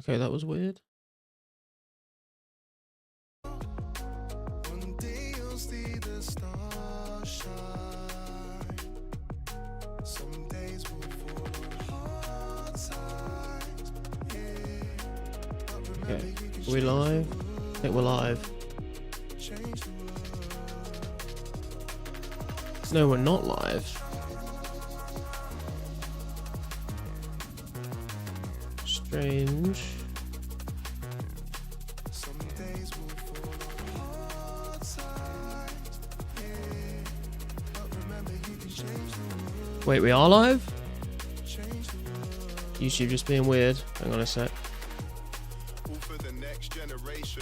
Okay, that was weird. One day you'll see the stars shine. Some days will fall on hard times. Yeah. But remember, Okay, you can are we live? I think we're live. change the world. No, we're not live. Strange. Some days will fall on hard times. Yeah. But remember, you can change the world. Wait, we are live? Change the world. YouTube just being weird. Hang on a sec. All for the next generation.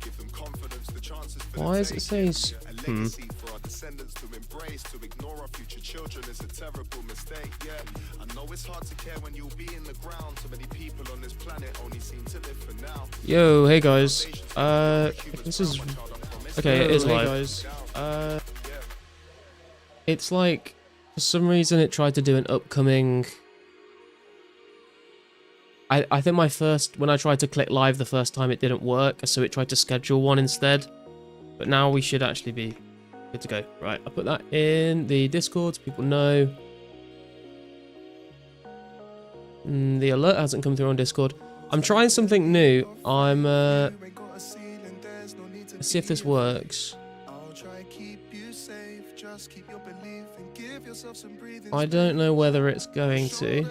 Give them confidence, the chances for Why the does it say a legacy for our descendants to embrace. To ignore our future children is a terrible mistake. Yeah, I know it's hard to care when you'll be in the ground. So many people on this planet only seem to live for now. Yo, hey guys. This is okay. It is live. Guys. It's like for some reason it tried to do an upcoming. I think when I tried to click live the first time, it didn't work, so it tried to schedule one instead. But now we should actually be good to go. Right, I'll put that in the Discord so people know. The alert hasn't come through on Discord. I'm trying something new. Let's see if this works. I don't know whether it's going to.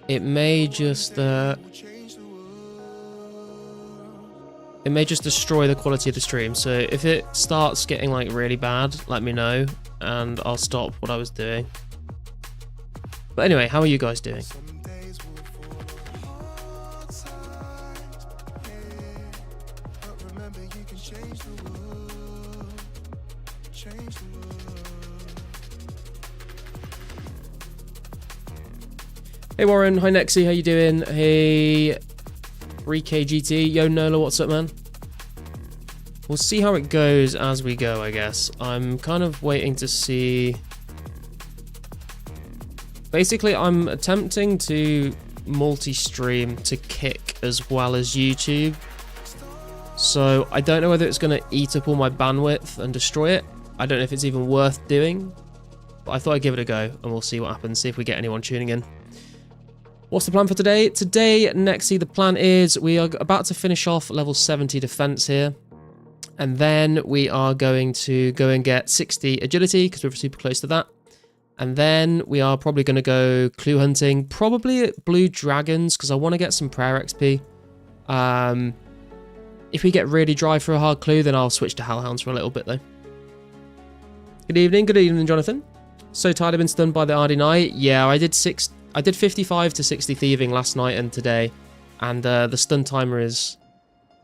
It may just destroy the quality of the stream. So if it starts getting like really bad, let me know and I'll stop what I was doing. But anyway, how are you guys doing? Hey Warren, hi Nexi, how you doing? Hey 3KGT, yo Nola, what's up man? We'll see how it goes as we go, I guess. I'm kind of waiting to see. Basically, I'm attempting to multi-stream to Kick as well as YouTube. So I don't know whether it's going to eat up all my bandwidth and destroy it. I don't know if it's even worth doing. But I thought I'd give it a go and we'll see what happens, see if we get anyone tuning in. What's the plan for today? Today, Nexi, the plan is we are about to finish off level 70 defense here. And then we are going to go and get 60 agility because we're super close to that. And then we are probably going to go clue hunting, probably at blue dragons because I want to get some prayer XP. If we get really dry for a hard clue, then I'll switch to hellhounds for a little bit though. Good evening, Jonathan. So tired I've been stunned by the RD9. Yeah, I did 55 to 60 thieving last night and today, and the stun timer is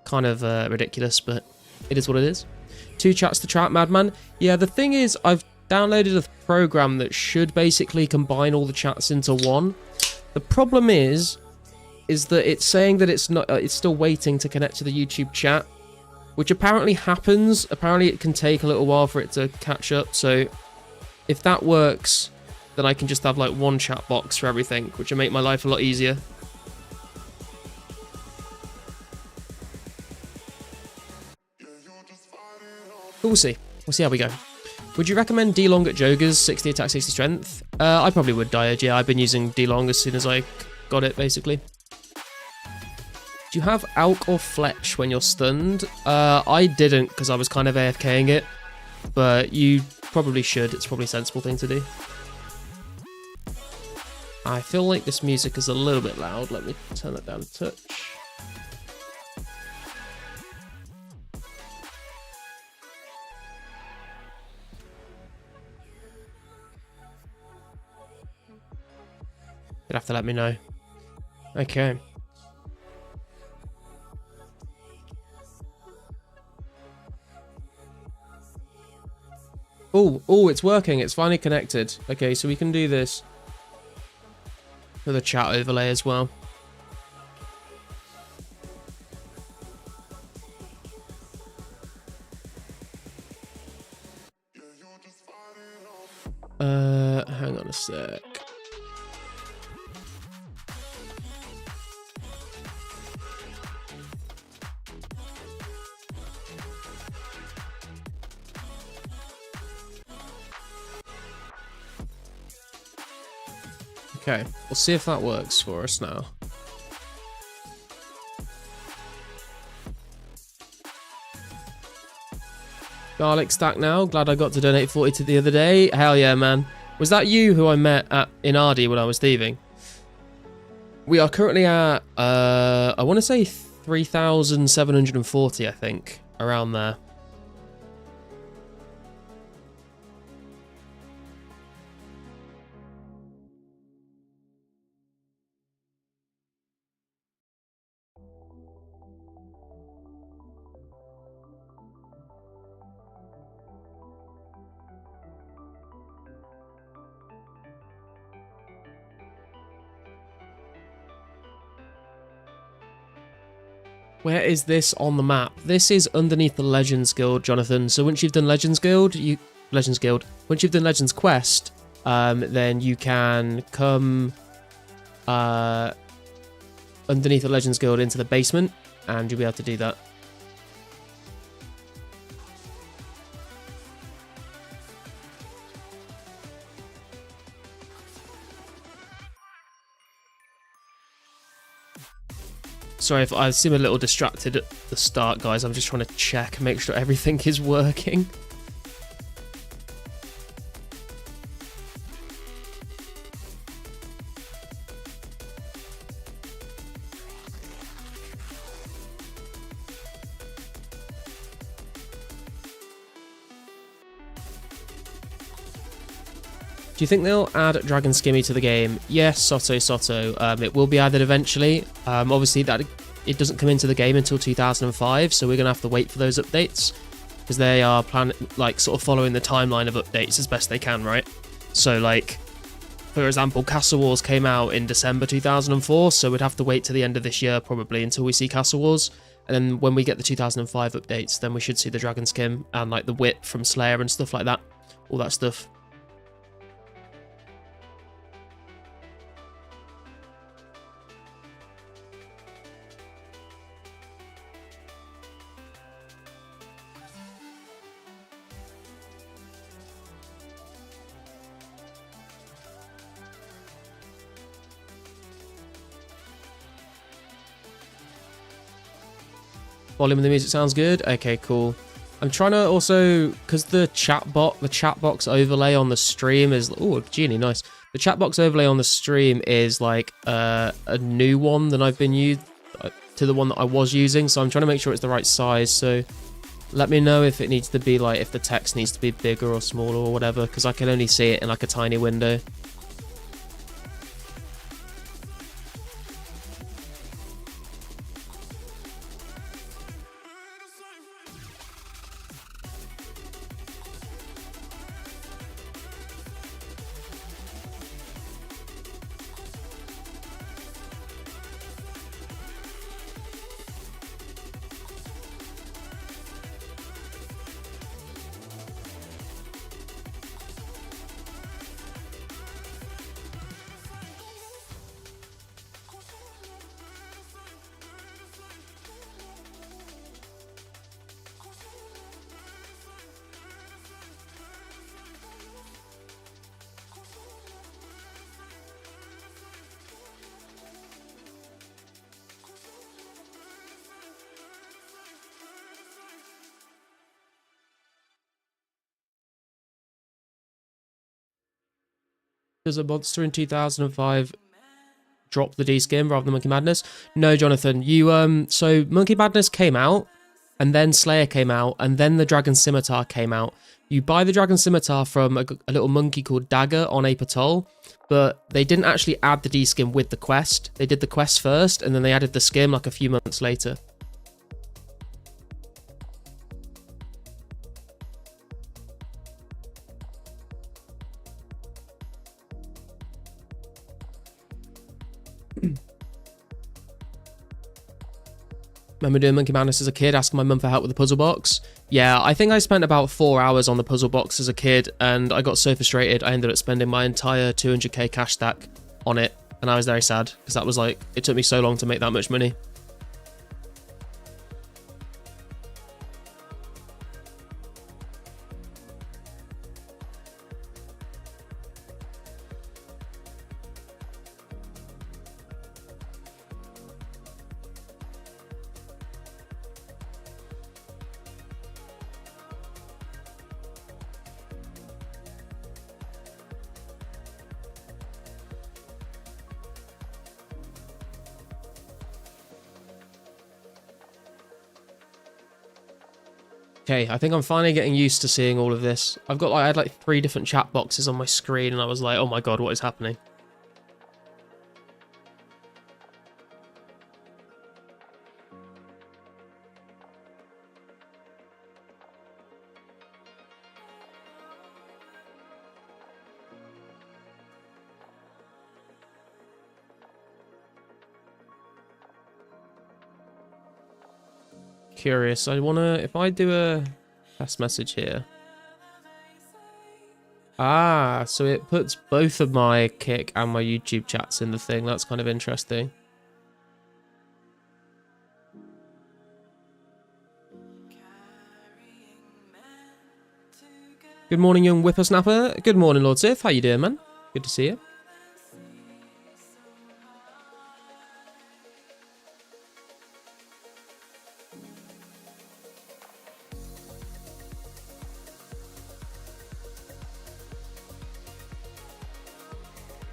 kind of ridiculous, but it is what it is. 2 chats to trap, Madman. Yeah, the thing is, I've downloaded a program that should basically combine all the chats into one. The problem is that it's saying that it's not. It's still waiting to connect to the YouTube chat, which apparently happens. Apparently, it can take a little while for it to catch up. So, if that works, then I can just have like one chat box for everything, which will make my life a lot easier. But we'll see. We'll see how we go. Would you recommend D-Long at Joggers, 60 attack, 60 strength? I probably would, Diode. Yeah, I've been using D-Long as soon as I got it, basically. Do you have Alk or Fletch when you're stunned? I didn't, because I was kind of AFKing it. But you probably should. It's probably a sensible thing to do. I feel like this music is a little bit loud. Let me turn that down a touch. You'll have to let me know. Okay. Oh, it's working. It's finally connected. Okay, so we can do this with a chat overlay as well. Hang on a sec. Okay, we'll see if that works for us now. Garlic stack now. Glad I got to donate 40 to the other day. Hell yeah, man. Was that you who I met in Ardy when I was thieving? We are currently at, I want to say 3,740, I think. Around there. Where is this on the map? This is underneath the Legends Guild, Jonathan. So once you've done Legends Guild, once you've done Legends Quest, then you can come underneath the Legends Guild into the basement, and you'll be able to do that. Sorry if I seem a little distracted at the start, guys. I'm just trying to check and make sure everything is working. Do you think they'll add Dragon Skimmy to the game? Yes, Soto. It will be added eventually. Obviously, that it doesn't come into the game until 2005, so we're gonna have to wait for those updates because they are sort of following the timeline of updates as best they can, right? So, like, for example, Castle Wars came out in December 2004, so we'd have to wait to the end of this year probably until we see Castle Wars. And then when we get the 2005 updates, then we should see the Dragon Skim and like the whip from Slayer and stuff like that, all that stuff. Volume of the music sounds good. Okay, cool. I'm trying to also, because the chat box overlay on the stream is, oh, genie, nice. The chat box overlay on the stream is like a new one than I've been used to the one that I was using. So I'm trying to make sure it's the right size. So let me know if it needs to be like, if the text needs to be bigger or smaller or whatever, because I can only see it in like a tiny window. Does a monster in 2005 drop the D-skin rather than Monkey Madness? No, Jonathan. So Monkey Madness came out, and then Slayer came out, and then the Dragon Scimitar came out. You buy the Dragon Scimitar from a little monkey called Dagger on Ape Atoll, but they didn't actually add the D-skin with the quest. They did the quest first, and then they added the skin like a few months later. Remember doing Monkey Madness as a kid, asking my mum for help with the puzzle box? Yeah, I think I spent about 4 hours on the puzzle box as a kid, and I got so frustrated, I ended up spending my entire 200k cash stack on it, and I was very sad, because that was like, it took me so long to make that much money. Okay, I think I'm finally getting used to seeing all of this. I had like 3 different chat boxes on my screen and I was like, oh my god, what is happening? Curious. If I do a test message here. Ah, so it puts both of my Kick and my YouTube chats in the thing. That's kind of interesting. Good morning, young whippersnapper. Good morning, Lord Sith. How you doing, man? Good to see you.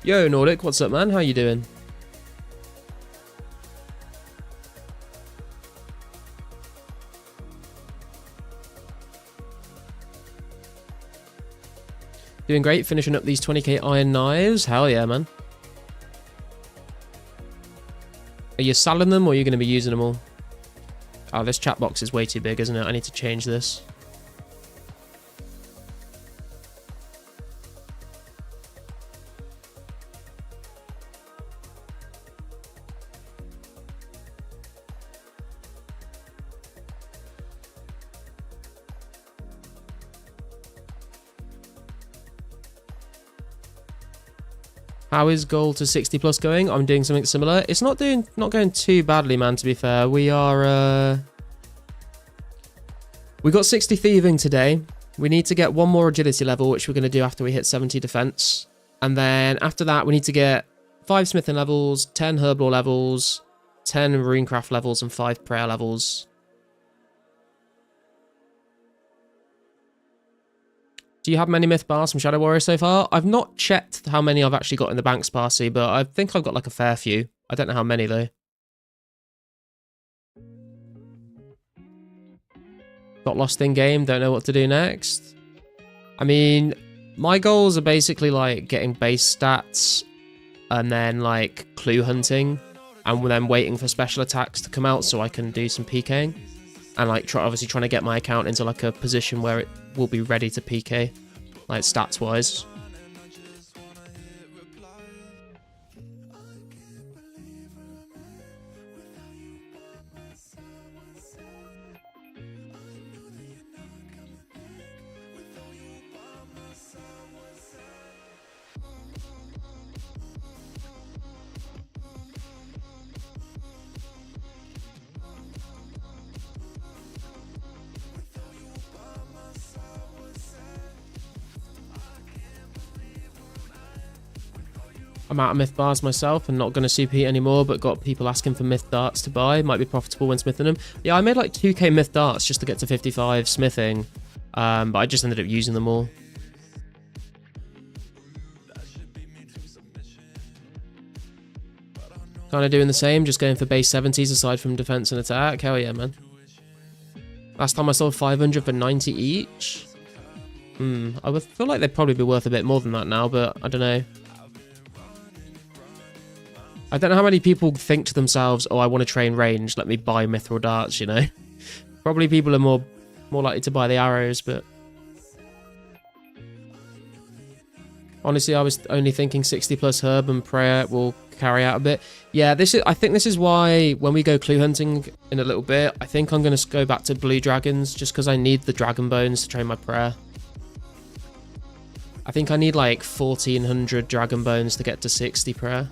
Yo, Nordic, what's up, man? How you doing? Doing great, finishing up these 20k iron knives. Hell yeah, man. Are you selling them or are you going to be using them all? Oh, this chat box is way too big, isn't it? I need to change this. How is goal to 60 plus going? I'm doing something similar. It's not going too badly, man, to be fair. We got 60 thieving today. We need to get 1 more agility level, which we're going to do after we hit 70 defense. And then after that, we need to get 5 smithing levels, 10 herblore levels, 10 runecraft levels, and 5 prayer levels. Do you have many myth bars from Shadow Warrior so far? I've not checked how many I've actually got in the Banks Party, but I think I've got like a fair few. I don't know how many though. Got lost in game, don't know what to do next. I mean, my goals are basically like getting base stats and then like clue hunting and then waiting for special attacks to come out so I can do some PKing. And like obviously trying to get my account into like a position where it will be ready to PK, like stats wise. I'm out of myth bars myself and not going to superheat anymore, but got people asking for myth darts to buy. Might be profitable when smithing them. Yeah, I made like 2k myth darts just to get to 55 smithing, but I just ended up using them all. Kind of doing the same, just going for base 70s aside from defense and attack. Hell yeah, man. Last time I sold 500 for 90 each. I would feel like they'd probably be worth a bit more than that now, but I don't know. I don't know how many people think to themselves, oh, I want to train range, let me buy mithril darts, you know? Probably people are more likely to buy the arrows, but... Honestly, I was only thinking 60 plus herb and prayer will carry out a bit. Yeah, I think this is why when we go clue hunting in a little bit, I think I'm going to go back to blue dragons just because I need the dragon bones to train my prayer. I think I need like 1400 dragon bones to get to 60 prayer.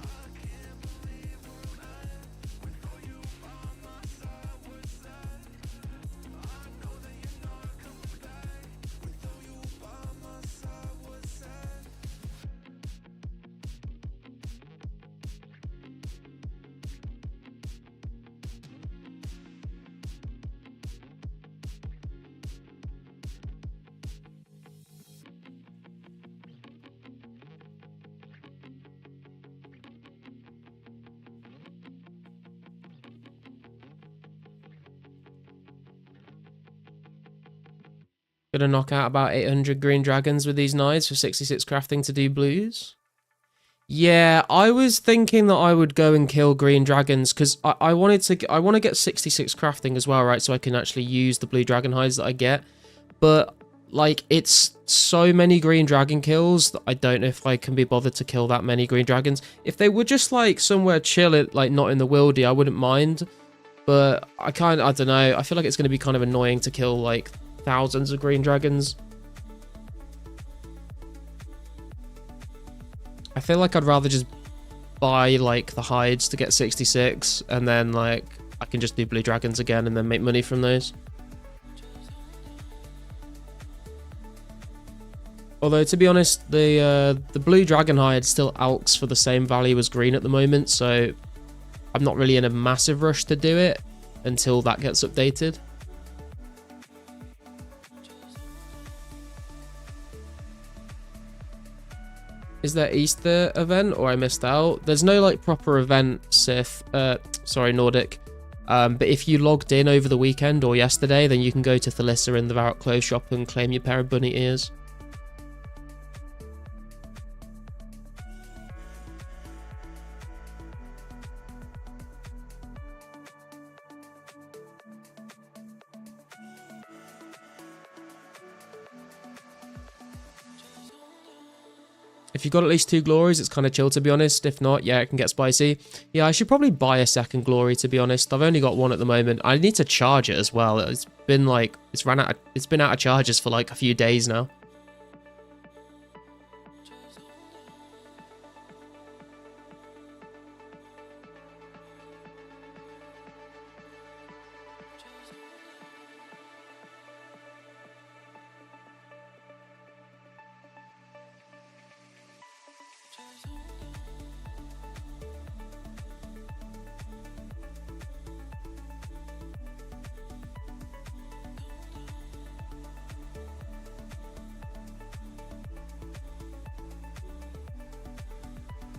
Gonna knock out about 800 green dragons with these knives for 66 crafting to do blues. Yeah, I was thinking that I would go and kill green dragons because I want to get 66 crafting as well, right? So I can actually use the blue dragon hides that I get. But like, it's so many green dragon kills that I don't know if I can be bothered to kill that many green dragons. If they were just like somewhere chill, like not in the wildy, I wouldn't mind. But I don't know. I feel like it's going to be kind of annoying to kill like thousands of green dragons. I feel like I'd rather just buy like the hides to get 66 and then like I can just do blue dragons again and then make money from those. Although to be honest, the blue dragon hide still alks for the same value as green at the moment, so I'm not really in a massive rush to do it until that gets updated. Is there Easter event or I missed out? There's no like proper event, Sith. Sorry, Nordic. But if you logged in over the weekend or yesterday, then you can go to Thalissa in the Varrock clothes shop and claim your pair of bunny ears. If you've got at least 2 glories, it's kind of chill, to be honest. If not, yeah, it can get spicy. Yeah, I should probably buy a second glory, to be honest. I've only got one at the moment. I need to charge it as well. It's been like, it's been out of charges for like a few days now.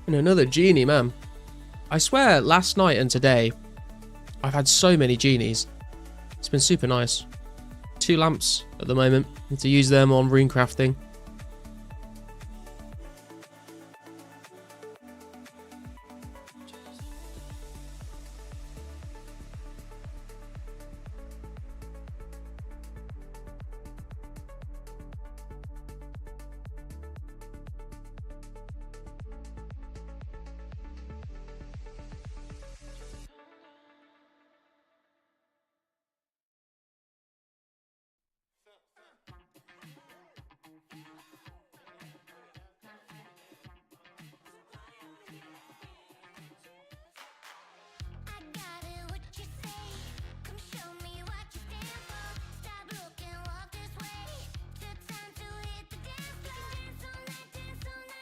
And another genie, man. I swear, last night and today, I've had so many genies. It's been super nice. 2 lamps at the moment. Need to use them on rune crafting.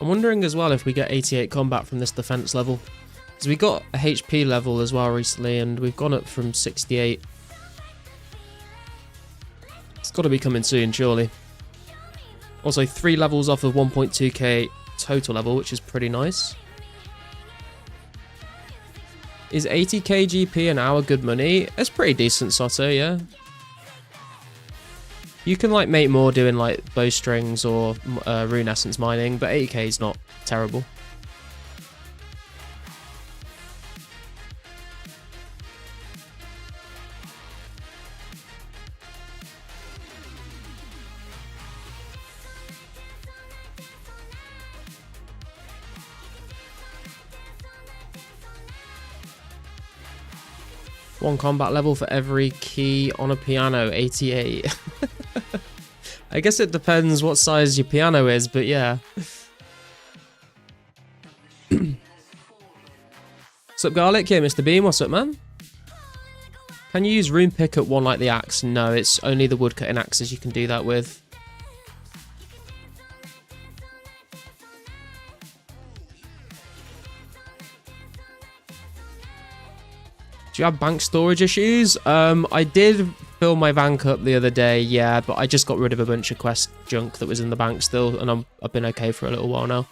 I'm wondering as well if we get 88 combat from this defense level. Because we got a HP level as well recently and we've gone up from 68. It's got to be coming soon, surely. Also, 3 levels off of 1.2k total level, which is pretty nice. Is 80k GP an hour good money? It's pretty decent, Soto, yeah. You can like make more doing like bowstrings or rune essence mining, but 80k is not terrible. One combat level for every key on a piano, 88. I guess it depends what size your piano is, but yeah. What's up, Garlic? Yeah, Mr. Beam, what's up, man? Can you use rune pick at one like the axe? No, it's only the woodcutting axes you can do that with. Do you have bank storage issues? I did fill my bank up the other day, yeah, but I just got rid of a bunch of quest junk that was in the bank still, and I've been okay for a little while now.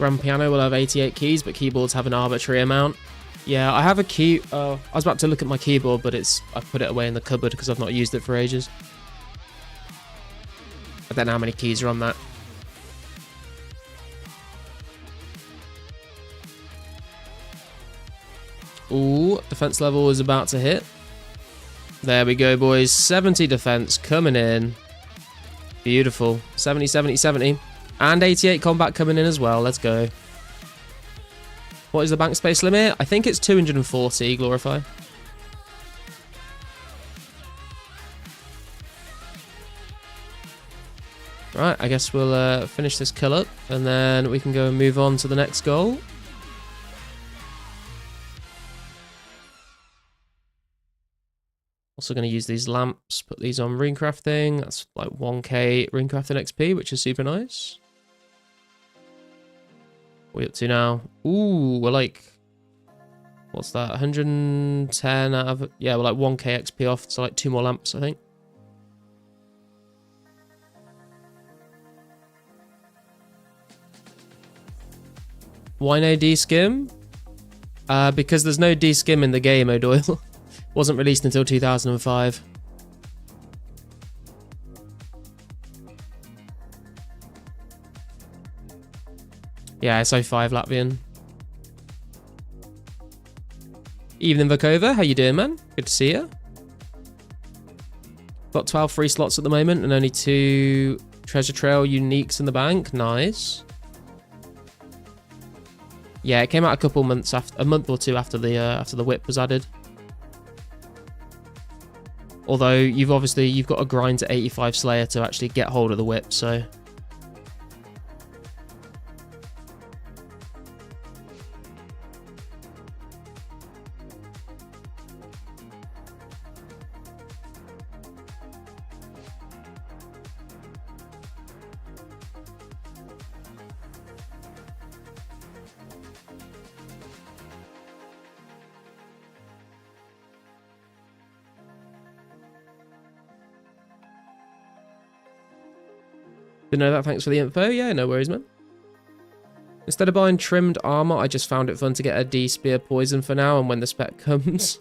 Grand piano will have 88 keys, but keyboards have an arbitrary amount. Yeah, I have a key. I was about to look at my keyboard, but I put it away in the cupboard because I've not used it for ages. I don't know how many keys are on that. Ooh, defense level is about to hit. There we go, boys. 70 defense coming in. Beautiful. 70, 70, 70. And 88 combat coming in as well. Let's go. What is the bank space limit? I think it's 240, Glorify. Right, I guess we'll finish this kill up, and then we can go and move on to the next goal. Also going to use these lamps, put these on rune crafting. That's like 1k rune crafting XP, which is super nice. What are we up to now? Ooh, we're like, what's that? 110 out of, yeah, we're like 1k XP off. So like 2 more lamps, I think. Why no D-skim? Because there's no D-skim in the game, O'Doyle. Wasn't released until 2005. Yeah, SO5 Latvian. Evening Vokova, how you doing, man? Good to see you. Got 12 free slots at the moment and only 2 Treasure Trail uniques in the bank. Nice. Yeah, it came out a couple months after, a month or two after the whip was added. Although you've got to grind to 85 Slayer to actually get hold of the whip, so. Didn't know that, thanks for the info. Yeah, no worries, man. Instead of buying trimmed armor, I just found it fun to get a D-spear poison for now and when the spec comes.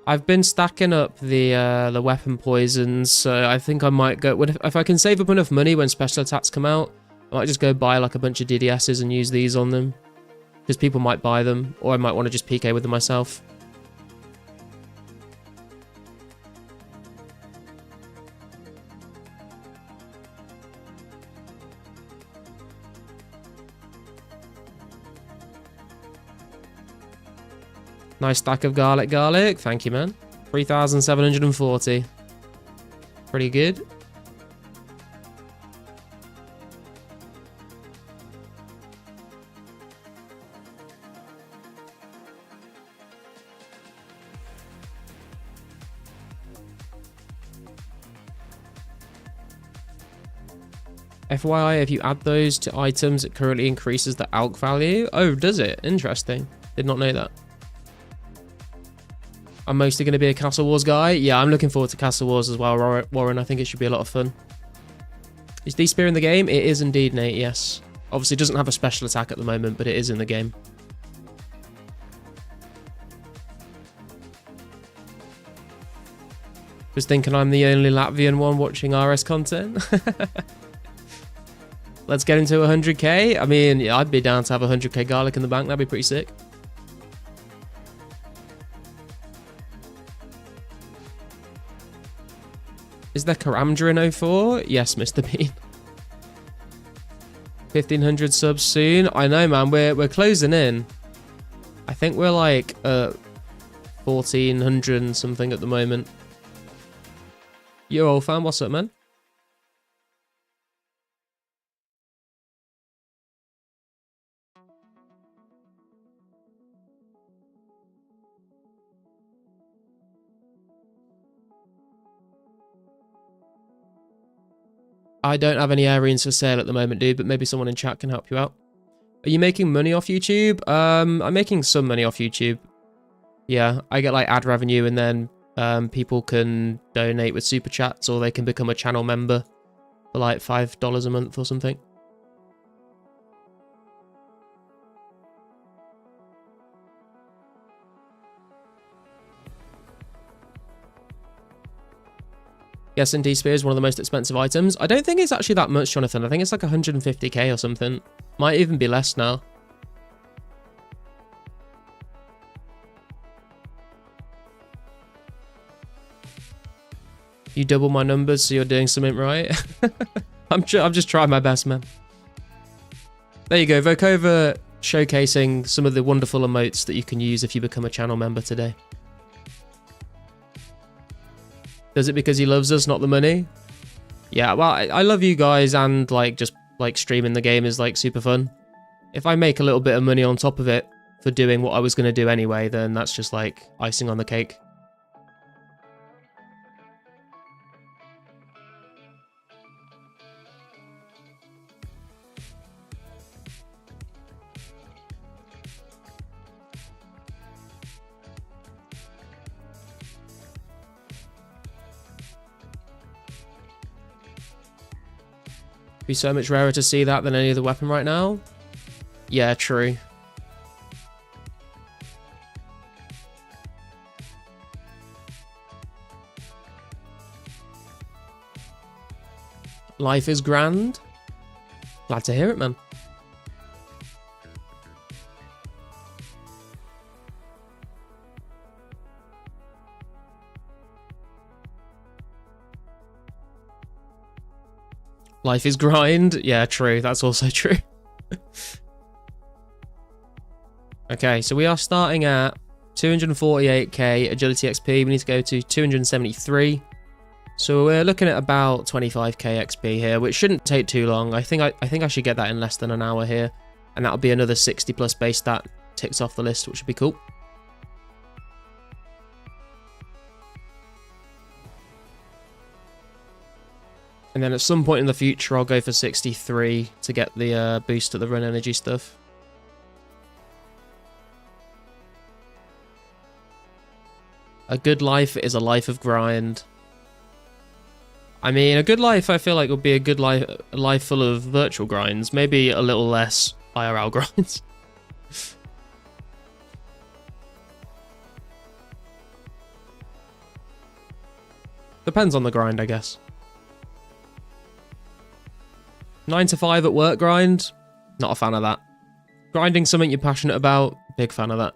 I've been stacking up the weapon poisons, so I think I might go, if I can save up enough money when special attacks come out, I might just go buy like a bunch of DDSs and use these on them. Because people might buy them, or I might want to just PK with them myself. Nice stack of garlic. Thank you, man. 3,740. Pretty good. FYI, if you add those to items, it currently increases the ALK value. Oh, does it? Interesting. Did not know that. I'm mostly going to be a Castle Wars guy. Yeah, I'm looking forward to Castle Wars as well, Warren. I think it should be a lot of fun. Is D-Spear in the game? It is indeed, Nate, yes. Obviously, it doesn't have a special attack at the moment, but it is in the game. Was thinking I'm the only Latvian one watching RS content. Let's get into 100k. I mean, yeah, I'd be down to have 100k garlic in the bank. That'd be pretty sick. Is there Karamdra in 04? Yes, Mr. Bean. 1,500 subs soon. I know, man. We're closing in. I think we're like 1,400 and something at the moment. Yo, old fan, what's up, man? I don't have any Aryans for sale at the moment, dude, but maybe someone in chat can help you out. Are you making money off YouTube? I'm making some money off YouTube. Yeah, I get like ad revenue and then people can donate with super chats or they can become a channel member for like $5 a month or something. Yes, and D-Spear is one of the most expensive items. I don't think it's actually that much, Jonathan. I think it's like 150k or something. Might even be less now. You double my numbers, so you're doing something right. I'm just trying my best, man. There you go, Vokova showcasing some of the wonderful emotes that you can use if you become a channel member today. Does it because he loves us, not the money? Yeah, well, I love you guys, and like just like streaming the game is like super fun. If I make a little bit of money on top of it for doing what I was going to do anyway, then that's just like icing on the cake. Be so much rarer to see that than any other weapon right now. Yeah, true. Life is grand. Glad to hear it, man. Life is grind. Yeah, true. That's also true. Okay, so we are starting at 248k agility XP. We need to go to 273. So we're looking at about 25k XP here, which shouldn't take too long. I think I should get that in less than an hour here, and that'll be another 60 plus base stat ticks off the list, which would be cool. And then at some point in the future, I'll go for 63 to get the boost at the run energy stuff. A good life is a life of grind. I mean, a good life, I feel like, would be a good life, a life full of virtual grinds. Maybe a little less IRL grinds. Depends on the grind, I guess. 9 to 5 at work grind, not a fan of that. Grinding something you're passionate about, big fan of that.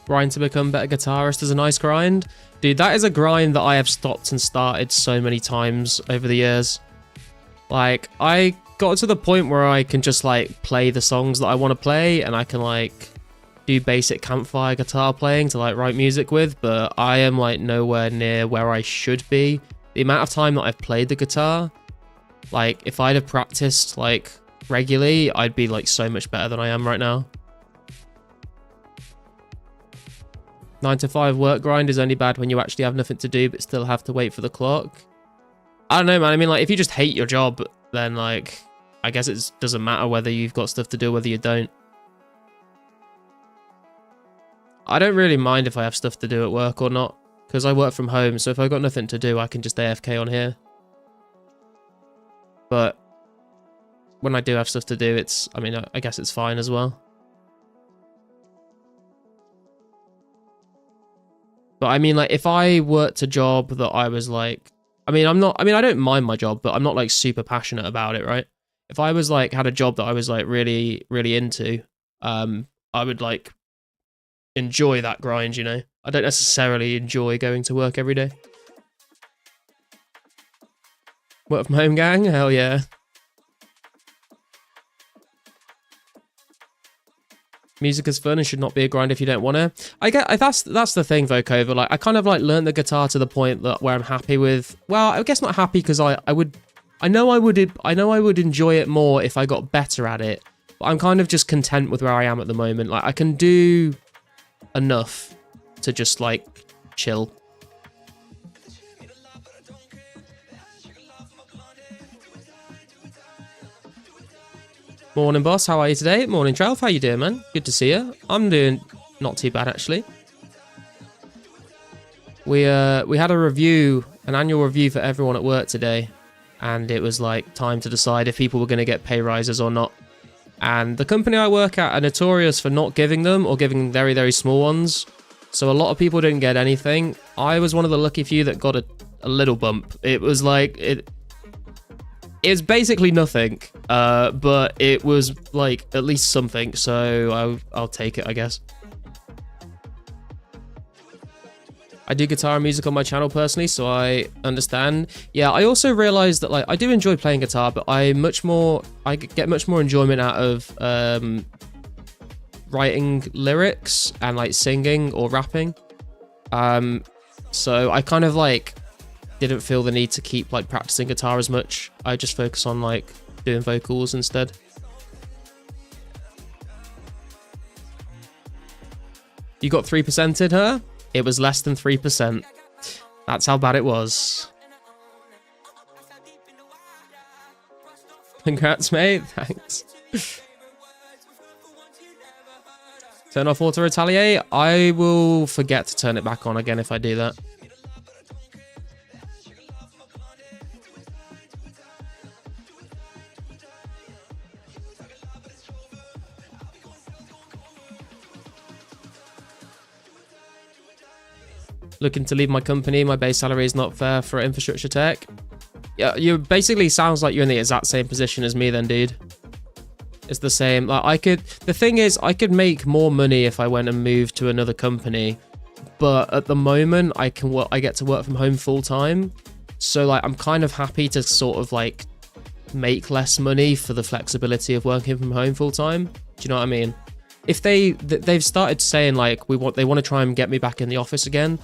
Grind to become better guitarist is a nice grind. Dude, that is a grind that I have stopped and started so many times over the years. Like, I got to the point where I can just like play the songs that I want to play, and I can like do basic campfire guitar playing to like write music with, but I am like nowhere near where I should be. The amount of time that I've played the guitar, like if I'd have practiced like regularly, I'd be like so much better than I am right now. 9 to 5 work grind is only bad when you actually have nothing to do but still have to wait for the clock. I don't know, man. I mean, like, if you just hate your job, then, like, I guess it doesn't matter whether you've got stuff to do, whether you don't. I don't really mind if I have stuff to do at work or not, because I work from home, so if I've got nothing to do, I can just AFK on here. But when I do have stuff to do, it's, I mean, I guess it's fine as well. But I mean, like, if I worked a job that I was like, I don't mind my job, but I'm not like super passionate about it, right? If I was like, had a job that I was like really, really into, I would like enjoy that grind, you know? I don't necessarily enjoy going to work every day. Work from home, gang? Hell yeah. Music is fun and should not be a grind if you don't want to. I get that's the thing, Vokova. Like, I kind of like learned the guitar to the point that where I'm happy with. Well, I guess not happy because I know I would enjoy it more if I got better at it. But I'm kind of just content with where I am at the moment. Like, I can do enough to just like chill. Morning, boss. How are you today? Morning, Trelf. How you doing, man? Good to see you. I'm doing not too bad, actually. We had a review, an annual review for everyone at work today, and it was like time to decide if people were going to get pay rises or not. And the company I work at are notorious for not giving them, or giving very, very small ones. So a lot of people didn't get anything. I was one of the lucky few that got a little bump. It was like it's basically nothing, but it was like at least something, so I'll take it, I guess. I do guitar and music on my channel personally, so I understand. Yeah, I also realized that like I do enjoy playing guitar, but I get much more enjoyment out of writing lyrics and like singing or rapping. So I kind of like didn't feel the need to keep like practicing guitar as much. I just focus on like doing vocals instead. You got 3%'d her? It was less than 3%. That's how bad it was. Congrats, mate. Thanks. Turn off auto retaliate. I will forget to turn it back on again if I do that. Looking to leave my company. My base salary is not fair for infrastructure tech. Yeah, you basically sounds like you're in the exact same position as me then, dude. It's the same. Like the thing is, I could make more money if I went and moved to another company, but at the moment I get to work from home full time. So like I'm kind of happy to sort of like make less money for the flexibility of working from home full time. Do you know what I mean? If they've started saying like they want to try and get me back in the office again.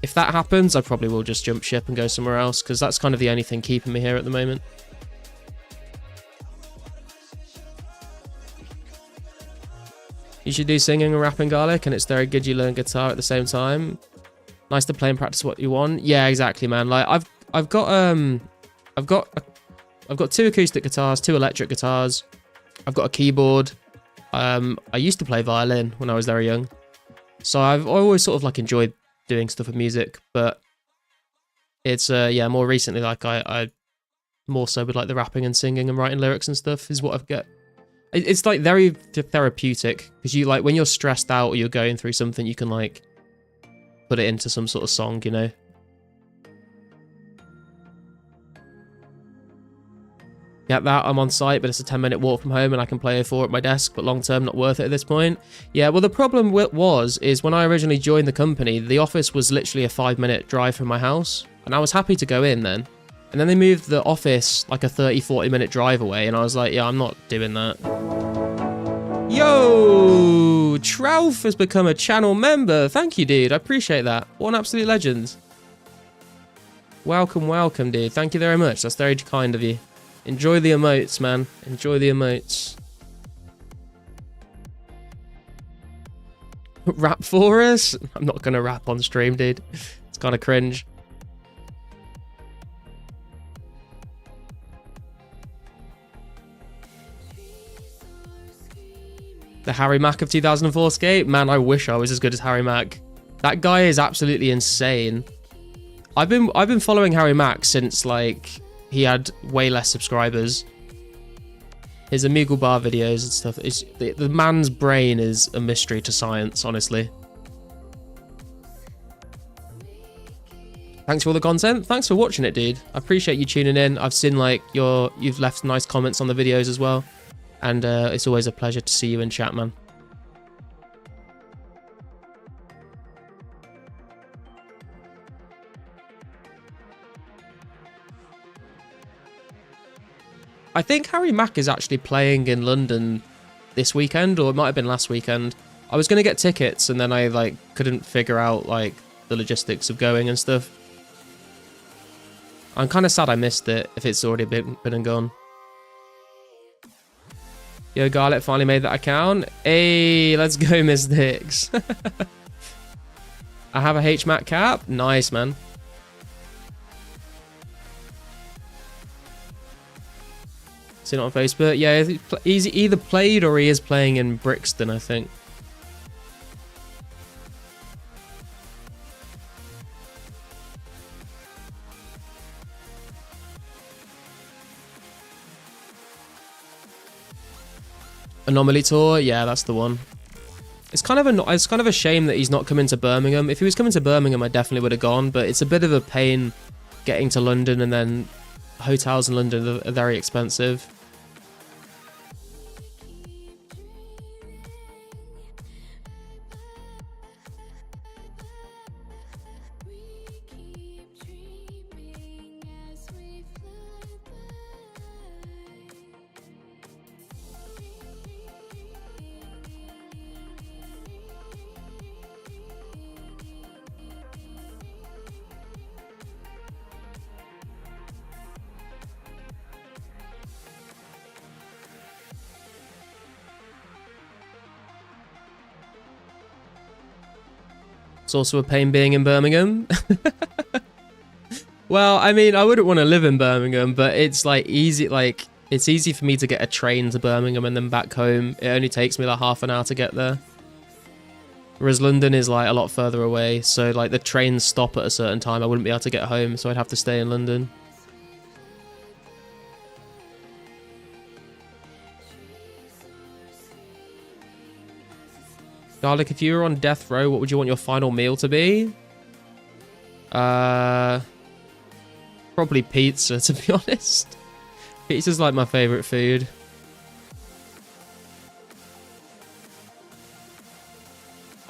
If that happens, I probably will just jump ship and go somewhere else, because that's kind of the only thing keeping me here at the moment. You should do singing and rapping, Garlic, and it's very good you learn guitar at the same time. Nice to play and practice what you want. Yeah, exactly, man. Like I've got 2 acoustic guitars, 2 electric guitars. I've got a keyboard. I used to play violin when I was very young, so I've always sort of like enjoyed doing stuff with music, but it's yeah, more recently like I more so with like the rapping and singing and writing lyrics and stuff is what I've got. It's like very therapeutic, because you like when you're stressed out or you're going through something, you can like put it into some sort of song, you know. Get that, I'm on site, but it's a 10-minute walk from home and I can play A4 at my desk, but long term not worth it at this point. Yeah, well the problem is when I originally joined the company, the office was literally a 5-minute drive from my house, and I was happy to go in then. And then they moved the office like a 30-40 minute drive away, and I was like, yeah, I'm not doing that. Yo! Trouf has become a channel member. Thank you, dude. I appreciate that. What an absolute legend. Welcome, welcome, dude. Thank you very much. That's very kind of you. Enjoy the emotes, man. Enjoy the emotes. Rap for us? I'm not going to rap on stream, dude. It's kind of cringe. The Harry Mack of 2004scape? Man, I wish I was as good as Harry Mack. That guy is absolutely insane. I've been following Harry Mack since like he had way less subscribers. His Omegle Bar videos and stuff. The man's brain is a mystery to science, honestly. Thanks for all the content. Thanks for watching it, dude. I appreciate you tuning in. I've seen like you've left nice comments on the videos as well. And it's always a pleasure to see you in chat, man. I think Harry Mack is actually playing in London this weekend, or it might have been last weekend. I was going to get tickets, and then I like couldn't figure out like the logistics of going and stuff. I'm kind of sad I missed it if it's already been and gone. Yo, Garlet finally made that account. Hey, let's go, Mystics. I have a HMAC cap. Nice, man. Seen it on Facebook. Yeah, he's either played or he is playing in Brixton, I think. Anomaly Tour, yeah, that's the one. It's kind of a shame that he's not coming to Birmingham. If he was coming to Birmingham, I definitely would have gone, but it's a bit of a pain getting to London, and then hotels in London are very expensive. It's also a pain being in Birmingham. Well, I mean, I wouldn't want to live in Birmingham, but it's like easy, like it's easy for me to get a train to Birmingham and then back home. It only takes me like half an hour to get there. Whereas London is like a lot further away, so like the trains stop at a certain time. I wouldn't be able to get home, so I'd have to stay in London. Garlic, if you were on death row, what would you want your final meal to be? Probably pizza, to be honest. Pizza's like my favorite food.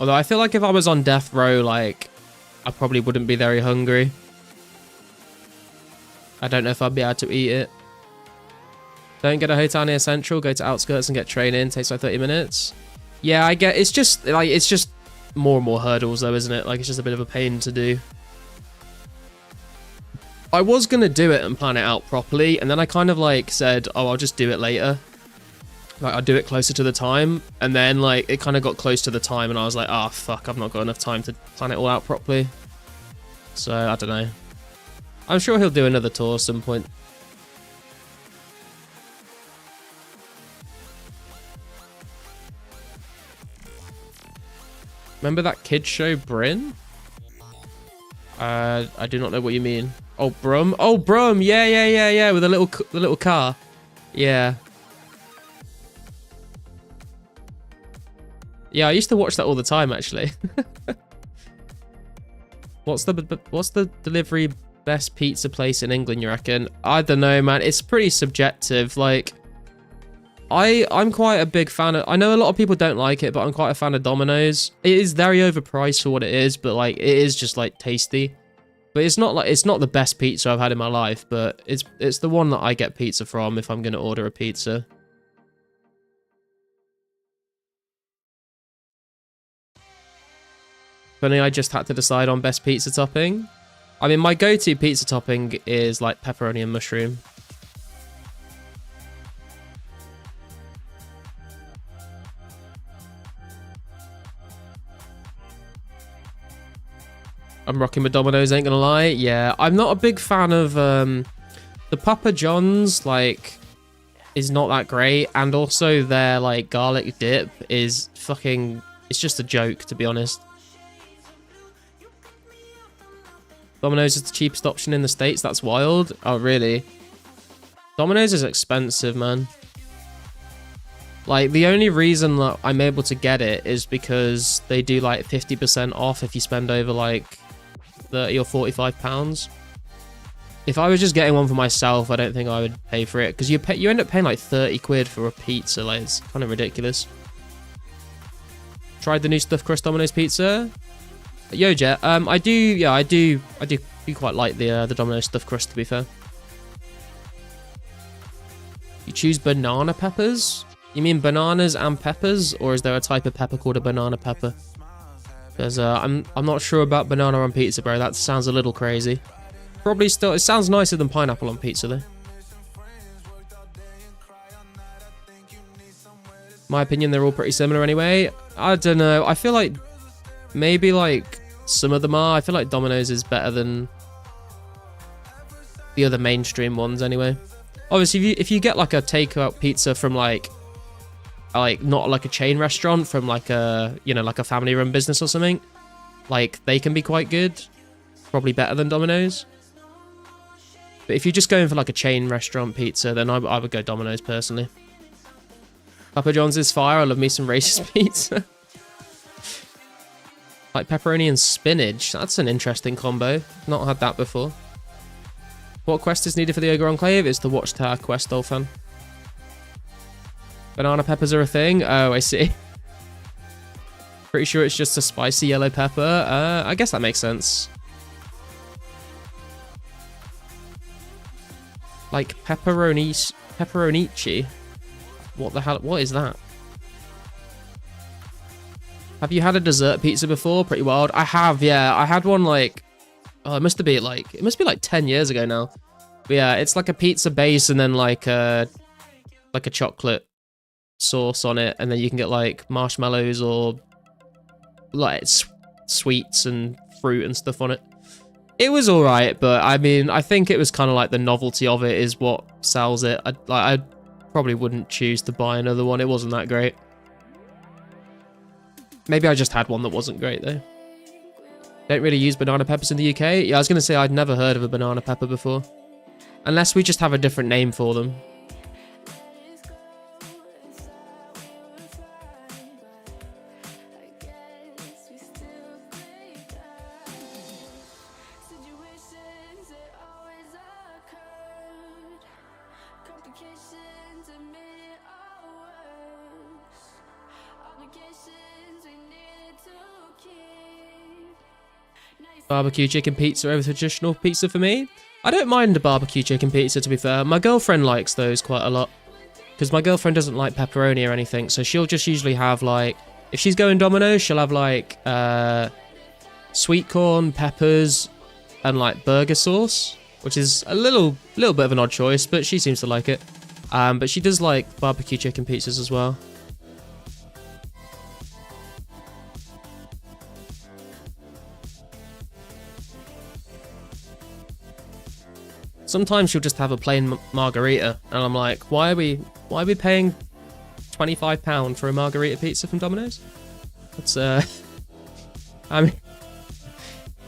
Although I feel like if I was on death row, like, I probably wouldn't be very hungry. I don't know if I'd be able to eat it. Don't get a hotel near Central, go to outskirts and get train in, takes like 30 minutes. Yeah, I get, it's just more and more hurdles though, isn't it? Like, it's just a bit of a pain to do. I was going to do it and plan it out properly, and then I kind of like said, oh, I'll just do it later. Like, I'll do it closer to the time, and then like it kind of got close to the time, and I was like, oh, fuck, I've not got enough time to plan it all out properly. So, I don't know. I'm sure he'll do another tour at some point. Remember that kid show, Bryn? I do not know what you mean. Oh, Brum. Oh, Brum. Yeah. With the little car. Yeah. Yeah, I used to watch that all the time, actually. What's the delivery best pizza place in England, you reckon? I don't know, man. It's pretty subjective. Like, I'm quite a big fan of... I know a lot of people don't like it, but I'm quite a fan of Domino's. It is very overpriced for what it is, but like, it is just like tasty. But it's not the best pizza I've had in my life, but it's the one that I get pizza from if I'm going to order a pizza. Funny, I just had to decide on best pizza topping. I mean, my go-to pizza topping is like pepperoni and mushroom. I'm rocking with Domino's, ain't gonna lie. Yeah, I'm not a big fan of the Papa John's, like, is not that great, and also their like garlic dip is fucking, it's just a joke, to be honest. Domino's is the cheapest option in the States. That's wild. Oh, really? Domino's is expensive, man. Like, the only reason that I'm able to get it is because they do like 50% off if you spend over like 30 or 45 pounds. If I was just getting one for myself, I don't think I would pay for it, because you end up paying like 30 quid for a pizza. Like, it's kind of ridiculous. Tried the new stuffed crust Domino's pizza? Yo, Jet. I do quite like the Domino's stuffed crust, to be fair. You choose banana peppers? You mean bananas and peppers, or is there a type of pepper called a banana pepper? Because I'm not sure about banana on pizza, bro. That sounds a little crazy. Probably still, it sounds nicer than pineapple on pizza, though. My opinion, they're all pretty similar anyway. I don't know. I feel like maybe like Some of them are. I feel like Domino's is better than the other mainstream ones anyway. Obviously, if you get like a takeout pizza from like not like a chain restaurant, from like a, you know, like a family run business or something, like they can be quite good, probably better than Domino's. But if you're just going for like a chain restaurant pizza, then I would go Domino's personally. Papa John's is fire. I love me some racist pizza. Like pepperoni and spinach. That's an interesting combo. Not had that before. What quest is needed for the Ogre Enclave? It's the Watchtower quest, Dolphin. Banana peppers are a thing? Oh, I see. Pretty sure it's just a spicy yellow pepper. I guess that makes sense. Like pepperonici. What the hell? What is that? Have you had a dessert pizza before? Pretty wild. I have, yeah. I had one like, oh, it must be like 10 years ago now. But yeah, it's like a pizza base and then like a chocolate sauce on it, and then you can get like marshmallows or like sweets and fruit and stuff on it. It was all right, but I mean, I think it was kind of like the novelty of it is what sells it. I probably wouldn't choose to buy another one. It wasn't that great. Maybe I just had one that wasn't great though. Don't really use banana peppers in the UK. Yeah, I was going to say I'd never heard of a banana pepper before. Unless we just have a different name for them. Barbecue chicken pizza over traditional pizza for me. I don't mind a barbecue chicken pizza, to be fair. My girlfriend likes those quite a lot. Because my girlfriend doesn't like pepperoni or anything. So she'll just usually have like... If she's going Domino's, she'll have like... sweet corn, peppers, and like burger sauce. Which is a little bit of an odd choice, but she seems to like it. But she does like barbecue chicken pizzas as well. Sometimes she'll just have a plain margarita, and I'm like, why are we paying £25 for a margarita pizza from Domino's? That's I mean,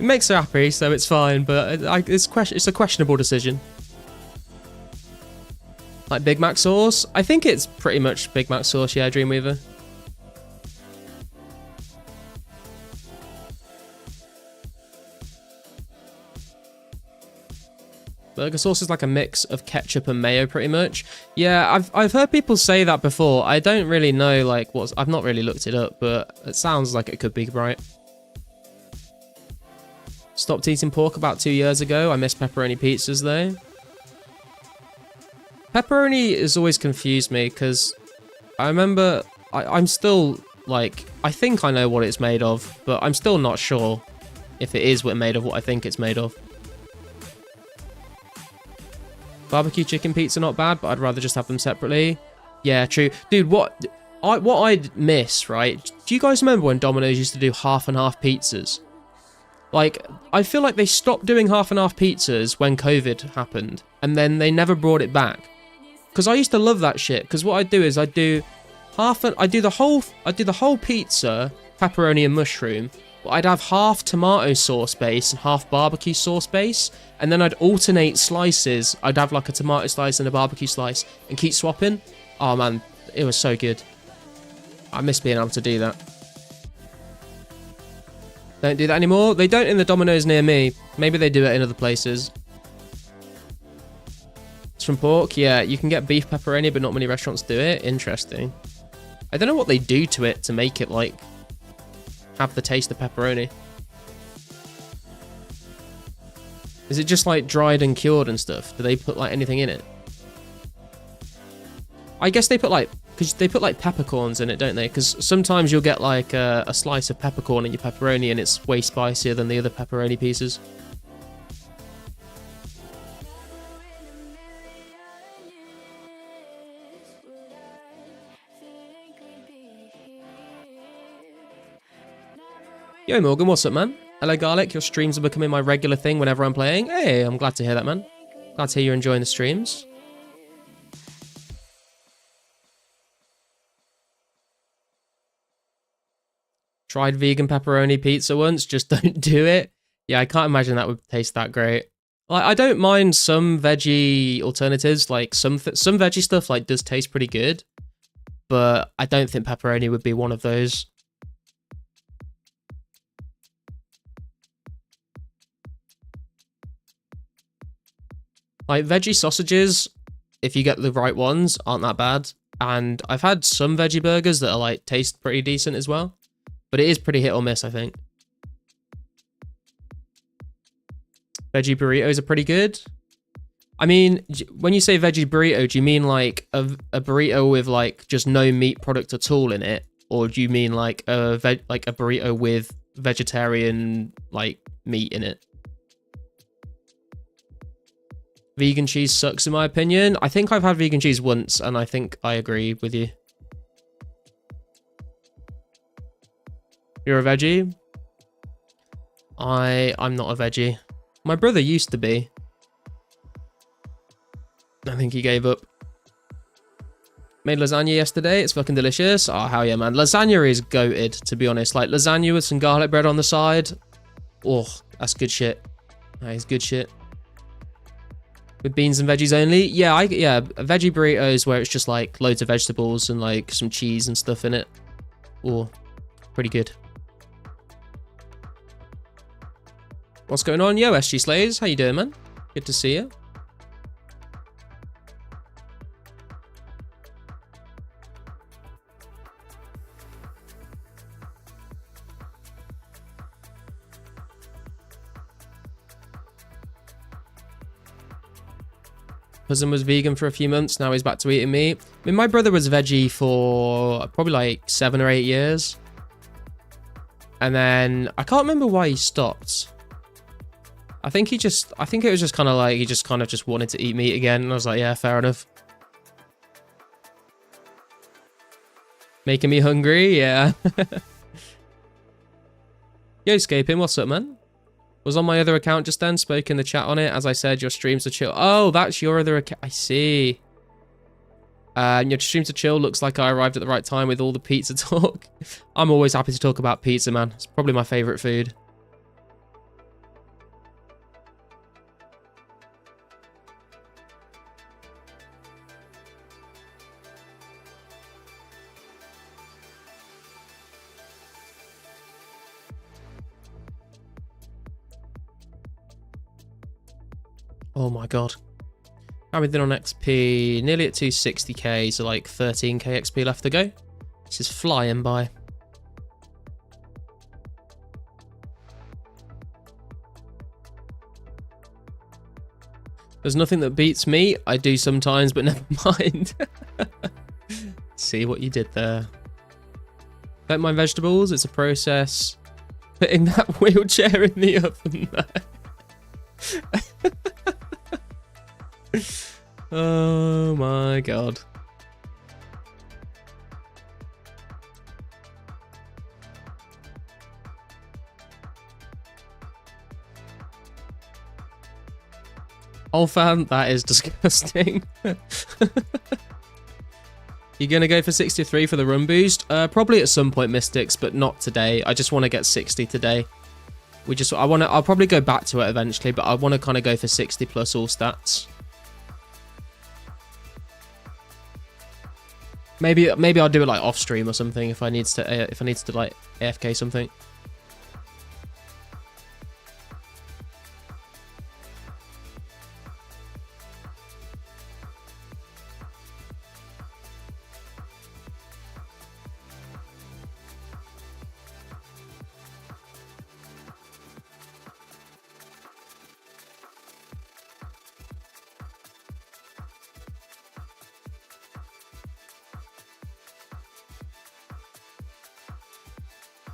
it makes her happy, so it's fine, but it's a questionable decision. Like Big Mac sauce, I think it's pretty much Big Mac sauce, yeah, Dreamweaver. Burger sauce is like a mix of ketchup and mayo, pretty much. Yeah, I've heard people say that before. I don't really know, like, I've not really looked it up, but it sounds like it could be right. Stopped eating pork about 2 years ago. I miss pepperoni pizzas, though. Pepperoni has always confused me, because I remember... I'm still, like... I think I know what it's made of, but I'm still not sure if it is made of what I think it's made of. Barbecue chicken pizza not bad, but I'd rather just have them separately. Yeah, true. Dude, what I'd miss, right? Do you guys remember when Domino's used to do half and half pizzas? Like, I feel like they stopped doing half and half pizzas when COVID happened, and then they never brought it back. Because I used to love that shit. Because what I'd do is I'd do the whole pizza, pepperoni and mushroom. But I'd have half tomato sauce base and half barbecue sauce base, and then I'd alternate slices. I'd have like a tomato slice and a barbecue slice and keep swapping. Oh man, it was so good. I miss being able to do that. Don't do that anymore. They don't in the Domino's near me. Maybe they do it in other places. It's from pork. Yeah, you can get beef pepperoni, but not many restaurants do it. Interesting. I don't know what they do to it to make it like have the taste of pepperoni. Is it just like dried and cured and stuff? Do they put like anything in it? I guess they put like, because they put like peppercorns in it, don't they? Because sometimes you'll get like a slice of peppercorn in your pepperoni and it's way spicier than the other pepperoni pieces. Yo Morgan, what's up man? Hello, Garlic. Your streams are becoming my regular thing whenever I'm playing. Hey, I'm glad to hear that, man. Glad to hear you're enjoying the streams. Tried vegan pepperoni pizza once. Just don't do it. Yeah, I can't imagine that would taste that great. Like, I don't mind some veggie alternatives. Like, some veggie stuff, like, does taste pretty good. But I don't think pepperoni would be one of those. Like, veggie sausages, if you get the right ones, aren't that bad. And I've had some veggie burgers that are, like, taste pretty decent as well. But it is pretty hit or miss, I think. Veggie burritos are pretty good. I mean, when you say veggie burrito, do you mean like a burrito with like just no meat product at all in it? Or do you mean like a burrito with vegetarian like meat in it? Vegan cheese sucks in my opinion. I think I've had vegan cheese once and I think I agree with you. You're a veggie? I'm not a veggie. My brother used to be. I think he gave up. Made lasagna yesterday. It's fucking delicious. Oh, hell yeah, man. Lasagna is goated, to be honest. Like, lasagna with some garlic bread on the side. Oh, that's good shit. That is good shit. With beans and veggies only? Yeah, yeah, veggie burritos where it's just, like, loads of vegetables and, like, some cheese and stuff in it. Oh, pretty good. What's going on? Yo, SG Slays. How you doing, man? Good to see you. Cousin was vegan for a few months. Now he's back to eating meat. I mean, my brother was veggie for probably like 7 or 8 years. And then I can't remember why he stopped. I think it was just kind of like, he just kind of just wanted to eat meat again. And I was like, yeah, fair enough. Making me hungry, yeah. Yo, Scaping, what's up, man? Was on my other account just then, spoke in the chat on it. As I said, your streams are chill. Oh, that's your other account. I see. Your streams are chill. Looks like I arrived at the right time with all the pizza talk. I'm always happy to talk about pizza, man. It's probably my favorite food. Oh my god. How are we doing on XP? Nearly at 260k, so like 13k XP left to go. This is flying by. There's nothing that beats me. I do sometimes, but never mind. See what you did there. Don't mind vegetables, it's a process. Putting that wheelchair in the oven there. Oh my god. Oh fam, that is disgusting. You gonna go for 63 for the run boost? Probably at some point, Mystics, but not today. I just want to get 60 today. I'll probably go back to it eventually, but I want to kind of go for 60 plus all stats. Maybe I'll do it like off stream or something if I need to like AFK something.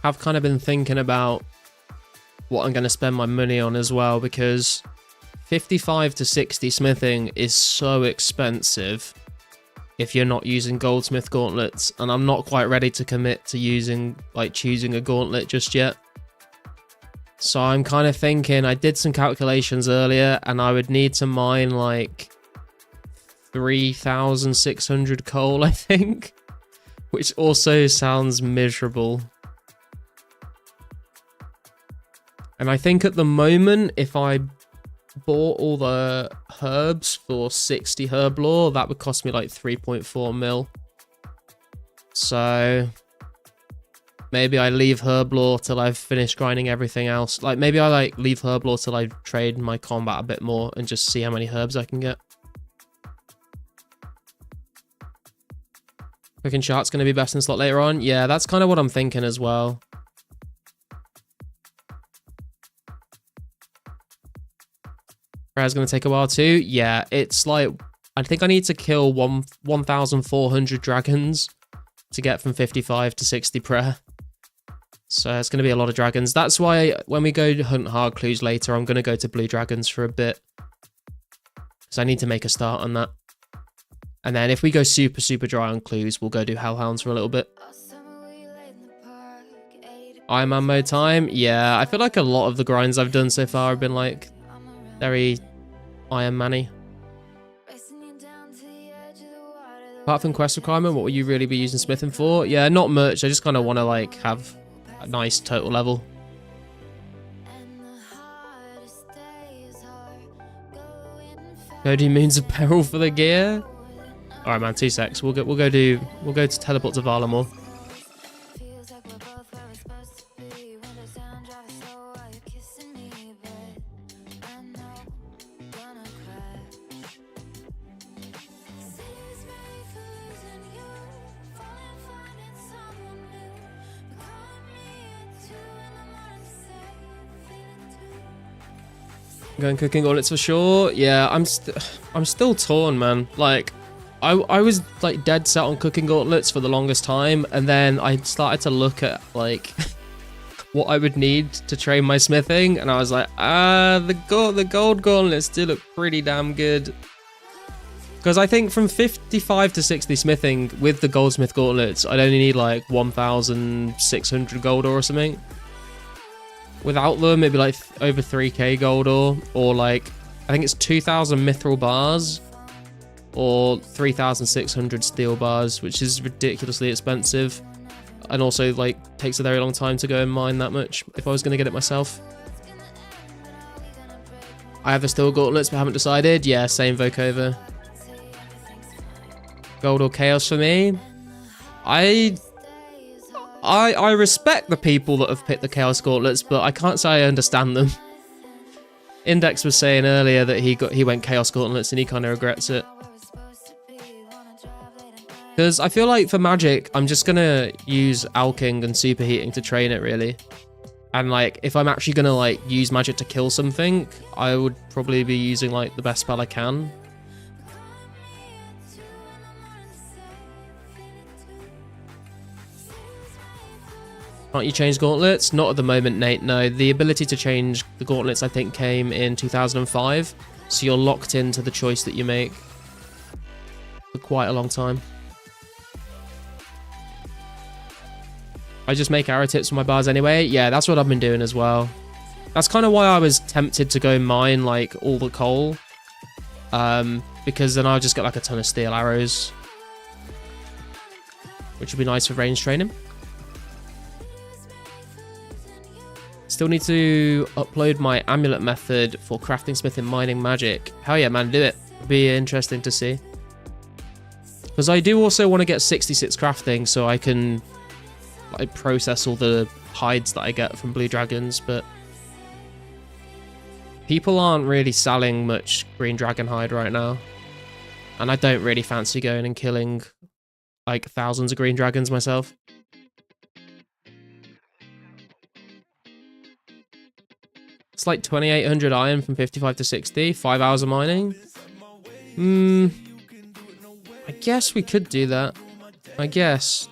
I've kind of been thinking about what I'm going to spend my money on as well, because 55 to 60 smithing is so expensive if you're not using goldsmith gauntlets, and I'm not quite ready to commit to choosing a gauntlet just yet. So I'm kind of thinking, I did some calculations earlier, and I would need to mine like 3,600 coal, I think. Which also sounds miserable. And I think at the moment, if I bought all the herbs for 60 herb lore, that would cost me like 3.4 mil. So maybe I leave herb lore till I've finished grinding everything else. Like maybe I like leave herb lore till I trade my combat a bit more and just see how many herbs I can get. Cooking Shark's going to be best in slot later on. Yeah, that's kind of what I'm thinking as well. Prair's going to take a while too. Yeah, it's like, I think I need to kill 1,400 dragons to get from 55 to 60 prayer. So it's going to be a lot of dragons. That's why when we go to hunt hard clues later, I'm going to go to blue dragons for a bit. Because I need to make a start on that. And then if we go super, super dry on clues, we'll go do hellhounds for a little bit. Iron Man mode time. Yeah, I feel like a lot of the grinds I've done so far have been like very Iron Man-y. Apart from quest requirement, what will you really be using smithing for? Yeah, not much. I just kind of want to like have a nice total level. Cody Moon's apparel for the gear. All right, man. 2 secs. We'll go to teleport to Varlamore. Going cooking gauntlets for sure. Yeah, I'm still torn, man. Like, I was like dead set on cooking gauntlets for the longest time, and then I started to look at like what I would need to train my smithing, and I was like, the gold gauntlets do look pretty damn good. Because I think from 55 to 60 smithing with the goldsmith gauntlets, I'd only need like 1,600 gold or something. Without them, it'd be like over 3k gold or like, I think it's 2,000 mithril bars or 3,600 steel bars, which is ridiculously expensive. And also like takes a very long time to go and mine that much if I was going to get it myself. I have the steel gauntlets but haven't decided. Yeah, same Vokova. Gold or chaos for me? I respect the people that have picked the Chaos Gauntlets, but I can't say I understand them. Index was saying earlier that he went Chaos Gauntlets and he kind of regrets it. Because I feel like for magic, I'm just going to use alking and superheating to train it, really. And like, if I'm actually going to like use magic to kill something, I would probably be using like the best spell I can. Can't you change gauntlets? Not at the moment, Nate, no. The ability to change the gauntlets, I think, came in 2005. So you're locked into the choice that you make for quite a long time. I just make arrow tips for my bars anyway. Yeah, that's what I've been doing as well. That's kind of why I was tempted to go mine, like, all the coal. Because then I'll just get, like, a ton of steel arrows. Which would be nice for range training. Still need to upload my amulet method for crafting, smithing, mining, magic. Hell yeah, man, do it. It'll be interesting to see. Because I do also want to get 66 crafting so I can like process all the hides that I get from blue dragons, but people aren't really selling much green dragon hide right now. And I don't really fancy going and killing like thousands of green dragons myself. It's like 2,800 iron from 55 to 60. 5 hours of mining. I guess we could do that. I guess.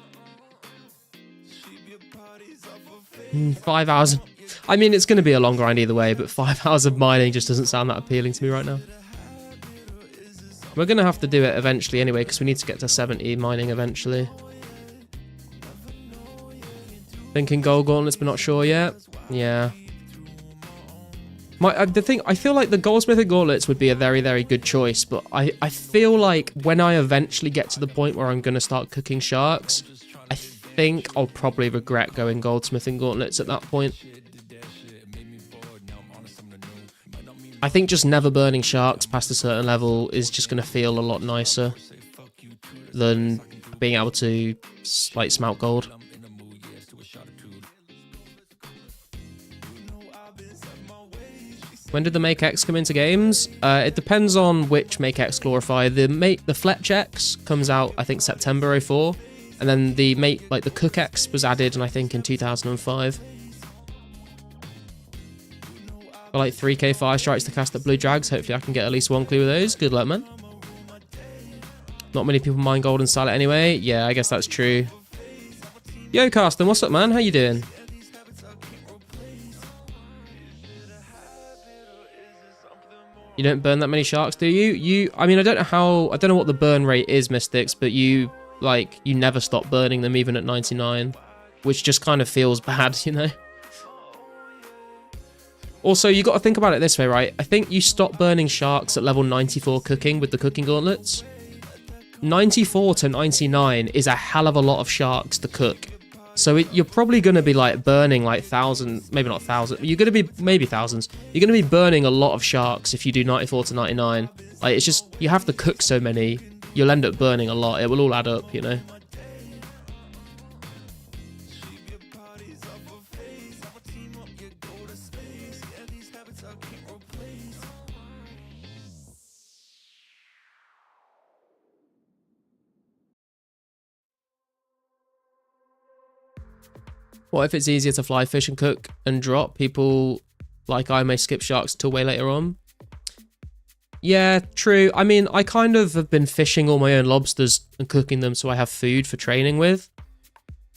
5 hours. I mean, it's going to be a long grind either way, but 5 hours of mining just doesn't sound that appealing to me right now. We're going to have to do it eventually anyway, because we need to get to 70 mining eventually. Thinking gold gauntlets, but not sure yet. Yeah. The thing, I feel like the goldsmithing gauntlets would be a very, very good choice, but I feel like when I eventually get to the point where I'm going to start cooking sharks, I think I'll probably regret going goldsmithing gauntlets at that point. I think just never burning sharks past a certain level is just going to feel a lot nicer than being able to, like, smelt gold. When did the Make X come into games? It depends on which Make X glorify. The Fletch X comes out, I think, September 04, and then the Cook X was added, and I think in 2005. Got like 3k fire strikes to cast at blue drags. Hopefully, I can get at least one clue of those. Good luck, man. Not many people mine gold and sell it anyway. Yeah, I guess that's true. Yo, Carsten, what's up, man? How you doing? You don't burn that many sharks, do you? I mean, I don't know what the burn rate is, Mystics, but you never stop burning them even at 99, which just kind of feels bad, you know? Also, you got to think about it this way, right? I think you stop burning sharks at level 94 cooking with the cooking gauntlets. 94 to 99 is a hell of a lot of sharks to cook. So you're probably going to be like burning like thousands, maybe not thousands, you're going to be maybe thousands. You're going to be burning a lot of sharks if you do 94 to 99. Like, it's just, you have to cook so many, you'll end up burning a lot. It will all add up, you know? What if it's easier to fly fish and cook and drop? People like I may skip sharks till way later on. Yeah, true. I mean, I kind of have been fishing all my own lobsters and cooking them so I have food for training with.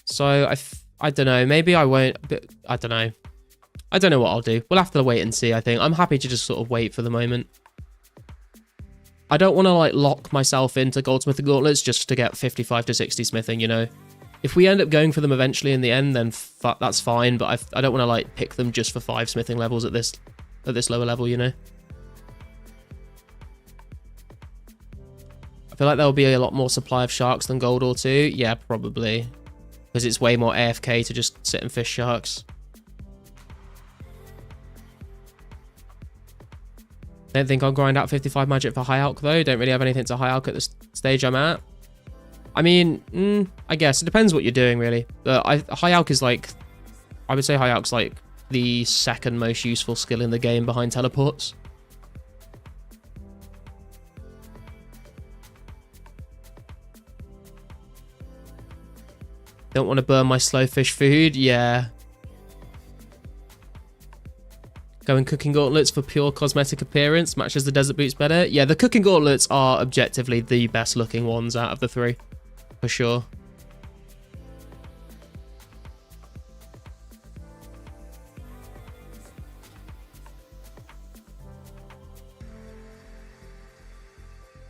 So I don't know. Maybe I won't. But I don't know. I don't know what I'll do. We'll have to wait and see, I think. I'm happy to just sort of wait for the moment. I don't want to like lock myself into goldsmithing gauntlets just to get 55 to 60 smithing, you know. If we end up going for them eventually in the end, then that's fine. But I don't want to like pick them just for 5 smithing levels at this lower level, you know. I feel like there'll be a lot more supply of sharks than gold or 2. Yeah, probably, because it's way more AFK to just sit and fish sharks. Don't think I'll grind out 55 magic for high alch though. Don't really have anything to high alch at the stage I'm at. I mean, I guess it depends what you're doing, really. High alch is like, I would say high alch's like the second most useful skill in the game behind teleports. Don't want to burn my slow fish food. Yeah. Going cooking gauntlets for pure cosmetic appearance. Matches the desert boots better. Yeah, the cooking gauntlets are objectively the best looking ones out of the 3. For sure.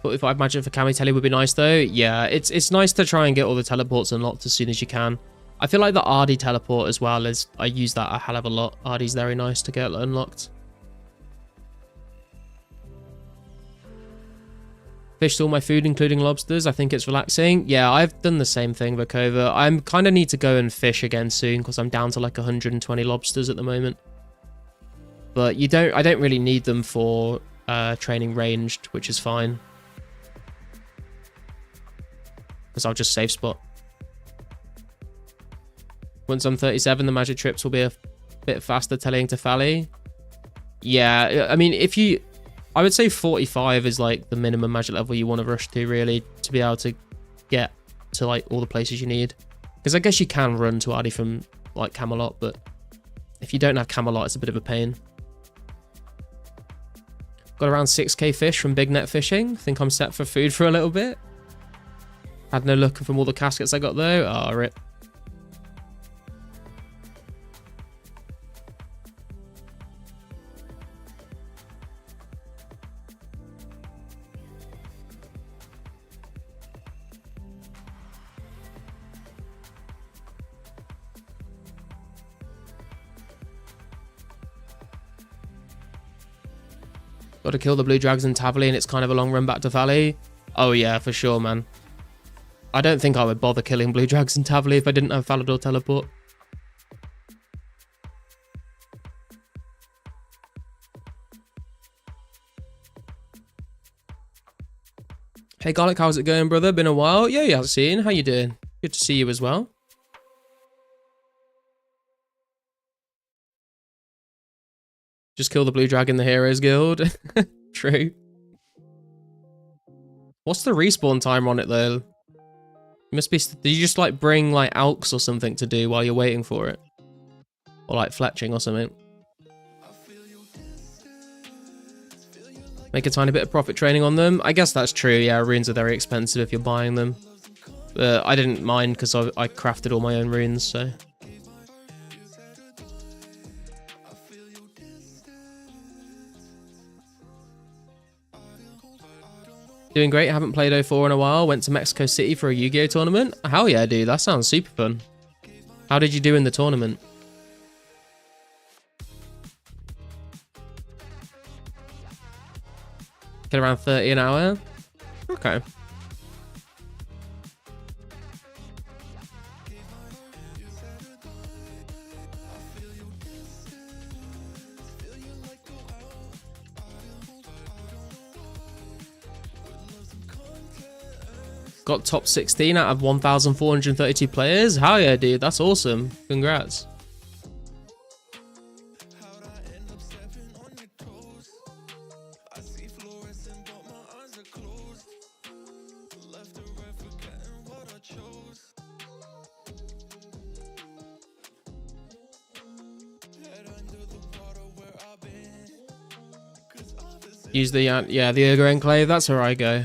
$45 magic for Kami Telly would be nice though. Yeah, it's nice to try and get all the teleports unlocked as soon as you can. I feel like the Ardy teleport as well is, I use that a hell of a lot. Ardy's very nice to get unlocked. Fished all my food, including lobsters. I think it's relaxing. Yeah, I've done the same thing, Vokova. I kind of need to go and fish again soon because I'm down to like 120 lobsters at the moment. But I don't really need them for training ranged, which is fine. Because I'll just save spot. Once I'm 37, the magic trips will be a bit faster telling to Fally. Yeah, I mean, I would say 45 is like the minimum magic level you want to rush to, really, to be able to get to like all the places you need. Because I guess you can run to Ardy from like Camelot, but if you don't have Camelot, it's a bit of a pain. Got around 6k fish from big net fishing. Think I'm set for food for a little bit. Had no luck from all the caskets I got though. Oh, rip. Got to kill the blue dragons in Tavali, and it's kind of a long run back to Valley. Oh yeah, for sure, man. I don't think I would bother killing blue dragons in Tavali if I didn't have Falador teleport. Hey Garlic, how's it going, brother? Been a while? Yeah, seen. How you doing? Good to see you as well. Just kill the blue dragon, the Heroes Guild. True. What's the respawn timer on it though? Must be. Did you just like bring like alks or something to do while you're waiting for it, or like fletching or something? Make a tiny bit of profit trading on them. I guess that's true. Yeah, runes are very expensive if you're buying them. But I didn't mind because I crafted all my own runes, so. Doing great. Haven't played 04 in a while. Went to Mexico City for a Yu-Gi-Oh tournament. Hell yeah, dude. That sounds super fun. How did you do in the tournament? Get around 30 an hour. Okay. Got top 16 out of 1,432 players. Hell yeah, dude. That's awesome. Congrats. Use the, the Ogre Enclave. That's where I go.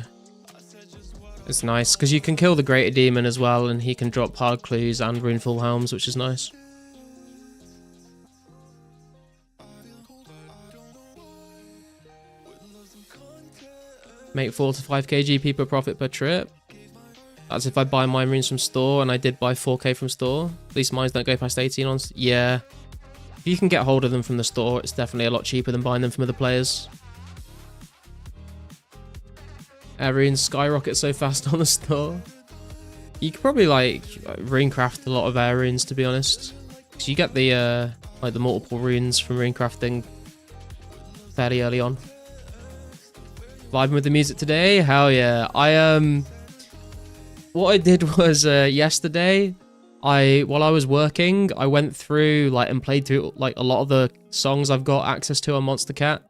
It's nice, because you can kill the Greater Demon as well, and he can drop hard clues and runeful helms, which is nice. Make 4 to 5k GP per profit per trip. That's if I buy mine runes from store, and I did buy 4k from store. At least mines don't go past 18 on... Yeah. If you can get hold of them from the store, it's definitely a lot cheaper than buying them from other players. Air runes skyrocket so fast on the store. You could probably like runecraft a lot of air runes, to be honest, because you get the like the multiple runes from runecrafting fairly early on. Vibing with the music today, hell yeah! What I did was yesterday, while I was working, I went through like and played through like a lot of the songs I've got access to on Monster Cat.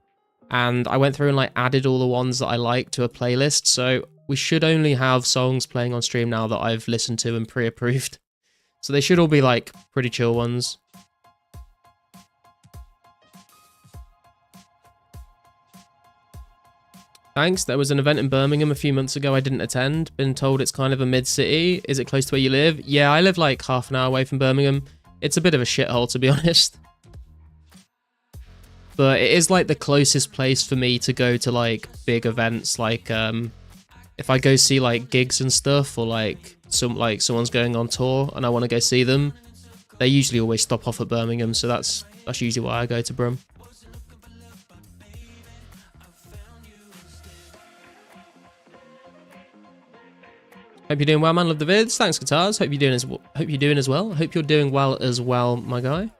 And I went through and like added all the ones that I like to a playlist. So we should only have songs playing on stream now that I've listened to and pre-approved. So they should all be like pretty chill ones. Thanks. There was an event in Birmingham a few months ago I didn't attend. Been told it's kind of a mid-city. Is it close to where you live? Yeah, I live like half an hour away from Birmingham. It's a bit of a shithole, to be honest. But it is like the closest place for me to go to like big events, like if I go see like gigs and stuff, or like someone's going on tour and I want to go see them, they usually always stop off at Birmingham, so that's usually why I go to Brum. Hope you're doing well, man. Love the vids. Thanks, guitars. Hope you're doing as well. Hope you're doing well as well, my guy.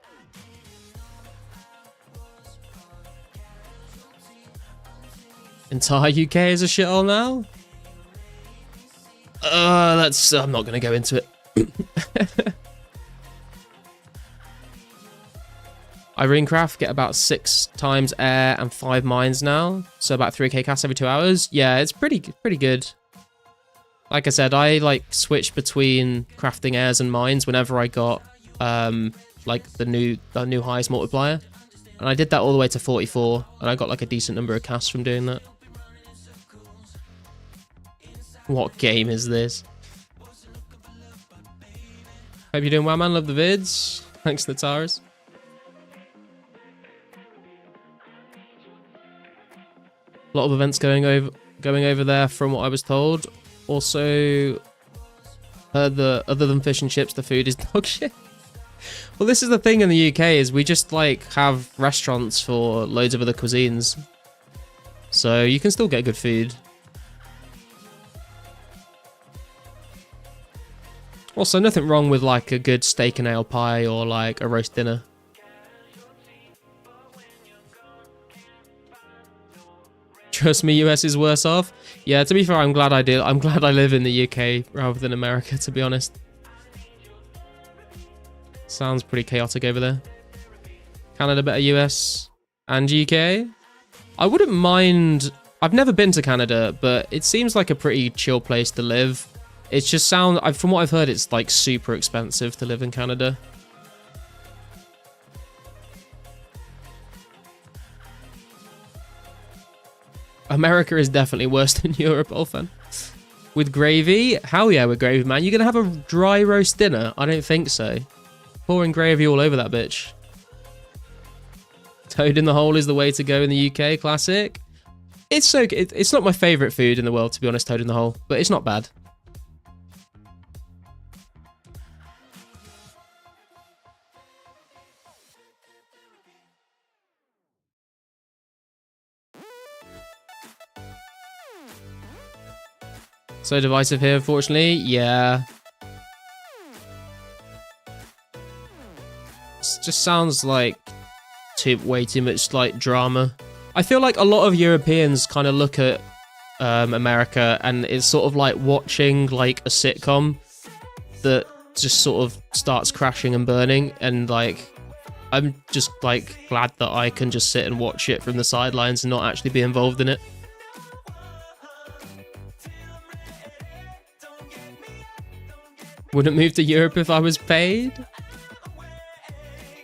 Entire UK is a shithole now? I'm not going to go into it. I runecraft, get about 6 times air and 5 mines now. So about 3k casts every 2 hours. Yeah, it's pretty good. Like I said, I like switched between crafting airs and mines whenever I got like the new highest multiplier. And I did that all the way to 44, and I got like a decent number of casts from doing that. What game is this? Hope you're doing well, man. Love the vids. Thanks, Nataras. A lot of events going over there from what I was told. Also, heard that other than fish and chips, the food is dog shit. Well, this is the thing in the UK, is we just like have restaurants for loads of other cuisines. So you can still get good food. Also, nothing wrong with like a good steak and ale pie or like a roast dinner. Trust me, US is worse off. Yeah, to be fair, I'm glad I did. I'm glad I live in the UK rather than America, to be honest. Sounds pretty chaotic over there. Canada better US and UK? I wouldn't mind... I've never been to Canada, but it seems like a pretty chill place to live. It's just from what I've heard, it's like super expensive to live in Canada. America is definitely worse than Europe, Olfen. With gravy? Hell yeah, with gravy, man. You're gonna have a dry roast dinner? I don't think so. Pouring gravy all over that bitch. Toad in the hole is the way to go in the UK, classic. It's it's not my favourite food in the world, to be honest, toad in the hole, but it's not bad. So divisive here, unfortunately. Yeah. It just sounds like way too much like drama. I feel like a lot of Europeans kind of look at America and it's sort of like watching like a sitcom that just sort of starts crashing and burning, and like I'm just like glad that I can just sit and watch it from the sidelines and not actually be involved in it. Wouldn't move to Europe if I was paid.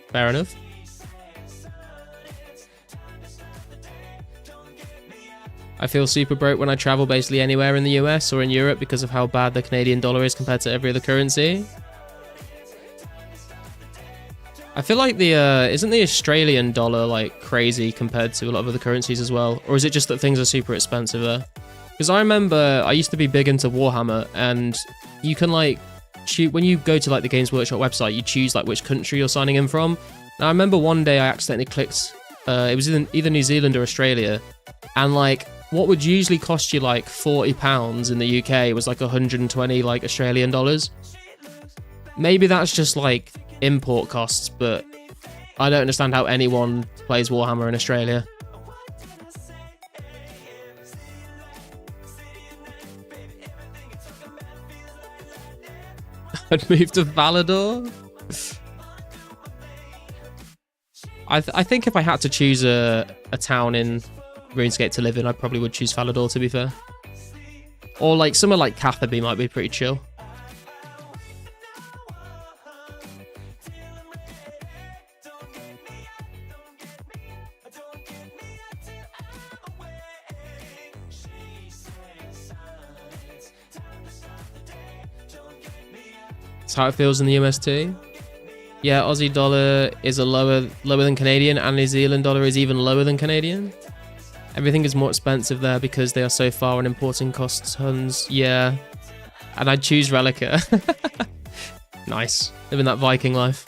Fair enough. I feel super broke when I travel basically anywhere in the US or in Europe because of how bad the Canadian dollar is compared to every other currency. I feel like isn't the Australian dollar like crazy compared to a lot of other currencies as well? Or is it just that things are super expensive there? Because I remember I used to be big into Warhammer, and you can like when you go to like the Games Workshop website, you choose like which country you're signing in from. Now I remember one day I accidentally clicked, it was either New Zealand or Australia, and like what would usually cost you like £40 in the UK was like 120 like Australian dollars. Maybe that's just like import costs, but I don't understand how anyone plays Warhammer in Australia. I'd move to Valador. I think if I had to choose a town in RuneScape to live in, I probably would choose Valador, to be fair. Or like somewhere like Catherby might be pretty chill. That's how it feels in the US too. Yeah, Aussie dollar is lower than Canadian, and New Zealand dollar is even lower than Canadian. Everything is more expensive there because they are so far and importing costs tons. Yeah. And I'd choose Relica. Nice. Living that Viking life.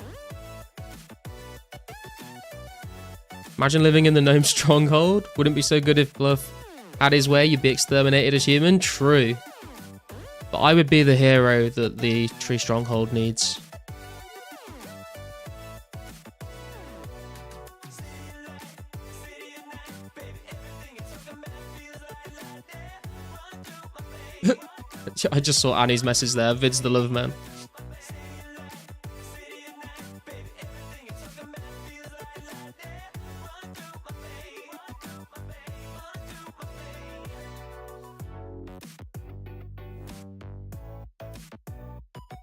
Imagine living in the Gnome Stronghold. Wouldn't be so good if Bluff had his way. You'd be exterminated as human. True. But I would be the hero that the Tree Stronghold needs. I just saw Annie's message there. Vid's the love man.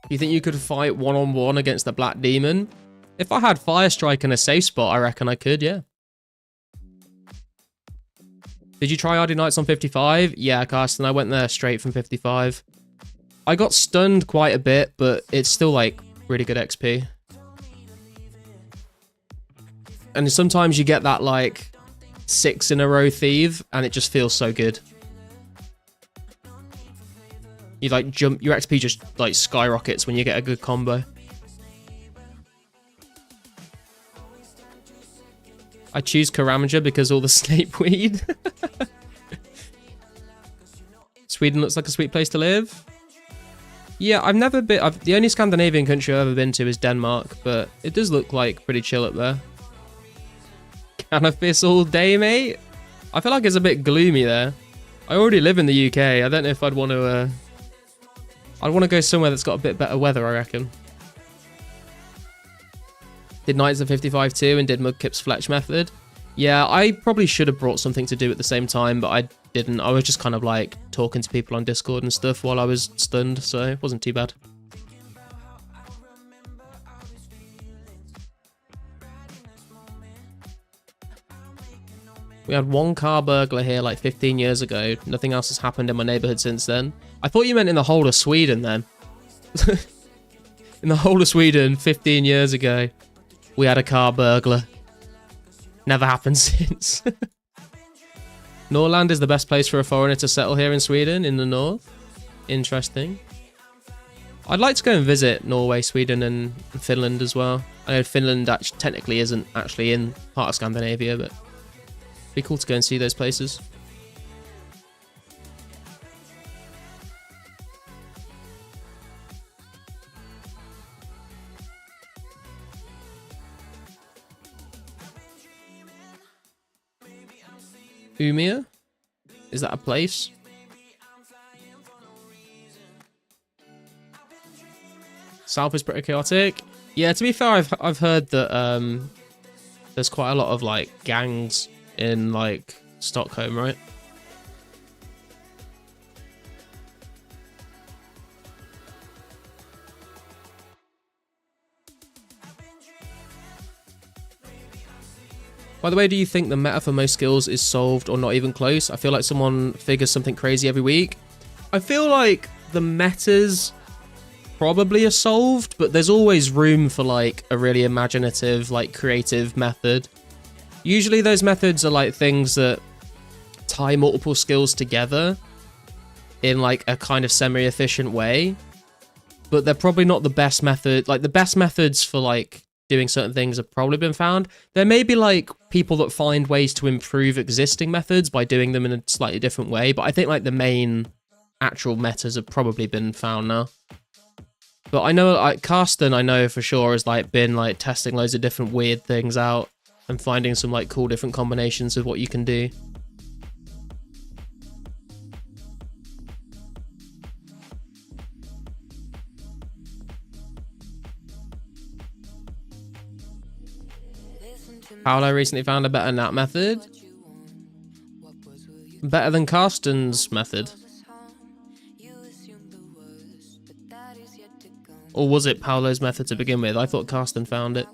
You think you could fight one-on-one against the Black Demon? If I had Fire Strike and a safe spot, I reckon I could, yeah. Did you try RD Knights on 55? Yeah, Carsten, I went there straight from 55. I got stunned quite a bit, but it's still like really good XP. And sometimes you get that like 6 in a row thieve, and it just feels so good. You like jump, your XP just like skyrockets when you get a good combo. I choose Karamager because all the Snape weed. Sweden looks like a sweet place to live. Yeah, I've never been... the only Scandinavian country I've ever been to is Denmark, but it does look like pretty chill up there. Cannabis all day, mate? I feel like it's a bit gloomy there. I already live in the UK. I don't know if I'd want to... I'd want to go somewhere that's got a bit better weather, I reckon. Did Knights of 55 too and did Mudkip's Fletch method. Yeah, I probably should have brought something to do at the same time, but I didn't. I was just kind of like talking to people on Discord and stuff while I was stunned, so it wasn't too bad. We had one car burglar here like 15 years ago. Nothing else has happened in my neighborhood since then. I thought you meant in the whole of Sweden then. In the whole of Sweden 15 years ago, we had a car burglar. Never happened since. Norrland is the best place for a foreigner to settle here in Sweden, in the north. Interesting. I'd like to go and visit Norway, Sweden, and Finland as well. I know Finland actually, technically isn't actually in part of Scandinavia, but it'd be cool to go and see those places. Umia? Is that a place? South is pretty chaotic. Yeah, to be fair, I've heard that there's quite a lot of like gangs in like Stockholm, right? By the way, do you think the meta for most skills is solved or not even close? I feel like someone figures something crazy every week. I feel like the metas probably are solved, but there's always room for like a really imaginative, like creative method. Usually those methods are like things that tie multiple skills together in like a kind of semi-efficient way, but they're probably not the best method. Like the best methods for like doing certain things have probably been found. There may be like people that find ways to improve existing methods by doing them in a slightly different way, but I think like the main actual metas have probably been found now. But I know like Karsten, I know for sure has like been like testing loads of different weird things out and finding some like cool different combinations of what you can do. Paolo recently found a better nap method. Better than Karsten's method. Or was it Paolo's method to begin with? I thought Karsten found it.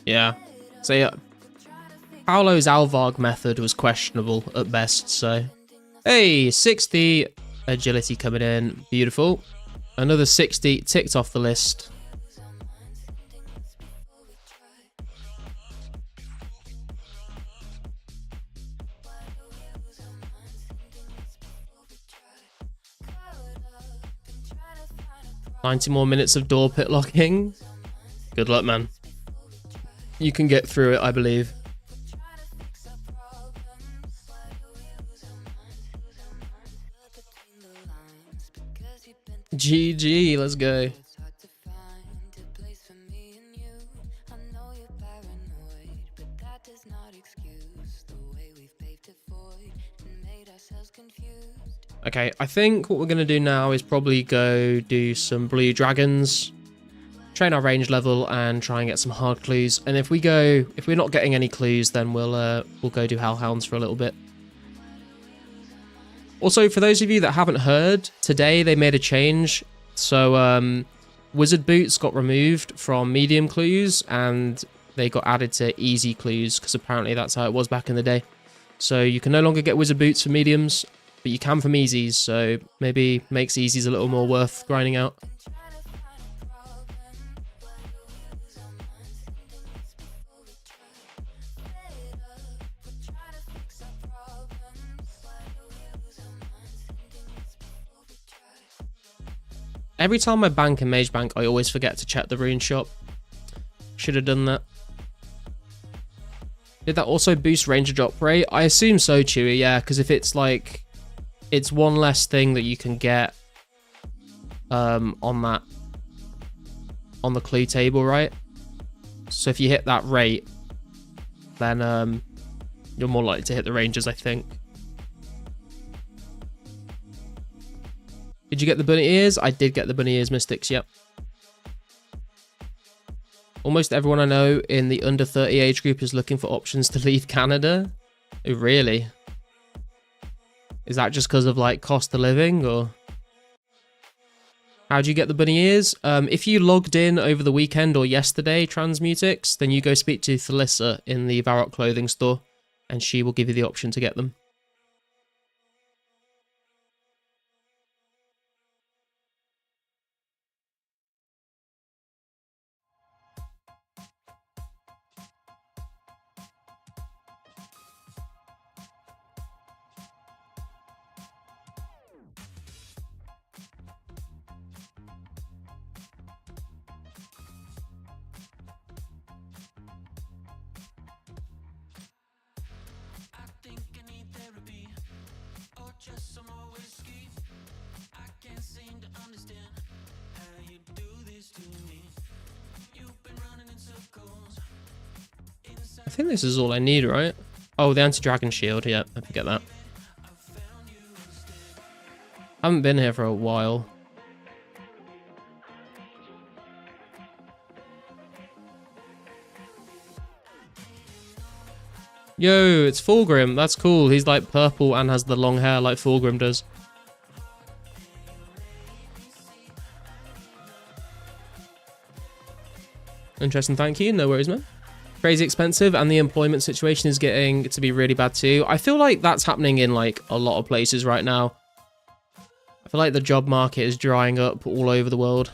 Yeah. So yeah, Paolo's Alvarg method was questionable at best, so... Hey, 60 agility coming in. Beautiful. Another 60 ticked off the list. $90 more minutes of door pit locking. Good luck, man. You can get through it, I believe. GG, let's go. Okay, I think what we're going to do now is probably go do some blue dragons, train our range level, and try and get some hard clues. And if we're not getting any clues, then we'll go do hellhounds for a little bit. Also, for those of you that haven't heard, today they made a change. So, wizard boots got removed from medium clues, and they got added to easy clues, because apparently that's how it was back in the day. So you can no longer get wizard boots for mediums, but you can from easies, so maybe makes easies a little more worth grinding out. Every time I bank in Mage Bank, I always forget to check the rune shop. Should have done that. Did that also boost ranger drop rate? I assume so, Chewy, yeah, because if it's like... It's one less thing that you can get on that... On the clue table, right? So if you hit that rate, then you're more likely to hit the rangers, I think. Did you get the bunny ears? I did get the bunny ears, Mystics, yep. Almost everyone I know in the under 30 age group is looking for options to leave Canada. Oh, really? Is that just because of like cost of living, or? How'd you get the bunny ears? If you logged in over the weekend or yesterday, Transmutix, then you go speak to Thalissa in the Varrock clothing store, and she will give you the option to get them. I think this is all I need, right? Oh, the anti-dragon shield, yeah, I forget that. I haven't been here for a while. Yo, it's Fulgrim, that's cool. He's like purple and has the long hair like Fulgrim does. Interesting, thank you, no worries, man. Crazy expensive, and the employment situation is getting to be really bad too. I feel like that's happening in like a lot of places right now. I feel like the job market is drying up all over the world.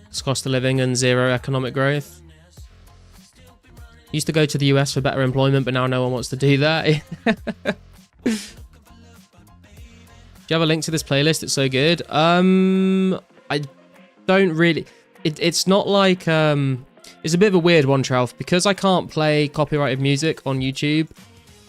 It's cost of living and zero economic growth. Used to go to the US for better employment, but now no one wants to do that. Do you have a link to this playlist? It's so good. I don't really... It's not like... It's a bit of a weird one, Tralf. Because I can't play copyrighted music on YouTube,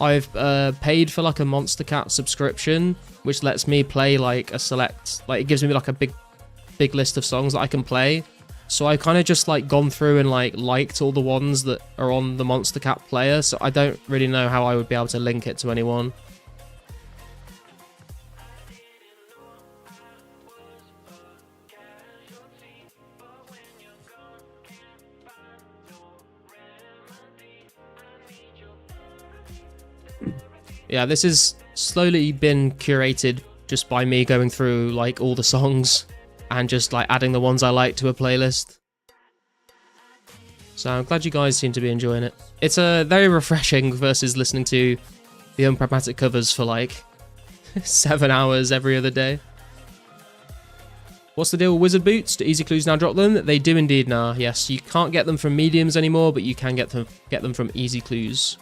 I've paid for like a Monster Cat subscription, which lets me play like a select... Like, it gives me like a big list of songs that I can play. So I kind of just like gone through and like liked all the ones that are on the Monster Cat player. So I don't really know how I would be able to link it to anyone. Yeah, this has slowly been curated just by me going through like all the songs and just like adding the ones I like to a playlist. So I'm glad you guys seem to be enjoying it. It's very refreshing versus listening to the unpragmatic covers for like 7 hours every other day. What's the deal with wizard boots? Do easy clues now drop them? They do indeed now, yes. You can't get them from mediums anymore, but you can get them from easy clues.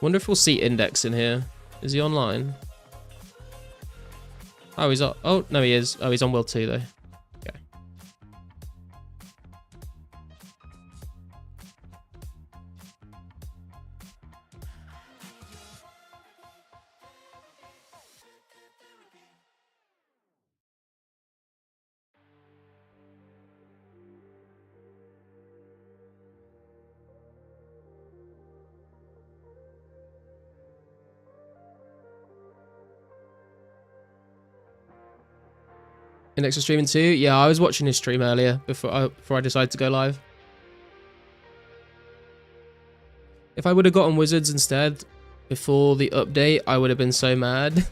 Wonder if we'll see Index in here. Is he online? Oh, he's on. Oh, no, he is. Oh, he's on World 2, though. Okay. Index is streaming too? Yeah, I was watching his stream earlier before I decided to go live. If I would have gotten Wizards instead before the update, I would have been so mad.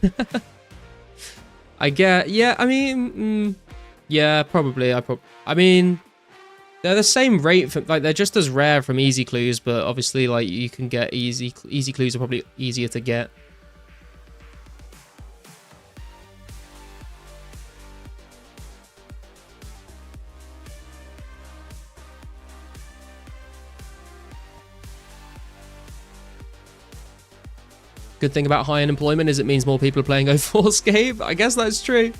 I get, yeah, I mean, yeah, probably. I mean, they're the same rate for, like, they're just as rare from easy clues, but obviously, like, you can get easy clues are probably easier to get. Good thing about high unemployment is it means more people are playing 2004scape. I guess that's true.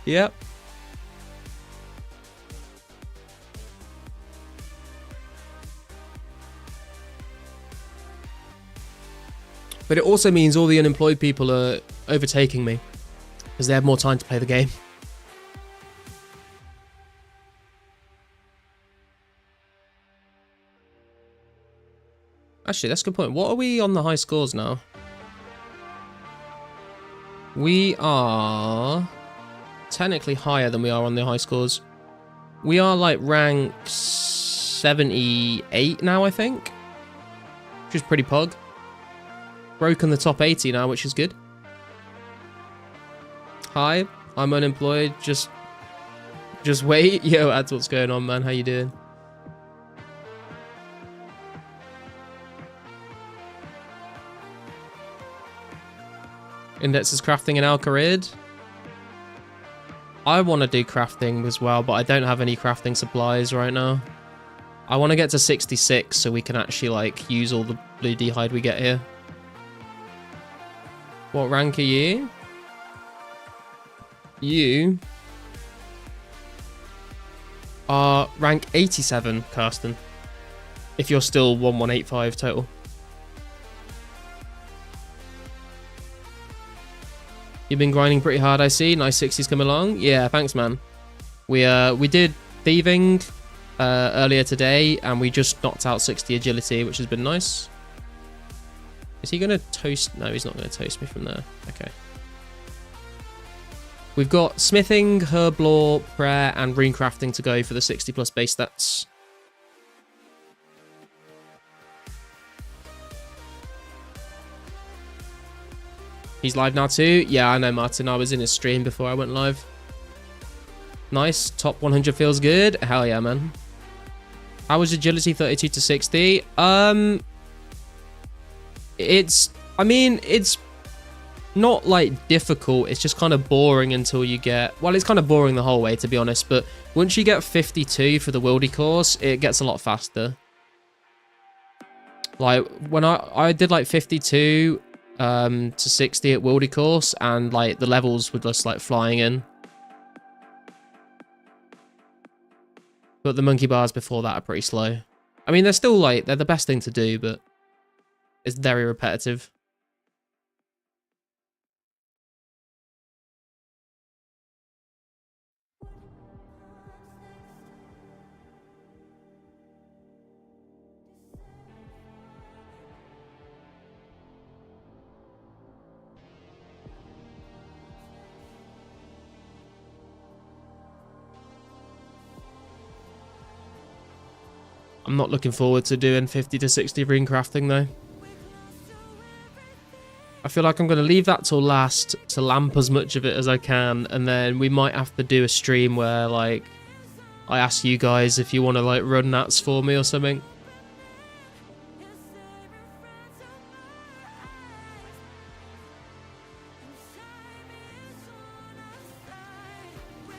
Yep. But it also means all the unemployed people are overtaking me because they have more time to play the game. Actually, that's a good point. What are we on the high scores now? We are technically higher than we are on the high scores. We are like rank 78 now, I think. Which is pretty pog. Broken the top 80 now, which is good. Hi, I'm unemployed. Just wait. Yo, that's what's going on, man. How you doing? Index is crafting in Al-Qarid. I want to do crafting as well, but I don't have any crafting supplies right now. I want to get to 66 so we can actually like use all the blue D-hide we get here. What rank are you? You are rank 87, Karsten. If you're still 1185 total. You've been grinding pretty hard, I see. Nice 60s come along. Yeah, thanks, man. We did thieving earlier today, and we just knocked out 60 agility, which has been nice. Is he going to toast? No, he's not going to toast me from there. Okay. We've got smithing, herb lore, prayer, and rune crafting to go for the 60 plus base stats. He's live now too. Yeah, I know, Martin. I was in his stream before I went live. Nice. Top 100 feels good. Hell yeah, man. How was agility 32 to 60? It's not like difficult. It's just kind of boring until you get, well, it's kind of boring the whole way, to be honest. But once you get 52 for the wildy course, it gets a lot faster. Like when I did like 52 to 60 at wildy course, and like the levels were just like flying in. But the monkey bars before that are pretty slow. I mean, they're still like, they're the best thing to do, but it's very repetitive. I'm not looking forward to doing 50 to 60 rune crafting though. I feel like I'm going to leave that till last to lamp as much of it as I can, and then we might have to do a stream where like I ask you guys if you want to like run nats for me or something.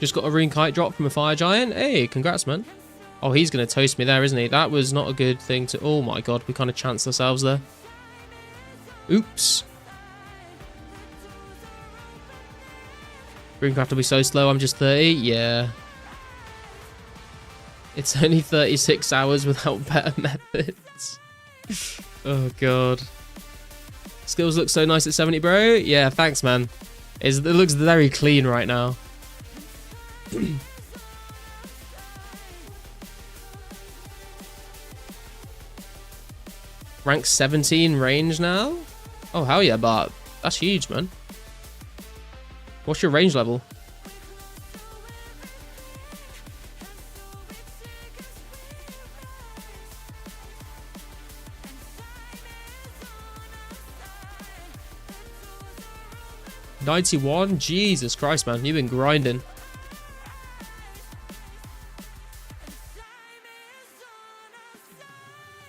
Just got a rune kite drop from a fire giant. Hey, congrats, man. Oh, he's going to toast me there, isn't he? That was not a good thing to... Oh my god, we kind of chanced ourselves there. Oops. Runecraft will be so slow, I'm just 30. Yeah. It's only 36 hours without better methods. Oh god. Skills look so nice at 70, bro. Yeah, thanks, man. It looks very clean right now. Rank 17 range now? Oh, hell yeah, Bart. That's huge, man. What's your range level? $91? Jesus Christ, man. You've been grinding.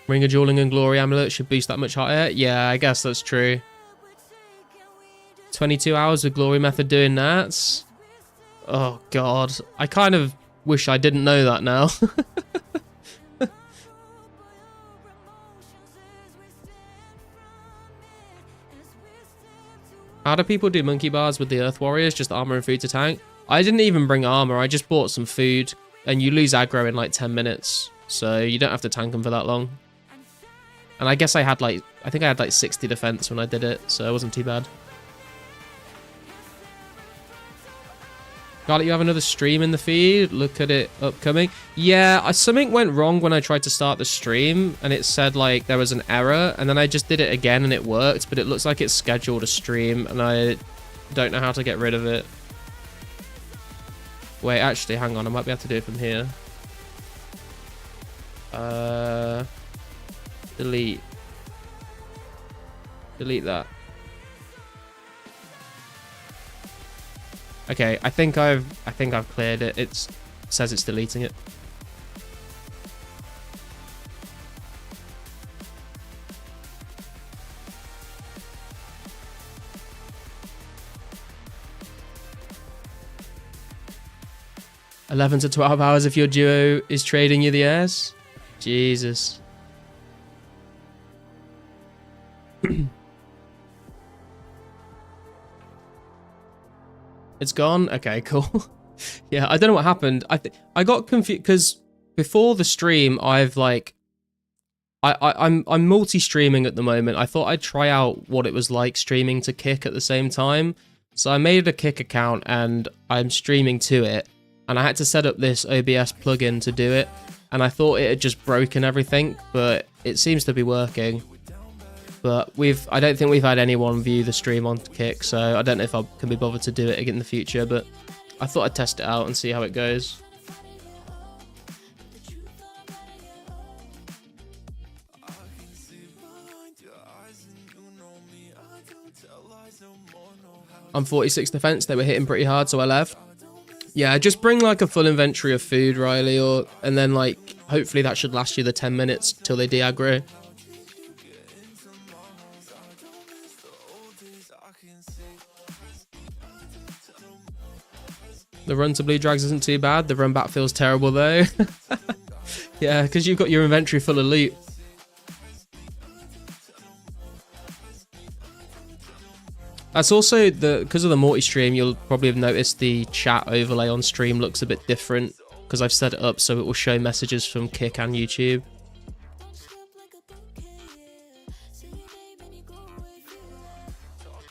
Ring of Dueling and Glory Amulet should boost that much higher. Yeah, I guess that's true. 22 hours with Glory Method doing that. Oh, God. I kind of wish I didn't know that now. How do people do monkey bars with the Earth Warriors? Just armor and food to tank? I didn't even bring armor. I just bought some food, and you lose aggro in like 10 minutes. So you don't have to tank them for that long. And I guess I think I had like 60 defense when I did it, so it wasn't too bad. Got it, you have another stream in the feed. Look at it upcoming. Yeah, something went wrong when I tried to start the stream, and it said like there was an error, and then I just did it again and it worked, but it looks like it's scheduled a stream, and I don't know how to get rid of it. Wait, actually, hang on, I might be able to do it from here. Delete. Delete that. Okay, I think I've cleared it. It says it's deleting it. $11 to 12 hours if your duo is trading you the airs. Jesus. It's gone? Okay, cool. Yeah, I don't know what happened. I got confused because before the stream, I've like I'm multi-streaming at the moment. I thought I'd try out what it was like streaming to Kick at the same time. So I made a Kick account and I'm streaming to it. And I had to set up this OBS plugin to do it. And I thought it had just broken everything, but it seems to be working. But I don't think we've had anyone view the stream on Kick, so I don't know if I can be bothered to do it again in the future, but I thought I'd test it out and see how it goes. I'm 46 defense, they were hitting pretty hard, so I left. Yeah, just bring like a full inventory of food, Riley, and then like hopefully that should last you the 10 minutes till they de-aggro. The run to Blue Drags isn't too bad. The run back feels terrible though. Yeah, because you've got your inventory full of loot. That's also because of the multi stream, you'll probably have noticed the chat overlay on stream looks a bit different because I've set it up so it will show messages from Kick and YouTube.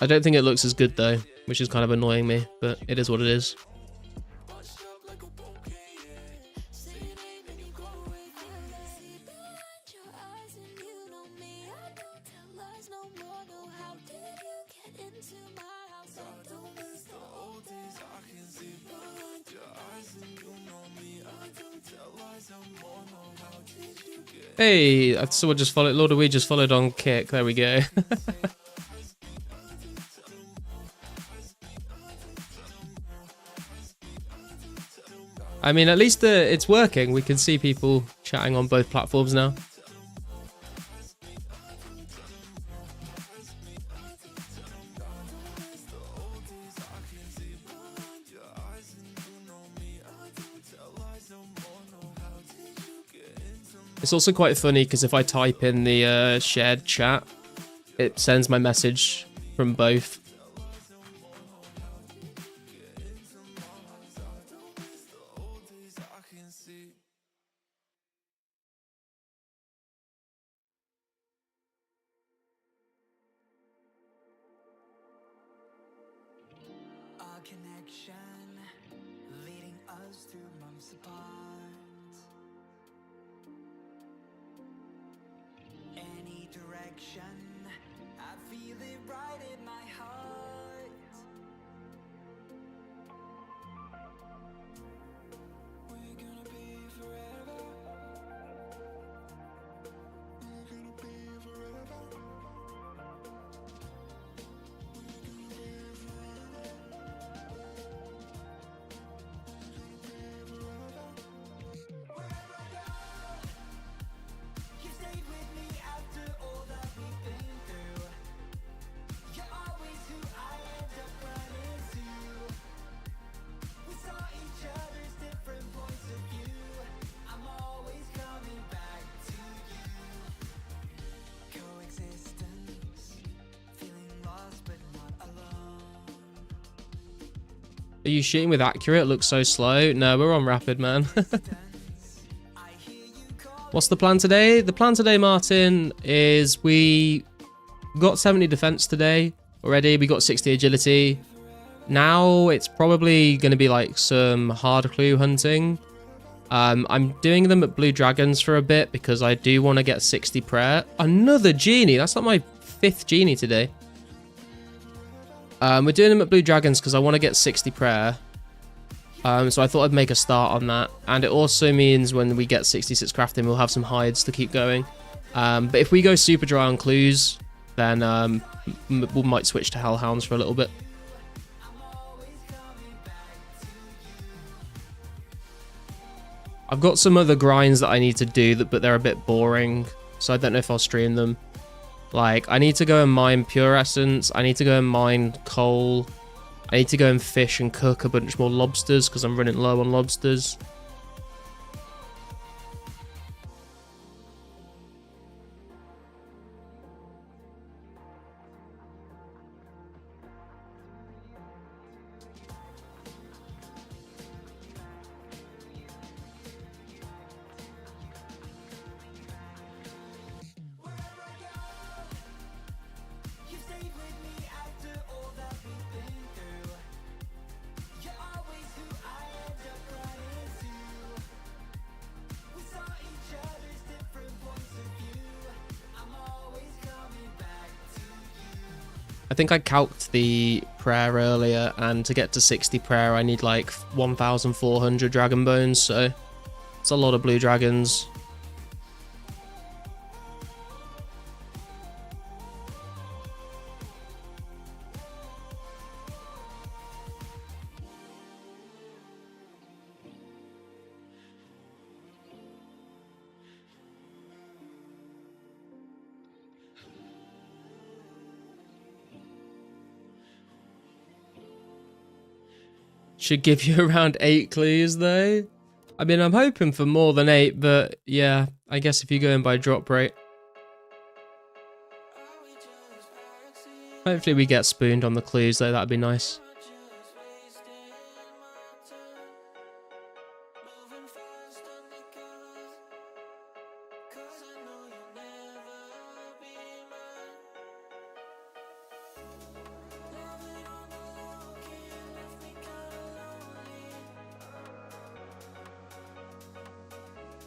I don't think it looks as good though, which is kind of annoying me, but it is what it is. Hey, someone just followed. Lord of We just followed on Kick. There we go. I mean, at least it's working. We can see people chatting on both platforms now. It's also quite funny because if I type in the shared chat, it sends my message from both. Our connection leading us through months apart. Any direction, I feel it right in my heart. We're gonna be forever. We're gonna be forever. You stayed with me after all that we've been through. You're always who Are you shooting with accurate? It looks so slow. No, we're on rapid, man. What's the plan today? The plan today, Martin, is we got 70 defense today already. We got 60 agility. Now it's probably going to be like some hard clue hunting. I'm doing them at Blue Dragons for a bit because I do want to get 60 prayer. Another genie. That's like my 5th genie today. We're doing them at Blue Dragons because I want to get 60 prayer. So I thought I'd make a start on that. And it also means when we get 66 crafting, we'll have some hides to keep going. But if we go super dry on clues, then we might switch to Hellhounds for a little bit. I've got some other grinds that I need to do, but they're a bit boring. So I don't know if I'll stream them. Like, I need to go and mine Pure Essence. I need to go and mine coal. I need to go and fish and cook a bunch more lobsters because I'm running low on lobsters. I think I calced the prayer earlier, and to get to 60 prayer I need like 1,400 dragon bones, so it's a lot of blue dragons. Should give you around 8 clues though. I mean, I'm hoping for more than 8, but yeah, I guess if you go in by drop rate. Hopefully we get spooned on the clues though, that'd be nice.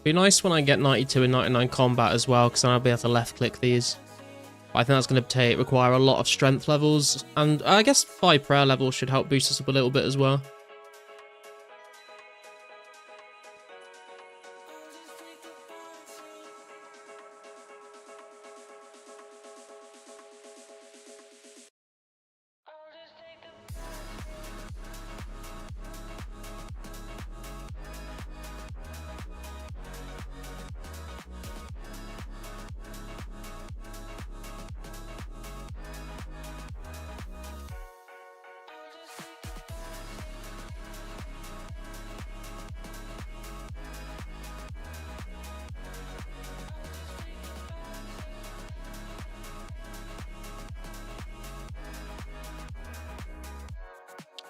Be nice when I get 92 and 99 combat as well, because then I'll be able to left click these. But I think that's going to require a lot of strength levels, and I guess 5 prayer levels should help boost us up a little bit as well.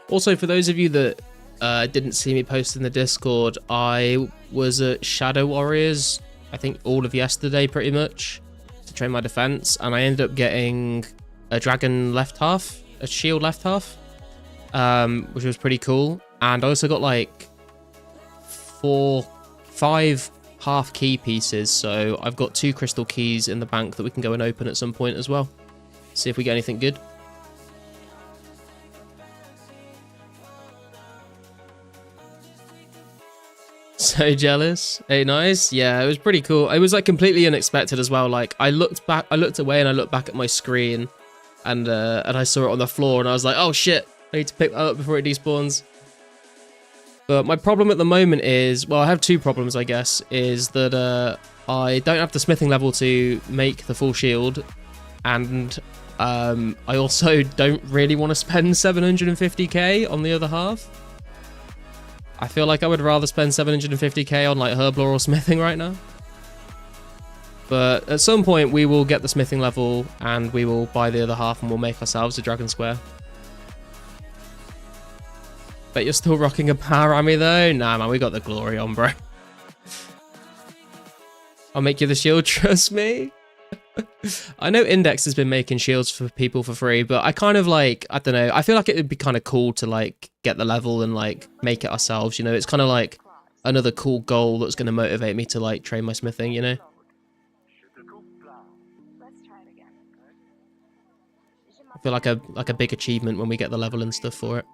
Also, for those of you that didn't see me post in the Discord, I was at Shadow Warriors, I think all of yesterday pretty much, to train my defense, and I ended up getting a dragon left half, a shield left half, which was pretty cool. And I also got like 5 half key pieces, so I've got 2 crystal keys in the bank that we can go and open at some point as well. See if we get anything good. So jealous. Hey, nice. Yeah, it was pretty cool. It was like completely unexpected as well. Like I looked away and I looked back at my screen, and I saw it on the floor, and I was like, oh shit, I need to pick that up before it despawns. But my problem at the moment is, well, I have 2 problems, I guess, is that I don't have the smithing level to make the full shield, and I also don't really want to spend 750k on the other half. I feel like I would rather spend 750k on like herblore or smithing right now. But at some point we will get the smithing level and we will buy the other half and we'll make ourselves a dragon square. Bet you're still rocking a power army though? Nah, man, we got the glory on, bro. I'll make you the shield, trust me. I know Index has been making shields for people for free, but I kind of like, I don't know, I feel like it would be kind of cool to like get the level and like make it ourselves, you know? It's kind of like another cool goal that's going to motivate me to like train my smithing, you know? I feel like a big achievement when we get the level and stuff for it.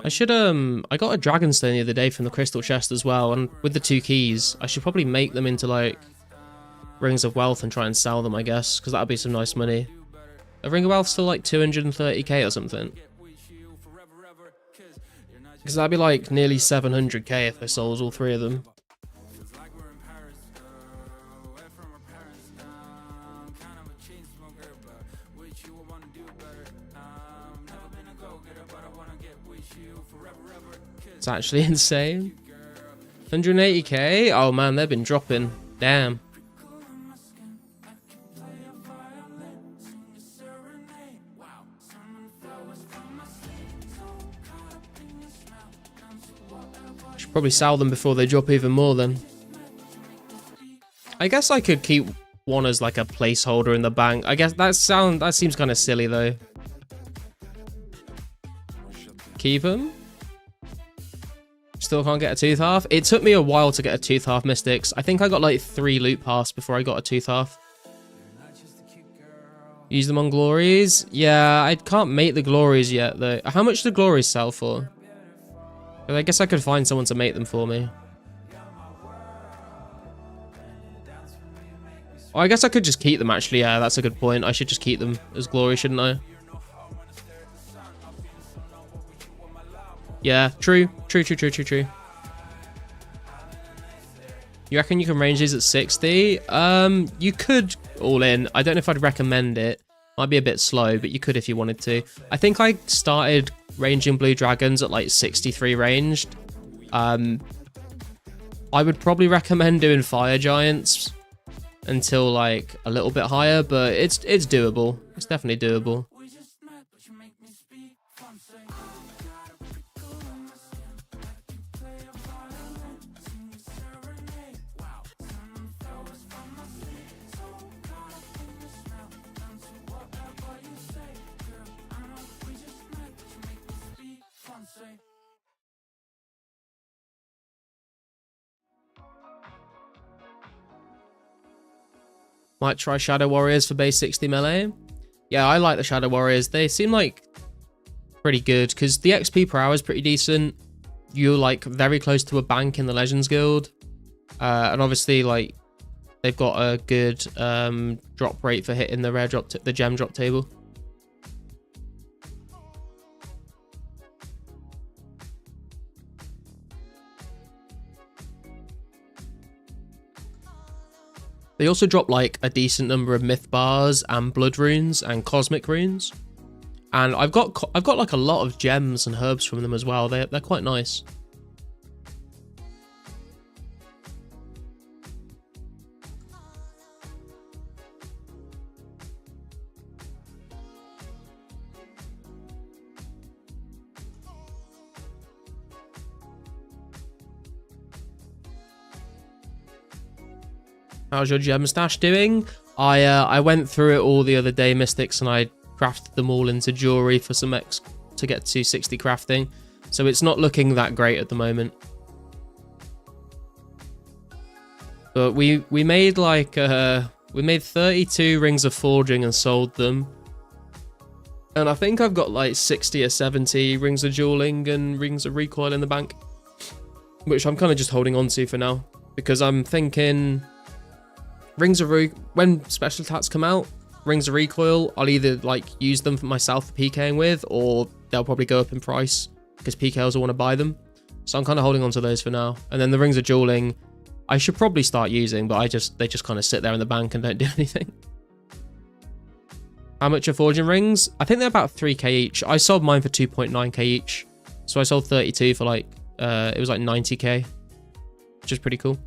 I should, I got a Dragonstone the other day from the crystal chest as well, and with the 2 keys, I should probably make them into, like, Rings of Wealth and try and sell them, I guess, because that would be some nice money. A Ring of Wealth still, like, 230k or something. Because that'd be, like, nearly 700k if I sold all 3 of them. It's actually insane. 180k? Oh man, they've been dropping. Damn. Should probably sell them before they drop even more then. I guess I could keep one as like a placeholder in the bank. I guess that seems kind of silly though. Keep them? Still can't get a tooth half. It took me a while to get a tooth half mystics. I think I got like 3 loot pass before I got a tooth half. Use them on glories. Yeah, I can't make the glories yet though. How much do glories sell for? I guess I could find someone to make them for me. Oh, I guess I could just keep them actually. Yeah, that's a good point. I should just keep them as glory, shouldn't I? Yeah, true. True. You reckon you can range these at 60? You could all in. I don't know if I'd recommend it. Might be a bit slow, but you could if you wanted to. I think I started ranging blue dragons at like 63 ranged. I would probably recommend doing fire giants until like a little bit higher, but it's doable. It's definitely doable. Might try Shadow Warriors for base 60 melee. Yeah, I like the Shadow Warriors. They seem like pretty good because the XP per hour is pretty decent. You're like very close to a bank in the Legends Guild. And obviously like they've got a good drop rate for hitting the rare drop, the gem drop table. They also drop like a decent number of myth bars and blood runes and cosmic runes. And I've got like a lot of gems and herbs from them as well. They're quite nice. How's your gem stash doing? I went through it all the other day, Mystics, and I crafted them all into jewelry for some X to get to 60 crafting. So it's not looking that great at the moment. But we made like we made 32 rings of forging and sold them. And I think I've got like 60 or 70 rings of dueling and rings of recoil in the bank, which I'm kind of just holding on to for now, because I'm thinking when special attacks come out, rings of recoil, I'll either like use them for myself for PKing with, or they'll probably go up in price because PKers will want to buy them. So I'm kind of holding on to those for now. And then the rings of dueling, I should probably start using, but they just kind of sit there in the bank and don't do anything. How much are forging rings? I think they're about 3k each. I sold mine for 2.9k each. So I sold 32 for like, it was like 90k, which is pretty cool.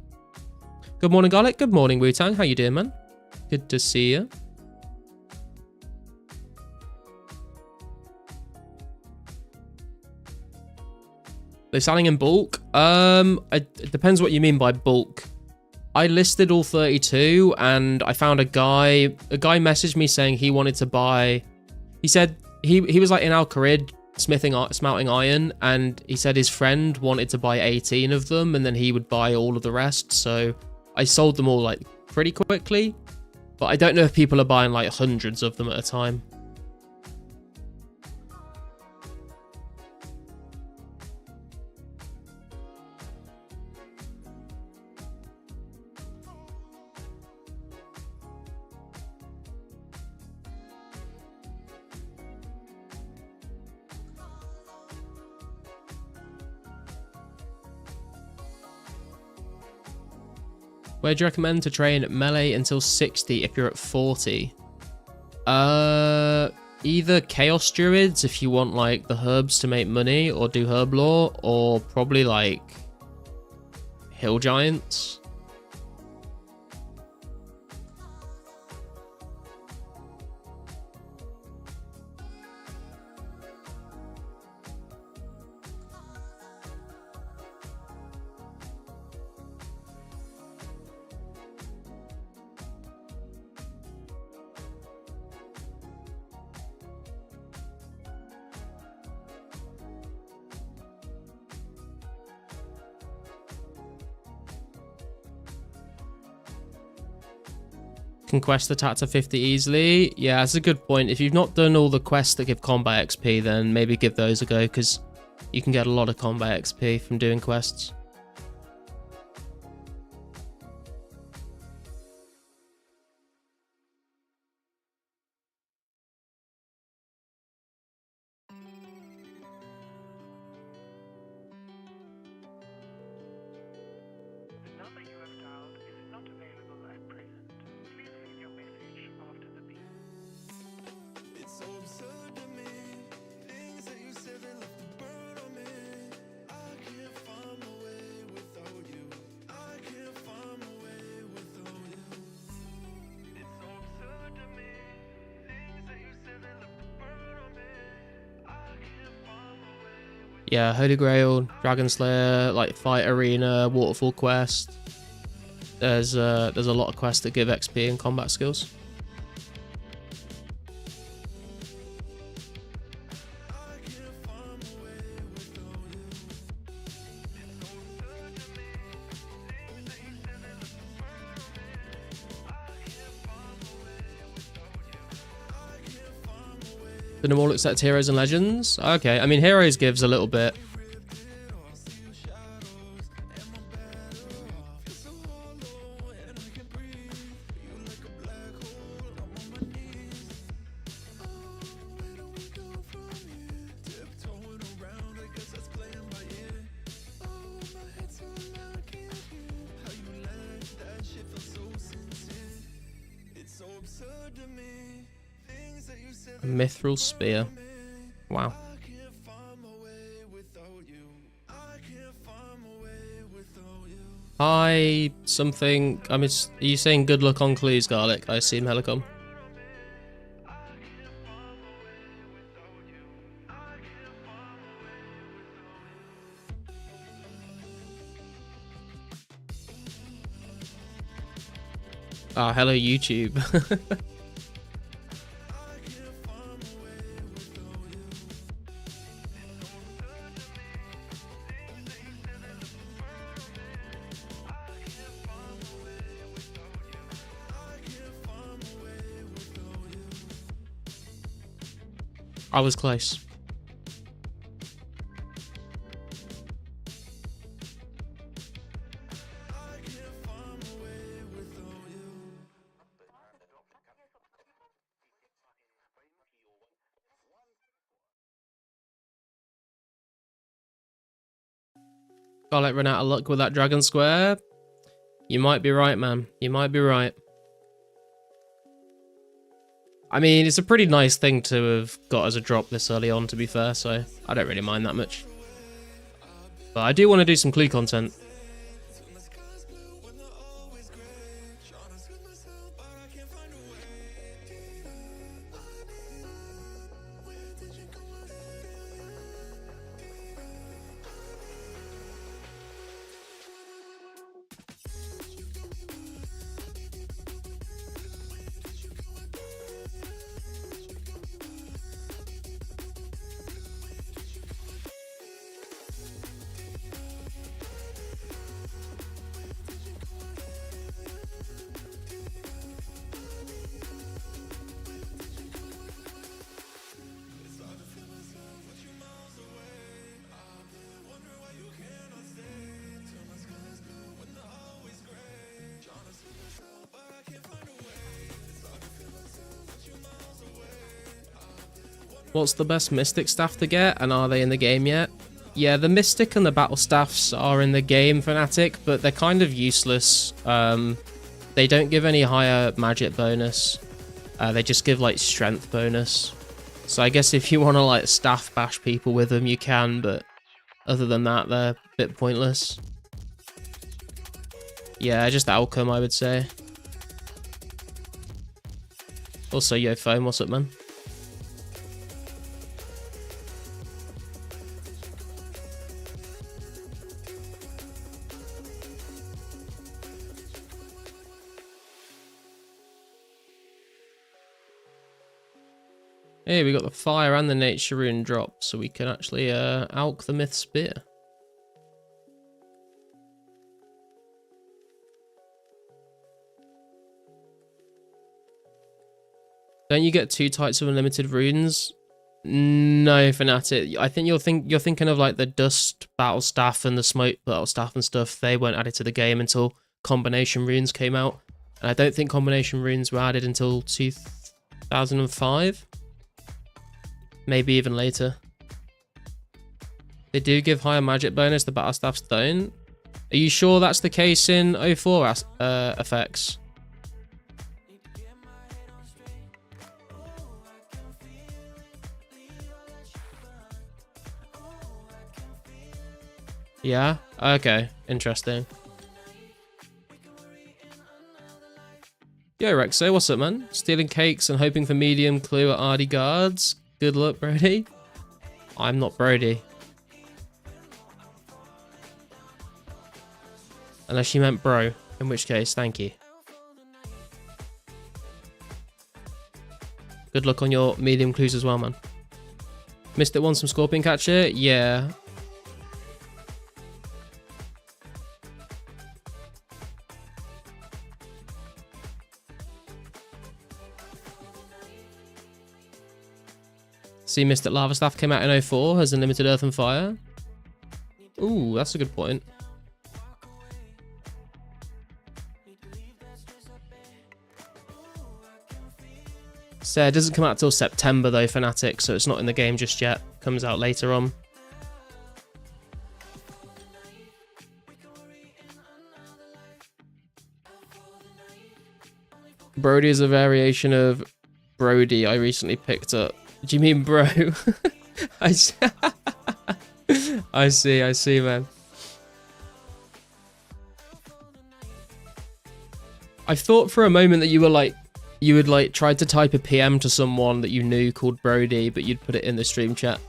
Good morning, Garlic. Good morning, Wu-Tang. How you doing, man? Good to see you. They're selling in bulk? It depends what you mean by bulk. I listed all 32 and I found a guy messaged me saying he wanted to buy, he said he was like in Al Kharid smelting iron, and he said his friend wanted to buy 18 of them and then he would buy all of the rest. So I sold them all like pretty quickly, but I don't know if people are buying like hundreds of them at a time. Where do you recommend to train melee until 60 if you're at 40? Either Chaos Druids if you want like the herbs to make money or do herb lore, or probably like Hill Giants. Can quest the tat to 50 easily? Yeah, that's a good point. If you've not done all the quests that give combat XP, then maybe give those a go, because you can get a lot of combat XP from doing quests. Yeah, Holy Grail, Dragon Slayer, like Fight Arena, Waterfall Quest. There's a lot of quests that give XP and combat skills. Do them all except Heroes and Legends? Okay, I mean Heroes gives a little bit. Mithril Spear. Wow. Hi, something. I mean, are you saying good luck on clues, Garlic? I assume Helicom. Ah, hello YouTube. I was close. Got it, run out of luck with that dragon square. You might be right, man. You might be right. I mean, it's a pretty nice thing to have got as a drop this early on, to be fair, so I don't really mind that much. But I do want to do some clue content. What's the best Mystic staff to get, and are they in the game yet? Yeah, the Mystic and the Battle Staffs are in the game, Fnatic, but they're kind of useless. They don't give any higher magic bonus. They just give, like, strength bonus. So I guess if you want to, like, staff bash people with them, you can, but other than that, they're a bit pointless. Yeah, just outcome, I would say. Also, yo, Foam, what's up, man? Hey, we got the fire and the nature rune drop, so we can actually alch the myth spear. Don't you get 2 types of unlimited runes? No, Fnatic. I think you're thinking of like the dust battle staff and the smoke battle staff and stuff. They weren't added to the game until combination runes came out, and I don't think combination runes were added until 2005. Maybe even later. They do give higher magic bonus, the battle staffs don't. Are you sure that's the case in 04 effects? Yeah? Okay, interesting. Yo, Rexo, what's up, man? Stealing cakes and hoping for medium clue at RD guards. Good luck, Brody. I'm not Brody. Unless you meant bro, in which case, thank you. Good luck on your medium clues as well, man. Mystic wants some Scorpion Catcher? Yeah. See, Mystic Lava Staff came out in 04, has unlimited Earth and Fire. Ooh, that's a good point. So it doesn't come out till September though, Fnatic, so it's not in the game just yet. Comes out later on. Brody is a variation of Brody I recently picked up. Do you mean bro? I see, man. I thought for a moment that you were like, you would like try to type a PM to someone that you knew called Brody, but you'd put it in the stream chat.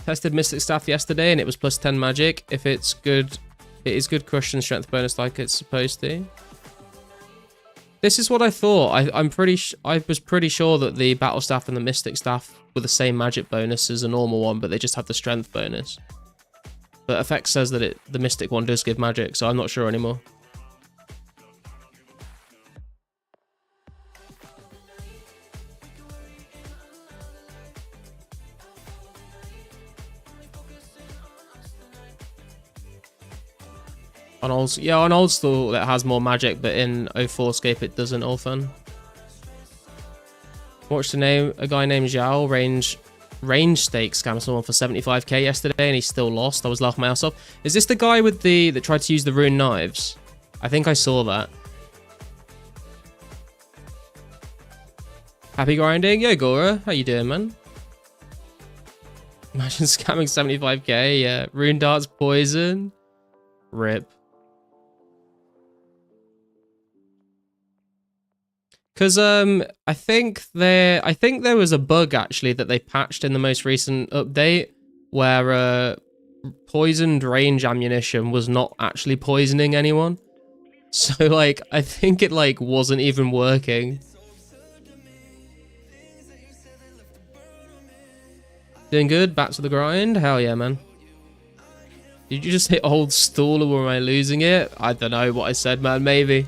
Tested Mystic Staff yesterday and it was plus 10 magic. If it's good, it is good crush and strength bonus like it's supposed to. This is what I thought. I was pretty sure that the Battle Staff and the Mystic Staff were the same magic bonus as a normal one, but they just have the strength bonus. But Effect says that the Mystic one does give magic, so I'm not sure anymore. On old school it has more magic, but in 04scape it doesn't. All fun. Watched a guy named Zhao range stake scam someone for 75k yesterday, and he still lost. I was laughing my ass off. Is this the guy with that tried to use the rune knives? I think I saw that. Happy grinding, yo Gora, how you doing, man? Imagine scamming 75k. Yeah, rune darts poison. Rip. Because I think there was a bug actually that they patched in the most recent update where poisoned range ammunition was not actually poisoning anyone. So like I think it like wasn't even working. Doing good? Back to the grind? Hell yeah, man. Did you just hit hold stall or am I losing it? I don't know what I said, man. Maybe.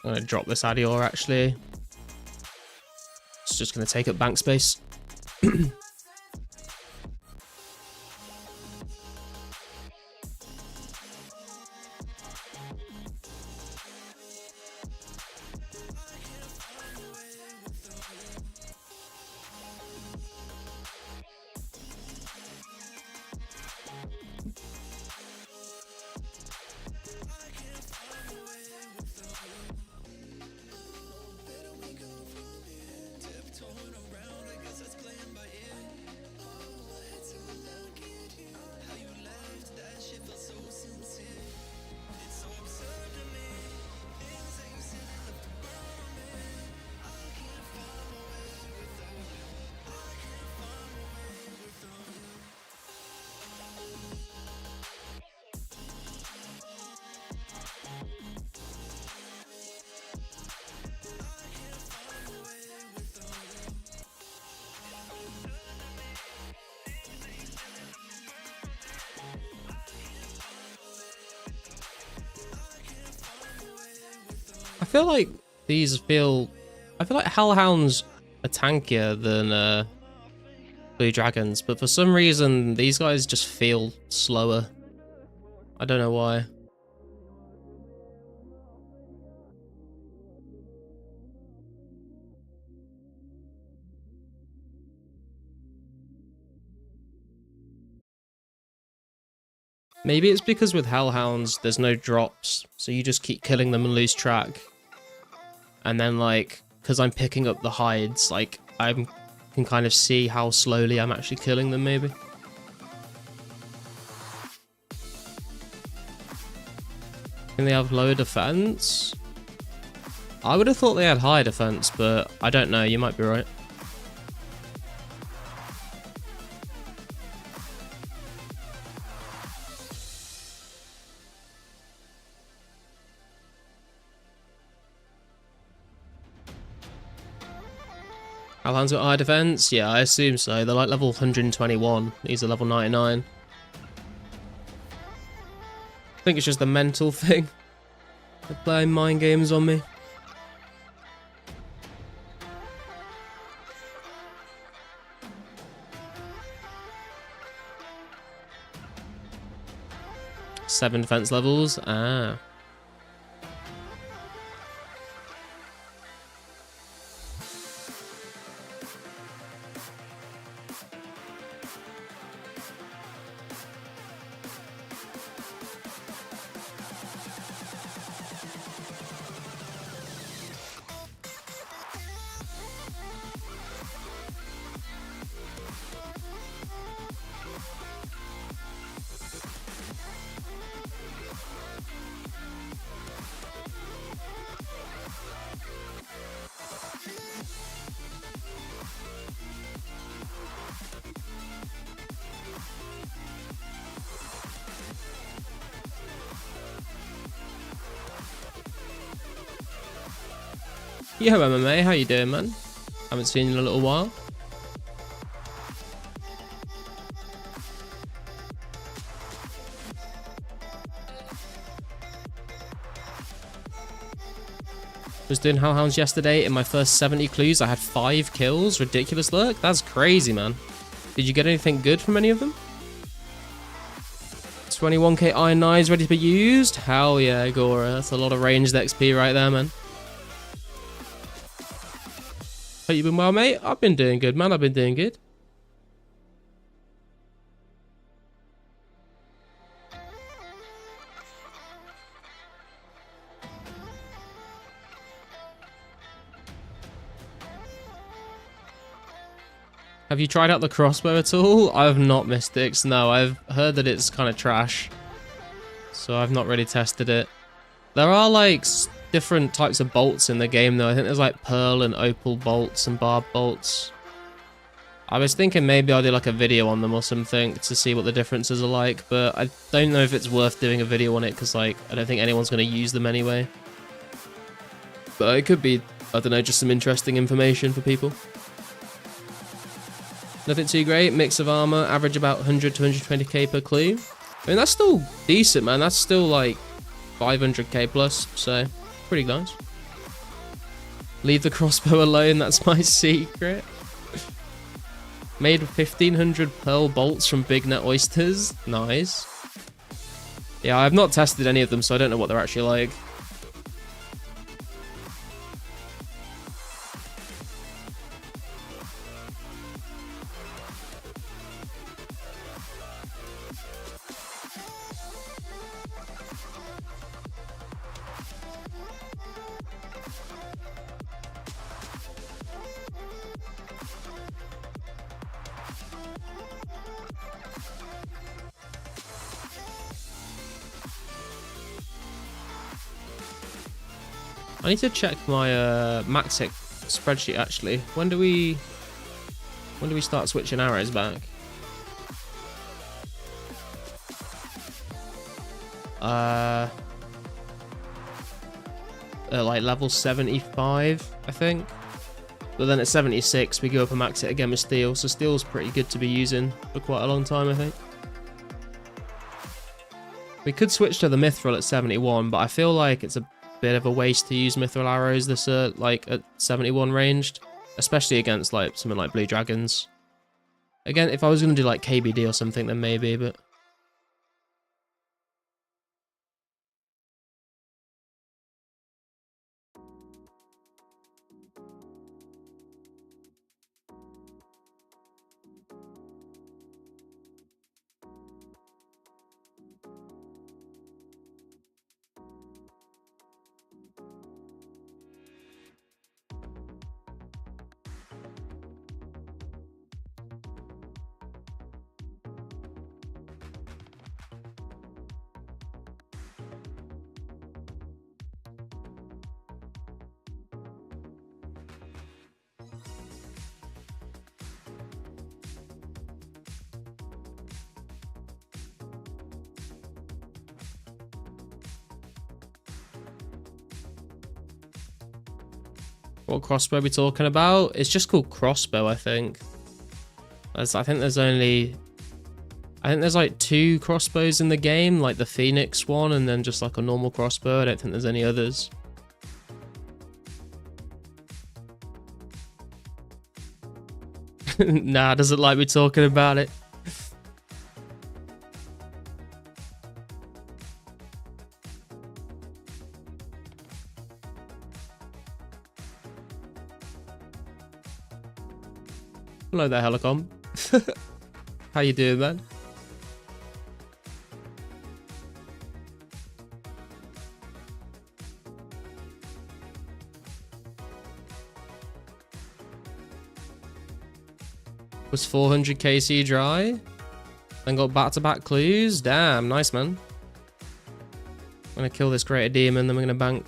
I'm going to drop this Adior, actually. It's just going to take up bank space. I feel like Hellhounds are tankier than Blue Dragons, but for some reason these guys just feel slower. I don't know why. Maybe it's because with Hellhounds there's no drops, so you just keep killing them and lose track. And then like, because I'm picking up the hides, like I can kind of see how slowly I'm actually killing them maybe. Can they have lower defense? I would have thought they had high defense, but I don't know, you might be right. Hellhound's got high defense? Yeah, I assume so. They're like level 121. These are level 99. I think it's just the mental thing. They're playing mind games on me. Seven defense levels. Ah. Yo MMA, how you doing, man? Haven't seen you in a little while. Was doing hellhounds yesterday. In my first 70 clues, I had 5 kills. Ridiculous luck. That's crazy, man. Did you get anything good from any of them? 21k iron knives ready to be used. Hell yeah, Gora. That's a lot of ranged XP right there, man. Hope you've been well, mate. I've been doing good, man. I've been doing good. Have you tried out the crossbow at all? I have not, Mystics. No, I've heard that it's kind of trash. So I've not really tested it. There are like different types of bolts in the game though. I think there's like pearl and opal bolts and barb bolts. I was thinking maybe I'll do like a video on them or something to see what the differences are like. But I don't know if it's worth doing a video on it because like I don't think anyone's going to use them anyway. But it could be, I don't know, just some interesting information for people. Nothing too great. Mix of armor, average about 100 to 120k per clue. I mean, that's still decent, man. That's still like 500k plus, so pretty nice. Leave the crossbow alone. That's my secret. Made 1500 pearl bolts from big net oysters. Nice. Yeah, I've not tested any of them, so I don't know what they're actually like. I need to check my Maxic spreadsheet actually. When do we start switching arrows back? Like level 75, I think. But then at 76 we go up and max it again with steel, so steel's pretty good to be using for quite a long time, I think. We could switch to the mithril at 71, but I feel like it's a bit of a waste to use mithril arrows this like at 71 ranged, especially against like something like blue dragons. Again, if I was going to do like KBD or something, then maybe, but what crossbow are we talking about? It's just called crossbow, I think. I think there's like 2 crossbows in the game, like the Phoenix one and then just like a normal crossbow. I don't think there's any others. Nah, doesn't like me talking about it. Hello there, Helicom. How you doing, man? Was 400 KC dry? Then got back-to-back clues? Damn, nice, man. I'm gonna kill this greater demon, then we're gonna bank.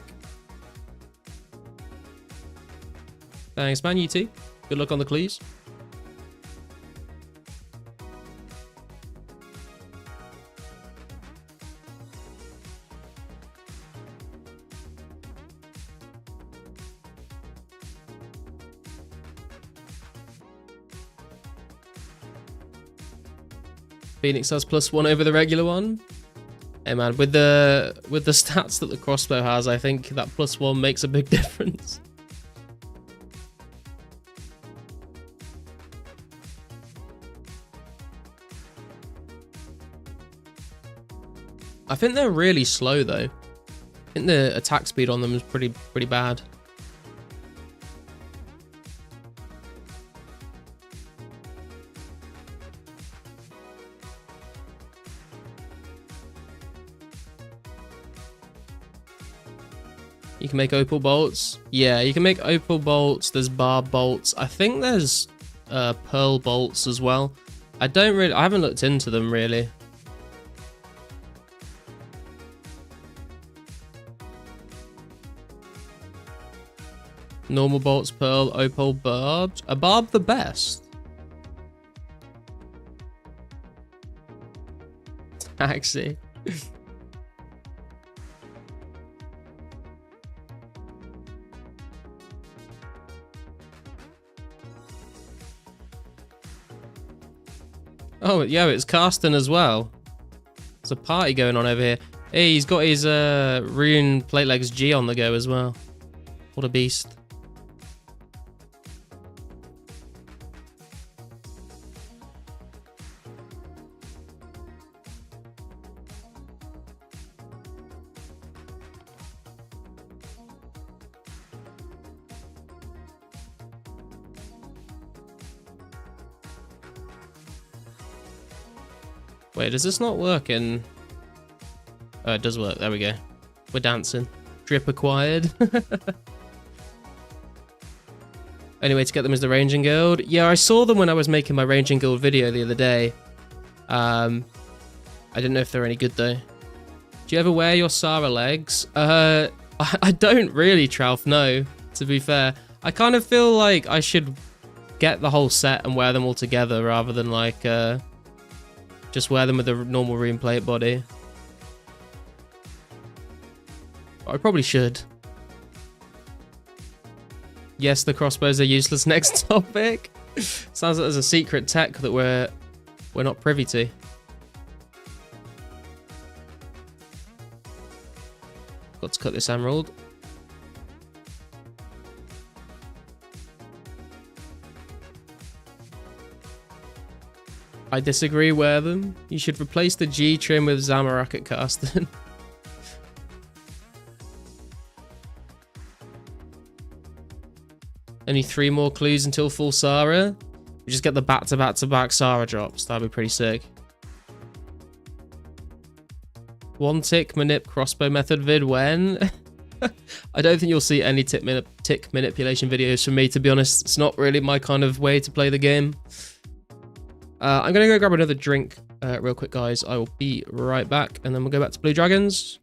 Thanks, man, you too. Good luck on the clues. Phoenix has +1 over the regular one. Hey man, with the stats that the crossbow has, I think that +1 makes a big difference. I think they're really slow though. I think the attack speed on them is pretty bad. You can make opal bolts. Yeah, you can make opal bolts. There's barb bolts. I think there's pearl bolts as well. I haven't looked into them really. Normal bolts, pearl, opal, barbed. Are barb the best? Taxi. Oh, yeah, it's Karsten as well. There's a party going on over here. Hey, he's got his rune plate legs G on the go as well. What a beast. Wait, does this not work in... Oh, it does work. There we go. We're dancing. Drip acquired. Anyway, to get them is the Ranging Guild. Yeah, I saw them when I was making my Ranging Guild video the other day. I didn't know if they're any good, though. Do you ever wear your Sarah legs? I don't really, Tralf, no, to be fair. I kind of feel like I should get the whole set and wear them all together rather than, like... just wear them with a normal rune plate body. I probably should. Yes, the crossbows are useless. Next topic. Sounds like there's a secret tech that we're not privy to. Got to cut this emerald. I disagree, wear them. You should replace the G trim with Zamorak at Karsten. Only 3 more clues until full Sarah. We just get the back-to-back-to-back Sarah drops. That'd be pretty sick. One tick manip crossbow method vid when? I don't think you'll see any tick manipulation videos from me, to be honest. It's not really my kind of way to play the game. I'm going to go grab another drink real quick, guys. I will be right back, and then we'll go back to Blue Dragons.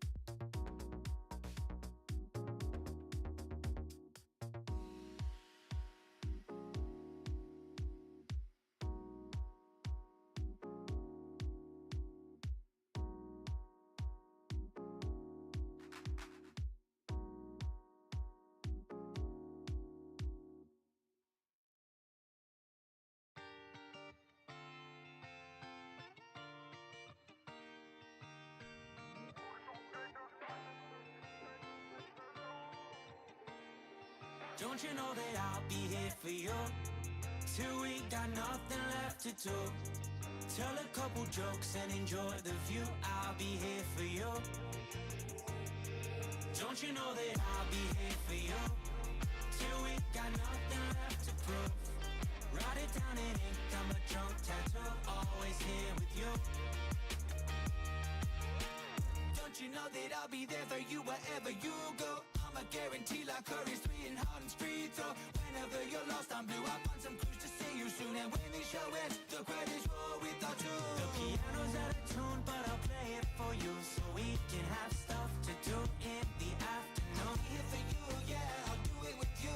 Don't you know that I'll be here for you till we got nothing left to do? Tell a couple jokes and enjoy the view. I'll be here for you. Don't you know that I'll be here for you till we got nothing left to prove? Write it down in ink, I'm a drunk tattoo. Always here with you. Don't you know that I'll be there for you wherever you go? I'm a guarantee like Curry's 3 in Harlem Street. So whenever you're lost, I'm blue. I'll find some clues to see you soon. And when the show ends, the credits roll without you. The piano's out of tune, but I'll play it for you so we can have stuff to do in the afternoon. I'll be here for you, yeah, I'll do it with you.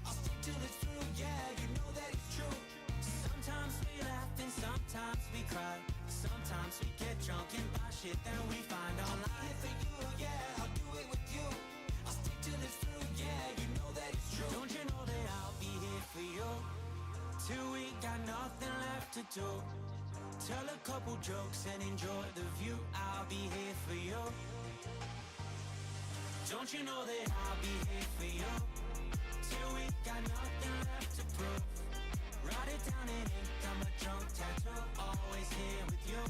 I'll stick till it's through, yeah, you know that it's true. Sometimes we laugh and sometimes we cry. Sometimes we get drunk and buy shit that we find online. I'll be here for you, yeah, I'll do it with you. I'll stick till it's through, yeah, you know that it's true. Don't you know that I'll be here for you till we got nothing left to do? Tell a couple jokes and enjoy the view. I'll be here for you. Don't you know that I'll be here for you till we got nothing left to prove. Write it down in ink, I'm a drunk tattoo. Always here with you.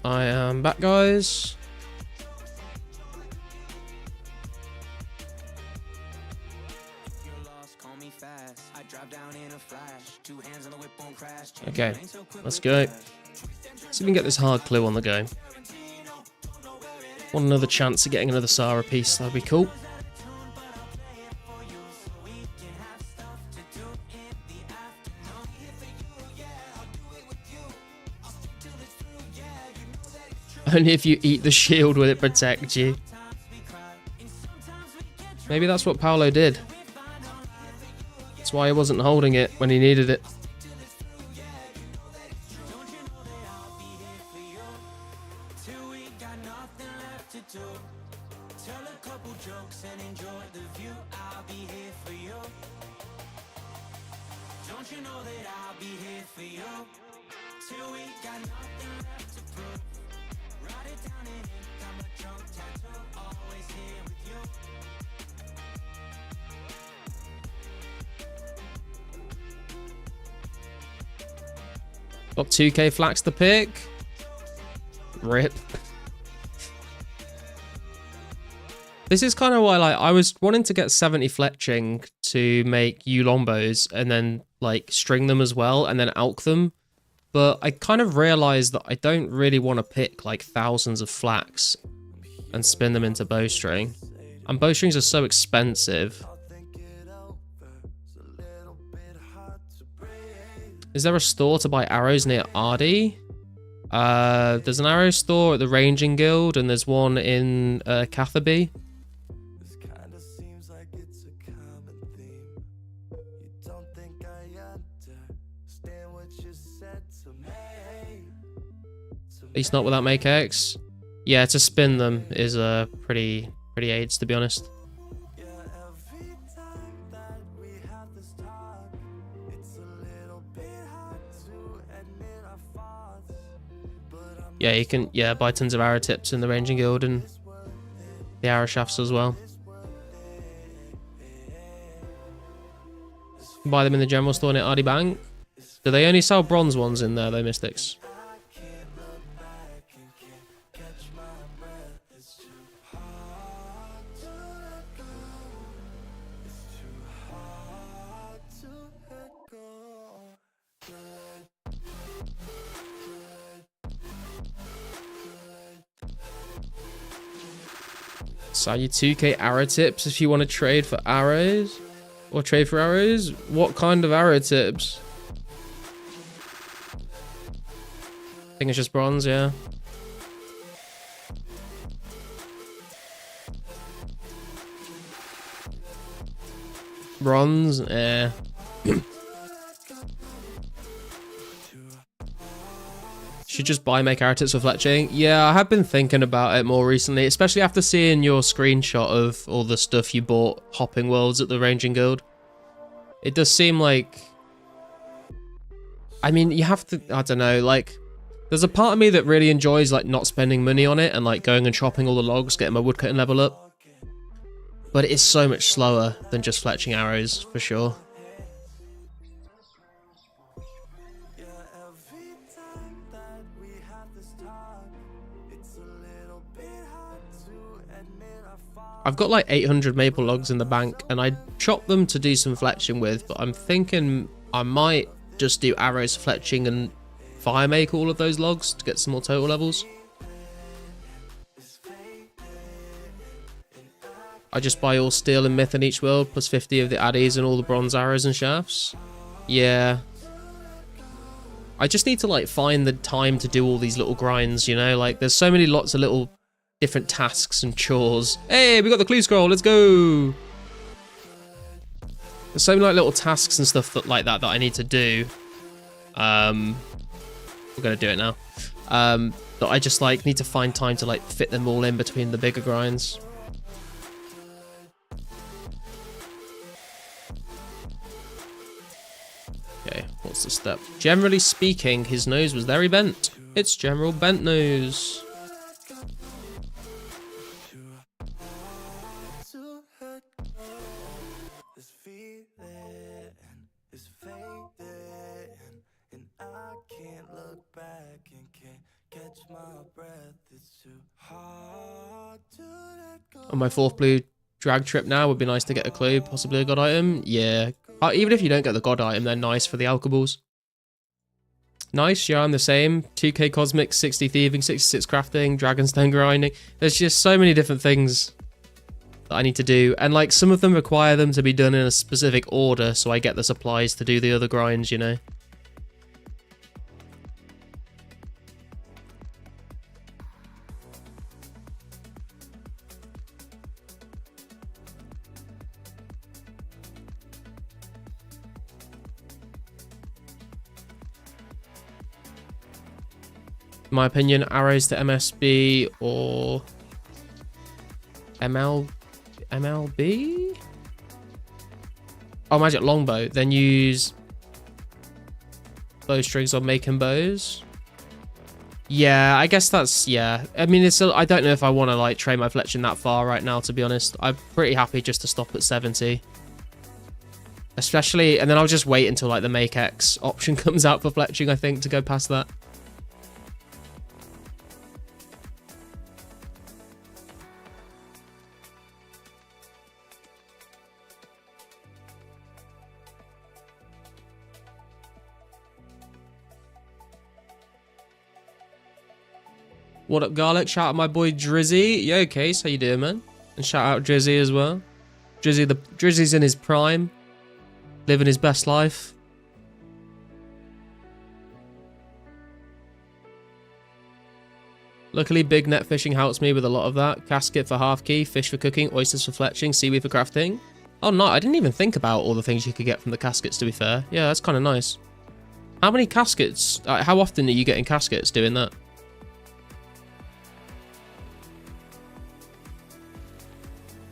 I am back, guys. Okay, let's go. See if we can get this hard clue on the go. Want another chance of getting another Sarah piece, that'd be cool. Only if you eat the shield will it protect you. Maybe that's what Paolo did. That's why he wasn't holding it when he needed it. Got 2k flax to pick. Rip. This is kind of why, like, I was wanting to get 70 fletching to make Ulombos and then, like, string them as well and then alch them. But I kind of realized that I don't really want to pick, like, thousands of flax and spin them into bowstring. And bowstrings are so expensive. Is there a store to buy arrows near Ardy? There's an arrow store at the Ranging Guild, and there's one in Catherby. At least not without make X. Yeah, to spin them is pretty aids, to be honest. Yeah, you can buy tons of arrow tips in the Ranging Guild and the arrow shafts as well. Buy them in the general store near Ardy Bank. Do they only sell bronze ones in there though, Mystics? Sell you 2k arrow tips if you want to trade for arrows. Or trade for arrows? What kind of arrow tips? I think it's just bronze, yeah. Bronze? Eh. Should just buy make arrow tips for fletching. Yeah, I have been thinking about it more recently, especially after seeing your screenshot of all the stuff you bought hopping worlds at the Ranging Guild. It does seem like, I mean, you have to, I don't know, like, there's a part of me that really enjoys like not spending money on it and like going and chopping all the logs, getting my woodcutting level up. But it is so much slower than just fletching arrows, for sure. I've got like 800 maple logs in the bank and I chopped them to do some fletching with, but I'm thinking I might just do arrows fletching and fire make all of those logs to get some more total levels. I just buy all steel and myth in each world plus 50 of the addies and all the bronze arrows and shafts. Yeah. I just need to like find the time to do all these little grinds, you know, like there's so many lots of little different tasks and chores. Hey, we got the clue scroll, let's go. There's so many like little tasks and stuff that like that I need to do. We're gonna do it now. That I just like need to find time to like fit them all in between the bigger grinds. missed a step. Generally speaking, his nose was very bent. It's General Bent Nose. to let go. This feeling is fading, and I can't look back and can't catch my breath. It's too hard to let go. On my 4th blue drag trip now, would be nice to get a clue, possibly a god item. Yeah. Even if you don't get the god item, they're nice for the alkaballs. Nice, yeah, I'm the same. 2k cosmic, 60 thieving, 66 crafting, dragonstone grinding. There's just so many different things that I need to do. And like some of them require them to be done in a specific order, so I get the supplies to do the other grinds, you know. In my opinion, arrows to MSB or MLB? Oh, magic longbow. Then use bowstrings on making bows. Yeah, I guess that's, yeah. I mean, it's I don't know if I want to like train my fletching that far right now, to be honest. I'm pretty happy just to stop at 70. Especially, and then I'll just wait until like the make X option comes out for fletching, I think, to go past that. What up, Garlic? Shout out my boy Drizzy. Yo, Case, how you doing, man? And shout out Drizzy as well. Drizzy's in his prime, living his best life. Luckily, big net fishing helps me with a lot of that. Casket for half key, fish for cooking, oysters for fletching, seaweed for crafting. Oh, no, I didn't even think about all the things you could get from the caskets, to be fair. Yeah, that's kind of nice. How many caskets? How often are you getting caskets doing that?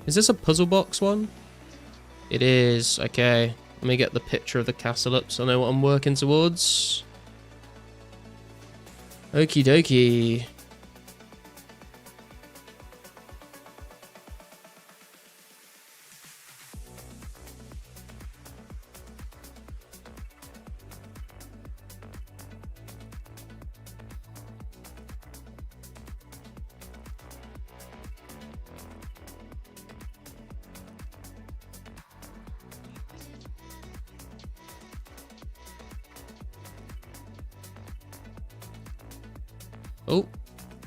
Is this a puzzle box one? It is. Okay. Let me get the picture of the castle up so I know what I'm working towards. Okie dokie.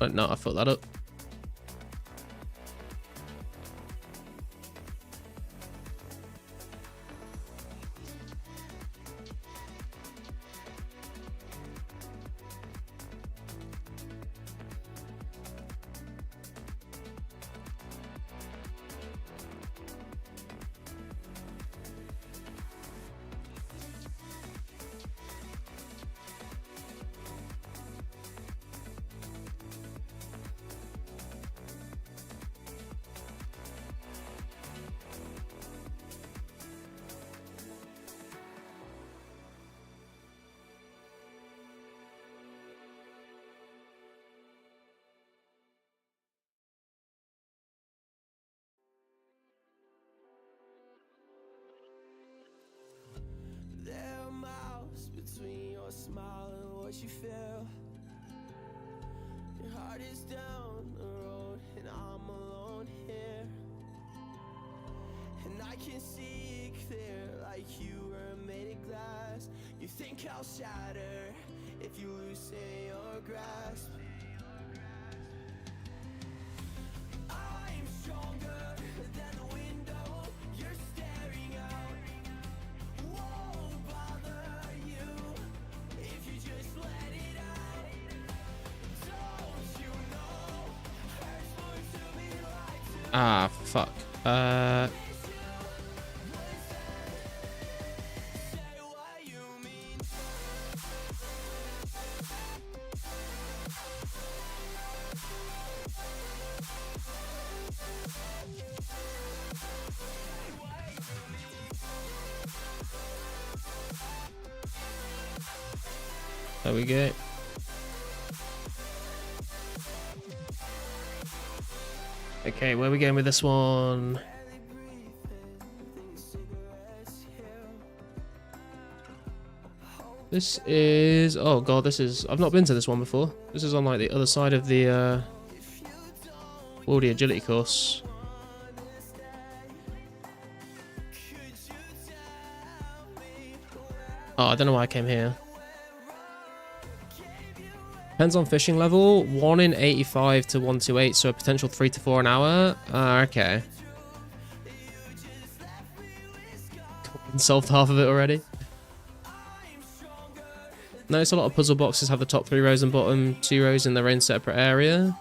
Oh, no, I fucked that up. There are miles between your smile and what you feel. Your heart is down the road and I'm alone here. And I can see it clear like you were made of glass. You think I'll shatter if you loosen your grasp. I'm stronger than the window you're staring out. Won't bother you if you just let it out. Don't you know hurts more to me like to Ah, fuck. say what you mean. There we go. Okay, where are we going with this one? This is... Oh god, this is... I've not been to this one before. This is on like the other side of the Worldy Agility course. Oh, I don't know why I came here. Depends on fishing level. 1 in 85 to 128, so a potential 3 to 4 an hour. Okay. Solved half of it already. Notice a lot of puzzle boxes have the top 3 rows and bottom 2 rows in their own separate area.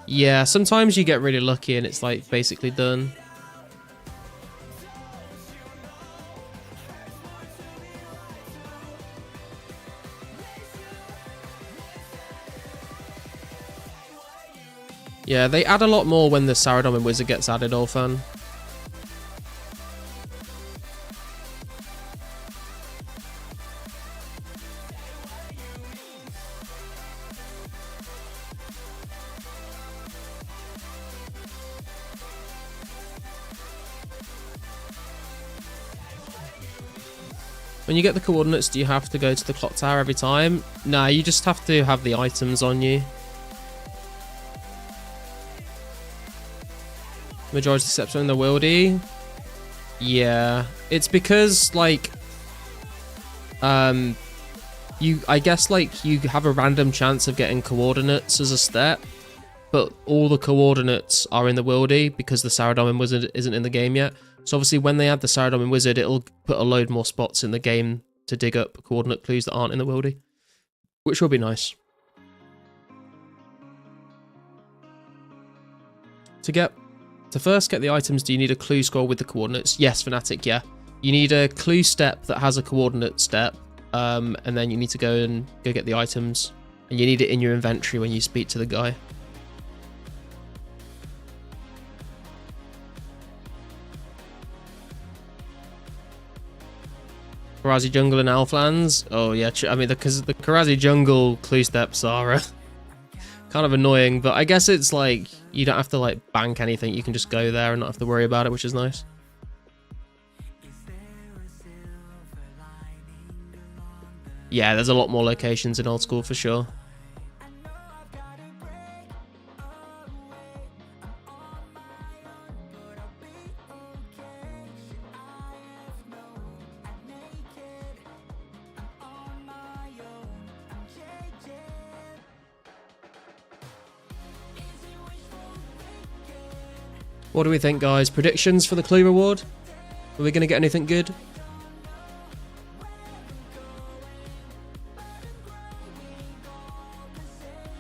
Yeah, sometimes you get really lucky and it's like basically done. Yeah, they add a lot more when the Saradomin Wizard gets added, all fun. When you get the coordinates, do you have to go to the clock tower every time? Nah, you just have to have the items on you. Majority steps in the Wildy. Yeah, it's because like I guess like you have a random chance of getting coordinates as a step, but all the coordinates are in the Wildy because the Saradomin Wizard isn't in the game yet. So obviously when they add the Saradomin Wizard, it'll put a load more spots in the game to dig up coordinate clues that aren't in the Wildy, which will be nice. To first get the items, do you need a clue scroll with the coordinates? Yes, Fnatic, yeah. You need a clue step that has a coordinate step, and then you need to go get the items. And you need it in your inventory when you speak to the guy. Karazi Jungle and Alflands? Oh yeah, I mean, because the Karazi Jungle clue steps are kind of annoying, but I guess it's like you don't have to like bank anything. You can just go there and not have to worry about it, which is nice. Yeah, there's a lot more locations in old school for sure. What do we think, guys? Predictions for the clue reward? Are we going to get anything good?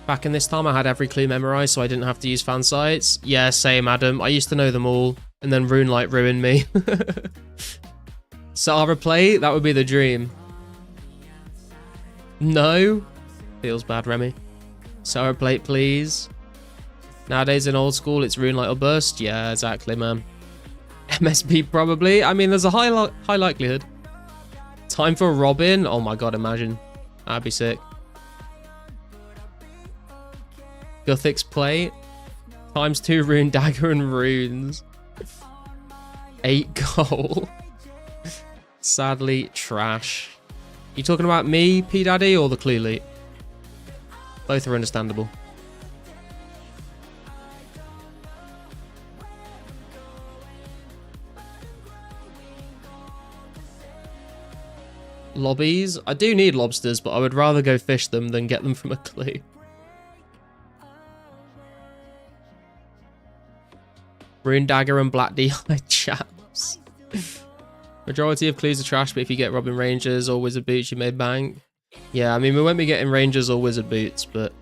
Back in this time, I had every clue memorized, so I didn't have to use fan sites. Yeah, same, Adam. I used to know them all, and then Runelight ruined me. Sara play? That would be the dream. No? Feels bad, Remy. Sara plate, please. Nowadays in old school, it's Runelight or Burst. Yeah, exactly, man. MSP probably. I mean, there's a high likelihood. Time for Robin. Oh my god, imagine. That'd be sick. Guthix plate. ×2 Rune Dagger and Runes. 8 gold. Sadly, trash. You talking about me, P Daddy, or the Clue Leap? Both are understandable. Lobbies? I do need lobsters, but I would rather go fish them than get them from a clue. Rune Dagger and Black D-Hide chaps. Majority of clues are trash, but if you get Robin Rangers or Wizard Boots, you may bank. Yeah, I mean, we won't be getting Rangers or Wizard Boots, but...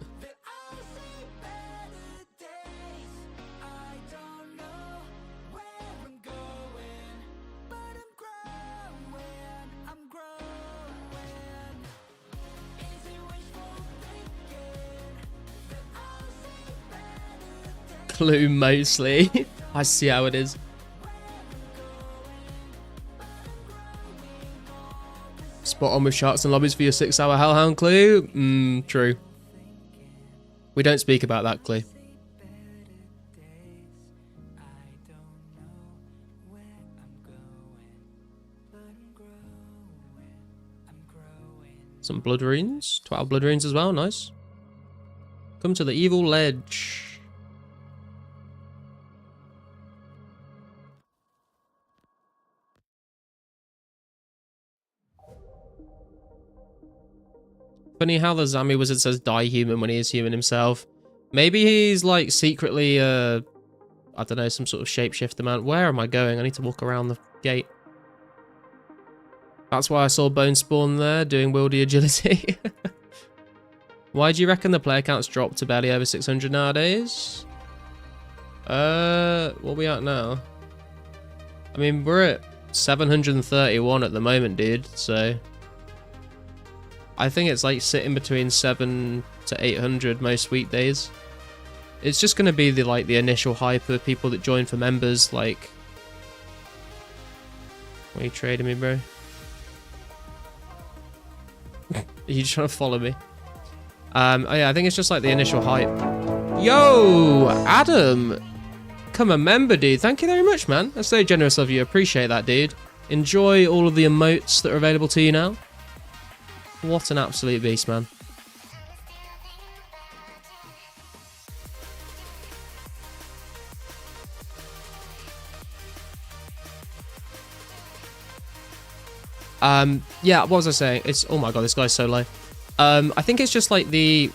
Clue mostly. I see how it is. Spot on with sharks and lobbies for your 6-hour Hellhound clue. True. We don't speak about that clue. Some blood runes. 12 blood runes as well. Nice. Come to the evil ledge. Funny how the Zami wizard says die human when he is human himself. Maybe he's like secretly, I don't know, some sort of shapeshifter man. Where am I going? I need to walk around the gate. That's why I saw Bone Spawn there, doing wieldy agility. Why do you reckon the player count's dropped to barely over 600 nowadays? What are we at now? I mean, we're at 731 at the moment, dude, so... I think it's like sitting between 7 to 800 most weekdays. It's just going to be the initial hype of people that join for members, like... What are you trading me, bro? Are you trying to follow me? Oh yeah, I think it's just like the initial hype. Yo, Adam! Come a member, dude. Thank you very much, man. That's so generous of you. Appreciate that, dude. Enjoy all of the emotes that are available to you now. What an absolute beast, man. Yeah, what was I saying? It's, oh my god, this guy's so low. I think it's just like the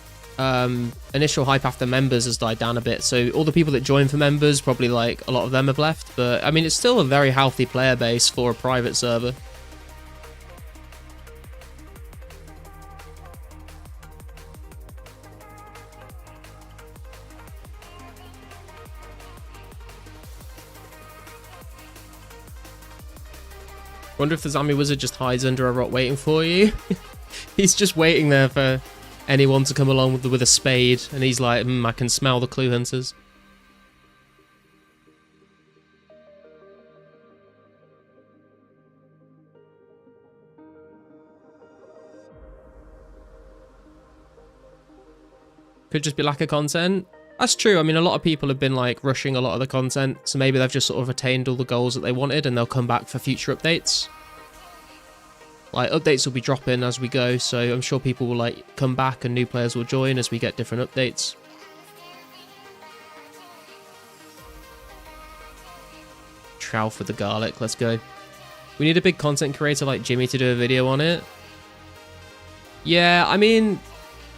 initial hype after members has died down a bit. So all the people that join for members, probably like a lot of them have left. But I mean, it's still a very healthy player base for a private server. Wonder if the Zami Wizard just hides under a rock waiting for you. He's just waiting there for anyone to come along with a spade, and he's like, I can smell the clue hunters. Could just be lack of content. That's true. I mean, a lot of people have been like rushing a lot of the content, so maybe they've just sort of attained all the goals that they wanted and they'll come back for future updates. Like, updates will be dropping as we go, so I'm sure people will like come back and new players will join as we get different updates. Trow for the garlic, let's go. We need a big content creator like Jimmy to do a video on it. Yeah, I mean,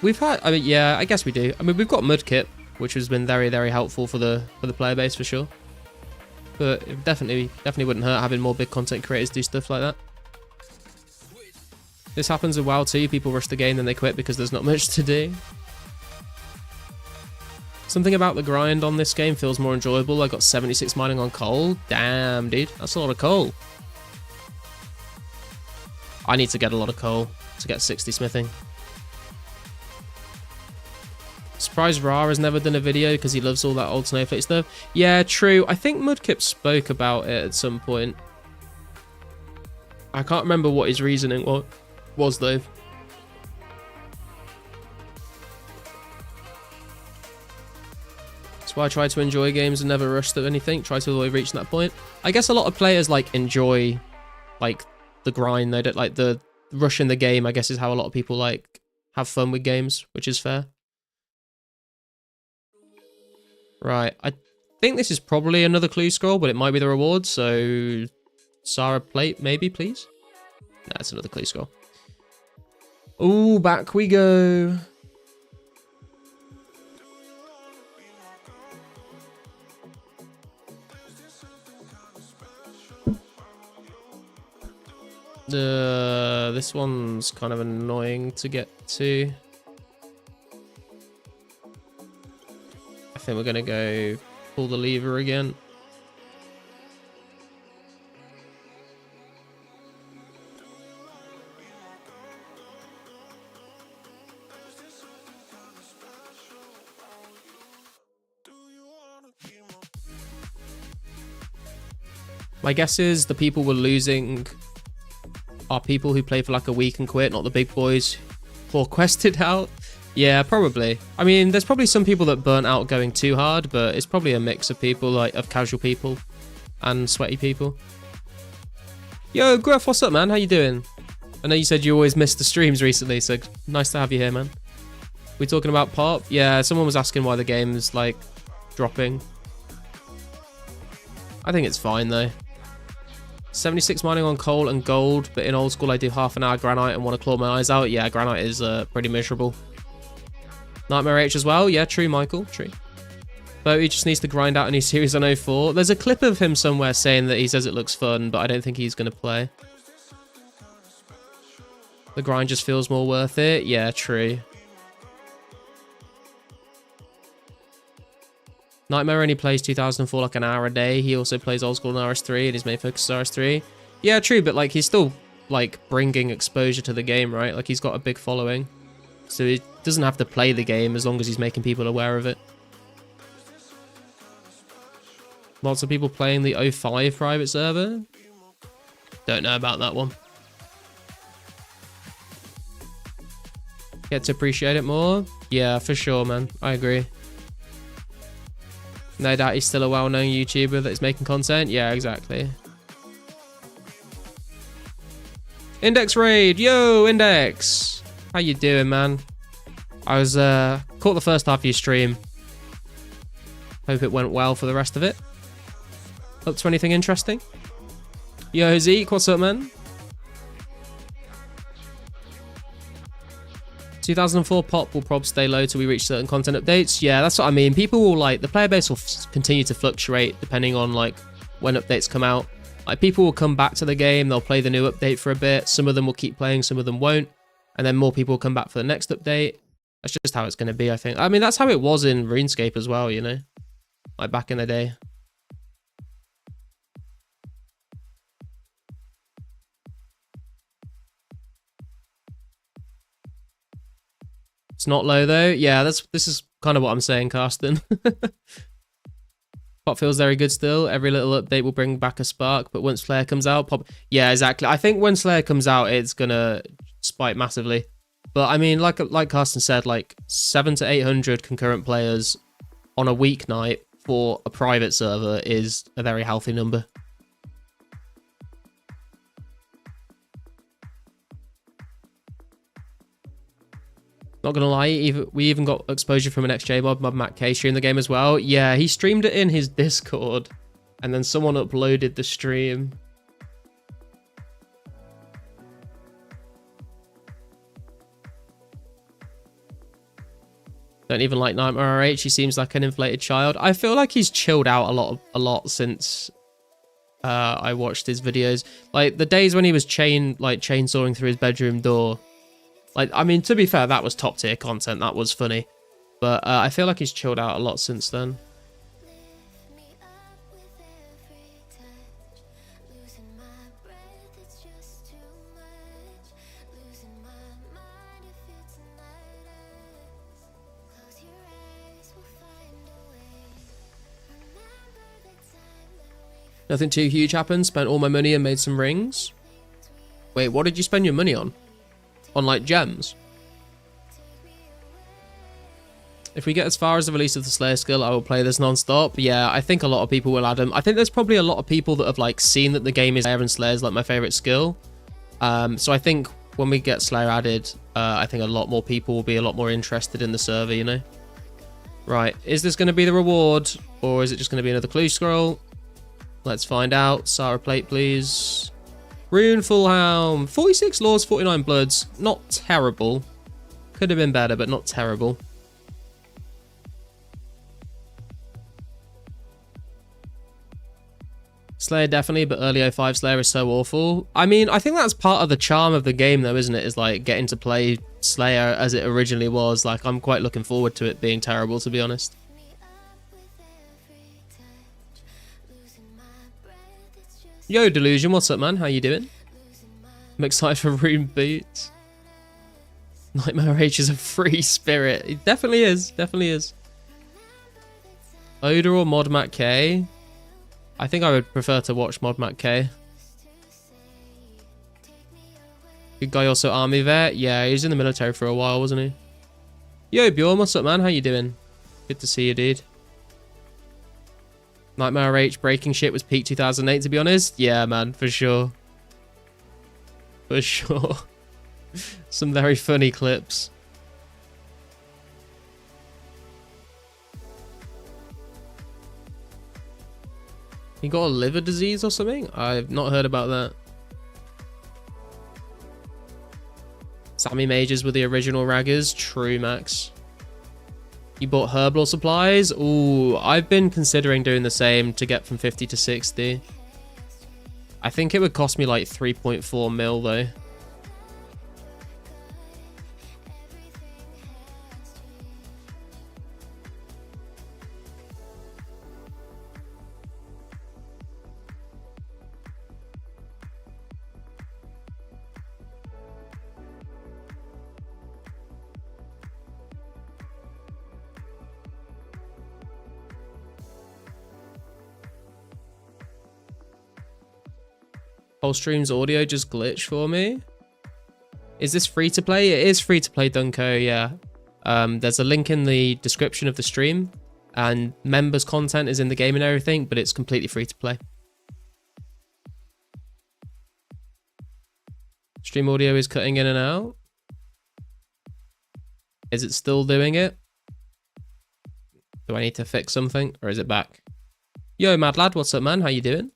yeah, I guess we do. I mean, we've got Mudkip, which has been very, very helpful for the player base for sure. But it definitely wouldn't hurt having more big content creators do stuff like that. This happens with WoW too. People rush the game, then they quit because there's not much to do. Something about the grind on this game feels more enjoyable. I got 76 mining on coal. Damn, dude, that's a lot of coal. I need to get a lot of coal to get 60 smithing. Surprised Ra has never done a video because he loves all that old Snowflake stuff. Yeah, true. I think Mudkip spoke about it at some point. I can't remember what his reasoning was though. That's why I try to enjoy games and never rush through anything. Try to avoid reaching that point. I guess a lot of players like enjoy like the grind. They don't like the rushing the game. I guess is how a lot of people like have fun with games, which is fair. Right, I think this is probably another clue scroll, but it might be the reward, so... Sarah plate, maybe, please? Nah, it's another clue scroll. Ooh, back we go. This one's kind of annoying to get to. I think we're gonna go pull the lever again. My guess is the people were losing are people who play for like a week and quit, not the big boys who are quested out. Yeah, probably. I mean, there's probably some people that burnt out going too hard, but it's probably a mix of people, like of casual people and sweaty people. Yo, Gruff, what's up, man? How you doing? I know you said you always missed the streams recently, so nice to have you here, man. We talking about pop? Yeah, someone was asking why the game's like dropping. I think it's fine though. 76 mining on coal and gold, but in old school I do half an hour granite and want to claw my eyes out. Yeah, granite is pretty miserable. Nightmare H as well. Yeah, true, Michael. True. But he just needs to grind out a new series on 04. There's a clip of him somewhere saying that he says it looks fun, but I don't think he's going to play. The grind just feels more worth it. Yeah, true. Nightmare only plays 2004 like an hour a day. He also plays old school in RS3 and his main focus is RS3. Yeah, true, but like he's still like bringing exposure to the game, right? Like he's got a big following. So he doesn't have to play the game as long as he's making people aware of it. Lots of people playing the 05 private server. Don't know about that one. Get to appreciate it more. Yeah, for sure, man. I agree. No doubt he's still a well-known YouTuber that is making content. Yeah, exactly. Index Raid. Yo, Index. How you doing, man? I was caught the first half of your stream. Hope it went well for the rest of it. Up to anything interesting? Yo, Zeke, what's up, man? 2004 pop will probably stay low till we reach certain content updates. Yeah, that's what I mean. People will like, the player base will continue to fluctuate depending on like when updates come out. Like people will come back to the game, they'll play the new update for a bit. Some of them will keep playing, some of them won't. And then more people will come back for the next update. That's just how it's going to be, I think. I mean, that's how it was in RuneScape as well, you know? Like back in the day. It's not low though. Yeah, this is kind of what I'm saying, Carsten. Pop feels very good still. Every little update will bring back a spark, but once Flare comes out, pop. Yeah, exactly. I think when Slayer comes out, it's gonna spike massively. But I mean, like Carsten said, like 700 to 800 concurrent players on a weeknight for a private server is a very healthy number. Not gonna lie, we even got exposure from an XJ mod Matt K stream the game as well. Yeah, he streamed it in his Discord, and then someone uploaded the stream. Don't even like Nightmare RH. He seems like an inflated child. I feel like he's chilled out a lot since I watched his videos. Like the days when he was chainsawing through his bedroom door. Like, I mean, to be fair, that was top tier content. That was funny. But I feel like he's chilled out a lot since then. Nothing too huge happened. Spent all my money and made some rings. Wait, what did you spend your money on? On like gems? If we get as far as the release of the Slayer skill, I will play this non-stop. Yeah, I think a lot of people will, Adam. I think there's probably a lot of people that have like seen that the game is Slayer and Slayer is like my favorite skill. So I think when we get Slayer added, I think a lot more people will be a lot more interested in the server, you know? Right, is this going to be the reward or is it just going to be another clue scroll? Let's find out. Sarah plate, please. Rune Full Helm. 46 Laws, 49 Bloods. Not terrible. Could have been better, but not terrible. Slayer definitely, but early 05 Slayer is so awful. I mean, I think that's part of the charm of the game though, isn't it? Is like getting to play Slayer as it originally was. Like, I'm quite looking forward to it being terrible, to be honest. Yo, Delusion, what's up, man? How you doing? I'm excited for Rune Boots. Nightmare H is a free spirit. It definitely is. Definitely is. Oda or Mod Matt K? I think I would prefer to watch Mod Matt K. Good guy, also army vet. Yeah, he was in the military for a while, wasn't he? Yo, Bjorn, what's up, man? How you doing? Good to see you, dude. Nightmare H breaking shit was peak 2008, to be honest. Yeah, man, for sure. For sure. Some very funny clips. He got a liver disease or something? I've not heard about that. Sammy Majors with the original raggers. True, Max. You bought herbal supplies? Ooh, I've been considering doing the same to get from 50 to 60. I think it would cost me like 3.4 mil though. Whole stream's audio just glitched for me. Is this free to play? It is free to play, Dunko, yeah. There's a link in the description of the stream, and members content is in the game and everything, but it's completely free to play. Stream audio is cutting in and out. Is it still doing it? Do I need to fix something, or is it back? Yo, mad lad, what's up, man? How you doing?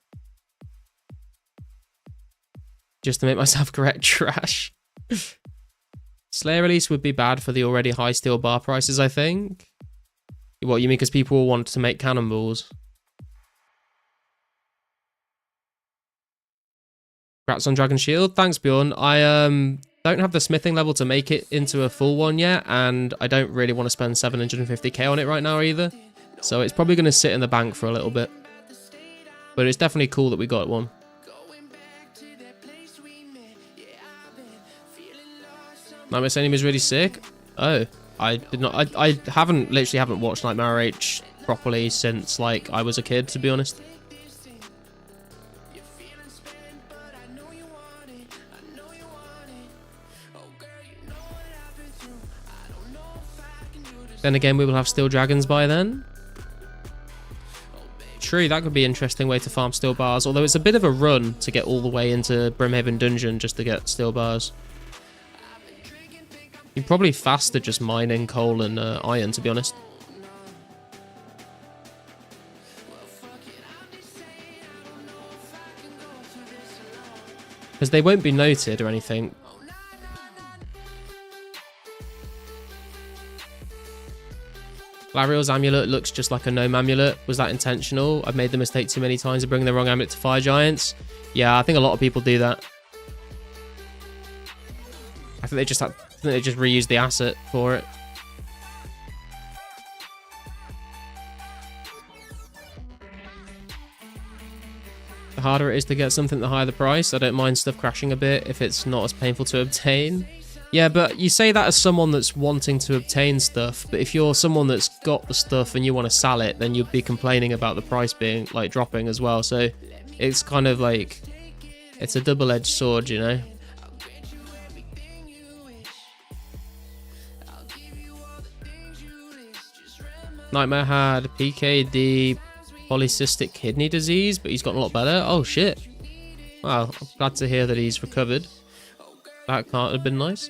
Just to make myself correct, trash. Slayer release would be bad for the already high steel bar prices, I think. What, you mean because people will want to make cannonballs? Congrats on Dragon Shield. Thanks, Bjorn. I don't have the smithing level to make it into a full one yet, and I don't really want to spend 750k on it right now either. So it's probably going to sit in the bank for a little bit. But it's definitely cool that we got one. Nightmare Senium is really sick. Oh, I did not. I haven't watched Nightmare H properly since like I was a kid, to be honest. Then again, we will have steel dragons by then. True, that could be an interesting way to farm steel bars. Although it's a bit of a run to get all the way into Brimhaven Dungeon just to get steel bars. You're probably faster just mining coal and iron, to be honest. Because they won't be noted or anything. Glariel's amulet looks just like a gnome amulet. Was that intentional? I've made the mistake too many times of bringing the wrong amulet to Fire Giants. Yeah, I think a lot of people do that. I think they just reused the asset for it. The harder it is to get something, the higher the price. I don't mind stuff crashing a bit if it's not as painful to obtain. Yeah, but you say that as someone that's wanting to obtain stuff, but if you're someone that's got the stuff and you want to sell it, then you'd be complaining about the price being, like, dropping as well. So it's kind of like, it's a double-edged sword, you know? Nightmare had PKD polycystic kidney disease, but he's gotten a lot better. Oh, shit. Well, I'm glad to hear that he's recovered. That can't have been nice.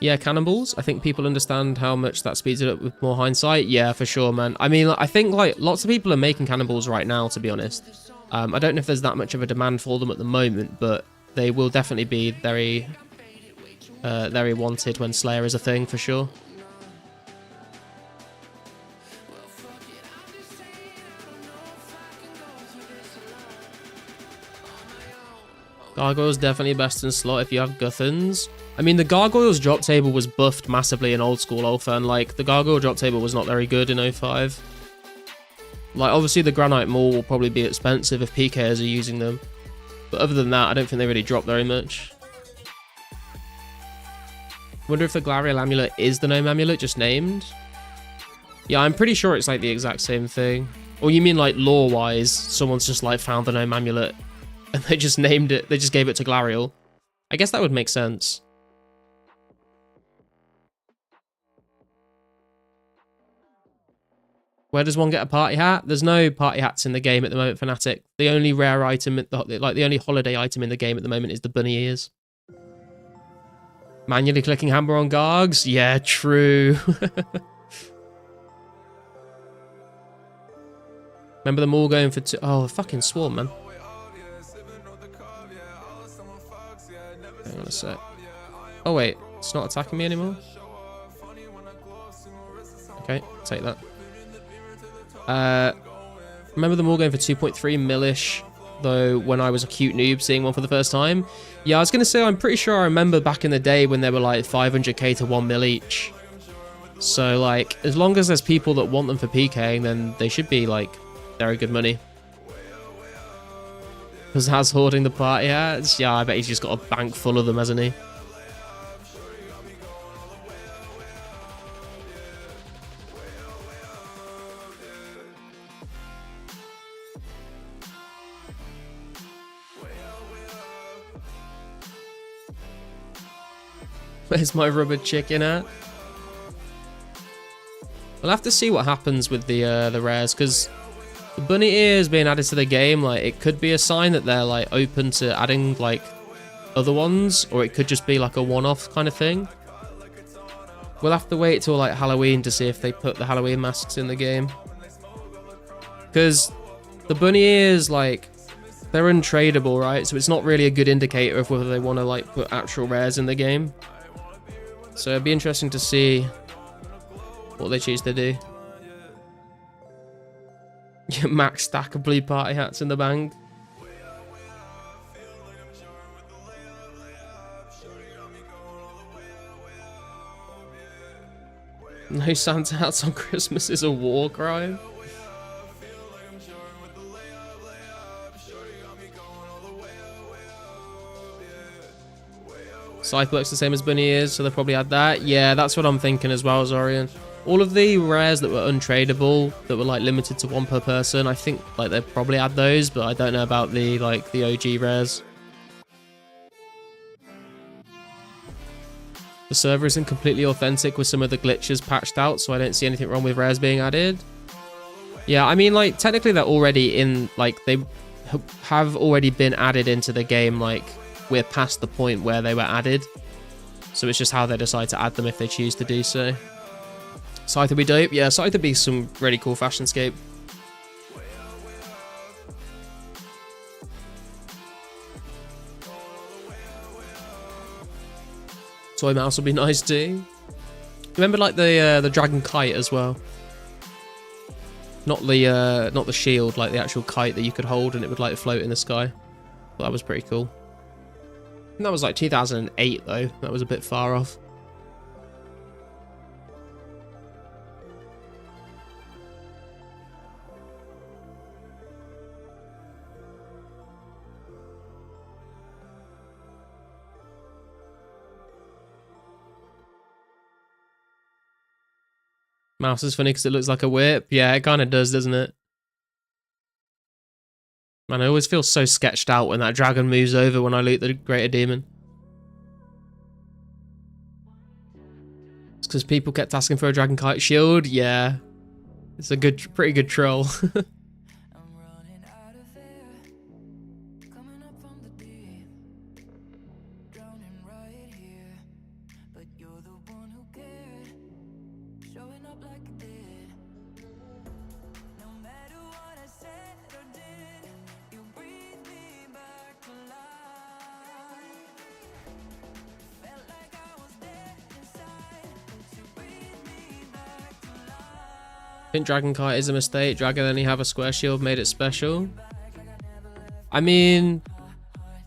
Yeah, cannonballs. I think people understand how much that speeds it up with more hindsight. Yeah, for sure, man. I mean, I think, like, lots of people are making cannonballs right now, to be honest. I don't know if there's that much of a demand for them at the moment, but they will definitely be very, very wanted when Slayer is a thing, for sure. Gargoyle's definitely best in slot if you have Guthans. I mean, the Gargoyle's drop table was buffed massively in old school Alpha, and like, the Gargoyle drop table was not very good in 05. Like, obviously the Granite Maul will probably be expensive if PKers are using them. But other than that, I don't think they really drop very much. Wonder if the Glariel Amulet is the Gnome Amulet, just named? Yeah, I'm pretty sure it's like the exact same thing. Or you mean like lore-wise, someone's just like found the Gnome Amulet and they just named it, they just gave it to Glariel. I guess that would make sense. Where does one get a party hat? There's no party hats in the game at the moment, Fnatic. The only rare item, like the only holiday item in the game at the moment is the bunny ears. Manually clicking hammer on Gargs? Yeah, true. Remember them all going for two? Oh, fucking swarm, man. Hang on a sec. Oh, wait. It's not attacking me anymore? Okay, take that. Remember them all going for 2.3 millish, though, when I was a cute noob seeing one for the first time? Yeah, I was going to say, I'm pretty sure I remember back in the day when they were like 500k to 1 mil each. So, like, as long as there's people that want them for PKing, then they should be, like, very good money. Because Haz hoarding the party hats? Yeah, I bet he's just got a bank full of them, hasn't he? Where's my rubber chicken at? We'll have to see what happens with the rares, because the bunny ears being added to the game, like, it could be a sign that they're, like, open to adding, like, other ones, or it could just be, like, a one-off kind of thing. We'll have to wait till, like, Halloween to see if they put the Halloween masks in the game. Because the bunny ears, like, they're untradeable, right? So it's not really a good indicator of whether they want to, like, put actual rares in the game. So it'd be interesting to see what they choose to do. Max stack of blue party hats in the bank. No Santa hats on Christmas is a war crime. Scythe works the same as bunny ears, so they'll probably add that. Yeah, that's what I'm thinking as well, Zorian. All of the rares that were untradeable, that were like limited to one per person, I think like they'll probably add those, but I don't know about the like the OG rares. The server isn't completely authentic with some of the glitches patched out, so I don't see anything wrong with rares being added. Yeah, I mean, like, technically they're already in, like, they have already been added into the game, like, we're past the point where they were added. So it's just how they decide to add them if they choose to do so. Scythe would be dope. Yeah, Scythe would be some really cool fashion scape. Toy mouse would be nice too. Remember like the dragon kite as well. Not the shield, like the actual kite that you could hold and it would like float in the sky. Well, that was pretty cool. And that was like 2008 though. That was a bit far off. Mouse is funny because it looks like a whip. Yeah, it kind of does, doesn't it? Man, I always feel so sketched out when that dragon moves over when I loot the Greater Demon. It's because people kept asking for a dragon kite shield. Yeah, it's a pretty good troll. I think Dragon Kite is a mistake. Dragon only have a square shield made it special. I mean,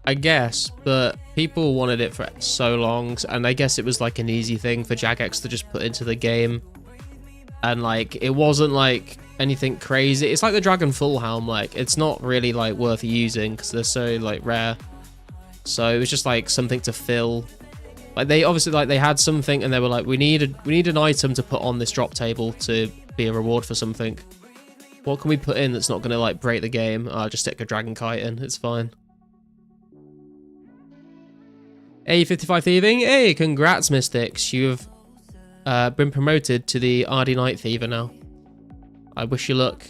I guess, but people wanted it for so long, and I guess it was like an easy thing for Jagex to just put into the game. And like, it wasn't like anything crazy. It's like the Dragon Full Helm, like, it's not really like worth using because they're so like rare. So it was just like something to fill. Like they obviously like they had something and they were like, we need an item to put on this drop table to be a reward for something. What can we put in that's not going to like break the game? I'll just stick a Dragon Kite in, it's fine. Hey, 55 Thieving. Hey, congrats, Mystics. You've been promoted to the RD Night Thiever now. I wish you luck.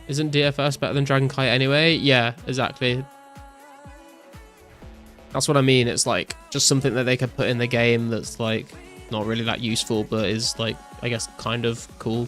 Isn't DFS better than Dragon Kite anyway? Yeah, exactly. That's what I mean. It's like just something that they could put in the game that's like not really that useful, but is like, I guess, kind of cool.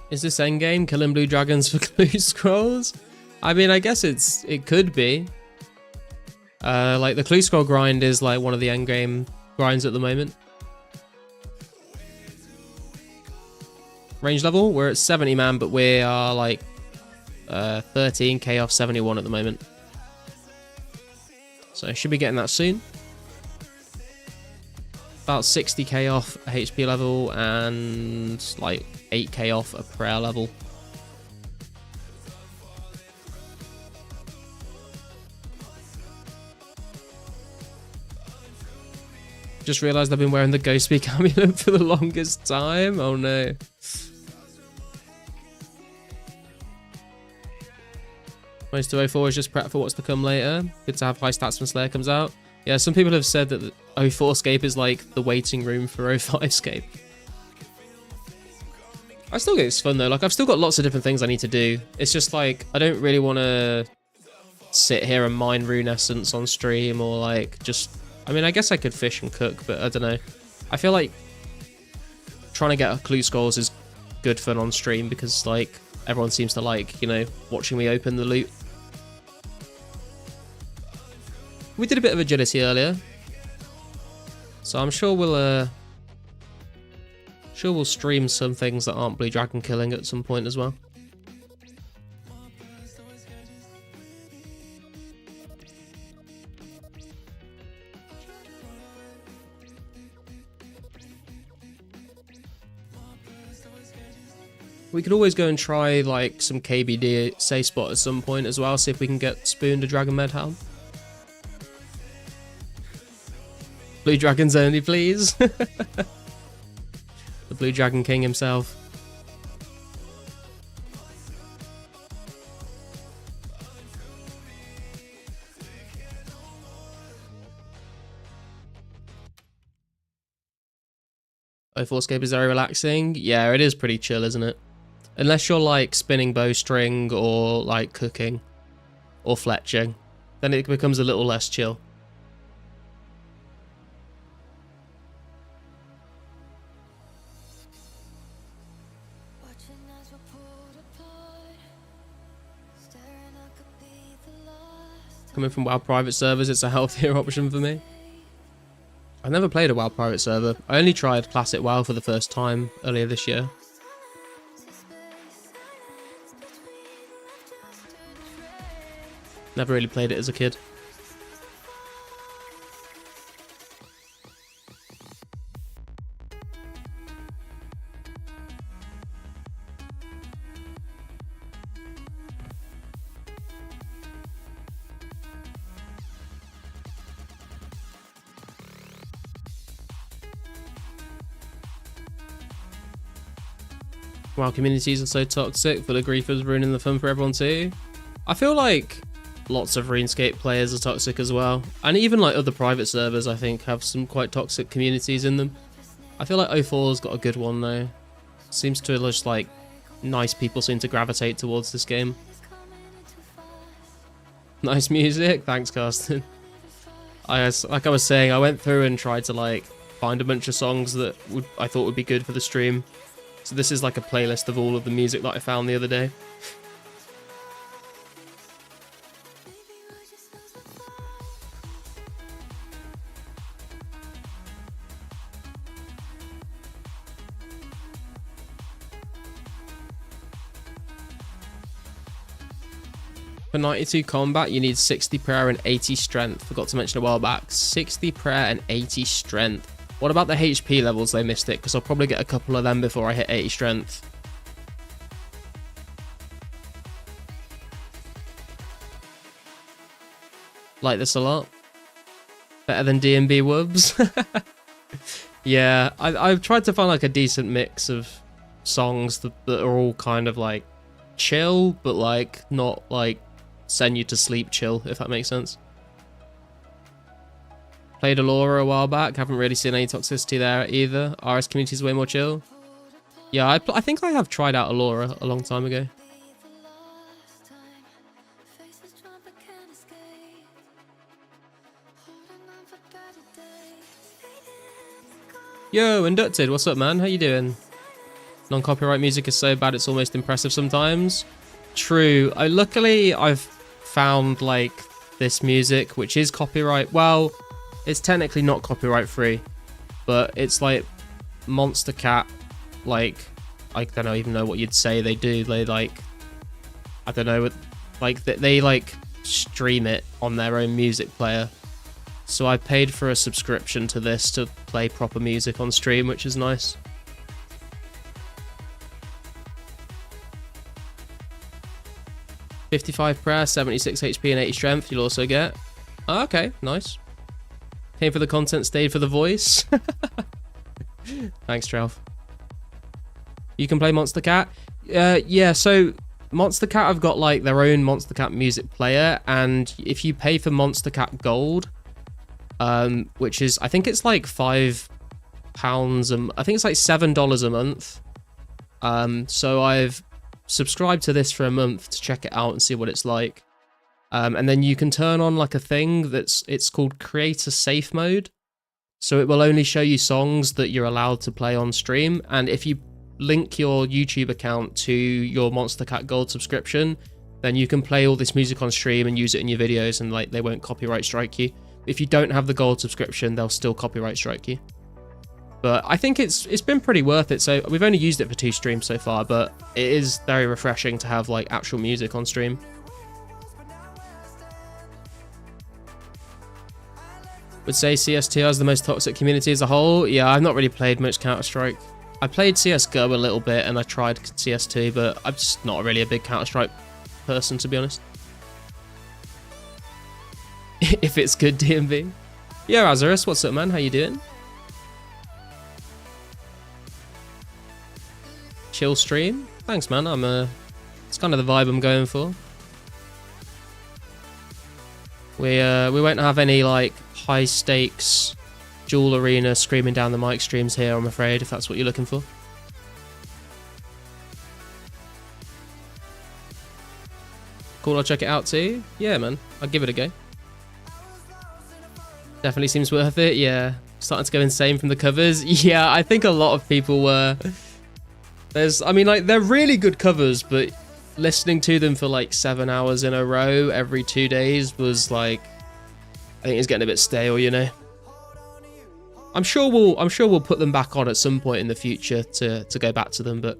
Is this endgame killing blue dragons for clue scrolls? I mean, I guess it could be. Like the clue scroll grind is like one of the endgame grinds at the moment. Range level, we're at 70 man, but we are like 13k off 71 at the moment. So I should be getting that soon. About 60k off a HP level and like 8k off a prayer level. Just realised I've been wearing the Ghost Speak amulet for the longest time. Oh no. Most 204 is just prep for what's to come later. Good to have high stats when Slayer comes out. Yeah, some people have said that the 2004scape is like the waiting room for 2005scape. I still think it's fun though. Like I've still got lots of different things I need to do. It's just like I don't really want to sit here and mine rune essence on stream or like just. I mean, I guess I could fish and cook, but I don't know. I feel like trying to get clue scrolls is good fun on stream because like everyone seems to like, you know, watching me open the loot. We did a bit of agility earlier, so I'm sure we'll stream some things that aren't blue dragon killing at some point as well. We could always go and try like some KBD safe spot at some point as well, see if we can get spooned a Dragon Med Helm. Blue dragons only, please. The Blue Dragon King himself. Oh, 2004scape is very relaxing. Yeah, it is pretty chill, isn't it? Unless you're like spinning bowstring or like cooking or fletching, then it becomes a little less chill. Coming from WoW private servers, it's a healthier option for me. I've never played a WoW private server. I only tried Classic WoW for the first time earlier this year. Never really played it as a kid. WoW communities are so toxic, full of griefers ruining the fun for everyone too. I feel like lots of RuneScape players are toxic as well. And even like other private servers I think have some quite toxic communities in them. I feel like 04's got a good one though. Seems to just like nice people seem to gravitate towards this game. Nice music, thanks Carsten. Like I was saying, I went through and tried to like find a bunch of songs that I thought would be good for the stream. So this is like a playlist of all of the music that I found the other day. For 92 combat, you need 60 prayer and 80 strength. Forgot to mention a while back. 60 prayer and 80 strength. What about the HP levels? They missed it, because I'll probably get a couple of them before I hit 80 strength. Like this a lot. Better than D&B Wubs. Yeah, I've tried to find like a decent mix of songs that are all kind of like chill, but like not like send you to sleep chill, if that makes sense. Played Allura a while back, haven't really seen any toxicity there either. RS community is way more chill. Yeah, I think I have tried out Allura a long time ago. Yo, Inducted, what's up, man? How you doing? Non-copyright music is so bad it's almost impressive sometimes. True. Luckily, I've found like this music, which is copyright. Well, it's technically not copyright free, but it's like Monster Cat. Like, I don't even know what you'd say they do. They like, I don't know, like they like stream it on their own music player. So I paid for a subscription to this to play proper music on stream, which is nice. $55 prayer, 76 HP and 80 strength you'll also get. Oh, okay, nice. Came for the content, stayed for the voice. Thanks, Trelf. You can play Monster Cat? Yeah, so Monster Cat have got like their own Monster Cat music player, and if you pay for Monster Cat Gold, which is, I think it's like £5, I think it's like $7 a month. So I've subscribed to this for a month to check it out and see what it's like. And then you can turn on like a thing it's called Creator Safe Mode. So it will only show you songs that you're allowed to play on stream. And if you link your YouTube account to your Monster Cat Gold subscription, then you can play all this music on stream and use it in your videos, and like they won't copyright strike you. If you don't have the gold subscription, they'll still copyright strike you. But I think it's been pretty worth it. So we've only used it for 2 streams so far, but it is very refreshing to have like actual music on stream. Would say CS2 has the most toxic community as a whole. Yeah, I've not really played much Counter-Strike. I played CSGO a little bit and I tried CS2, but I'm just not really a big Counter-Strike person, to be honest. If it's good DMV. Yeah, Azarus, what's up, man? How you doing? Chill stream. Thanks, man. It's kind of the vibe I'm going for. We won't have any like high stakes dual arena screaming down the mic streams here, I'm afraid, if that's what you're looking for. Cool, I'll check it out too. Yeah, man, I'll give it a go. Definitely seems worth it. Yeah, starting to go insane from the covers. Yeah, I think a lot of people were. I mean, like, they're really good covers, but listening to them for like 7 hours in a row every 2 days was like, I think it's getting a bit stale, you know. I'm sure we'll put them back on at some point in the future to go back to them, but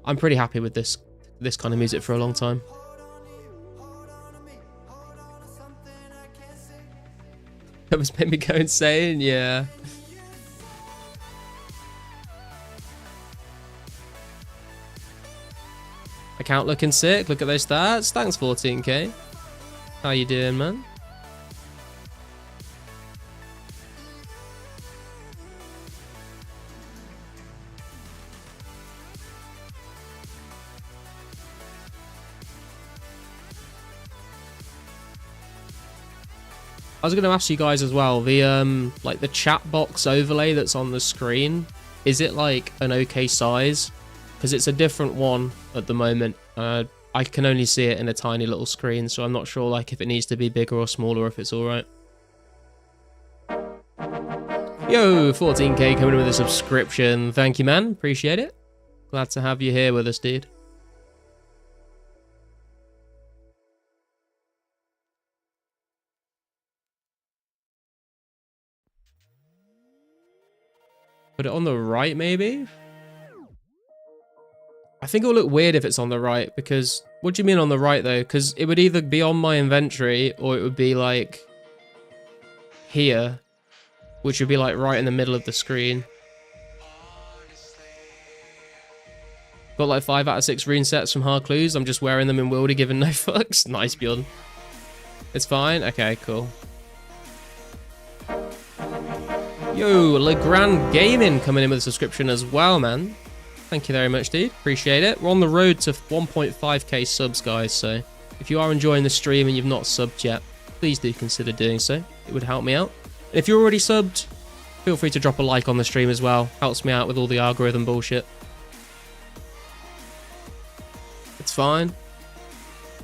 I'm pretty happy with this kind of music for a long time. That was made me go insane, yeah. Account looking sick, look at those stats. Thanks 14k. How you doing, man? I was going to ask you guys as well, the like the chat box overlay that's on the screen, is it like an okay size? Because it's a different one at the moment. I can only see it in a tiny little screen, so I'm not sure like if it needs to be bigger or smaller, if it's all right. Yo, 14k coming in with a subscription. Thank you, man. Appreciate it. Glad to have you here with us, dude. Put it on the right, maybe? I think it'll look weird if it's on the right, because... What do you mean on the right, though? Because it would either be on my inventory, or it would be, like... here. Which would be, like, right in the middle of the screen. Got, like, 5 out of 6 rune sets from Hard Clues. I'm just wearing them in Wildy, giving no fucks. Nice, Bjorn. It's fine? Okay, cool. Yo, Legrand Gaming coming in with a subscription as well, man. Thank you very much, dude. Appreciate it. We're on the road to 1.5k subs, guys, so if you are enjoying the stream and you've not subbed yet, please do consider doing so. It would help me out. And if you're already subbed, feel free to drop a like on the stream as well. Helps me out with all the algorithm bullshit. It's fine.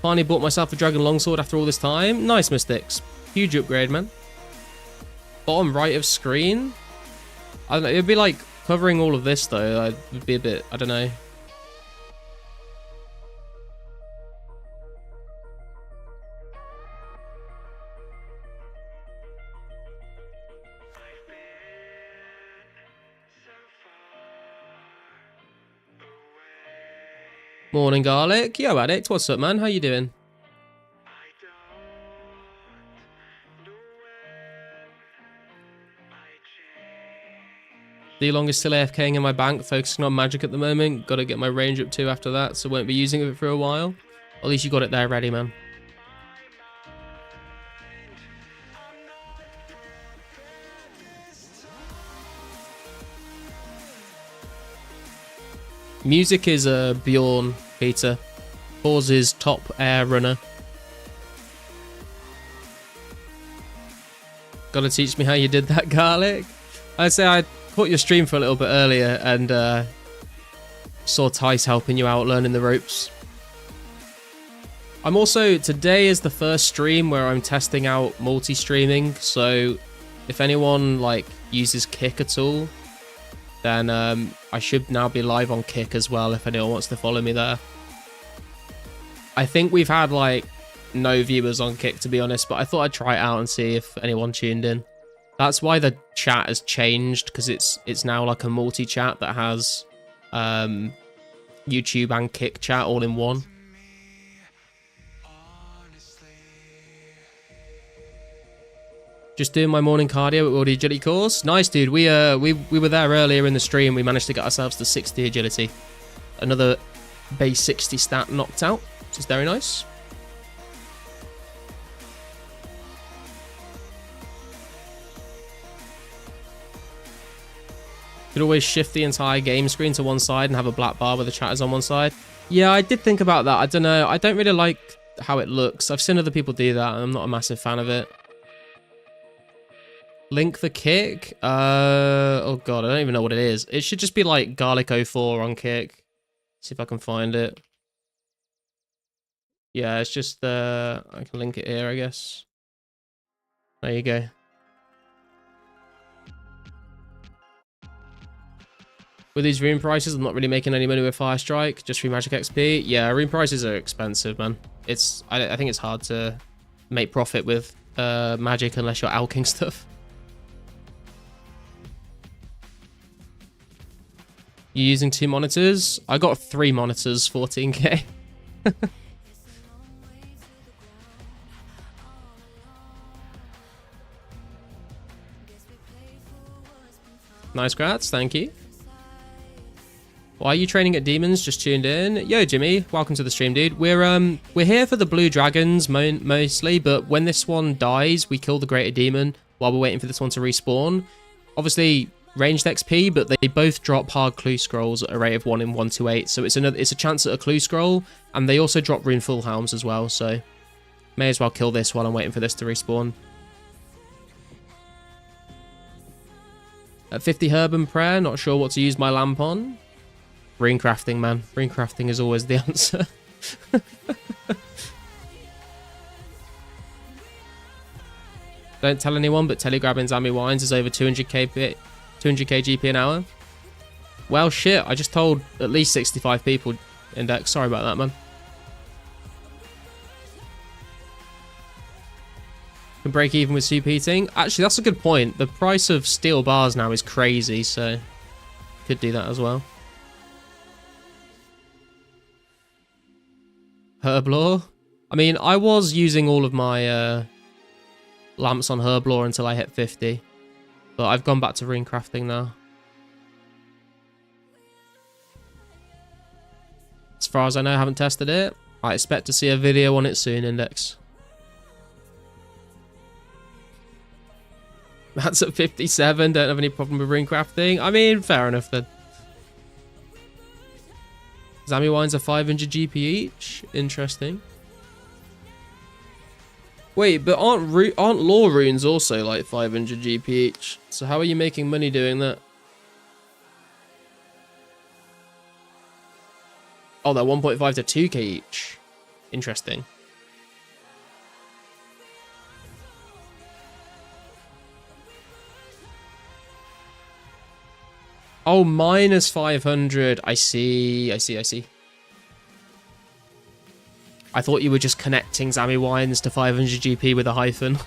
Finally bought myself a Dragon Longsword after all this time. Nice, Mystics. Huge upgrade, man. Bottom right of screen. I don't know. It'd be like covering all of this though. It would be a bit. I don't know. Morning, Garlic. Yo, Addict. What's up, man? How you doing? D-Long is still AFKing in my bank, focusing on magic at the moment. Got to get my range up too after that, so won't be using it for a while. At least you got it there ready, man. Music is Bjorn, Peter. Pause's top air runner. Gotta teach me how you did that, Garlic. I'd say I caught your stream for a little bit earlier and saw Tice helping you out learning the ropes. I'm also, today is the first stream where I'm testing out multi-streaming, so if anyone like uses Kick at all, then I should now be live on Kick as well if anyone wants to follow me there. I think we've had like no viewers on Kick, to be honest, but I thought I'd try it out and see if anyone tuned in. That's why the chat has changed, because it's now like a multi-chat that has YouTube and Kick chat all in one. Just doing my morning cardio at World Agility course. Nice, dude. We were there earlier in the stream. We managed to get ourselves to 60 agility. Another base 60 stat knocked out, which is very nice. Could always shift the entire game screen to one side and have a black bar with the chatters on one side. Yeah, I did think about that. I don't know. I don't really like how it looks. I've seen other people do that, and I'm not a massive fan of it. Link the Kick? Oh god, I don't even know what it is. It should just be like Garlic04 on Kick. See if I can find it. Yeah, it's just I can link it here, I guess. There you go. With these rune prices, I'm not really making any money with Fire Strike, just free magic XP. Yeah, rune prices are expensive, man. I think it's hard to make profit with magic unless you're alking stuff. You using 2 monitors? I got 3 monitors, 14k. Nice grats, thank you. Why are you training at demons? Just tuned in. Yo, Jimmy, welcome to the stream, dude. We're here for the blue dragons mostly, but when this one dies, we kill the greater demon while we're waiting for this one to respawn. Obviously, ranged XP, but they both drop hard clue scrolls at a rate of 1 in 128, so it's a chance at a clue scroll, and they also drop rune full helms as well, so may as well kill this while I'm waiting for this to respawn. At 50 herb and prayer, not sure what to use my lamp on. Rune crafting, man. Rune crafting is always the answer. Don't tell anyone, but telegrabbing Zammy Wines is over 200k GP an hour. Well, shit, I just told at least 65 people, Index. Sorry about that, man. Can break even with superheating. Actually, that's a good point. The price of steel bars now is crazy, so could do that as well. Herblore. I mean, I was using all of my lamps on Herblore until I hit 50, but I've gone back to rune crafting now. As far as I know, I haven't tested it. I expect to see a video on it soon, Index. That's at 57, don't have any problem with rune crafting. I mean, fair enough then. Zammy wines are 500 GP each. Interesting. Wait, but aren't lore runes also like 500 GP each? So how are you making money doing that? Oh, they're 1.5 to 2k each. Interesting. Oh, minus 500. I see. I see. I thought you were just connecting Zammy Wines to 500 GP with a hyphen.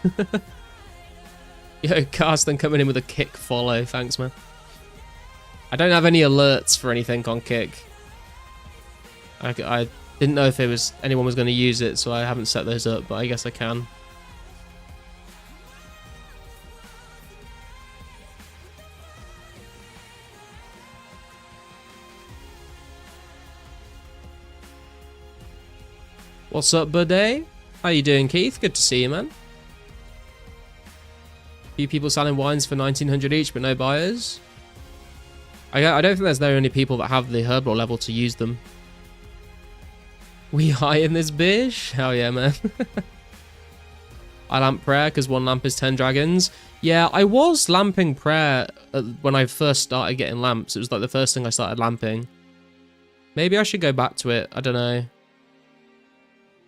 Yo, Carsten coming in with a kick follow. Thanks, man. I don't have any alerts for anything on kick. I didn't know if anyone was going to use it, so I haven't set those up, but I guess I can. What's up, buddy? How you doing, Keith? Good to see you, man. Few people selling wines for 1900 each, but no buyers. I don't think there's very many people that have the Herblore level to use them. We high in this bitch? Hell yeah, man. I lamp prayer because one lamp is 10 dragons. Yeah, I was lamping prayer when I first started getting lamps. It was like the first thing I started lamping. Maybe I should go back to it. I don't know.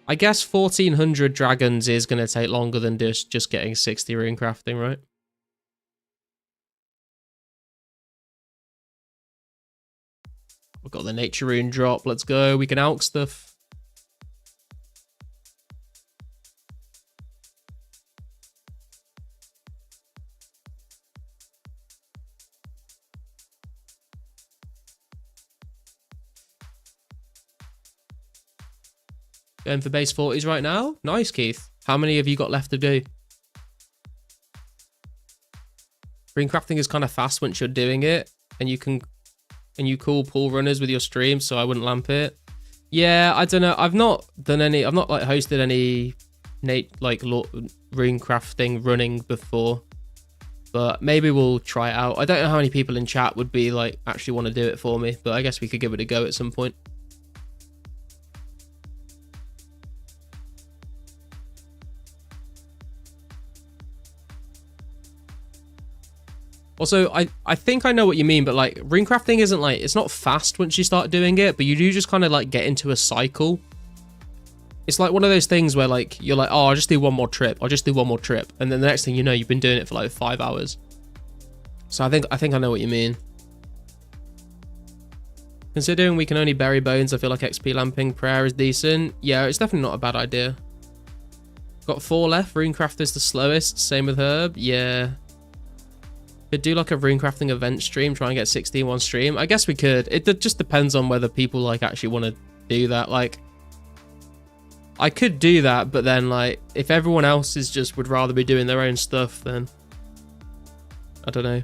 I guess 1400 dragons is going to take longer than just getting 60 rune crafting, right? We've got the nature rune drop. Let's go. We can alch stuff. Going for base 40s right now. Nice, Keith. How many have you got left to do? Rune crafting is kind of fast once you're doing it, and you call pool runners with your stream, so I wouldn't lamp it. Yeah, I don't know. I've not like hosted any rune crafting running before, but maybe we'll try it out. I don't know how many people in chat would be like actually want to do it for me, but I guess we could give it a go at some point. Also, I think I know what you mean, but like rune crafting isn't like, it's not fast once you start doing it, but you do just kind of like get into a cycle. It's like one of those things where like you're like, oh, I'll just do one more trip. I'll just do one more trip. And then the next thing you know, you've been doing it for like 5 hours. So I think I know what you mean. Considering we can only bury bones, I feel like XP lamping prayer is decent. Yeah, it's definitely not a bad idea. Got 4 left. Runecraft is the slowest. Same with Herb. Yeah. Could do like a runecrafting event stream, try and get 60 in one stream. I guess we could. It just depends on whether people like actually want to do that. Like, I could do that, but then like if everyone else is just would rather be doing their own stuff, then I don't know.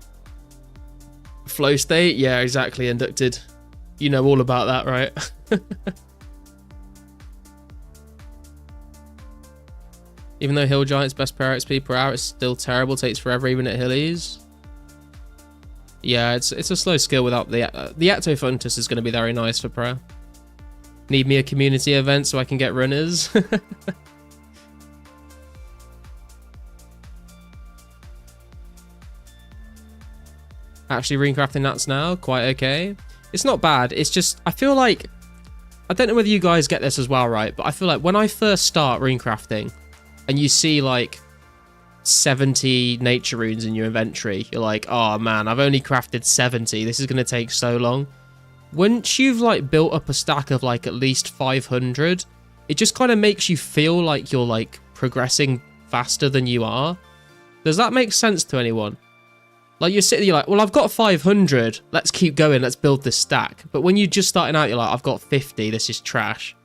Flow state, yeah, exactly. Inducted. You know all about that, right? Even though Hill Giant's best prayer XP per hour is still terrible, takes forever even at Hillies. Yeah, it's a slow skill without the Ectofuntus is going to be very nice for prayer. Need me a community event so I can get runners. Actually, runecrafting that's now quite okay. It's not bad. It's just I feel like I don't know whether you guys get this as well, right? But I feel like when I first start runecrafting, and you see like 70 nature runes in your inventory, you're like, oh man, I've only crafted 70. This is going to take so long. Once you've like built up a stack of like at least 500, it just kind of makes you feel like you're like progressing faster than you are. Does that make sense to anyone? Like you're sitting, you're like, well, I've got 500. Let's keep going. Let's build this stack. But when you're just starting out, you're like, I've got 50. This is trash.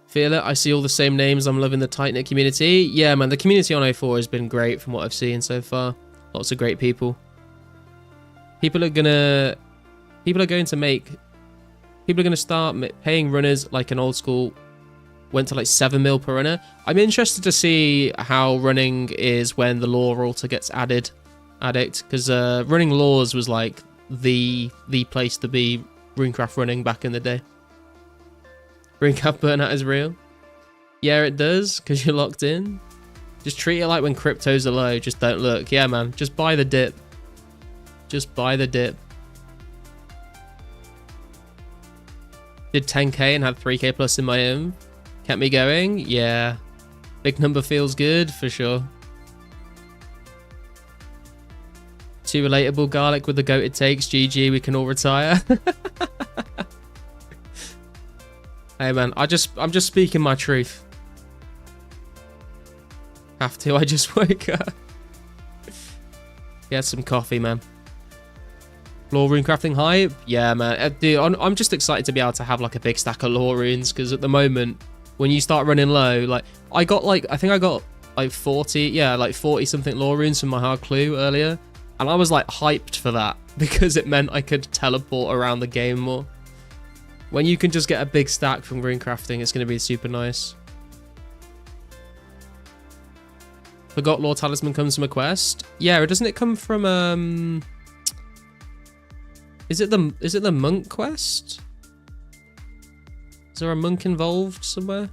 Feel it. I see all the same names. I'm loving the tight-knit community. Yeah, man, the community on 04 has been great from what I've seen so far. Lots of great people. People are going to start paying runners like an old school. Went to like 7 mil per runner. I'm interested to see how running is when the lore altar gets added. Because running laws was like the place to be runecraft running back in the day. Runecraft burnout is real. Yeah, it does, because you're locked in. Just treat it like when cryptos are low. Just don't look. Yeah, man. Just buy the dip. Just buy the dip. Did 10k and had 3k plus in my own. Kept me going. Yeah. Big number feels good, for sure. Too relatable. Garlic with the goat it takes. GG, we can all retire. Hey, man. I'm just speaking my truth. Have to. I just wake up. Get some coffee, man. Lore rune crafting hype? Yeah, man. Dude, I'm just excited to be able to have like a big stack of lore runes, because at the moment, when you start running low, like I think I got like 40 something lore runes from my hard clue earlier, and I was like hyped for that because it meant I could teleport around the game more. When you can just get a big stack from rune crafting, it's going to be super nice. Forgot Lore Talisman comes from a quest. Yeah, doesn't it come from Is it the monk quest? Is there a monk involved somewhere?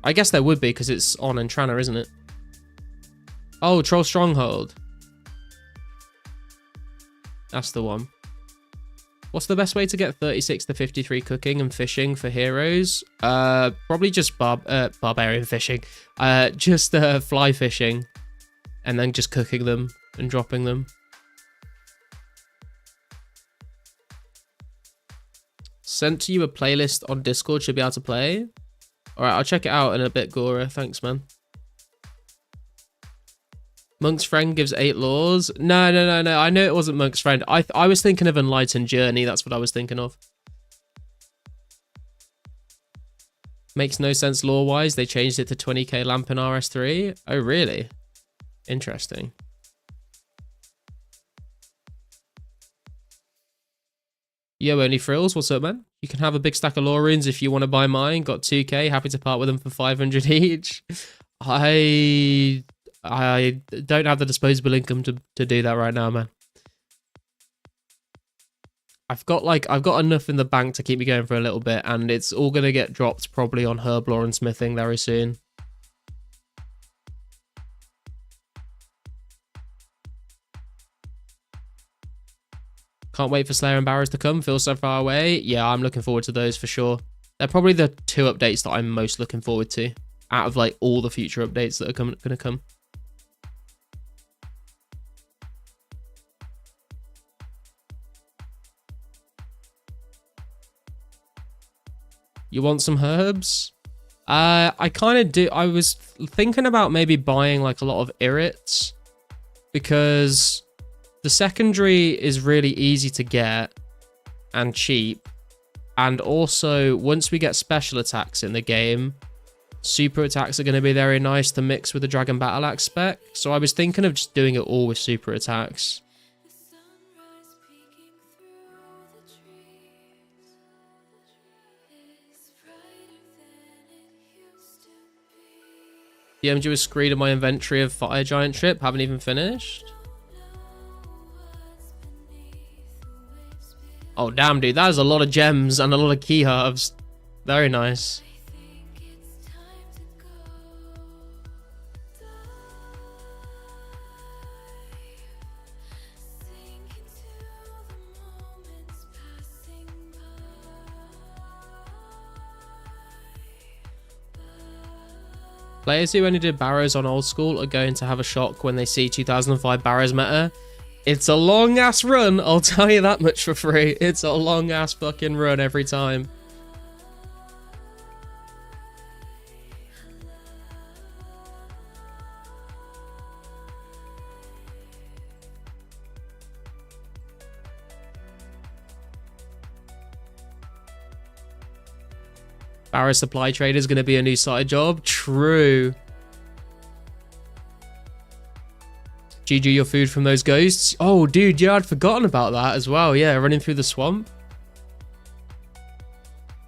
I guess there would be, because it's on Entrana, isn't it? Oh, Troll Stronghold. That's the one. What's the best way to get 36 to 53 cooking and fishing for heroes? Probably just barbarian fishing. Just fly fishing. And then just cooking them and dropping them. Sent to you a playlist on Discord, should be able to play. Alright, I'll check it out in a bit, Gora. Thanks, man. Monk's Friend gives 8 laws. No. I know it wasn't Monk's Friend. I was thinking of Enlightened Journey. That's what I was thinking of. Makes no sense lore-wise. They changed it to 20k lamp in RS3. Oh, really? Interesting. Yo, Only Frills, what's up, man? You can have a big stack of lore runes if you want to buy mine. Got 2k, happy to part with them for 500 each. I don't have the disposable income to do that right now, man. I've got enough in the bank to keep me going for a little bit, and it's all gonna get dropped probably on herblore and smithing very soon. Can't wait for Slayer and Barrows to come. Feel so far away. Yeah, I'm looking forward to those for sure. They're probably the 2 updates that I'm most looking forward to out of like all the future updates that are gonna come. You want some herbs? I kind of do. I was thinking about maybe buying like a lot of irrits, because the secondary is really easy to get and cheap. And also, once we get special attacks in the game, super attacks are going to be very nice to mix with the Dragon Battle Axe spec. So I was thinking of just doing it all with super attacks. DM'd you a screen of my inventory of Fire Giant Trip. Haven't even finished. Oh, damn, dude. That is a lot of gems and a lot of key herbs. Very nice. Players who only did Barrows on old school are going to have a shock when they see 2005 Barrows meta. It's a long ass run, I'll tell you that much for free. It's a long ass fucking run every time. Barrow supply trader is going to be a new side job. True. GG your food from those ghosts. Oh, dude, yeah, I'd forgotten about that as well. Yeah, running through the swamp.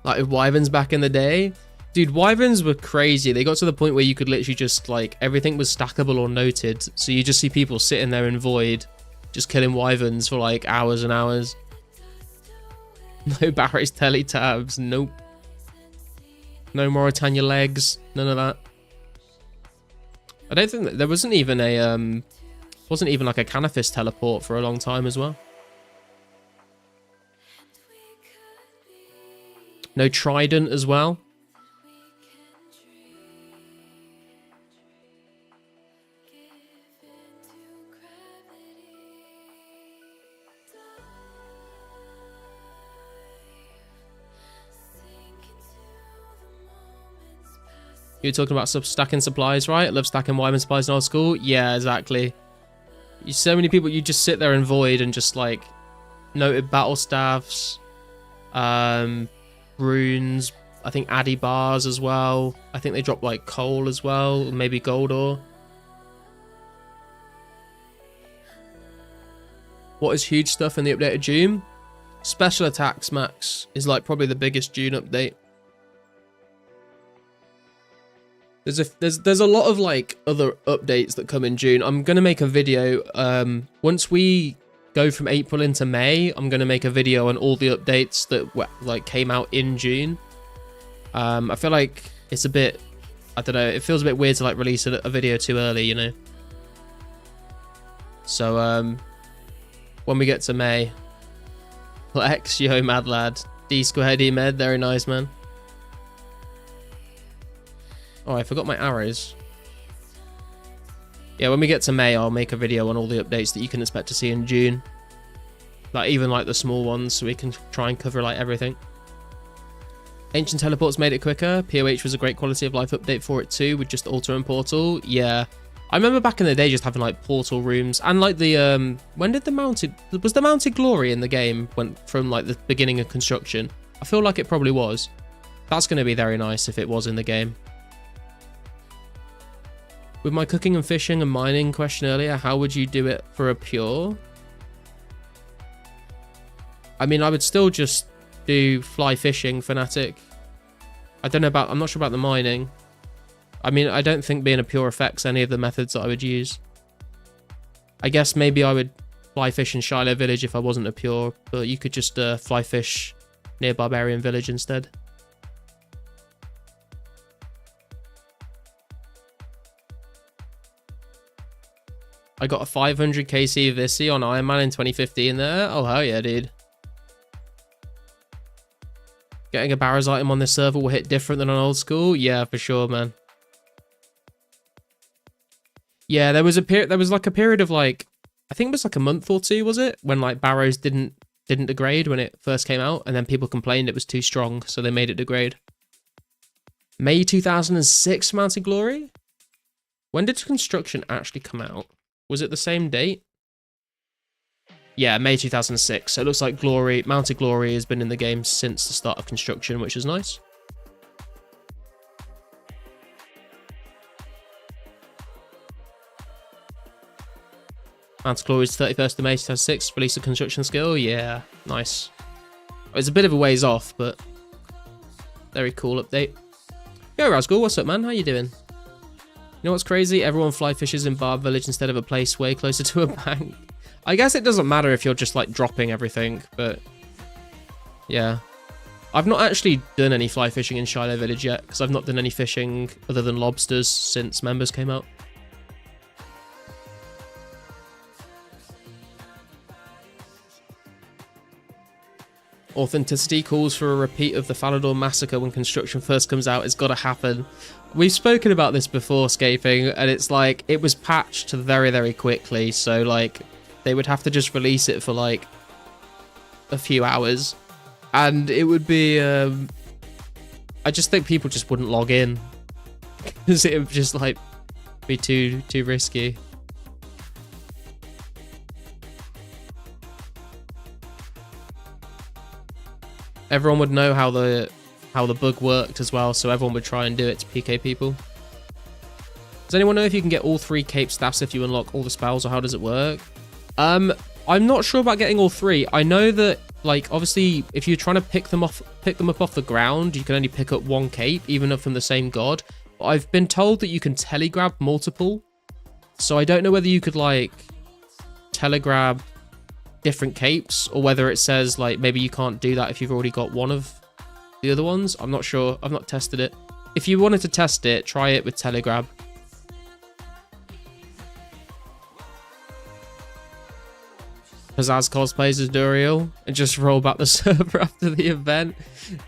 Like with wyverns back in the day. Dude, wyverns were crazy. They got to the point where you could literally just, like, everything was stackable or noted. So you just see people sitting there in void, just killing wyverns for, like, hours and hours. No Barrow's telly tabs. Nope. No Mauritania legs. None of that. I don't think that there wasn't even a wasn't even like a Canifis teleport for a long time as well. No Trident as well. You were talking about stacking supplies, right? I love stacking wyvern supplies in old school. Yeah, exactly. So many people, you just sit there in void and just like noted battle staffs, runes, I think addy bars as well. I think they drop like coal as well, maybe gold ore. What is huge stuff in the updated June? Special attacks max is like probably the biggest June update. There's a lot of like other updates that come in June. I'm gonna make a video once we go from April into May. I'm gonna make a video on all the updates that like came out in June. I feel like it's a bit, I don't know, it feels a bit weird to like release a video too early, you know. So when we get to May, Lex, yo, mad lad, D squared E med, very nice, man. Oh, I forgot my arrows. Yeah, when we get to May, I'll make a video on all the updates that you can expect to see in June. Like, even like the small ones, so we can try and cover like everything. Ancient teleports made it quicker. POH was a great quality of life update for it too, with just altar and portal. Yeah. I remember back in the day just having like portal rooms and like the when did the mounted glory in the game went from like the beginning of construction? I feel like it probably was. That's going to be very nice if it was in the game. With my cooking and fishing and mining question earlier, how would you do it for a pure? I mean, I would still just do fly fishing, fanatic. I'm not sure about the mining. I mean, I don't think being a pure affects any of the methods that I would use. I guess maybe I would fly fish in Shiloh Village if I wasn't a pure, but you could just fly fish near Barbarian Village instead. I got a 500 KC Vissi on Iron Man in 2015 there. Oh, hell yeah, dude. Getting a Barrows item on this server will hit different than on old school. Yeah, for sure, man. Yeah, there was like a period of like, I think it was like a month or two, was it? When like Barrows didn't degrade when it first came out, and then people complained it was too strong, so they made it degrade. May 2006 Mounted Glory? When did construction actually come out? Was it the same date? Yeah, May 2006. So it looks like Mounted Glory has been in the game since the start of construction, which is nice. Mounted Glory is 31st of May 2006. Release of construction skill. Yeah, nice. It's a bit of a ways off, but very cool update. Yo, Razgul, what's up, man? How you doing? You know what's crazy? Everyone fly fishes in Barb Village instead of a place way closer to a bank. I guess it doesn't matter if you're just like dropping everything, but yeah. I've not actually done any fly fishing in Shiloh Village yet, because I've not done any fishing other than lobsters since members came out. Authenticity calls for a repeat of the Falador massacre when construction first comes out. It's got to happen. We've spoken about this before, Scaping, and it's like it was patched very, very quickly. So like they would have to just release it for like a few hours, and it would be. I just think people just wouldn't log in because it would just like be too risky. Everyone would know how the bug worked as well, so everyone would try and do it to PK people. Does anyone know if you can get all 3 cape staffs if you unlock all the spells, or how does it work? I'm not sure about getting all 3. I know that like obviously if you're trying to pick them up off the ground, you can only pick up 1 cape, even if from the same god. But I've been told that you can telegrab multiple, so I don't know whether you could like telegrab different capes, or whether it says like maybe you can't do that if you've already got one of the other ones. I'm not sure. I've not tested it. If you wanted to test it, try it with telegrab. Pizzazz cosplays as Duriel and just roll back the server after the event.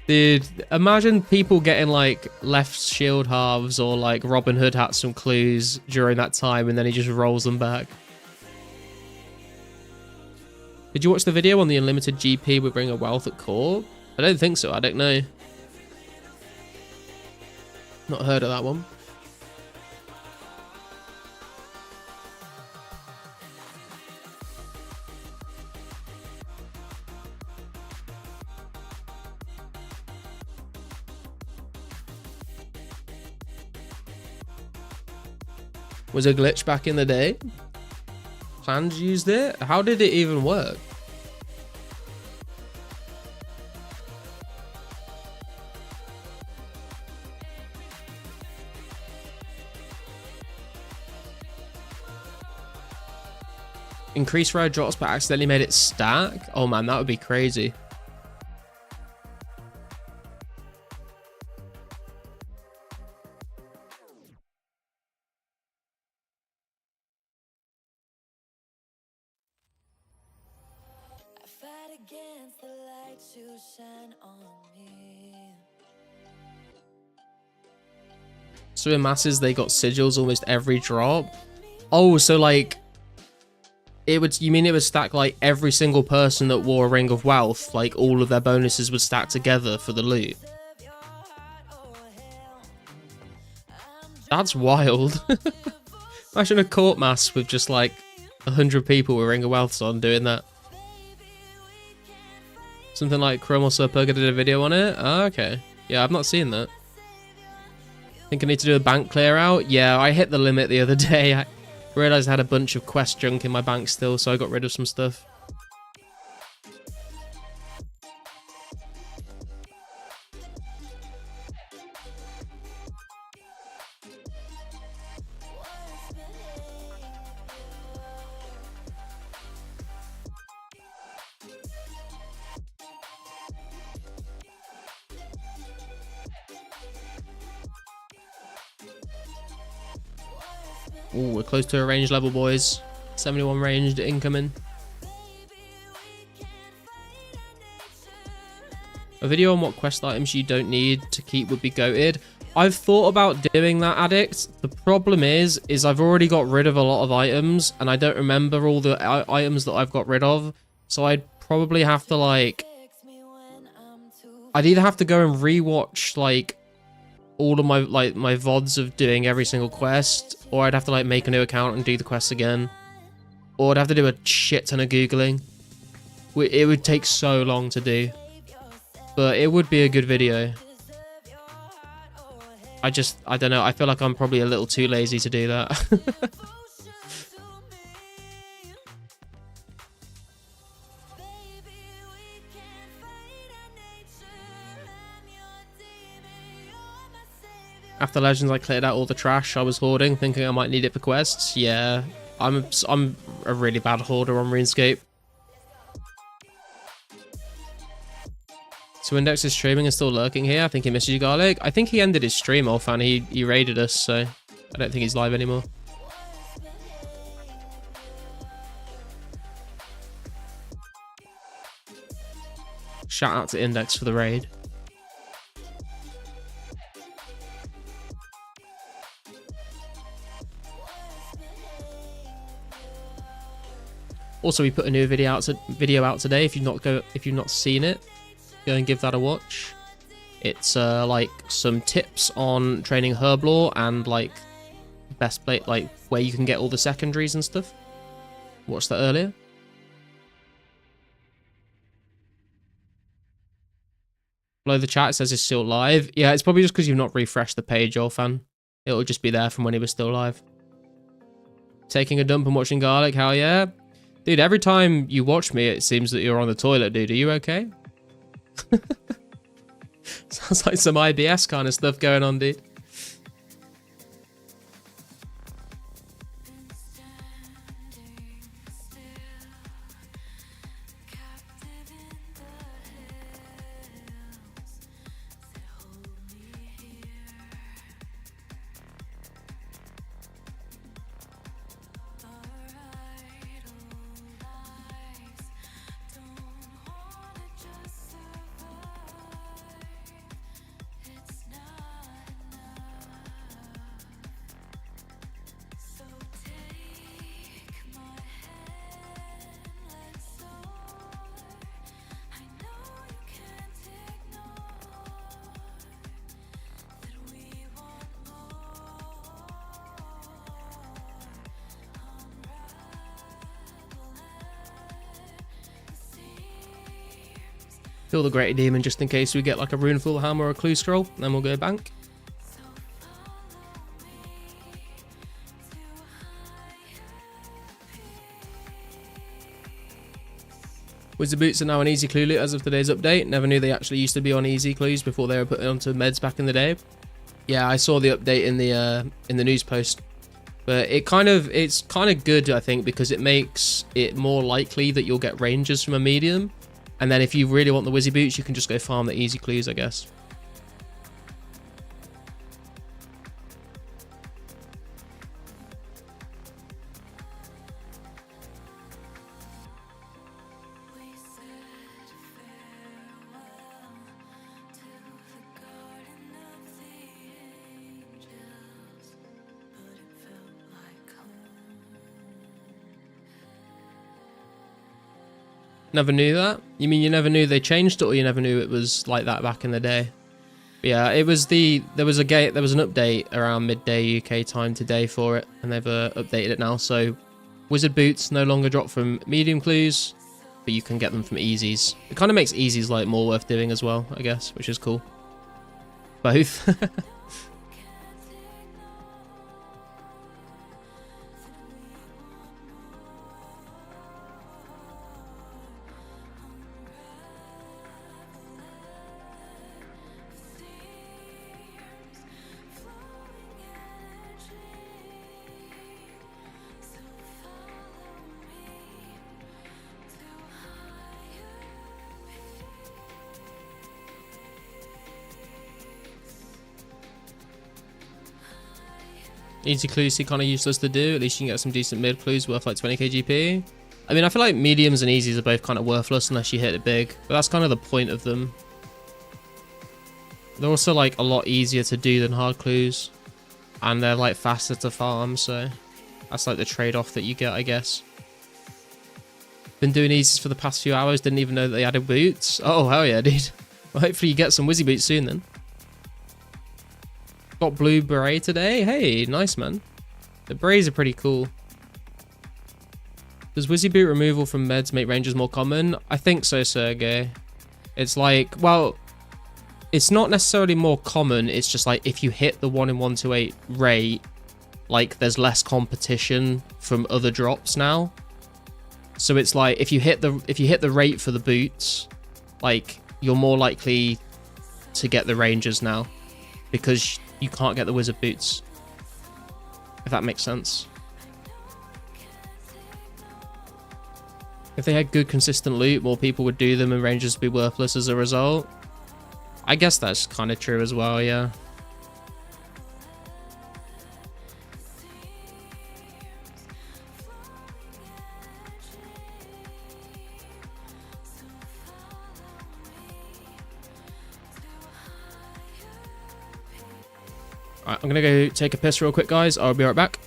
Dude, imagine people getting like left shield halves or like Robin Hood hats from clues during that time, and then he just rolls them back. Did you watch the video on the unlimited GP with Ring of Wealth at Core? I don't think so. I don't know. Not heard of that one. Was a glitch back in the day? Plans used it? How did it even work? Increased rare drops but accidentally made it stack? Oh man, that would be crazy. Against the light you shine on me. So in masses they got sigils almost every drop. Oh, so like it would, you mean it would stack like every single person that wore a Ring of Wealth, like all of their bonuses would stack together for the loot? That's wild. Imagine a court mass with just like 100 people with Ring of Wealths on doing that. Something like Chrome or Sir Purga did a video on it? Oh, okay. Yeah, I've not seen that. Think I need to do a bank clear out? Yeah, I hit the limit the other day. I realised I had a bunch of quest junk in my bank still, so I got rid of some stuff. Ooh, we're close to a range level, boys. 71 ranged incoming. A video on what quest items you don't need to keep would be goated. I've thought about doing that, Addict. The problem is I've already got rid of a lot of items, and I don't remember all the items that I've got rid of. So I'd probably have to like... I'd either have to go and rewatch like all of my my VODs of doing every single quest, or I'd have to like make a new account and do the quests again, or I'd have to do a shit ton of Googling. It would take so long to do, but it would be a good video. I don't know, I feel like I'm probably a little too lazy to do that. After Legends, I cleared out all the trash I was hoarding, thinking I might need it for quests. Yeah, I'm a really bad hoarder on RuneScape. So Index is streaming and still lurking here. I think he misses you, Garlic. I think he ended his stream off and he raided us, so I don't think he's live anymore. Shout out to Index for the raid. Also, we put a new video out today. If you've not seen it, go and give that a watch. It's like some tips on training Herblore and like best play, like where you can get all the secondaries and stuff. Watched that earlier. Below the chat, it says it's still live. Yeah, it's probably just because you've not refreshed the page, old fan. It'll just be there from when he was still live. Taking a dump and watching Garlic, hell yeah. Dude, every time you watch me, it seems that you're on the toilet, dude. Are you okay? Sounds like some IBS kind of stuff going on, dude. Kill the Greater Demon just in case we get like a Runeful Hammer or a Clue Scroll, then we'll go bank. Wizard Boots are now on Easy Clue loot as of today's update. Never knew they actually used to be on Easy Clues before they were put onto meds back in the day. Yeah, I saw the update in the news post. But it's kind of good, I think, because it makes it more likely that you'll get rangers from a medium. And then if you really want the Wizzy Boots, you can just go farm the Easy Clues, I guess. Never knew that? You mean you never knew they changed it, or you never knew it was like that back in the day? But yeah, there was an update around midday UK time today for it, and they've updated it now. So Wizard Boots no longer drop from medium clues, but you can get them from easies. It kind of makes easies like more worth doing as well, I guess, which is cool. Both. Easy clues are kind of useless to do. At least you can get some decent mid clues worth like 20k GP. I mean, I feel like mediums and easies are both kind of worthless unless you hit it big. But that's kind of the point of them. They're also like a lot easier to do than hard clues. And they're like faster to farm, so that's like the trade-off that you get, I guess. Been doing easies for the past few hours. Didn't even know that they added boots. Oh, hell yeah, dude. Well, hopefully you get some Wizzy Boots soon then. Got blue beret today. Hey, nice, man. The berets are pretty cool. Does Wizzy Boot removal from meds make rangers more common? I think so, Sergey. It's like, well, it's not necessarily more common. It's just like if you hit the 1 in 128 rate, like there's less competition from other drops now. So it's like if you hit the rate for the boots, like you're more likely to get the rangers now because you can't get the Wizard Boots, if that makes sense. If they had good consistent loot, more people would do them and rangers would be worthless as a result. I guess that's kind of true as well, yeah. Alright, I'm gonna go take a piss real quick, guys. I'll be right back.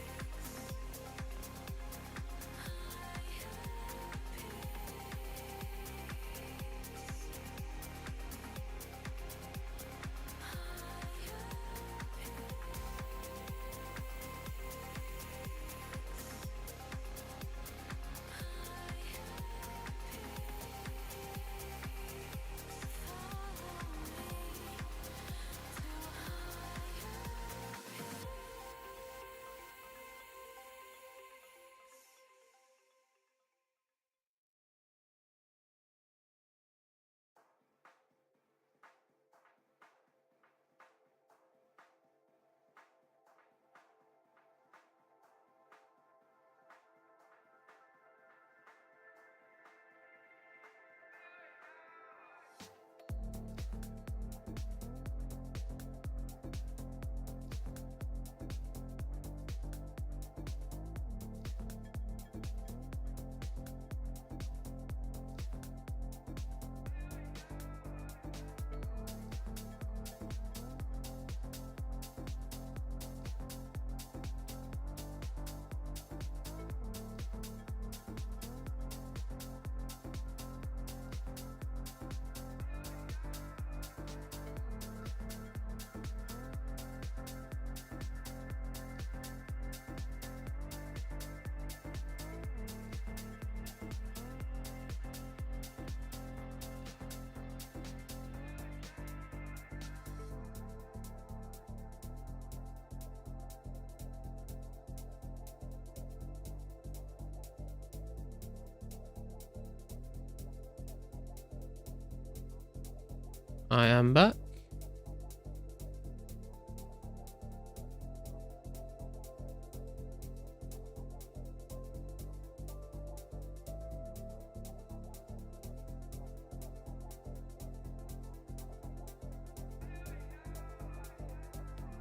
I am back.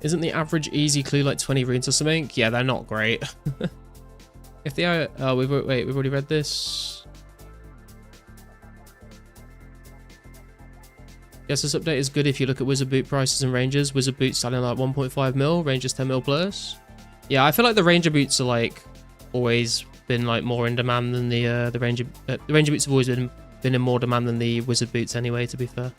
Isn't the average easy clue like 20 runes or something? Yeah, they're not great. If they are, oh, we've already read this. Guess this update is good if you look at wizard boot prices and rangers. Wizard boots selling like 1.5 mil, rangers 10 mil plus. Yeah, I feel like the ranger boots are like always been like more in demand than the ranger boots have always been in more demand than the wizard boots anyway, to be fair.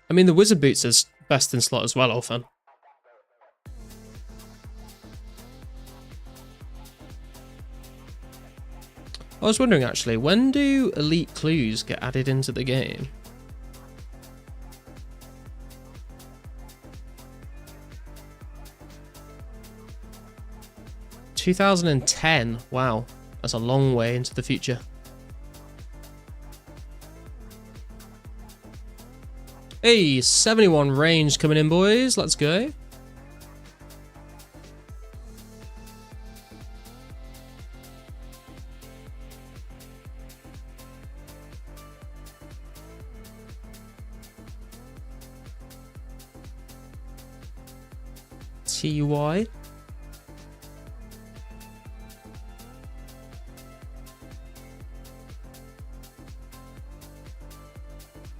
I mean, the wizard boots is best in slot as well, often. I was wondering actually, when do elite clues get added into the game? $2010. Wow, that's a long way into the future. Hey, 71 range coming in, boys. Let's go. TY.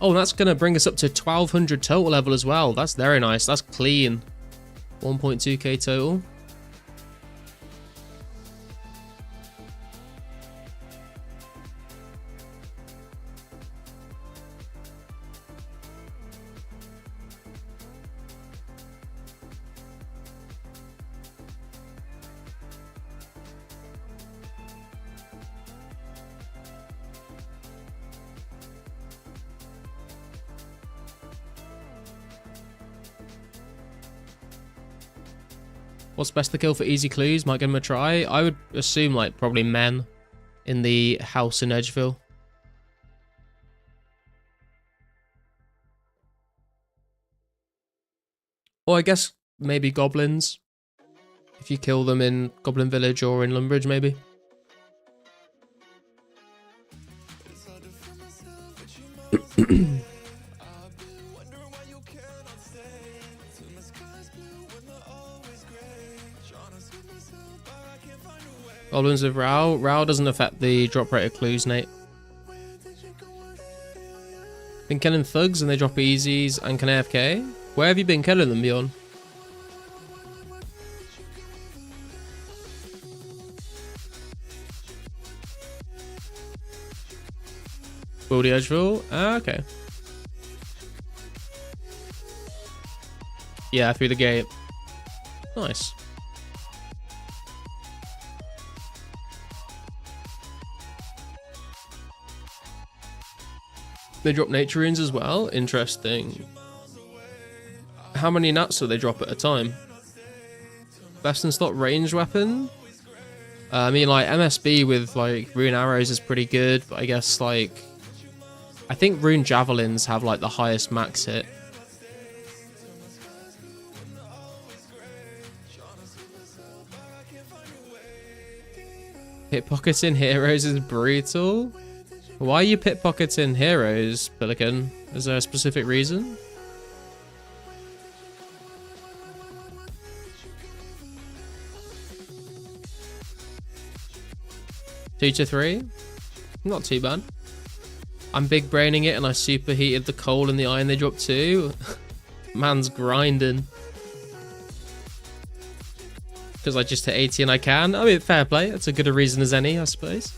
Oh, that's going to bring us up to 1200 total level as well. That's very nice. That's clean. 1.2k total. What's best to kill for easy clues? Might give them a try. I would assume like probably men in the house in Edgeville. Or I guess maybe goblins. If you kill them in Goblin Village or in Lumbridge, maybe. Goblins with Rao. Rao doesn't affect the drop rate of clues, Nate. Been killing thugs and they drop easies and can AFK. Where have you been killing them, Bjorn? Wildy Edgeville? Ah, okay. Yeah, through the gate. Nice. They drop nature runes as well? Interesting. How many nuts do they drop at a time? Best in slot ranged weapon? I mean, like, MSB with, like, rune arrows is pretty good, but I guess, like... I think rune javelins have, like, the highest max hit. Pickpocketing heroes is brutal. Why are you pickpocketing heroes, Pelican? Is there a specific reason? Two to three? Not too bad. I'm big braining it and I superheated the coal and the iron they dropped too. Man's grinding. Because I just hit 80 and I can. I mean, fair play. That's as good a reason as any, I suppose.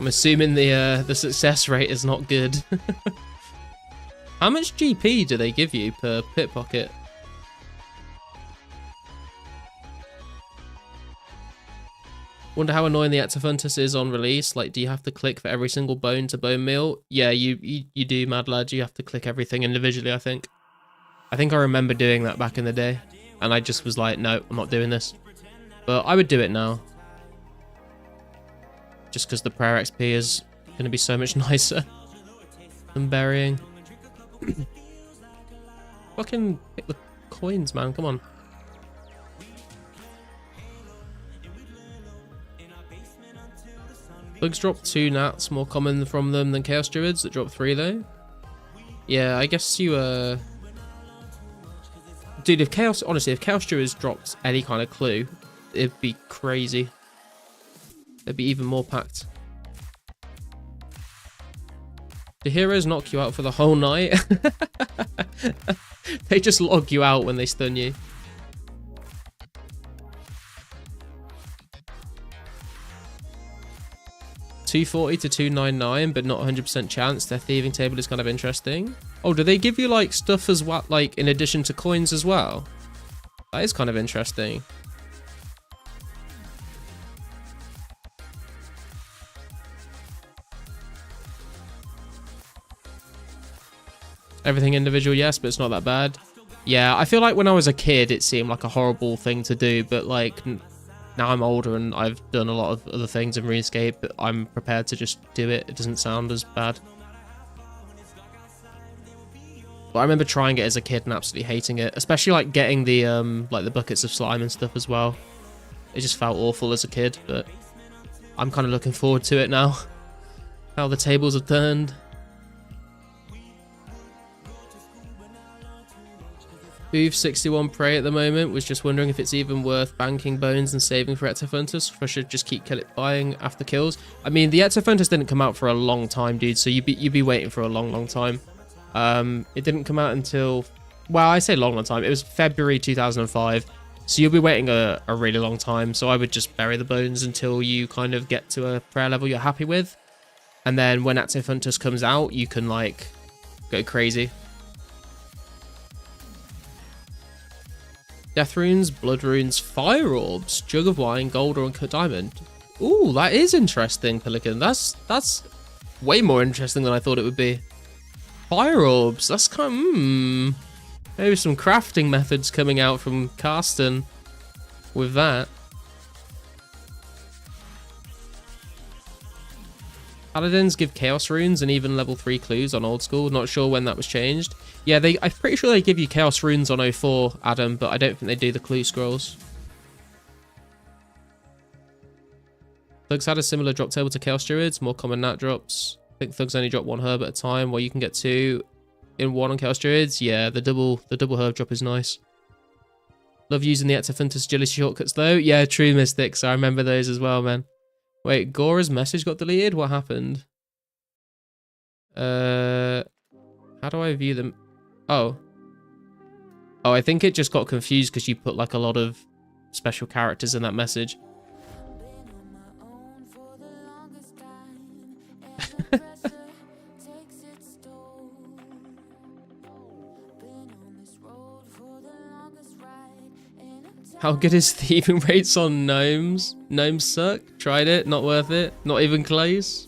I'm assuming the success rate is not good. How much GP do they give you per pickpocket? Wonder how annoying the Ectofuntus is on release. Like, do you have to click for every single bone to bone meal? Yeah, you do, mad lad. You have to click everything individually, I think. I think I remember doing that back in the day. And I just was like, no, I'm not doing this. But I would do it now. Just because the prayer XP is going to be so much nicer than burying. Fucking pick the coins, man. Come on. Bugs drop 2 nats, more common from them than Chaos Druids that drop 3 though. Yeah, I guess you dude, if Chaos Druids dropped any kind of clue, it'd be crazy. It'd be even more packed. The heroes knock you out for the whole night. They just log you out when they stun you. $240 to $299, but not 100% chance. Their thieving table is kind of interesting. Oh, do they give you like stuff as well, like in addition to coins as well? That is kind of interesting. Everything individual, yes, but it's not that bad. Yeah, I feel like when I was a kid, it seemed like a horrible thing to do, but like now I'm older and I've done a lot of other things in RuneScape, but I'm prepared to just do it. It doesn't sound as bad. But I remember trying it as a kid and absolutely hating it, especially like getting the like the buckets of slime and stuff as well. It just felt awful as a kid, but I'm kind of looking forward to it now. How the tables have turned. Booth61 Prey at the moment was just wondering if it's even worth banking bones and saving for Ectofuntus, or I should just keep buying after kills. I mean, the Ectofuntus didn't come out for a long time, dude, so you'd be waiting for a long time. It didn't come out until, well, I say long time. It was February 2005, so you'll be waiting a really long time. So I would just bury the bones until you kind of get to a prayer level you're happy with, and then when Ectofuntus comes out, you can like go crazy. Death runes, blood runes, fire orbs, jug of wine, gold or uncut diamond. Ooh, that is interesting, Pelican. That's way more interesting than I thought it would be. Fire orbs, that's kind of, maybe some crafting methods coming out from Karsten with that. Paladins give chaos runes and even level 3 clues on old school. Not sure when that was changed. Yeah, I'm pretty sure they give you chaos runes on 04, Adam, but I don't think they do the clue scrolls. Thugs had a similar drop table to Chaos Druids, more common nat drops. I think Thugs only drop 1 herb at a time, while you can get 2 in 1 on Chaos Druids. Yeah, the double herb drop is nice. Love using the Ectofuntus agility shortcuts though. Yeah, true Mystics. I remember those as well, man. Wait, Gora's message got deleted? What happened? How do I view them? Oh. Oh, I think it just got confused because you put like a lot of special characters in that message. How good is thieving rates on gnomes? Gnomes suck. Tried it. Not worth it. Not even close.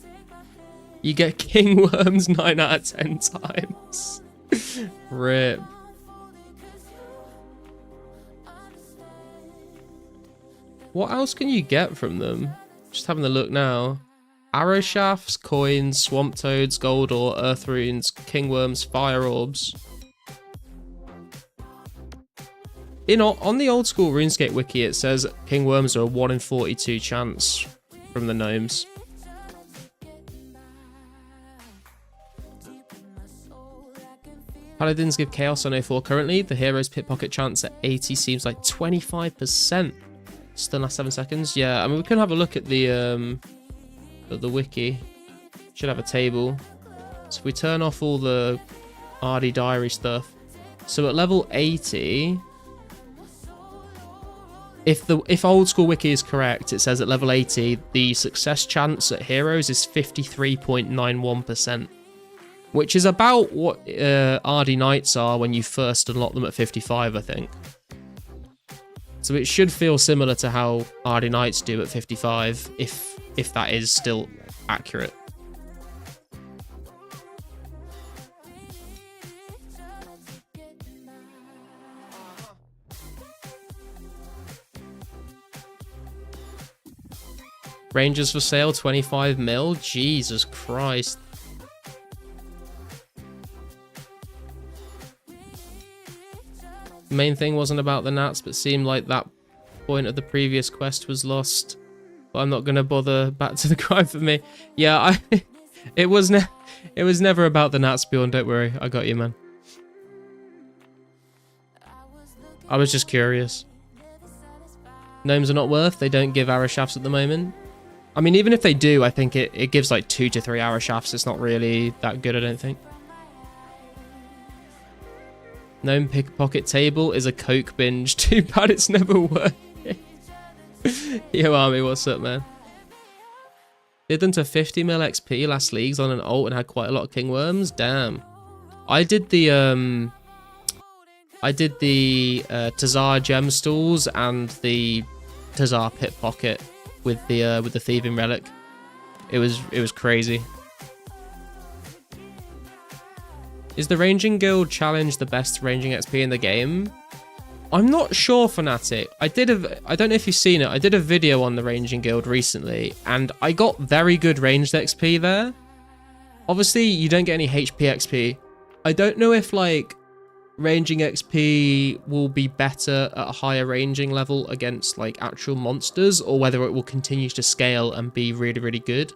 You get king worms 9 out of 10 times. Rip. What else can you get from them? Just having a look now. Arrow shafts, coins, swamp toads, gold ore, earth runes, king worms, fire orbs. On the old school RuneScape wiki, it says king worms are a 1 in 42 chance from the gnomes. Paladins give chaos on 04 currently. The hero's pickpocket chance at 80 seems like 25%. Still last 7 seconds. Yeah, I mean we can have a look at the wiki. Should have a table. So if we turn off all the RD diary stuff. So at level 80. If old school wiki is correct, it says at level 80 the success chance at heroes is 53.91%, which is about what RD Knights are when you first unlock them at 55, I think. So it should feel similar to how RD Knights do at 55, if that is still accurate. Rangers for sale, 25 mil. Jesus Christ. Main thing wasn't about the Nats, but seemed like that point of the previous quest was lost. But I'm not gonna bother back to the grind for me. Yeah, it was never about the Nats, Bjorn. Don't worry, I got you, man. I was just curious. Gnomes are not worth. They don't give arrow shafts at the moment. I mean, even if they do, I think it gives like 2 to 3 arrow shafts. It's not really that good, I don't think. Gnome pickpocket table is a coke binge. Too bad it's never worth it. Yo, Army, what's up, man? Did them to 50 mil XP last leagues on an ult and had quite a lot of king worms. Damn. I did the Tazar gem stalls and the Tazar pickpocket with the thieving relic. It was crazy. Is the Ranging Guild Challenge the best ranging XP in the game? I'm not sure, Fnatic. I don't know if you've seen it. I did a video on the Ranging Guild recently, and I got very good ranged XP there. Obviously, you don't get any HP XP. I don't know if, like, ranging XP will be better at a higher ranging level against, like, actual monsters, or whether it will continue to scale and be really, really good.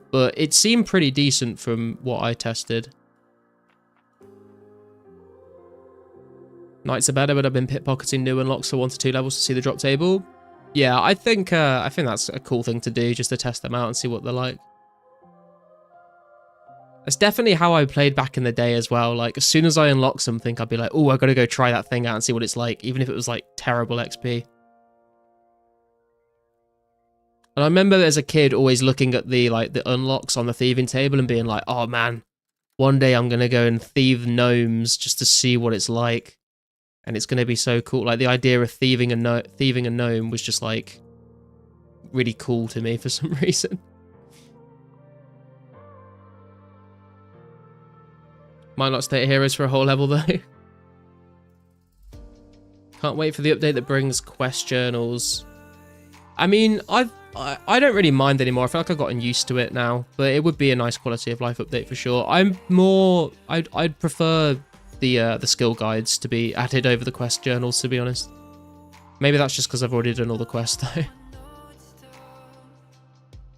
But it seemed pretty decent from what I tested. Knights are better, but I've been pickpocketing new unlocks for 1 to 2 levels to see the drop table. Yeah, I think that's a cool thing to do, just to test them out and see what they're like. That's definitely how I played back in the day as well. Like, as soon as I unlock something, I'd be like, oh, I gotta go try that thing out and see what it's like, even if it was like terrible XP. And I remember as a kid always looking at the unlocks on the thieving table and being like, oh man, one day I'm gonna go and thieve gnomes just to see what it's like. And it's going to be so cool. Like, the idea of thieving a gnome was just, like, really cool to me for some reason. Might not stay at Heroes for a whole level, though. Can't wait for the update that brings quest journals. I mean, I don't really mind anymore. I feel like I've gotten used to it now. But it would be a nice quality of life update for sure. I'd prefer the skill guides to be added over the quest journals, to be honest. Maybe that's just because I've already done all the quests, though.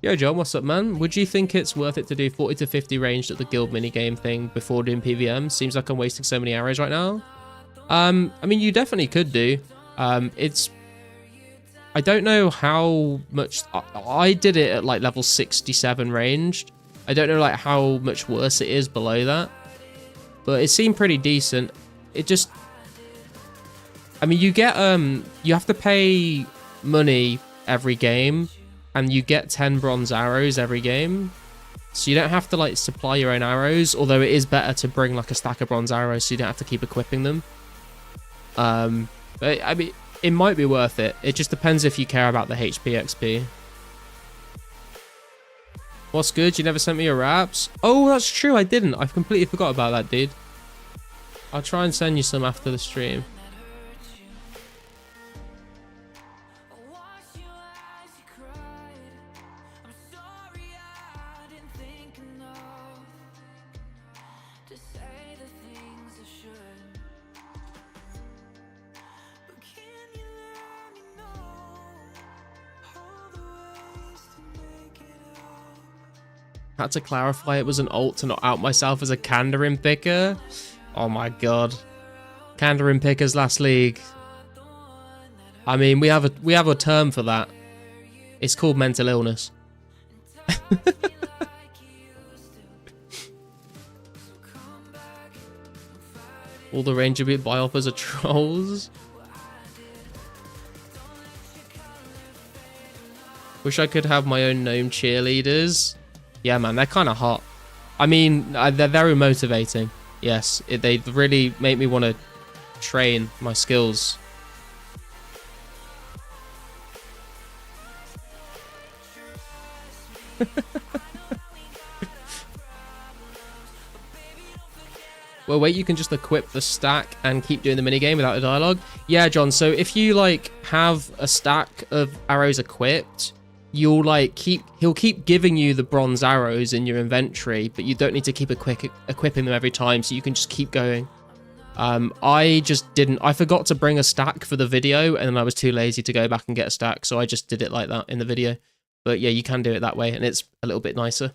Yo, John, what's up, man? Would you think it's worth it to do 40 to 50 ranged at the guild minigame thing before doing PVM? Seems like I'm wasting so many arrows right now. I mean, you definitely could do. I don't know how much... I did it at, like, level 67 ranged. I don't know like how much worse it is below that, but it seemed pretty decent. It just, I mean, you get you have to pay money every game, and you get 10 bronze arrows every game, so you don't have to like supply your own arrows, although it is better to bring like a stack of bronze arrows so you don't have to keep equipping them. But I mean, it might be worth it. It just depends if you care about the HP XP. What's good? You never sent me your raps? Oh, that's true, I didn't. I completely forgot about that, dude. I'll try and send you some after the stream. Had to clarify it was an alt to not out myself as a Kandarin picker. Oh my god. Kandarin pickers last league. I mean, we have a term for that. It's called mental illness. All the Ranger Beat buy offers are trolls. Wish I could have my own gnome cheerleaders. Yeah, man, they're kind of hot. I mean, they're very motivating. Yes, they really make me want to train my skills. Well, wait, you can just equip the stack and keep doing the minigame without the dialogue? Yeah, John, so if you, like, have a stack of arrows equipped, you'll like he'll keep giving you the bronze arrows in your inventory, but you don't need to keep equipping them every time, so you can just keep going. I forgot to bring a stack for the video, and then I was too lazy to go back and get a stack, so I just did it like that in the video. But yeah, you can do it that way, and it's a little bit nicer.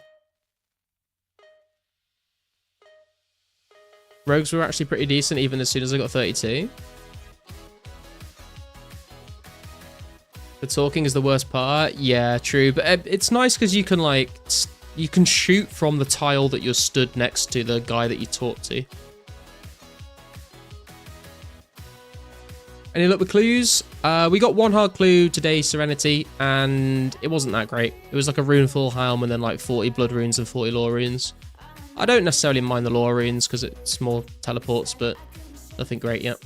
Rogues were actually pretty decent even as soon as I got 32. The talking is the worst part. Yeah, true. But it's nice because you can like you can shoot from the tile that you're stood next to the guy that you talk to. Any luck with clues? We got one hard clue today, Serenity, and it wasn't that great. It was like a rune full helm and then like 40 blood runes and 40 lore runes. I don't necessarily mind the lore runes because it's more teleports, but nothing great yet.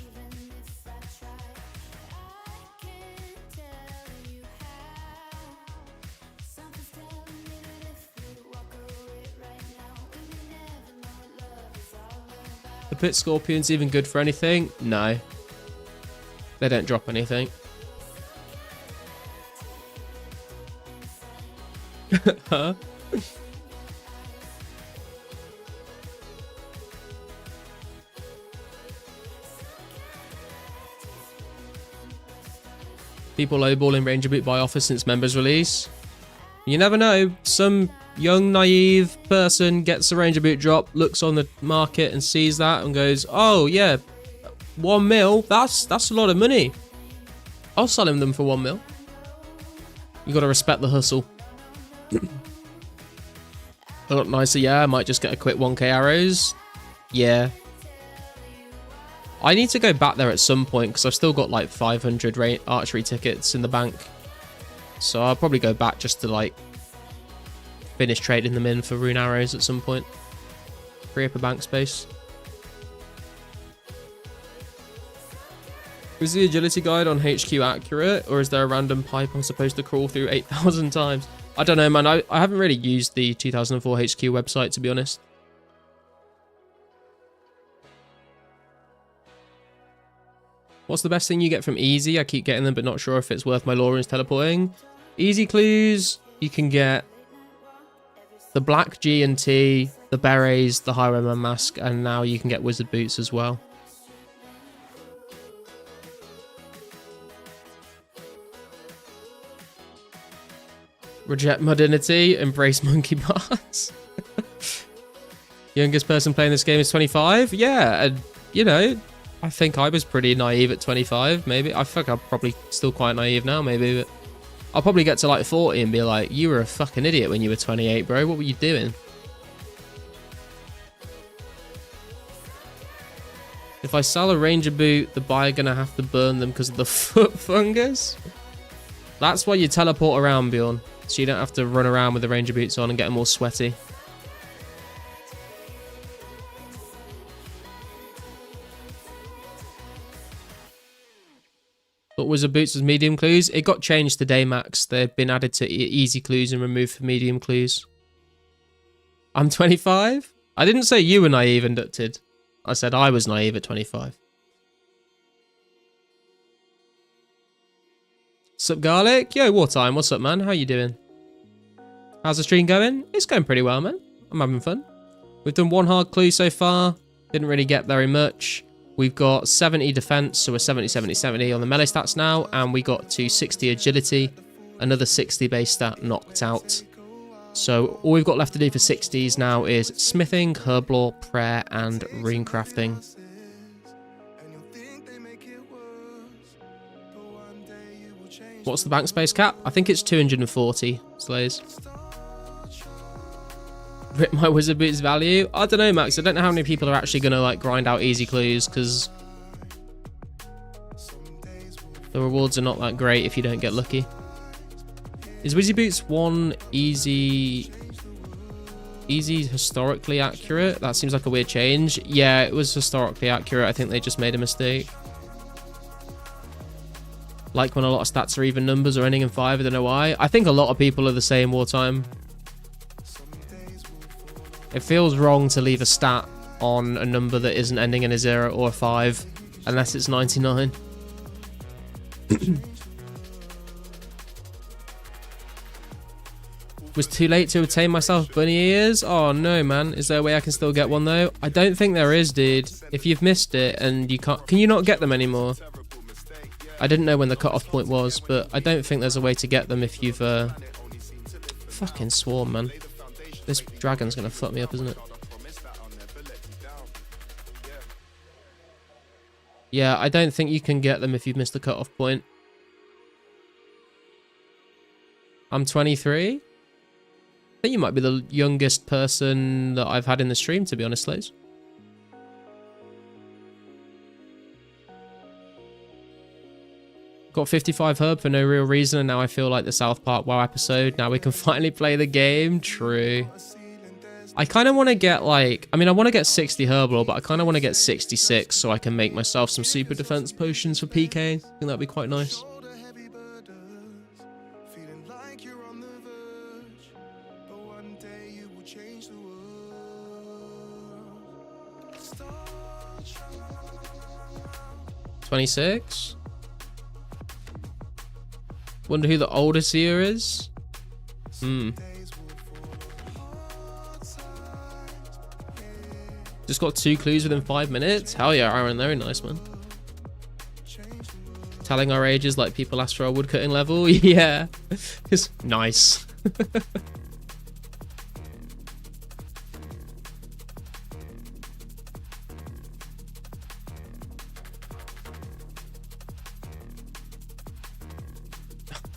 The pit scorpion's even good for anything? No. They don't drop anything. Huh? People lowballing Ranger Boot buy offer since members release. You never know. Some young naive person gets a Ranger Boot drop, looks on the market and sees that and goes, "Oh yeah, 1 mil. That's a lot of money. I'll sell him them for 1 mil." You got to respect the hustle. A lot nicer. Yeah, I might just get a quick 1k arrows. Yeah. I need to go back there at some point because I've still got like 500 archery tickets in the bank. So I'll probably go back just to like finish trading them in for rune arrows at some point. Free up a bank space. Is the agility guide on HQ accurate, or is there a random pipe I'm supposed to crawl through 8,000 times? I don't know, man. I haven't really used the 2004 HQ website, to be honest. What's the best thing you get from easy? I keep getting them, but not sure if it's worth my lore runes teleporting. Easy clues, you can get the black G&T, the berets, the Highwayman mask, and now you can get wizard boots as well. Reject modernity, embrace monkey bars. Youngest person playing this game is 25. Yeah, and you know, I think I was pretty naive at 25, maybe. I think I'm probably still quite naive now, maybe, but I'll probably get to like 40 and be like, you were a fucking idiot when you were 28, bro. What were you doing? If I sell a ranger boot, the buyer gonna have to burn them because of the foot fungus. That's why you teleport around, Bjorn. So you don't have to run around with the ranger boots on and get them all sweaty. But Wizard Boots was medium clues. It got changed today, Max. They've been added to easy clues and removed for medium clues. I'm 25? I didn't say you were naive, Inducted. I said I was naive at 25. Sup, Garlic? Yo, Wartime. What's up, man? How you doing? How's the stream going? It's going pretty well, man. I'm having fun. We've done one hard clue so far. Didn't really get very much. We've got 70 defense, so we're 70, 70, 70 on the melee stats now. And we got to 60 agility. Another 60 base stat knocked out. So all we've got left to do for 60s now is smithing, herb lore, prayer, and rune crafting. What's the bank space cap? I think it's 240 slays. Rip my wizard boots value? I don't know, Max. I don't know how many people are actually going to like grind out easy clues because the rewards are not that great if you don't get lucky. Is Wizzy Boots 1 easy historically accurate? That seems like a weird change. Yeah, it was historically accurate. I think they just made a mistake. Like when a lot of stats are even numbers or ending in 5, I don't know why. I think a lot of people are the same, Wartime. It feels wrong to leave a stat on a number that isn't ending in a 0 or a 5, unless it's 99. Was too late to obtain myself bunny ears? Oh no, man. Is there a way I can still get one though? I don't think there is, dude. If you've missed it and you can't... Can you not get them anymore? I didn't know when the cutoff point was, but I don't think there's a way to get them if you've... Fucking swarm, man. This dragon's gonna fuck me up, isn't it? Yeah, I don't think you can get them if you've missed the cutoff point. I'm 23. I think you might be the youngest person that I've had in the stream, to be honest, Liz. Got 55 herb for no real reason, and now I feel like the South Park WoW episode. Now we can finally play the game. True. I kind of want to get like... I mean, I want to get 60 herbal, but I kind of want to get 66 so I can make myself some super defense potions for PK. I think that'd be quite nice. $26. Wonder who the oldest here is. Just got 2 clues within 5 minutes. Hell yeah, Aaron, very nice, man. Telling our ages like people ask for our woodcutting level. Yeah, it's nice.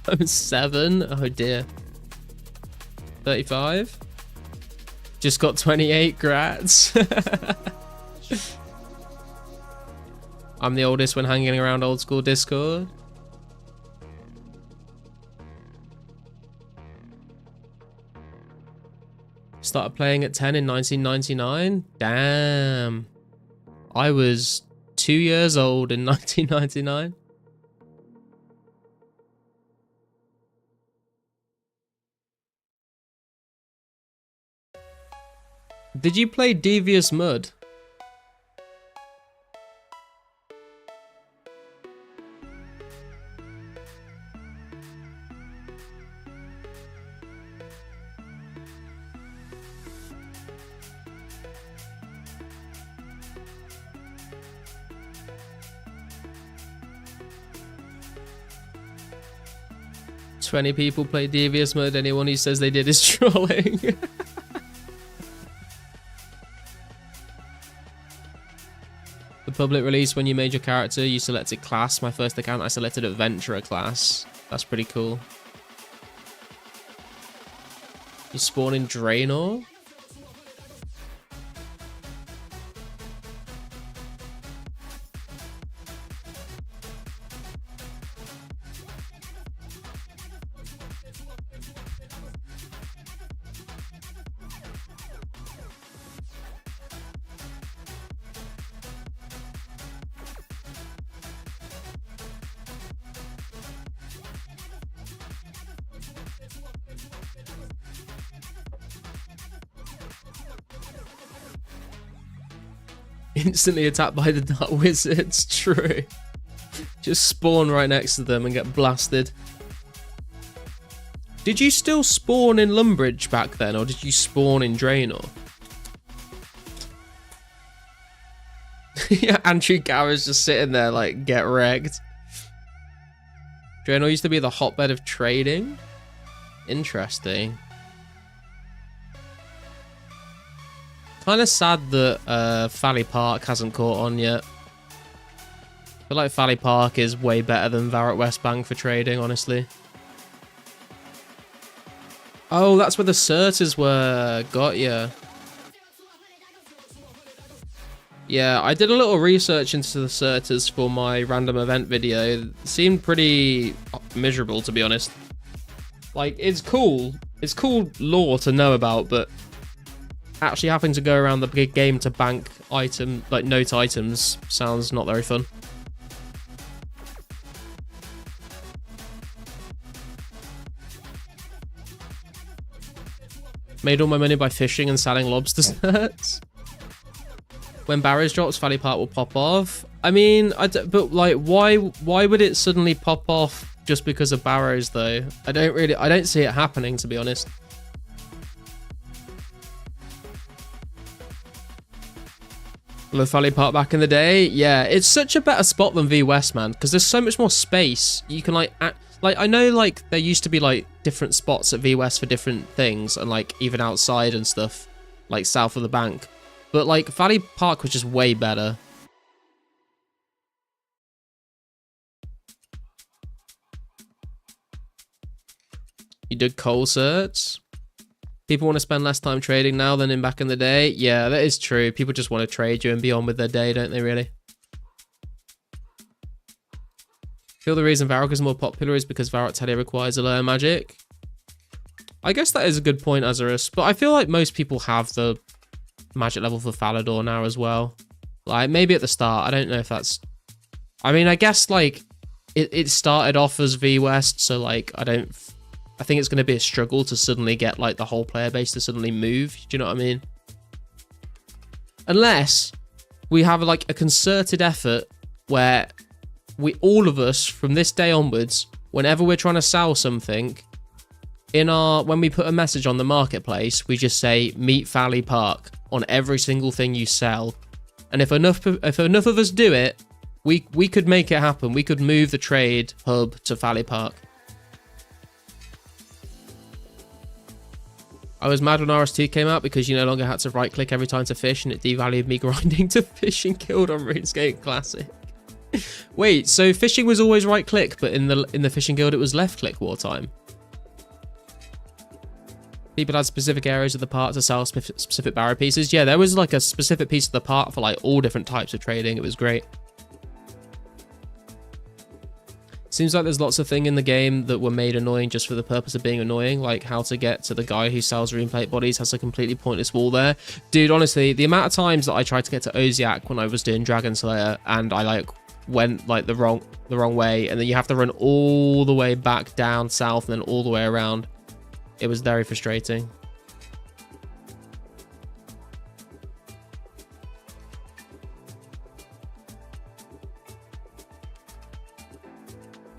I'm 7. Oh dear. 35. Just got 28 grats. I'm the oldest when hanging around old school Discord. Started playing at 10 in 1999. Damn. I was 2 years old in 1999. Did you play Devious Mud? "20 people play Devious Mud. Anyone who says they did is trolling." The public release, when you made your character, you selected class. My first account, I selected adventurer class. That's pretty cool. You spawn in Draenor? Instantly attacked by the Dark Wizards. True. Just spawn right next to them and get blasted. Did you still spawn in Lumbridge back then, or did you spawn in Draenor? Yeah, Andrew Gower's just sitting there like, get wrecked. Draenor used to be the hotbed of trading. Interesting. Kind of sad that Valley Park hasn't caught on yet. I feel like Valley Park is way better than Varrock Westbank for trading, honestly. Oh, that's where the Surters were. Got ya. Yeah, I did a little research into the Surters for my random event video. It seemed pretty miserable, to be honest. Like, it's cool. It's cool lore to know about, but actually having to go around the big game to bank note items sounds not very fun. Made all my money by fishing and selling lobster sets. When Barrows drops, Valley Park will pop off. I mean, but like, why would it suddenly pop off just because of Barrows though? I don't see it happening, to be honest. Love Valley Park back in the day. Yeah, it's such a better spot than V West, man, because there's so much more space. You can like I know like there used to be like different spots at V West for different things, and like even outside and stuff, like south of the bank. But like Valley Park was just way better. You did coal certs. People want to spend less time trading now than in back in the day. Yeah, that is true. People just want to trade you and be on with their day, don't they, really? I feel the reason Varrock is more popular is because Varrock Teddy requires a lower magic. I guess that is a good point, Azarus. But I feel like most people have the magic level for Falador now as well. Like, maybe at the start. I don't know if that's... I mean, I guess, like, it started off as V West, so, like, I think it's going to be a struggle to suddenly get, like, the whole player base to suddenly move. Do you know what I mean? Unless we have, like, a concerted effort where all of us, from this day onwards, whenever we're trying to sell something, when we put a message on the marketplace, we just say, meet Valley Park on every single thing you sell. And if enough of us do it, we could make it happen. We could move the trade hub to Valley Park. I was mad when RS2 came out because you no longer had to right click every time to fish, and it devalued me grinding to fishing guild on RuneScape Classic. Wait, so fishing was always right click, but in the fishing guild it was left click wartime? People had specific areas of the park to sell specific barrow pieces. Yeah, there was like a specific piece of the park for like all different types of trading. It was great. Seems like there's lots of things in the game that were made annoying just for the purpose of being annoying, like how to get to the guy who sells rune plate bodies has a completely pointless wall there. Dude, honestly, the amount of times that I tried to get to Oziak when I was doing Dragon Slayer and I like went like the wrong way, and then you have to run all the way back down south and then all the way around. It was very frustrating.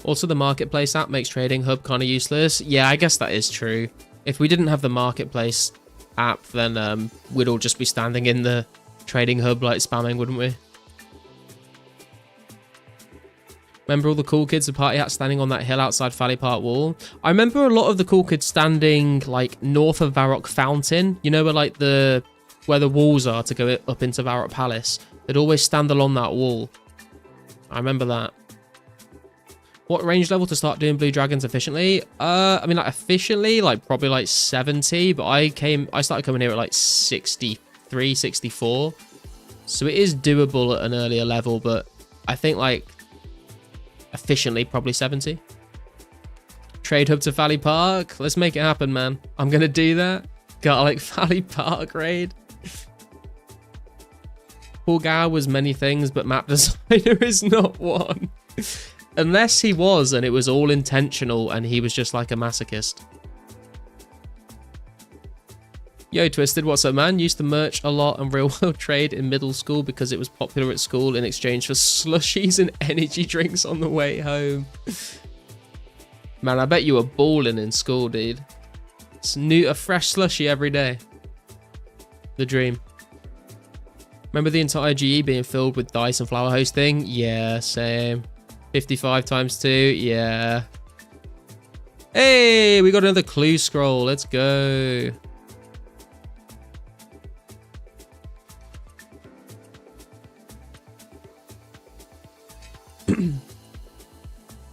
Also, the marketplace app makes trading hub kind of useless. Yeah, I guess that is true. If we didn't have the marketplace app, then we'd all just be standing in the trading hub like spamming, wouldn't we? Remember all the cool kids with party hats standing on that hill outside Valley Park wall? I remember a lot of the cool kids standing like north of Varrock Fountain. You know where like where the walls are to go up into Varrock Palace? They'd always stand along that wall. I remember that. What range level to start doing blue dragons efficiently? I mean, like efficiently, like probably like 70, but I started coming here at like 63, 64. So it is doable at an earlier level, but I think like efficiently probably 70. Trade hub to Valley Park. Let's make it happen, man. I'm gonna do that. Got like Valley Park raid. Paul Gower was many things, but map designer is not one. Unless he was, and it was all intentional, and he was just like a masochist. Yo, Twisted, what's up, man? Used to merch a lot and real world trade in middle school because it was popular at school in exchange for slushies and energy drinks on the way home. Man, I bet you were balling in school, dude. It's a fresh slushie every day. The dream. Remember the entire GE being filled with dice and flower hosting? Yeah, same. 55 times 2, yeah. Hey, we got another clue scroll. Let's go.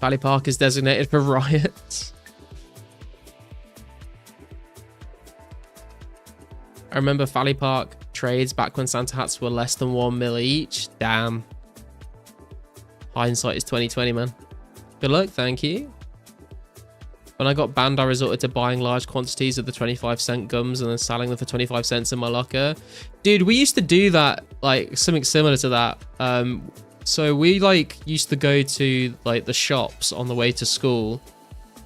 Valley Park is designated for riots. I remember Valley Park trades back when Santa hats were less than 1 mil each. Damn. Hindsight is 2020, man. Good luck, thank you. When I got banned, I resorted to buying large quantities of the 25-cent gums and then selling them for 25 cents in my locker. Dude, we used to do that, like something similar to that. So we like used to go to like the shops on the way to school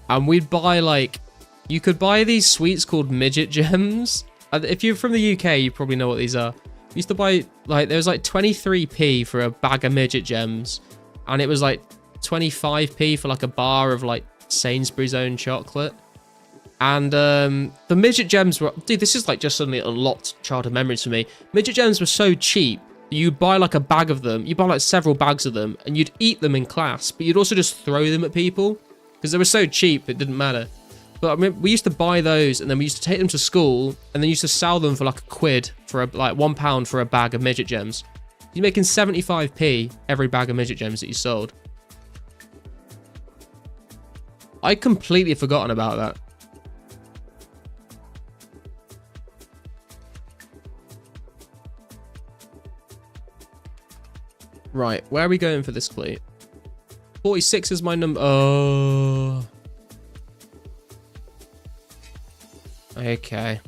and we'd buy like, you could buy these sweets called midget gems. If you're from the UK, you probably know what these are. We used to buy like, there was like 23p for a bag of midget gems and it was like 25p for like a bar of like Sainsbury's own chocolate. And the midget gems were, dude, this is like just suddenly unlocked childhood memories for me. Midget gems were so cheap. You buy like a bag of them, you buy like several bags of them, and you'd eat them in class, but you'd also just throw them at people because they were so cheap it didn't matter. But I mean, we used to buy those and then we used to take them to school and then used to sell them for like £1 for like £1 for a bag of midget gems. You're making 75p every bag of midget gems that you sold. I'd completely forgotten about that. Right, where are we going for this clue? 46 is my number. Oh. Okay.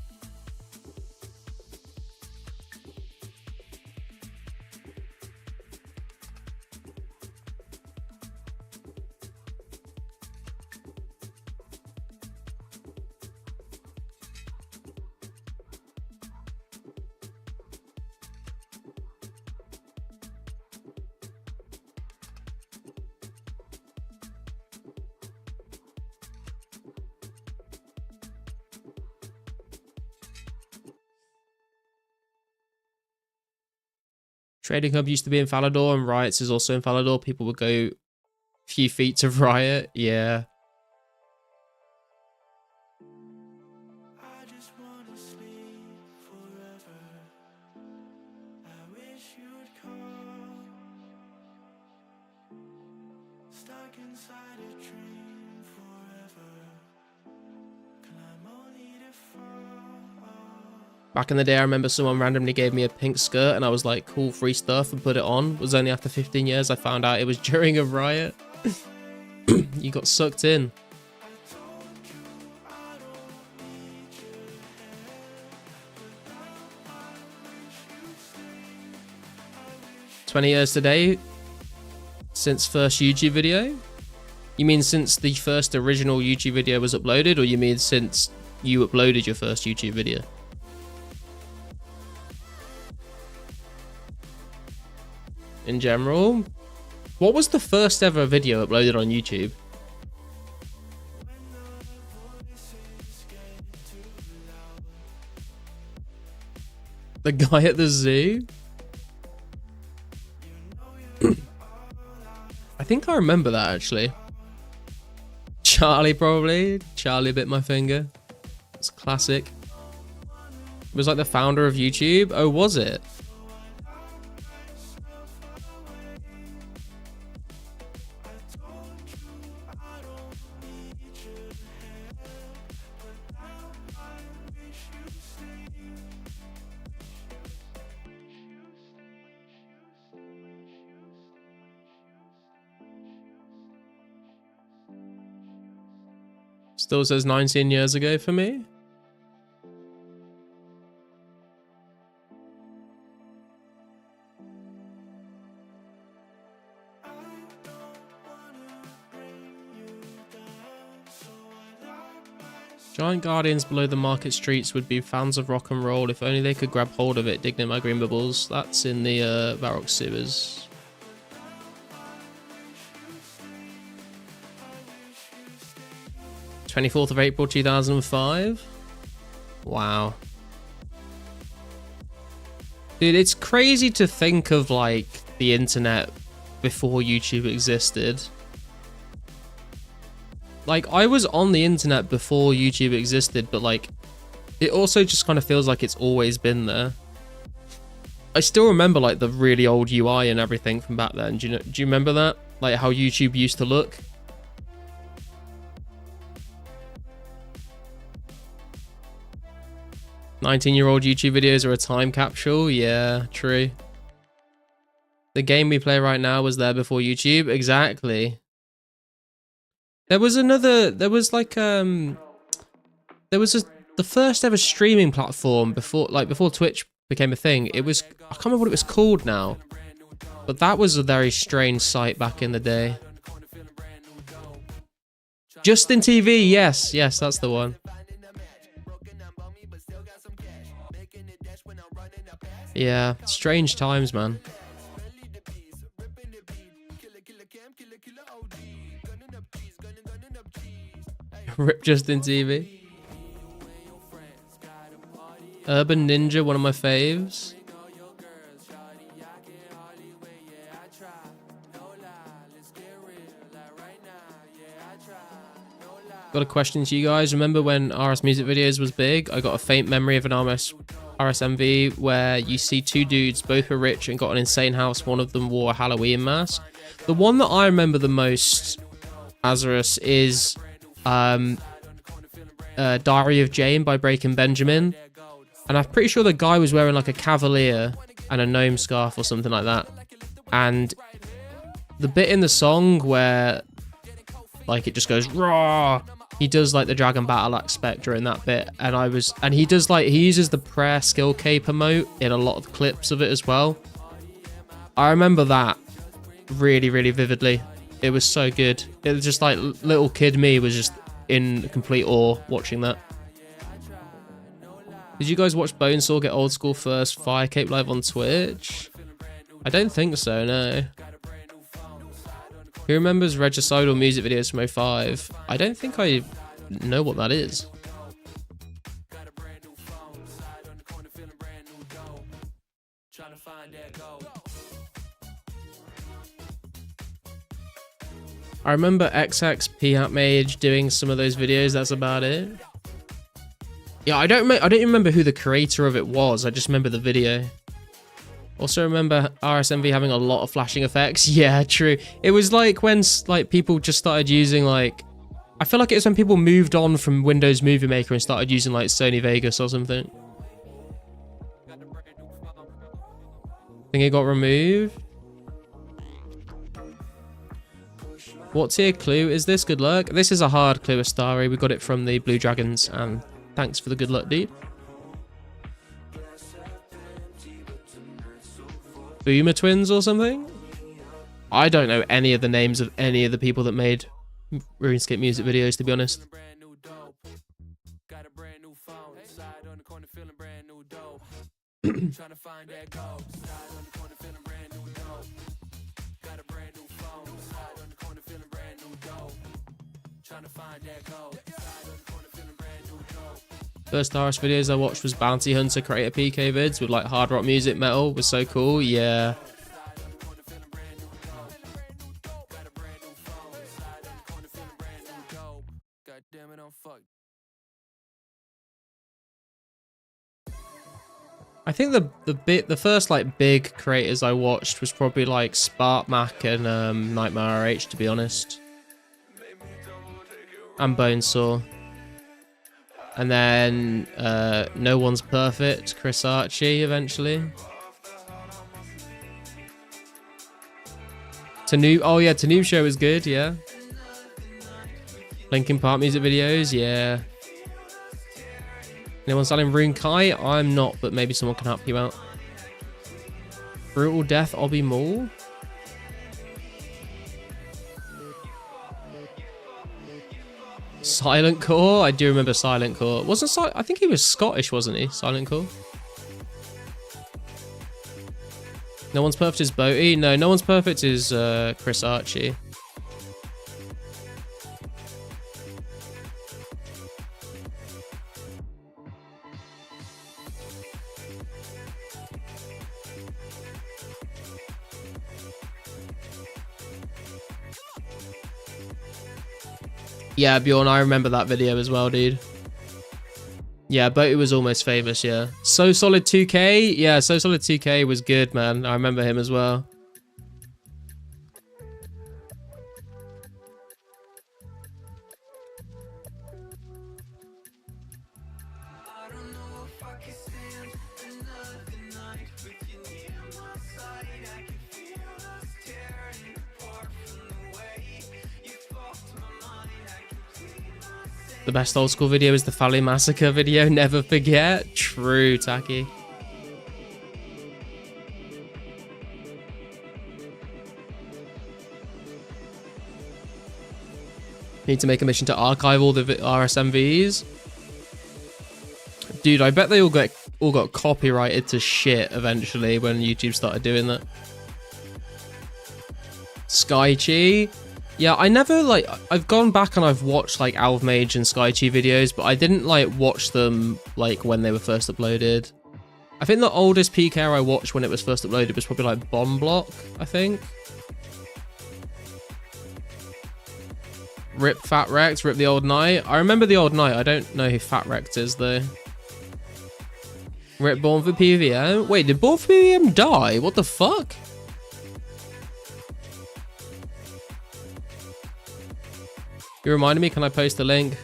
Trading Hub used to be in Falador and Riots is also in Falador. People would go a few feet to Riot. Yeah. I just wanna sleep forever. I wish you'd come. Stuck inside a dream forever. Climb only to fall. Back in the day, I remember someone randomly gave me a pink skirt and I was like, cool, free stuff, and put it on. It was only after 15 years I found out it was during a riot. You got sucked in. "20 years today since first YouTube video." You mean since the first original YouTube video was uploaded, or you mean since you uploaded your first YouTube video? In general, what was the first ever video uploaded on YouTube? The guy at the zoo? I think I remember that actually. Charlie probably. Charlie bit my finger. It's classic. It was like the founder of YouTube. Oh, was it? Still says 19 years ago for me. Giant guardians below the market streets would be fans of rock and roll. If only they could grab hold of it. Digging my green bubbles. That's in the Varrock sewers. (24th of April 2005). Wow. Dude, it's crazy to think of like the internet before YouTube existed. Like, I was on the internet before YouTube existed, but like, it also just kind of feels like it's always been there. I still remember like the really old UI and everything from back then. Do you remember that? Like how YouTube used to look? "19-year-old YouTube videos are a time capsule." Yeah, true. The game we play right now was there before YouTube. Exactly. There was the first ever streaming platform before Twitch became a thing. It was, I can't remember what it was called now, but that was a very strange site back in the day. Justin TV, yes, that's the one. Yeah, strange times, man. Rip Justin TV. Urban Ninja, one of my faves. Got a question to you guys. Remember when RS music videos was big? I got a faint memory of an RSMV where you see two dudes, both were rich and got an insane house. One of them wore a Halloween mask. The one that I remember the most, Azarus, is Diary of Jane by Breaking Benjamin. And I'm pretty sure the guy was wearing like a cavalier and a gnome scarf or something like that. And the bit in the song where like it just goes raw, he does like the Dragon Battle Axe Spectre in that bit, and he does like, he uses the prayer skill cape emote in a lot of clips of it as well. I remember that really, really vividly. It was so good. It was just like little kid me was just in complete awe watching that. Did you guys watch Bonesaw get Old School First Fire Cape live on Twitch? I don't think so, no. Who remembers Regicidal music videos from 05? I don't think I know what that is. I remember XXP Mage doing some of those videos, that's about it. Yeah, I don't remember who the creator of it was, I just remember the video. Also remember RSMV having a lot of flashing effects. Yeah, true. It was like when like people just started using like, I feel like it was when people moved on from Windows Movie Maker and started using like Sony Vegas or something. Think it got removed. What tier clue is this? Good luck. This is a hard clue, Astari. We got it from the Blue Dragons, and thanks for the good luck, dude. Boomer Twins or something? I don't know any of the names of any of the people that made RuneScape music videos, to be honest. First RS videos I watched was Bounty Hunter creator PK vids with like hard rock music metal. Was so cool, yeah. I think the first like big creators I watched was probably like Sparkmac and Nightmare RH, to be honest. And Bonesaw. And then No One's Perfect, Chris Archie eventually. Oh yeah, Tanoob Show is good, yeah. Linkin Park music videos, yeah. Anyone selling Rune Kai? I'm not, but maybe someone can help you out. Brutal Death, Obby Mall. Silent Core? I do remember Silent Core. I think he was Scottish, wasn't he? Silent Core? No One's Perfect is Boaty? No, No One's Perfect is Chris Archie. Yeah, Bjorn, I remember that video as well, dude. Yeah, Boaty was almost famous, yeah. So Solid 2K? Yeah, So Solid 2K was good, man. I remember him as well. The best old school video is the Fally Massacre video. Never forget. True, Taki. Need to make a mission to archive all the RSMVs. Dude, I bet they all got copyrighted to shit eventually when YouTube started doing that. Skychi. Yeah, I never, like, I've gone back and I've watched, like, Alvmage and Skychi videos, but I didn't, like, watch them, like, when they were first uploaded. I think the oldest PK I watched when it was first uploaded was probably, like, Bomb Block, I think. Rip Fat Rex, Rip the Old Knight. I remember the Old Knight. I don't know who Fat Rex is, though. Rip Born for PVM. Wait, did Born for PVM die? What the fuck? You reminded me, can I post the link?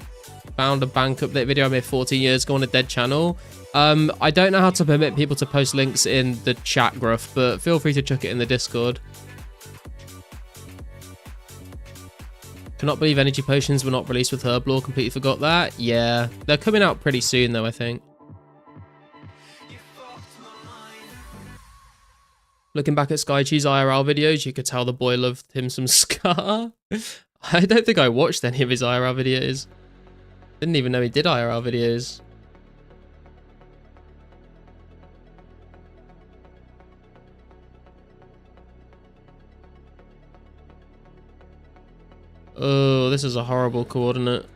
Found a bank update video I made 14 years ago on a dead channel. I don't know how to permit people to post links in the chat, Gruff, but feel free to chuck it in the Discord. Cannot believe energy potions were not released with Herblore. Completely forgot that. Yeah, they're coming out pretty soon though, I think. Looking back at Skychi's IRL videos, you could tell the boy loved him some Scar. I don't think I watched any of his IRL videos. Didn't even know he did IRL videos. Oh, this is a horrible coordinate.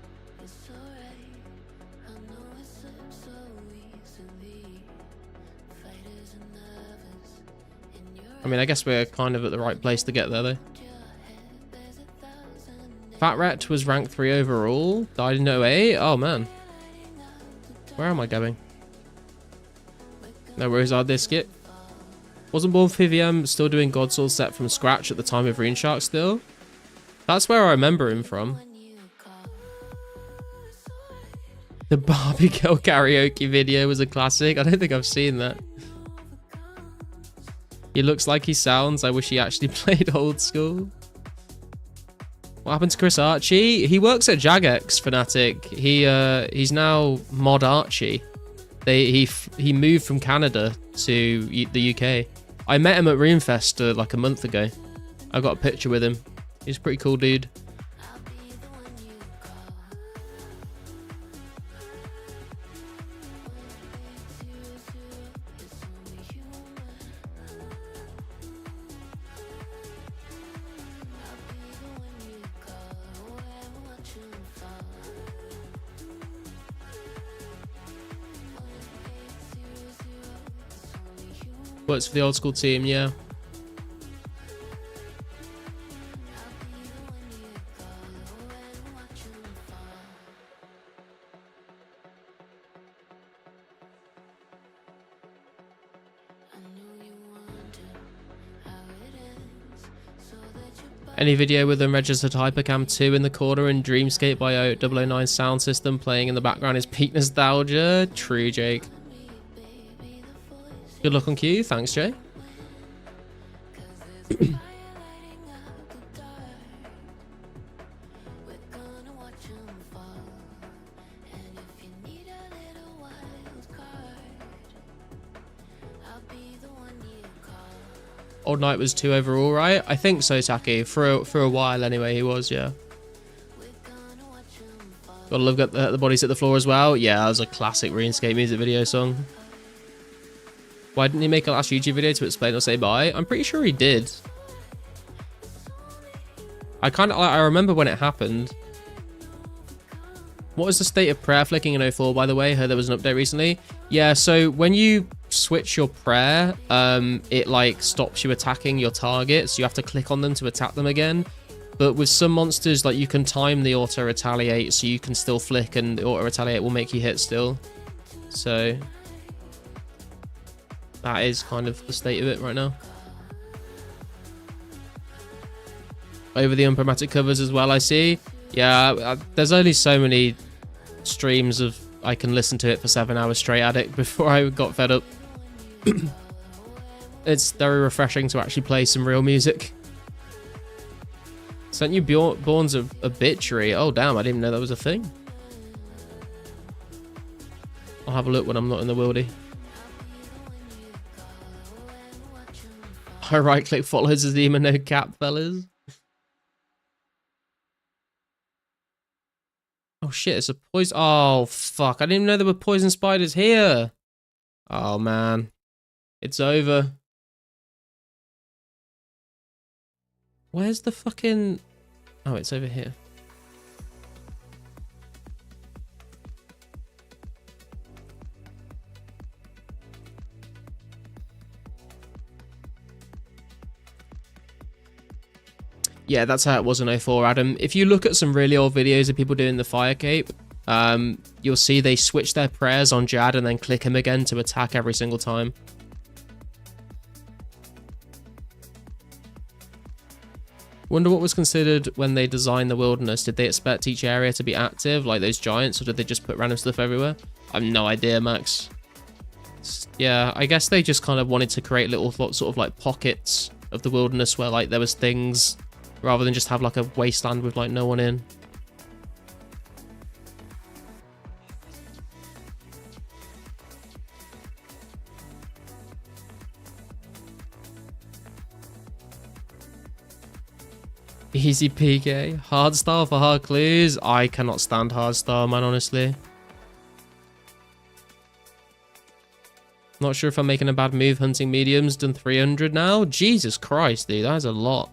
I mean, I guess we're kind of at the right place to get there, though. Fat Rat was rank 3 overall. Died in 08. Oh, man. Where am I going? No worries, I'll disc it. Wasn't Born for PVM still doing Godsoul set from scratch at the time of Reenshark still? That's where I remember him from. The Barbie Girl karaoke video was a classic. I don't think I've seen that. He looks like he sounds. I wish he actually played old school. What happened to Chris Archie? He works at Jagex, Fnatic. He's now Mod Archie. He moved from Canada to the UK. I met him at Runefest like a month ago. I got a picture with him. He's a pretty cool dude. Works for the old school team, yeah. Any video with unregistered Hypercam 2 in the corner and Dreamscape by 009 sound system playing in the background is peak nostalgia. True, Jake. Good luck on Q. Thanks, Jay. Old Knight was 2 overall, right? I think so, Taki. For a while anyway, he was, yeah. Gotta love the bodies at the floor as well. Yeah, that was a classic RuneScape music video song. Why didn't he make a last YouTube video to explain or say bye? I'm pretty sure he did. I remember when it happened. What was the state of prayer flicking in 04, by the way? I heard there was an update recently. Yeah, so when you switch your prayer, it like stops you attacking your target, so you have to click on them to attack them again. But with some monsters, like you can time the auto retaliate, so you can still flick and the auto retaliate will make you hit still. So that is kind of the state of it right now. Over the unpromatic covers as well, I see. Yeah, there's only so many streams of I can listen to it for 7 hours straight at it before I got fed up. It's very refreshing to actually play some real music. Sent you Born's obituary. Oh damn, I didn't even know that was a thing. I'll have a look when I'm not in the wildy. I right click follows as demon, no cap, fellas. Oh shit, it's a poison. Oh fuck, I didn't even know there were poison spiders here. Oh man, it's over. Where's the fucking... Oh, it's over here. Yeah, that's how it was in 04, Adam. If you look at some really old videos of people doing the fire cape, you'll see they switch their prayers on Jad and then click him again to attack every single time. Wonder what was considered when they designed the wilderness. Did they expect each area to be active, like those giants, or did they just put random stuff everywhere? I have no idea, Max. Yeah, I guess they just kind of wanted to create little sort of like pockets of the wilderness where like there was things, rather than just have like a wasteland with like no one in. Easy PK. Hardstyle for hard clues. I cannot stand hardstyle, man, honestly. Not sure if I'm making a bad move hunting mediums. Done 300 now. Jesus Christ, dude. That is a lot.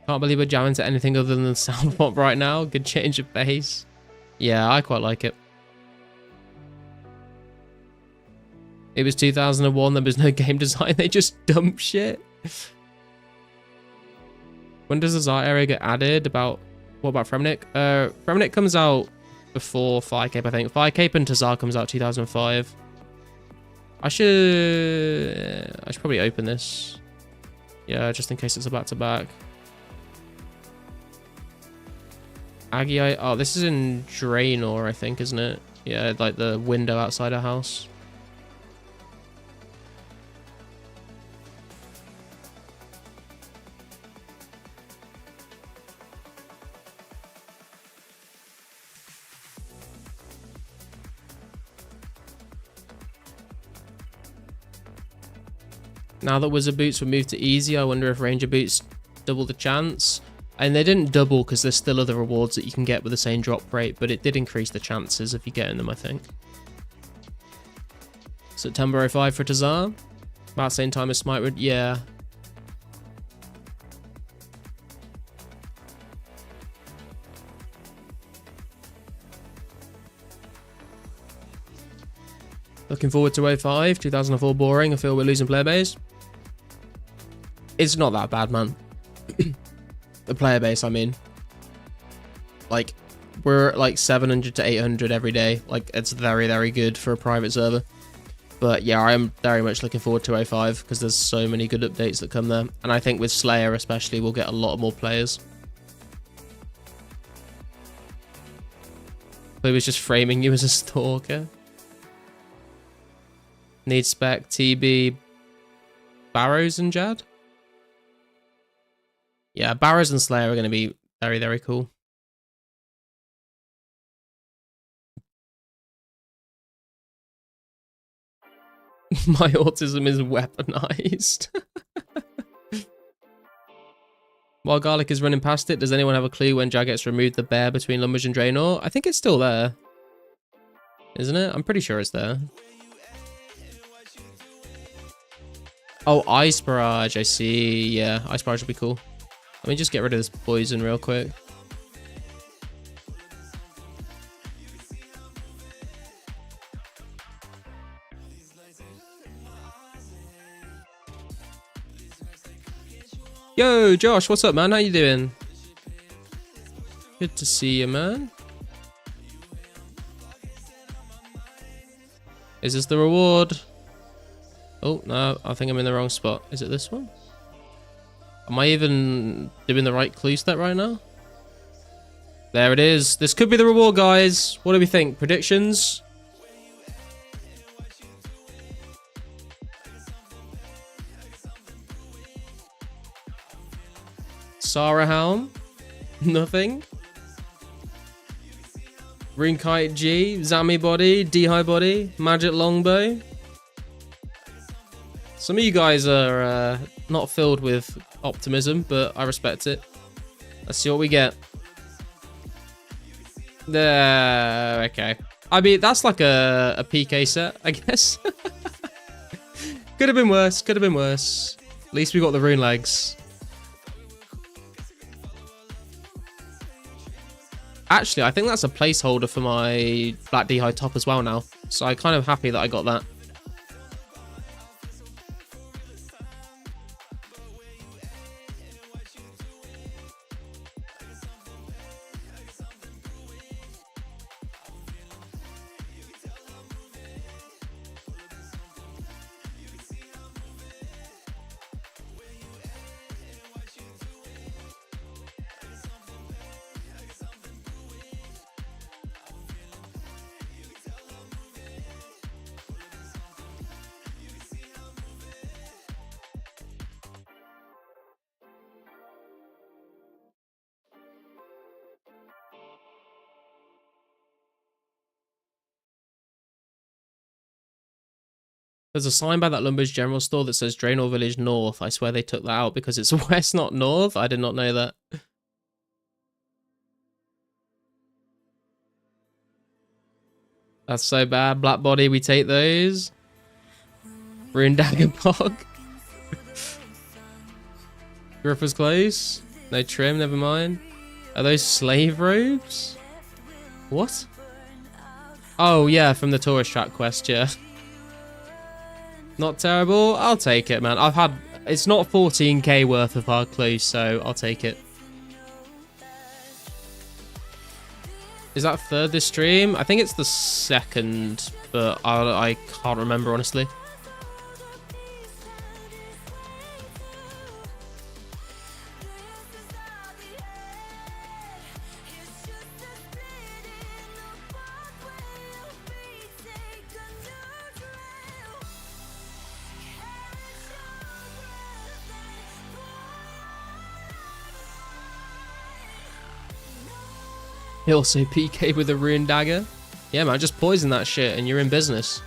Can't believe we're jamming to anything other than the sound pop right now. Good change of pace. Yeah, I quite like it. It was 2001, there was no game design, they just dump shit. When does the Zart area get added? What about Fremnik? Fremnik comes out before Firecape, I think. Firecape and Tazar comes out 2005. I should probably open this. Yeah, just in case it's a back-to-back. Aggie, oh, this is in Draenor, I think, isn't it? Yeah, like the window outside our house. Now that Wizard Boots were moved to easy, I wonder if Ranger Boots double the chance. And they didn't double because there's still other rewards that you can get with the same drop rate, but it did increase the chances of you getting them, I think. September 05 for Tazar. About the same time as Smite would, yeah. Looking forward to 05, 2004 boring. I feel we're losing player base. It's not that bad, man. The player base, I mean. Like, we're at like 700 to 800 every day. Like, it's very, very good for a private server. But yeah, I am very much looking forward to 05 because there's so many good updates that come there. And I think with Slayer especially, we'll get a lot more players. He was just framing you as a stalker. Need spec, TB, Barrows and Jad? Yeah, Barrows and Slayer are going to be very, very cool. My autism is weaponized. While Garlic is running past it, does anyone have a clue when Jagex removed the bear between Lumbridge and Draenor? I think it's still there. Isn't it? I'm pretty sure it's there. Oh, Ice Barrage, I see. Yeah, Ice Barrage would be cool. Let me just get rid of this poison real quick. Yo, Josh, what's up, man? How you doing? Good to see you, man. Is this the reward? Oh, no, I think I'm in the wrong spot. Is it this one? Am I even doing the right clue step right now? There it is. This could be the reward, guys. What do we think? Predictions? Sarah Helm? Nothing? Runekite G, Zami Body, D-High Body, Magic Longbow. Some of you guys are not filled with optimism, but I respect it. Let's see what we get. There, okay. I mean, that's like a PK set, I guess. Could have been worse, could have been worse. At least we got the rune legs. Actually, I think that's a placeholder for my Black D-High top as well now. So I'm kind of happy that I got that. There's a sign by that Lumbridge General Store that says Draenor Village North. I swear they took that out because it's west, not north. I did not know that. That's so bad. Black Body, we take those. Rune Dagger Bog. Grip was close. No trim, never mind. Are those slave robes? What? Oh, yeah, from the tourist track quest, yeah. Not terrible. I'll take it, man. It's not 14k worth of hard clues, so I'll take it. Is that third this stream? I think it's the second, but I can't remember, honestly. He also PK with a rune dagger. Yeah, man, just poison that shit and you're in business.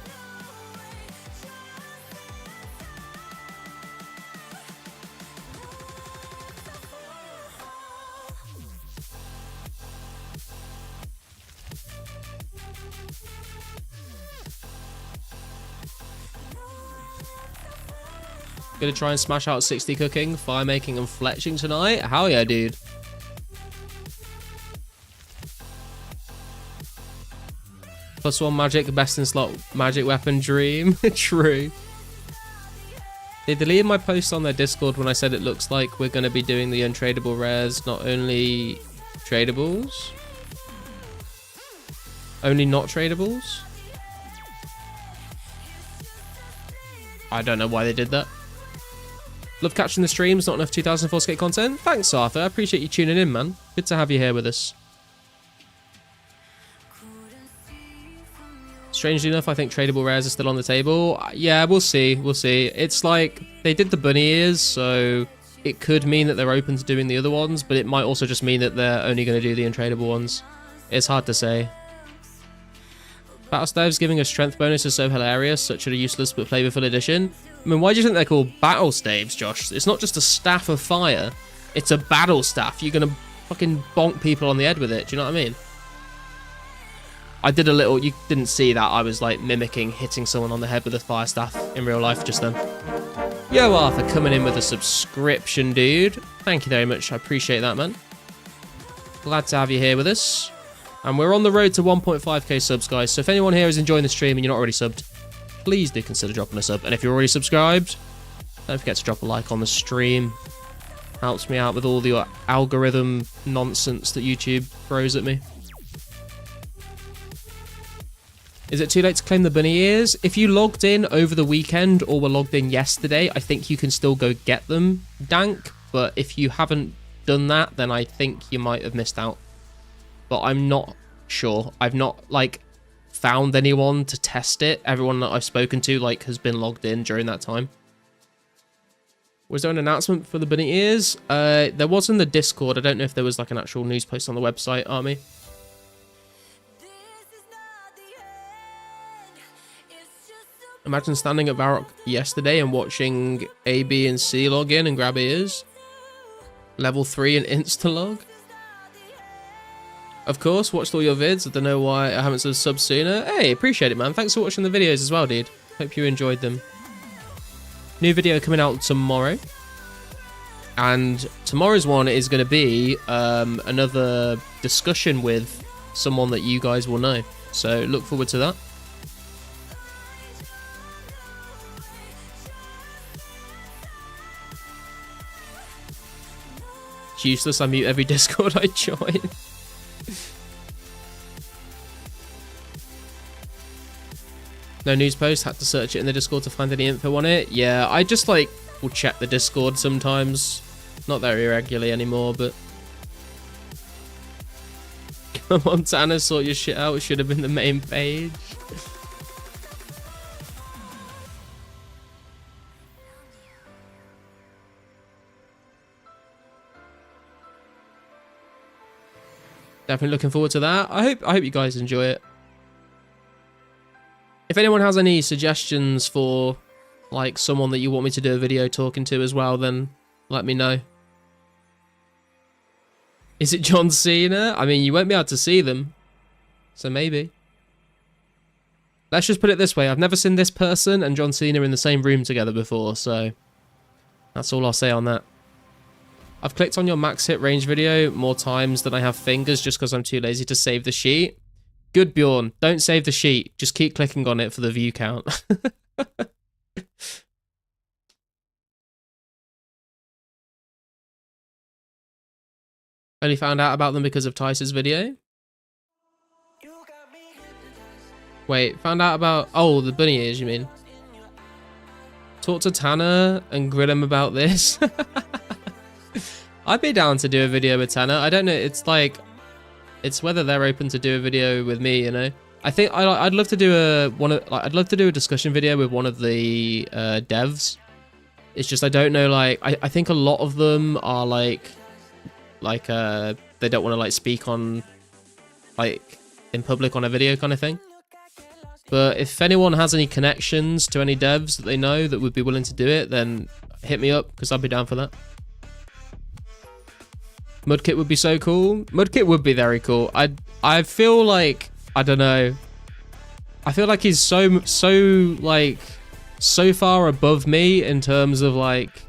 Gonna try and smash out 60 cooking, fire making, and fletching tonight. Hell yeah, dude. +1 magic, best in slot magic weapon dream. True. They deleted my post on their Discord when I said it looks like we're going to be doing the untradeable rares, not only tradables. Only not tradables? I don't know why they did that. Love catching the streams, not enough 2004scape content. Thanks, Arthur. I appreciate you tuning in, man. Good to have you here with us. Strangely enough, I think tradable rares are still on the table. Yeah, we'll see. We'll see. It's like they did the bunny ears, so it could mean that they're open to doing the other ones, but it might also just mean that they're only going to do the untradable ones. It's hard to say. Battle staves giving a strength bonus is so hilarious. Such a useless but flavorful addition. I mean, why do you think they're called battle staves, Josh? It's not just a staff of fire. It's a battle staff. You're gonna fucking bonk people on the head with it. Do you know what I mean? I did a little, you didn't see that. I was like mimicking hitting someone on the head with a fire staff in real life just then. Yo, Arthur, coming in with a subscription, dude. Thank you very much. I appreciate that, man. Glad to have you here with us. And we're on the road to 1.5k subs, guys. So if anyone here is enjoying the stream and you're not already subbed, please do consider dropping a sub. And if you're already subscribed, don't forget to drop a like on the stream. Helps me out with all the algorithm nonsense that YouTube throws at me. Is it too late to claim the bunny ears? If you logged in over the weekend or were logged in yesterday, I think you can still go get them, Dank. But if you haven't done that, then I think you might have missed out. But I'm not sure. I've not, like, found anyone to test it. Everyone that I've spoken to, like, has been logged in during that time. Was there an announcement for the bunny ears? There was in the Discord. I don't know if there was, like, an actual news post on the website, Army. Imagine standing at Varrock yesterday and watching A, B, and C log in and grab ears. Level 3 and insta-log. Of course, watched all your vids. I don't know why I haven't subbed sooner. Hey, appreciate it, man. Thanks for watching the videos as well, dude. Hope you enjoyed them. New video coming out tomorrow. And tomorrow's one is going to be another discussion with someone that you guys will know. So look forward to that. It's useless. I mute every Discord I join. No news post. Had to search it in the Discord to find any info on it. Yeah, I just like will check the Discord sometimes. Not very regularly anymore, but come on, Tanner, sort your shit out. It should have been the main page. Definitely looking forward to that. I hope you guys enjoy it. If anyone has any suggestions for like someone that you want me to do a video talking to as well, then let me know. Is it John Cena? I mean, you won't be able to see them, so maybe. Let's just put it this way. I've never seen this person and John Cena in the same room together before, so that's all I'll say on that. I've clicked on your max hit range video more times than I have fingers just because I'm too lazy to save the sheet. Good, Bjorn. Don't save the sheet. Just keep clicking on it for the view count. Only found out about them because of Tice's video. Wait, found out about... Oh, the bunny ears, you mean? Talk to Tanner and grill him about this. I'd be down to do a video with Tanner. I don't know. It's like... It's whether they're open to do a video with me, you know. I think I'd love to do I'd love to do a discussion video with one of the devs. It's just I don't know. Like I think a lot of them are like they don't want to like speak on like in public on a video kind of thing. But if anyone has any connections to any devs that they know that would be willing to do it, then hit me up because I'd be down for that. Mudkip would be so cool. Mudkip would be very cool. I feel like, I don't know. I feel like he's so far above me in terms of like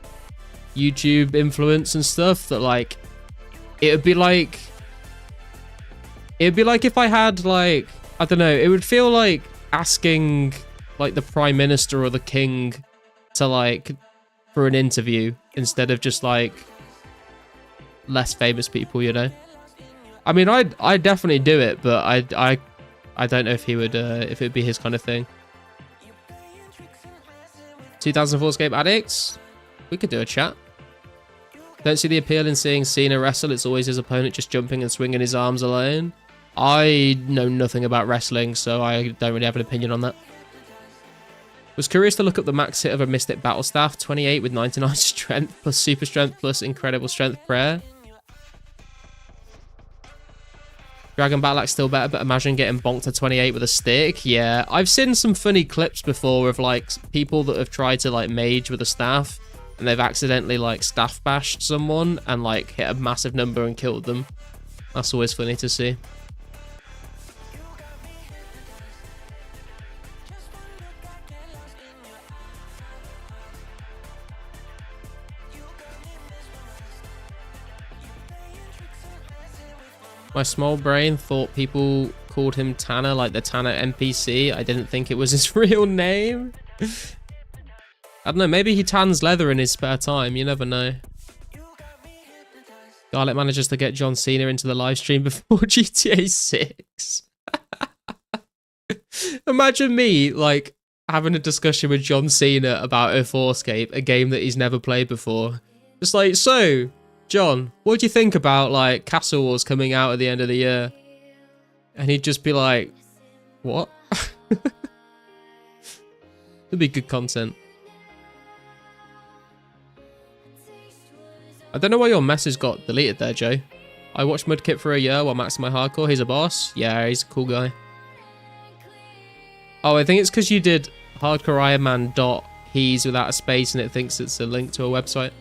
YouTube influence and stuff that like it'd be like if I had like, I don't know, it would feel like asking like the Prime Minister or the King to like for an interview instead of just like less famous people, you know. I mean, I'd definitely do it, but I don't know if he would if it'd be his kind of thing. 2004scape addicts, we could do a chat. Don't see the appeal in seeing Cena wrestle. It's always his opponent just jumping and swinging his arms alone. I know nothing about wrestling, so I don't really have an opinion on that. Was curious to look up the max hit of a Mystic Battle Staff, 28 with 99 strength plus super strength plus incredible strength prayer. Dragon Battle Axe still better, but imagine getting bonked to 28 with a stick. Yeah, I've seen some funny clips before of like people that have tried to like mage with a staff and they've accidentally like staff bashed someone and like hit a massive number and killed them. That's always funny to see. My small brain thought people called him Tanner, like the Tanner NPC. I didn't think it was his real name. I don't know, maybe he tans leather in his spare time. You never know. Garlic manages to get John Cena into the live stream before GTA 6. Imagine me, like, having a discussion with John Cena about 2004scape, a game that he's never played before. Just like, so, John, what do you think about, like, Castle Wars coming out at the end of the year? And he'd just be like, what? It'd be good content. I don't know why your message got deleted there, Joe. I watched Mudkip for a year while maxing my hardcore. He's a boss. Yeah, he's a cool guy. Oh, I think it's because you did hardcore Iron Man .he's without a space and it thinks it's a link to a website.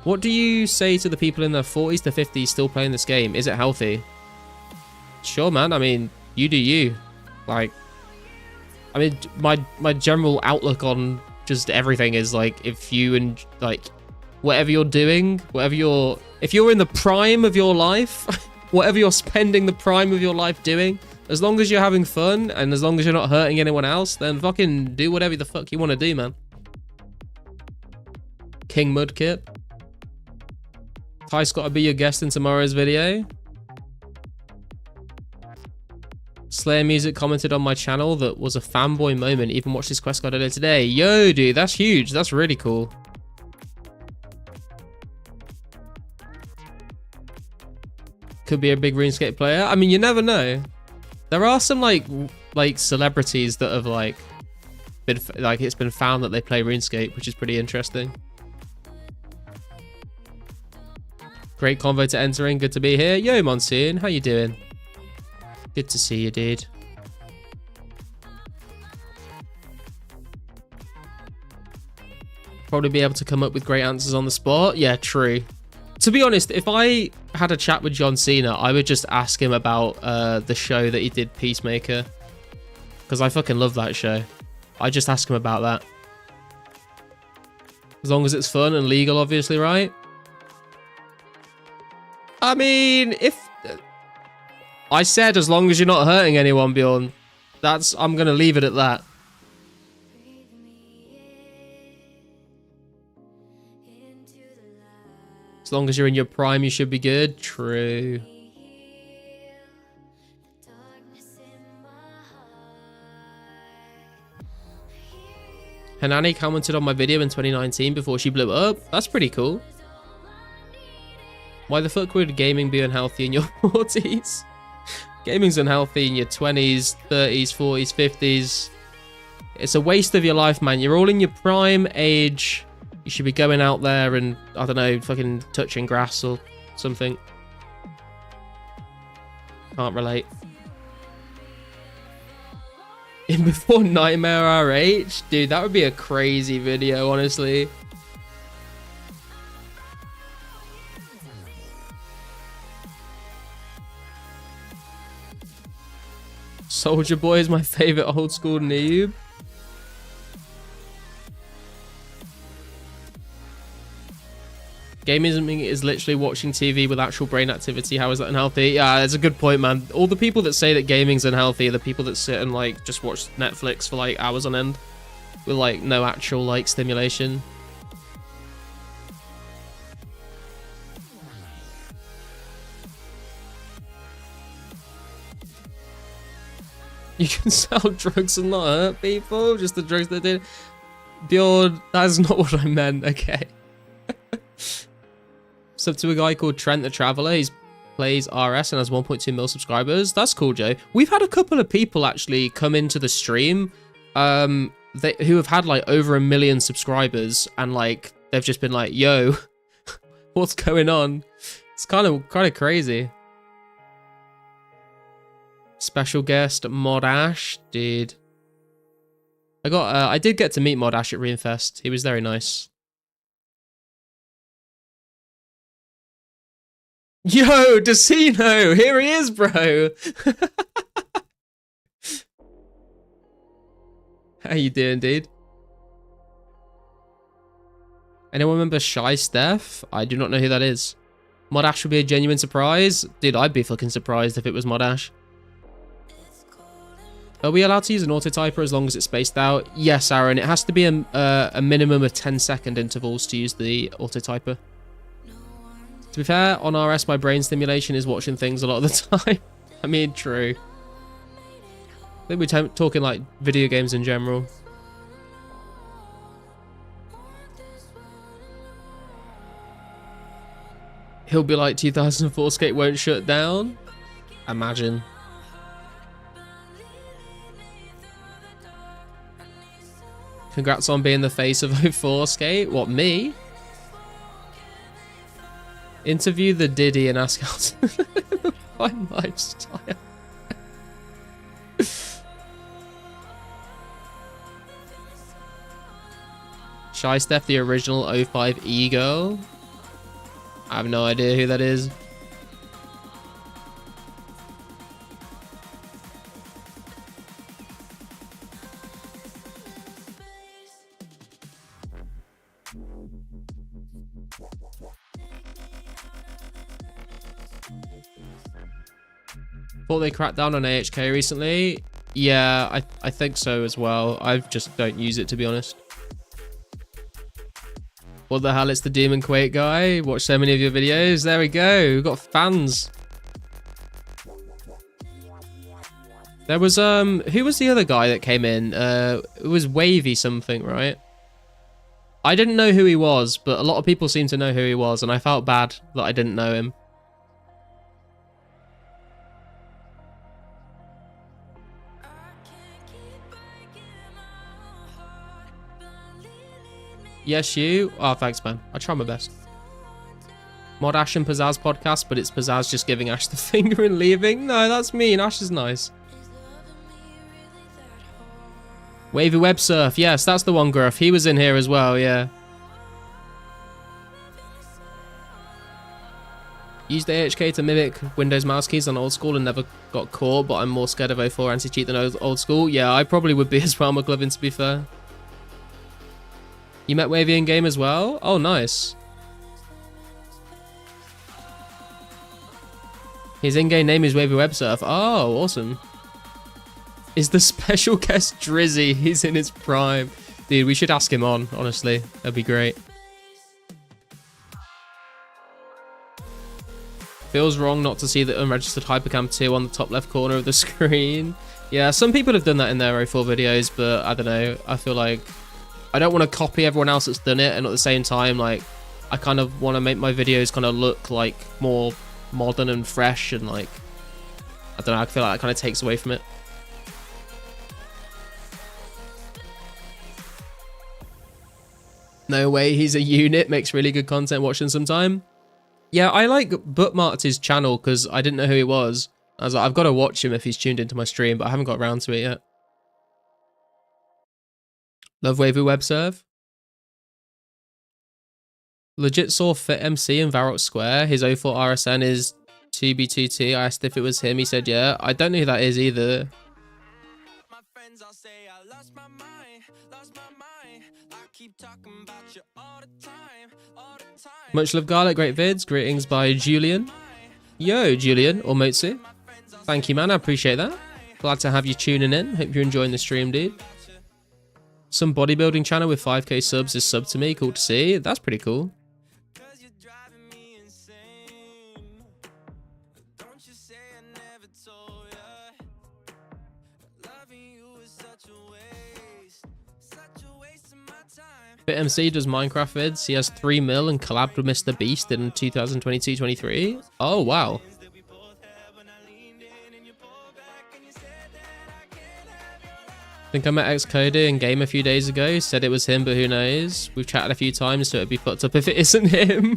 What do you say to the people in their 40s to 50s still playing this game? Is it healthy? Sure, man. I mean, you do you. Like, I mean, my general outlook on just everything is like, if you and like, whatever you're doing, if you're in the prime of your life, whatever you're spending the prime of your life doing, as long as you're having fun and as long as you're not hurting anyone else, then fucking do whatever the fuck you want to do, man. King Mudkip. Ty's got to be your guest in tomorrow's video. Slayer Music commented on my channel that was a fanboy moment. Even watched his quest card earlier today. Yo, dude, that's huge. That's really cool. Could be a big RuneScape player. I mean, you never know. There are some like celebrities that have like been like, it's been found that they play RuneScape, which is pretty interesting. Great convo to entering. Good to be here. Yo, Monsoon, how you doing? Good to see you, dude. Probably be able to come up with great answers on the spot. Yeah, true. To be honest, if I had a chat with John Cena, I would just ask him about the show that he did, Peacemaker. Because I fucking love that show. I just ask him about that. As long as it's fun and legal, obviously, right? I mean, if... I said as long as you're not hurting anyone, Bjorn. I'm going to leave it at that. As long as you're in your prime, you should be good. True. Hanani commented on my video in 2019 before she blew up. That's pretty cool. Why the fuck would gaming be unhealthy in your 40s? Gaming's unhealthy in your 20s, 30s, 40s, 50s. It's a waste of your life, man. You're all in your prime age. You should be going out there and, I don't know, fucking touching grass or something. Can't relate. In before Nightmare RH? Dude, that would be a crazy video, honestly. Soldier Boy is my favorite old school noob. Gaming is literally watching TV with actual brain activity. How is that unhealthy? Yeah, that's a good point, man. All the people that say that gaming's unhealthy are the people that sit and like just watch Netflix for like hours on end with like no actual like stimulation. You can sell drugs and not hurt people. Just the drugs they did. Bjorn, that's not what I meant. Okay. Sub to a guy called Trent the Traveller. He plays RS and has 1.2 mil subscribers. That's cool, Joe. We've had a couple of people actually come into the stream who have had like over 1 million subscribers, and like they've just been like, yo, what's going on? It's kind of crazy. Special guest Mod Ash, dude. I did get to meet Mod Ash at RuneFest. He was very nice. Yo, Decino, here he is, bro. How you doing, dude? Anyone remember Shy Steph? I do not know who that is. Modash would be a genuine surprise. Dude, I'd be fucking surprised if it was Modash. Are we allowed to use an autotyper as long as it's spaced out? Yes, Aaron. It has to be a minimum of 10-second intervals to use the autotyper. To be fair, on RS, my brain stimulation is watching things a lot of the time. I mean, true. I think we're talking like video games in general. He'll be like 2004scape won't shut down. Imagine. Congrats on being the face of 04scape. What, me? Interview the Diddy and ask how to my lifestyle. Shy Steph, the original 05 e-girl. I have no idea who that is. Thought they cracked down on AHK recently. Yeah, I think so as well. I just don't use it, to be honest. What the hell? It's the Demon Quake guy. Watch so many of your videos. There we go. We've got fans. There was who was the other guy that came in? It was Wavy something, right? I didn't know who he was, but a lot of people seem to know who he was, and I felt bad that I didn't know him. Yes, you. Oh, thanks, man. I try my best. Mod Ash and Pizzazz podcast, but it's Pizzazz just giving Ash the finger and leaving. No, that's mean. Ash is nice. Wavy Web Surf. Yes, that's the one, Gruff. He was in here as well, yeah. Used AHK to mimic Windows mouse keys on old school and never got caught, but I'm more scared of 04 anti-cheat than old school. Yeah, I probably would be as well, McLovin, to be fair. You met Wavy in game as well? Oh, nice. His in-game name is Wavy Web Surf. Oh, awesome. Is the special guest Drizzy? He's in his prime. Dude, we should ask him on, honestly. That'd be great. Feels wrong not to see the unregistered Hypercam 2 on the top left corner of the screen. Yeah, some people have done that in their 04 videos, but I don't know. I feel like I don't want to copy everyone else that's done it, and at the same time, like, I kind of want to make my videos kind of look like more modern and fresh, and like, I don't know, I feel like that kind of takes away from it. No way, he's a unit, makes really good content, watching sometime. Yeah, I like bookmarked his channel because I didn't know who he was. I was like, I've got to watch him if he's tuned into my stream, but I haven't got around to it yet. Love Wavy Web Serve. Legit saw Fit MC in Varrock Square. His 04 RSN is 2B2T. I asked if it was him. He said, yeah. I don't know who that is either. My friends all say I lost my mind, lost my mind. I keep talking about you all the time, all the time. Much love, Garlic. Great vids. Greetings by Julian. Yo, Julian, or Motsu. Thank you, man. I appreciate that. Glad to have you tuning in. Hope you're enjoying the stream, dude. Some bodybuilding channel with 5k subs is sub to me. Cool to see. That's pretty cool. Fit MC does Minecraft vids. He has 3 mil and collabed with Mr. Beast in 2022-23. Oh, wow. I think I met Xcody in game a few days ago. Said it was him, but who knows? We've chatted a few times, so it'd be fucked up if it isn't him.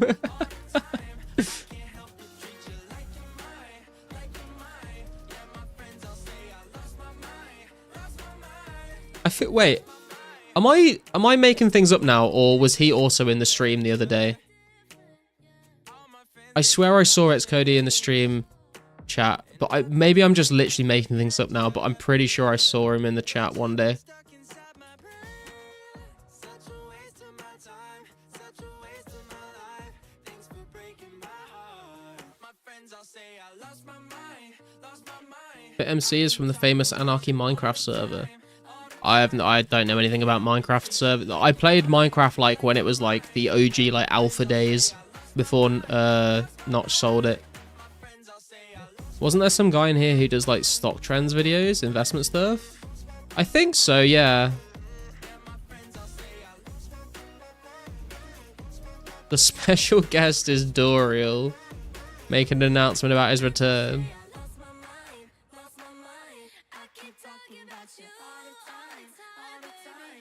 Wait, am I making things up now, or was he also in the stream the other day? I swear I saw it's Cody in the stream chat, but maybe I'm just literally making things up now, but I'm pretty sure I saw him in the chat one day. But MC is from the famous Anarchy Minecraft server. I don't know anything about Minecraft server. I played Minecraft like when it was like the OG like alpha days before Notch sold it. Wasn't there some guy in here who does like stock trends videos, investment stuff? I think so, yeah. The special guest is Doriel, making an announcement about his return.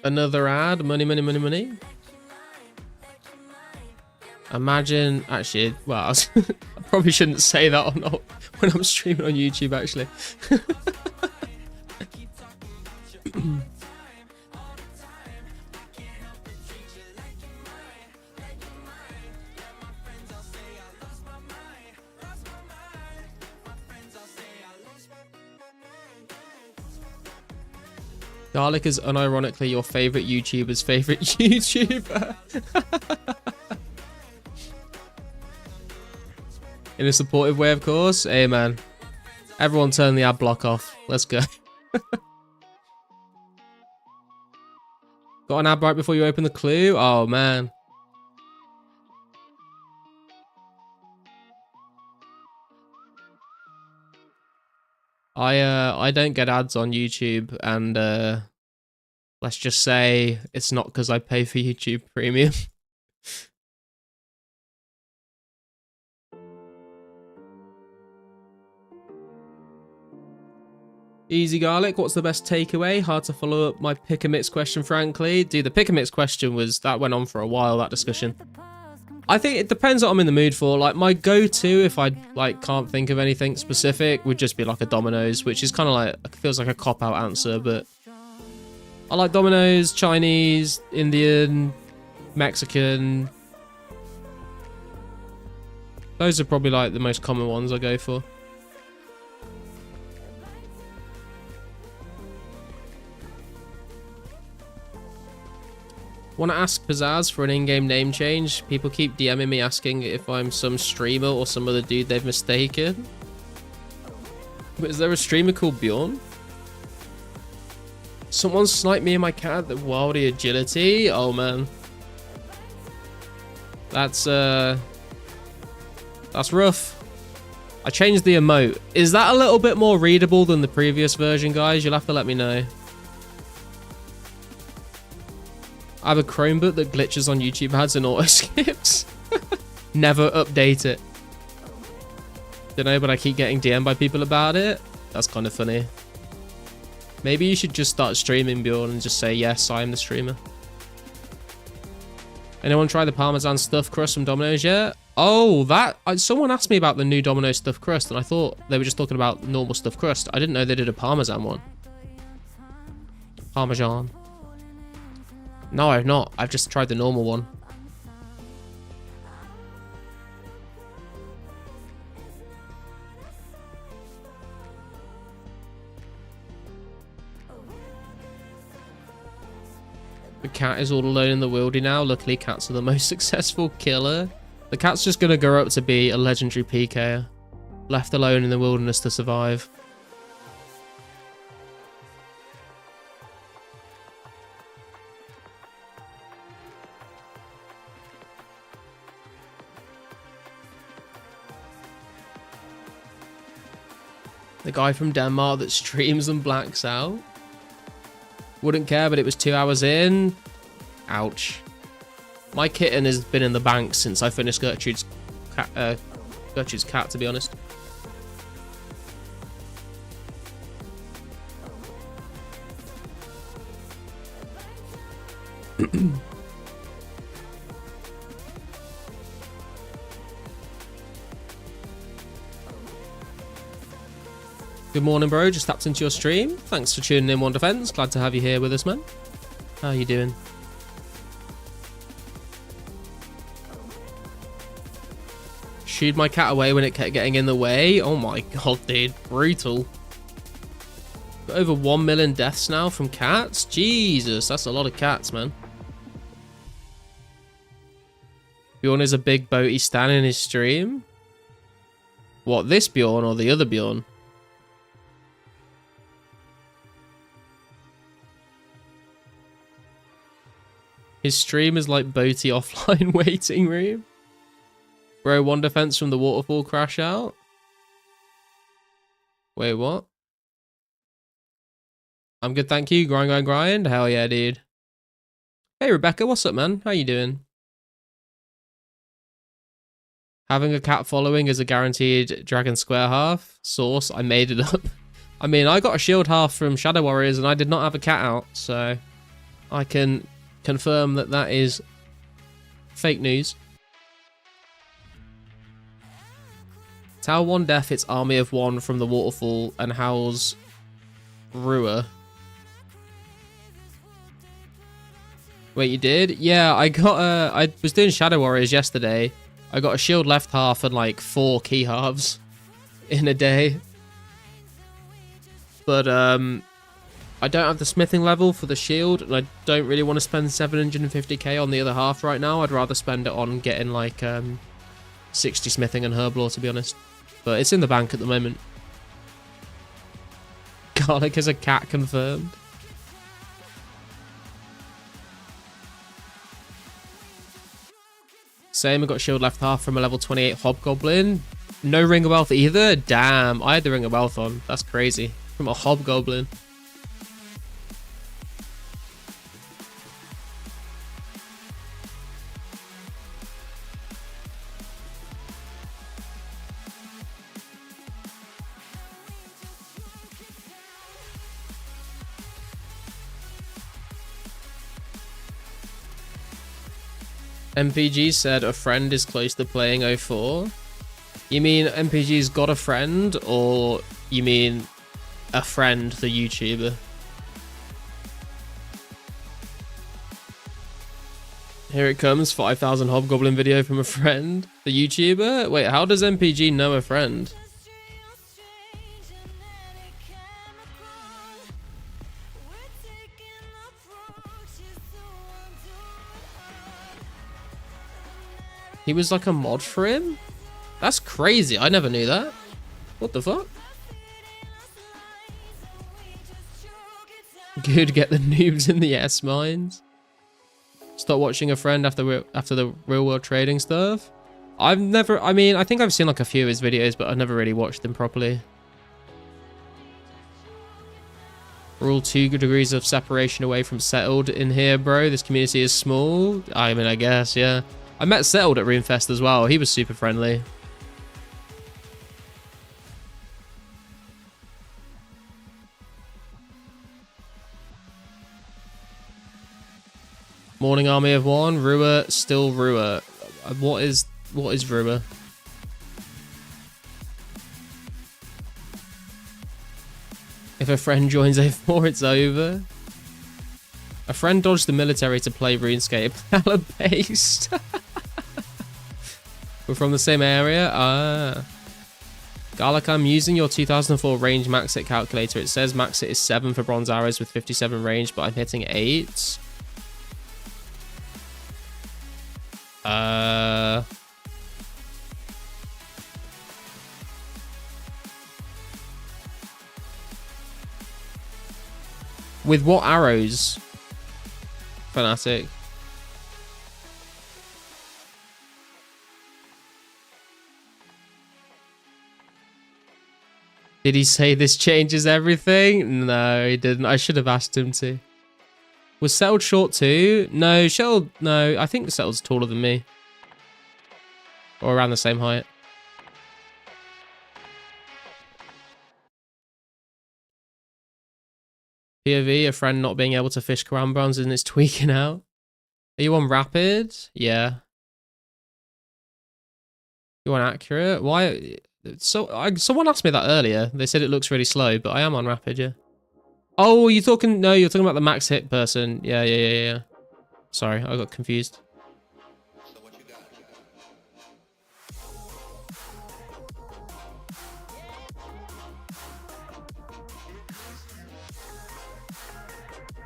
Another ad, money, money, money, money. Imagine, actually, well, I probably shouldn't say that or not when I'm streaming on YouTube, actually. Garlic is unironically your favorite YouTuber's favorite YouTuber. In a supportive way, of course. Hey, man. Everyone turn the ad block off. Let's go. Got an ad right before you open the clue? Oh, man. I don't get ads on YouTube, and let's just say it's not because I pay for YouTube Premium. Easy Garlic, what's the best takeaway? Hard to follow up my pick and mix question, frankly. Dude, the pick and mix question that went on for a while, that discussion. I think it depends what I'm in the mood for. Like, my go-to, if I like can't think of anything specific, would just be like a Domino's, which is kind of like, feels like a cop-out answer, but I like Domino's, Chinese, Indian, Mexican. Those are probably like the most common ones I go for. Want to ask Pizzazz for an in-game name change? People keep DMing me asking if I'm some streamer or some other dude they've mistaken. But is there a streamer called Bjorn? Someone sniped me and my cat at Wildy Agility? Oh man. That's rough. I changed the emote. Is that a little bit more readable than the previous version, guys? You'll have to let me know. I have a Chromebook that glitches on YouTube ads and auto skips. Never update it. Don't know, but I keep getting DM'd by people about it. That's kind of funny. Maybe you should just start streaming, Bjorn, and just say, yes, I am the streamer. Anyone try the Parmesan stuffed crust from Domino's yet? Oh, someone asked me about the new Domino's stuffed crust, and I thought they were just talking about normal stuffed crust. I didn't know they did a Parmesan one. Parmesan. No, I've not. I've just tried the normal one. The cat is all alone in the wildy now. Luckily, cats are the most successful killer. The cat's just gonna grow up to be a legendary PKer. Left alone in the wilderness to survive. The guy from Denmark that streams and blacks out. Wouldn't care, but it was 2 hours in. Ouch. My kitten has been in the bank since I finished Gertrude's cat, to be honest. Good morning, bro. Just tapped into your stream. Thanks for tuning in, One Defense. Glad to have you here with us, man. How are you doing? shooed my cat away when it kept getting in the way. Oh my god, dude. Brutal. Got over 1 million deaths now from cats. Jesus, that's a lot of cats, man. Bjorn is a big boaty stan in his stream. What, this Bjorn or the other Bjorn? His stream is like boaty offline waiting room. Bro, 1 defense from the waterfall crash out. Wait, what? I'm good, thank you. Grind, grind, grind. Hell yeah, dude. Hey, Rebecca, what's up, man? How you doing? Having a cat following is a guaranteed Dragon Square half. Source, I made it up. I mean, I got a shield half from Shadow Warriors and I did not have a cat out, so I can confirm that that is fake news. Tau 1 death, it's Army of 1 from the waterfall and Howl's Rua. Wait, you did? Yeah, I got I was doing Shadow Warriors yesterday. I got a shield left half and like 4 key halves in a day. But I don't have the smithing level for the shield, and I don't really want to spend 750k on the other half right now. I'd rather spend it on getting like 60 smithing and herblore, to be honest. But it's in the bank at the moment. Garlic is a cat confirmed. Same, I got shield left half from a level 28 hobgoblin. No ring of wealth either. Damn, I had the ring of wealth on. That's crazy. From a hobgoblin. MPG said a friend is close to playing 04. You mean MPG's got a friend, or you mean a friend, the YouTuber? Here it comes, 5,000 Hobgoblin video from a friend. The YouTuber? Wait, how does MPG know a friend? He was like a mod for him? That's crazy. I never knew that. What the fuck? Good, get the noobs in the S mines. Stop watching a friend after the real world trading stuff. I mean, I think I've seen like a few of his videos, but I've never really watched them properly. We're all 2 degrees of separation away from settled in here, bro. This community is small. I mean, I guess, yeah. I met Settled at RuneFest as well. He was super friendly. Morning Army of 1. Rua, still Rua. What is Rua? If a friend joins A4, it's over. A friend dodged the military to play RuneScape. Hella based. We're from the same area? Ah. Garlic, I'm using your 2004 range max hit calculator. It says max hit is 7 for bronze arrows with 57 range, but I'm hitting 8. With what arrows? Fanatic. Did he say this changes everything? No, he didn't. I should have asked him to. Was Settled short too? No, no, I think Settled's taller than me. Or around the same height. POV, a friend not being able to fish Karambans and it's tweaking out. Are you on rapid? Yeah. You on accurate? Why? Someone asked me that earlier. They said it looks really slow, but I am on rapid, yeah. Oh, you're talking... No, you're talking about the max hit person. Yeah. Sorry, I got confused.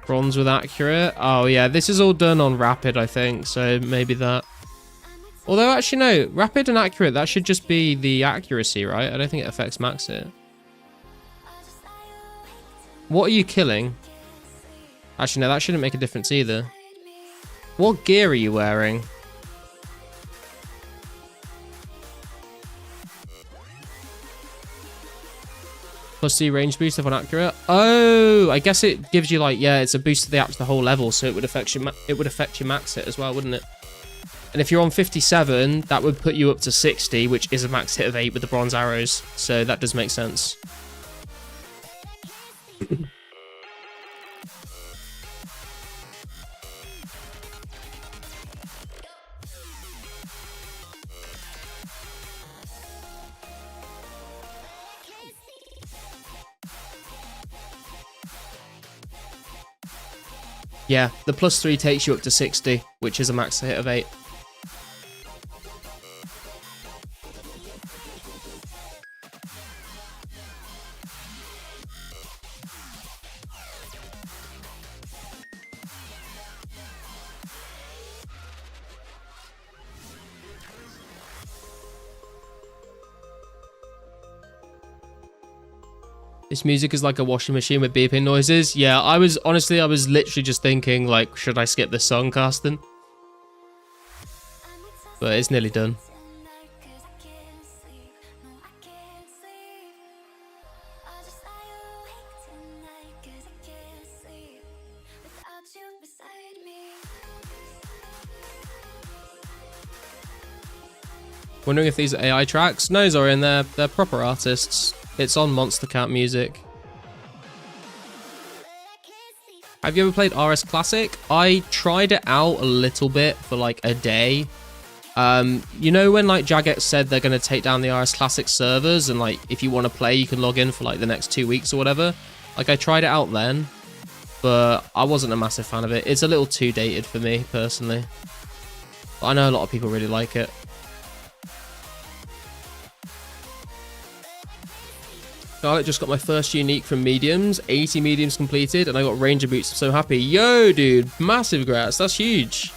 Bronze with accurate. Oh yeah, this is all done on rapid, I think. So maybe that. Although actually no, rapid and accurate, that should just be the accuracy, right? I don't think it affects max it. What are you killing? Actually no, that shouldn't make a difference either. What gear are you wearing? +2 range boost if on accurate. Oh, I guess it gives you like, yeah, it's a boost to the whole level, so it would affect your max hit as well, wouldn't it? And if you're on 57, that would put you up to 60, which is a max hit of 8 with the bronze arrows. So that does make sense. Yeah, the +3 takes you up to 60, which is a max hit of 8. This music is like a washing machine with beeping noises. Yeah, I was literally just thinking, like, should I skip this song, Carsten? But it's nearly done. Wondering if these are AI tracks? No, Zorian, they're proper artists. It's on Monster Cat Music. Have you ever played RS Classic? I tried it out a little bit for like a day. You know when like Jagex said they're going to take down the RS Classic servers and like if you want to play you can log in for like the next 2 weeks or whatever? Like I tried it out then, but I wasn't a massive fan of it. It's a little too dated for me personally. But I know a lot of people really like it. Scarlet just got my first unique from mediums, 80 mediums completed, and I got ranger boots. I'm so happy. Yo, dude, massive grats. That's huge.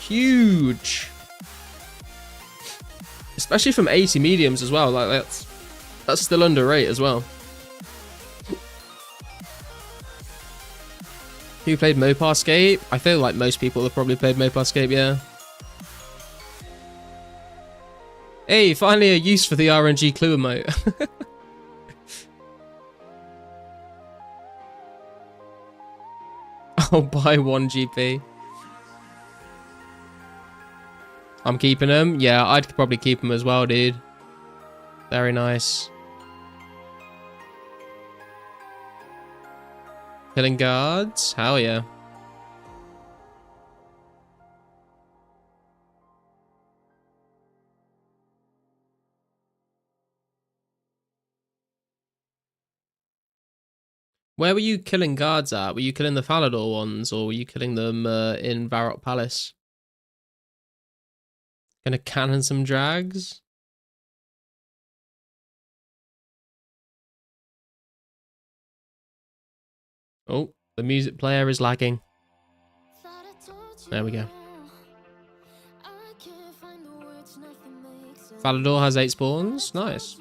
Huge. Especially from 80 mediums as well. Like that's still under rate as well. Who played 2004scape? I feel like most people have probably played 2004scape, yeah. Hey, finally a use for the RNG clue emote. I'll buy 1 GP. I'm keeping them. Yeah, I'd probably keep them as well, dude. Very nice. Killing guards? Hell yeah. Where were you killing guards at? Were you killing the Falador ones, or were you killing them in Varrock Palace? Gonna cannon some drags? Oh, the music player is lagging. There we go. Falador has 8 spawns. Nice.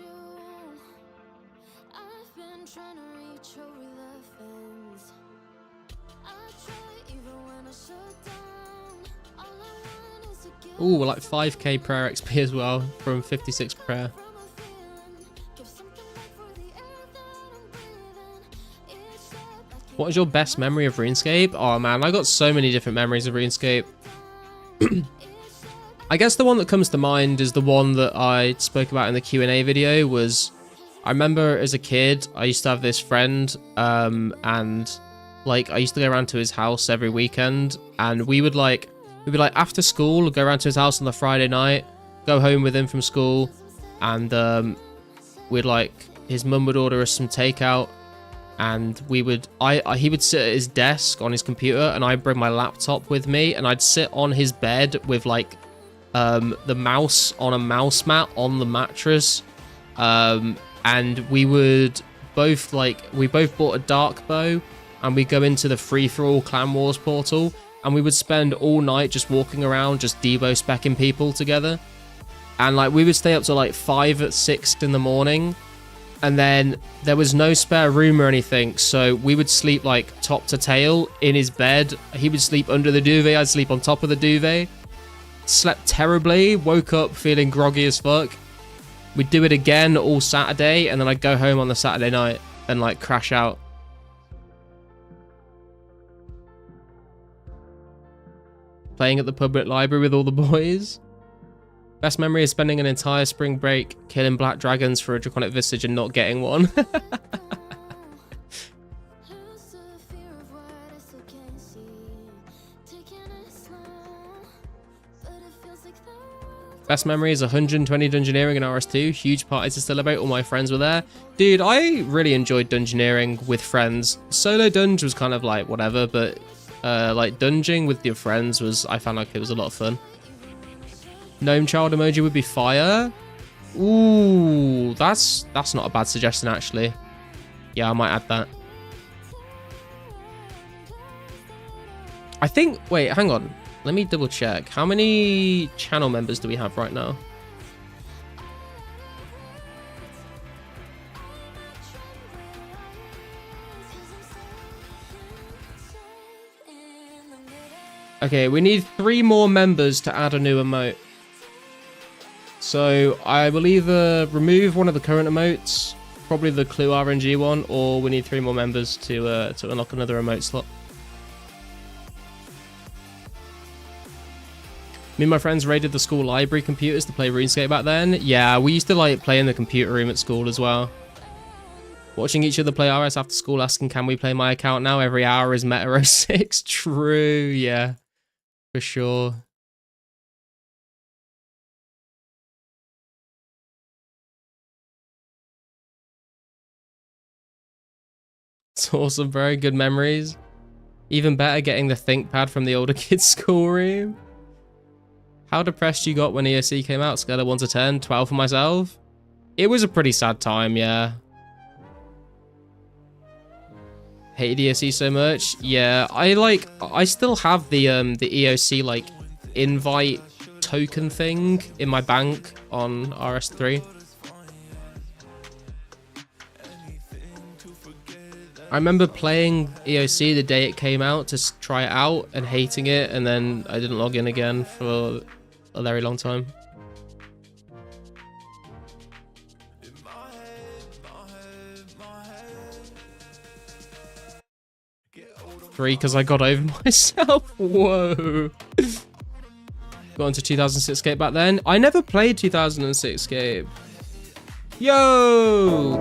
Ooh, we're like 5k prayer XP as well from 56 prayer. What is your best memory of RuneScape? Oh man, I got so many different memories of RuneScape. I guess the one that comes to mind is the one that I spoke about in the Q&A video. Was I remember as a kid, I used to have this friend, and like I used to go around to his house every weekend, and we'd be like after school, go around to his house on the Friday night, go home with him from school, and we'd like, his mum would order us some takeout, and he would sit at his desk on his computer, and I'd bring my laptop with me, and I'd sit on his bed with like the mouse on a mouse mat on the mattress, and we both bought a dark bow, and we go into the free-for-all Clan Wars portal, and we would spend all night just walking around, just Devo specking people together. And like we would stay up till like 5, 6 in the morning, and then there was no spare room or anything, so we would sleep like top to tail in his bed. He would sleep under the duvet, I'd sleep on top of the duvet. Slept terribly, woke up feeling groggy as fuck. We'd do it again all Saturday, and then I'd go home on the Saturday night and like crash out. Playing at the public library with all the boys. Best memory is spending an entire spring break killing black dragons for a draconic visage and not getting one. Best memory is 120 dungeoneering in RS2. Huge parties to celebrate. All my friends were there. Dude, I really enjoyed dungeoneering with friends. Solo dunge was kind of like whatever, but like dunging with your friends was, I found like it was a lot of fun. Gnome child emoji would be fire. Ooh, that's not a bad suggestion actually. Yeah, I might add that. I think, wait, hang on. Let me double check. How many channel members do we have right now? Okay, we need 3 more members to add a new emote. So I will either remove one of the current emotes, probably the Clue RNG one, or we need 3 more members to unlock another emote slot. Me and my friends raided the school library computers to play RuneScape back then. Yeah, we used to like play in the computer room at school as well. Watching each other play RS after school, asking, can we play my account now? Every hour is Meta 06. True, yeah. For sure. It's awesome, bro. Good memories. Even better, getting the ThinkPad from the older kids' schoolroom. How depressed you got when EOC came out? Scale of 1 to 10, 12 for myself. It was a pretty sad time, yeah. Hated EOC so much. Yeah, I still have the EOC like invite token thing in my bank on RS3. I remember playing EOC the day it came out to try it out and hating it, and then I didn't log in again for a very long time. Three, because I got over myself. Whoa. Got into 2006scape back then. I never played 2006scape. Yo!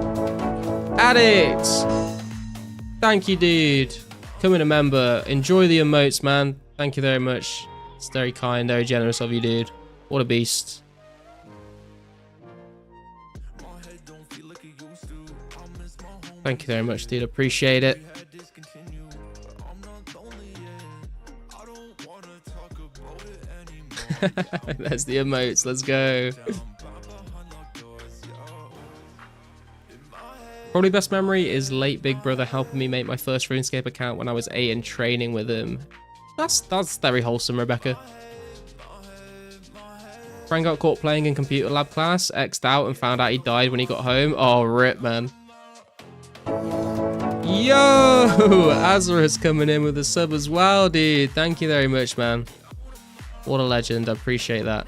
Addict! Thank you, dude. Becoming a member. Enjoy the emotes, man. Thank you very much. It's very kind, very generous of you, dude. What a beast. Thank you very much, dude. Appreciate it. There's the emotes. Let's go. Probably best memory is late big brother helping me make my first RuneScape account when I was 8 and training with him. That's very wholesome, Rebecca. Frank got caught playing in computer lab class, X'd out and found out he died when he got home. Oh, rip, man. Yo! Azra's coming in with a sub as well, dude. Thank you very much, man. What a legend. I appreciate that.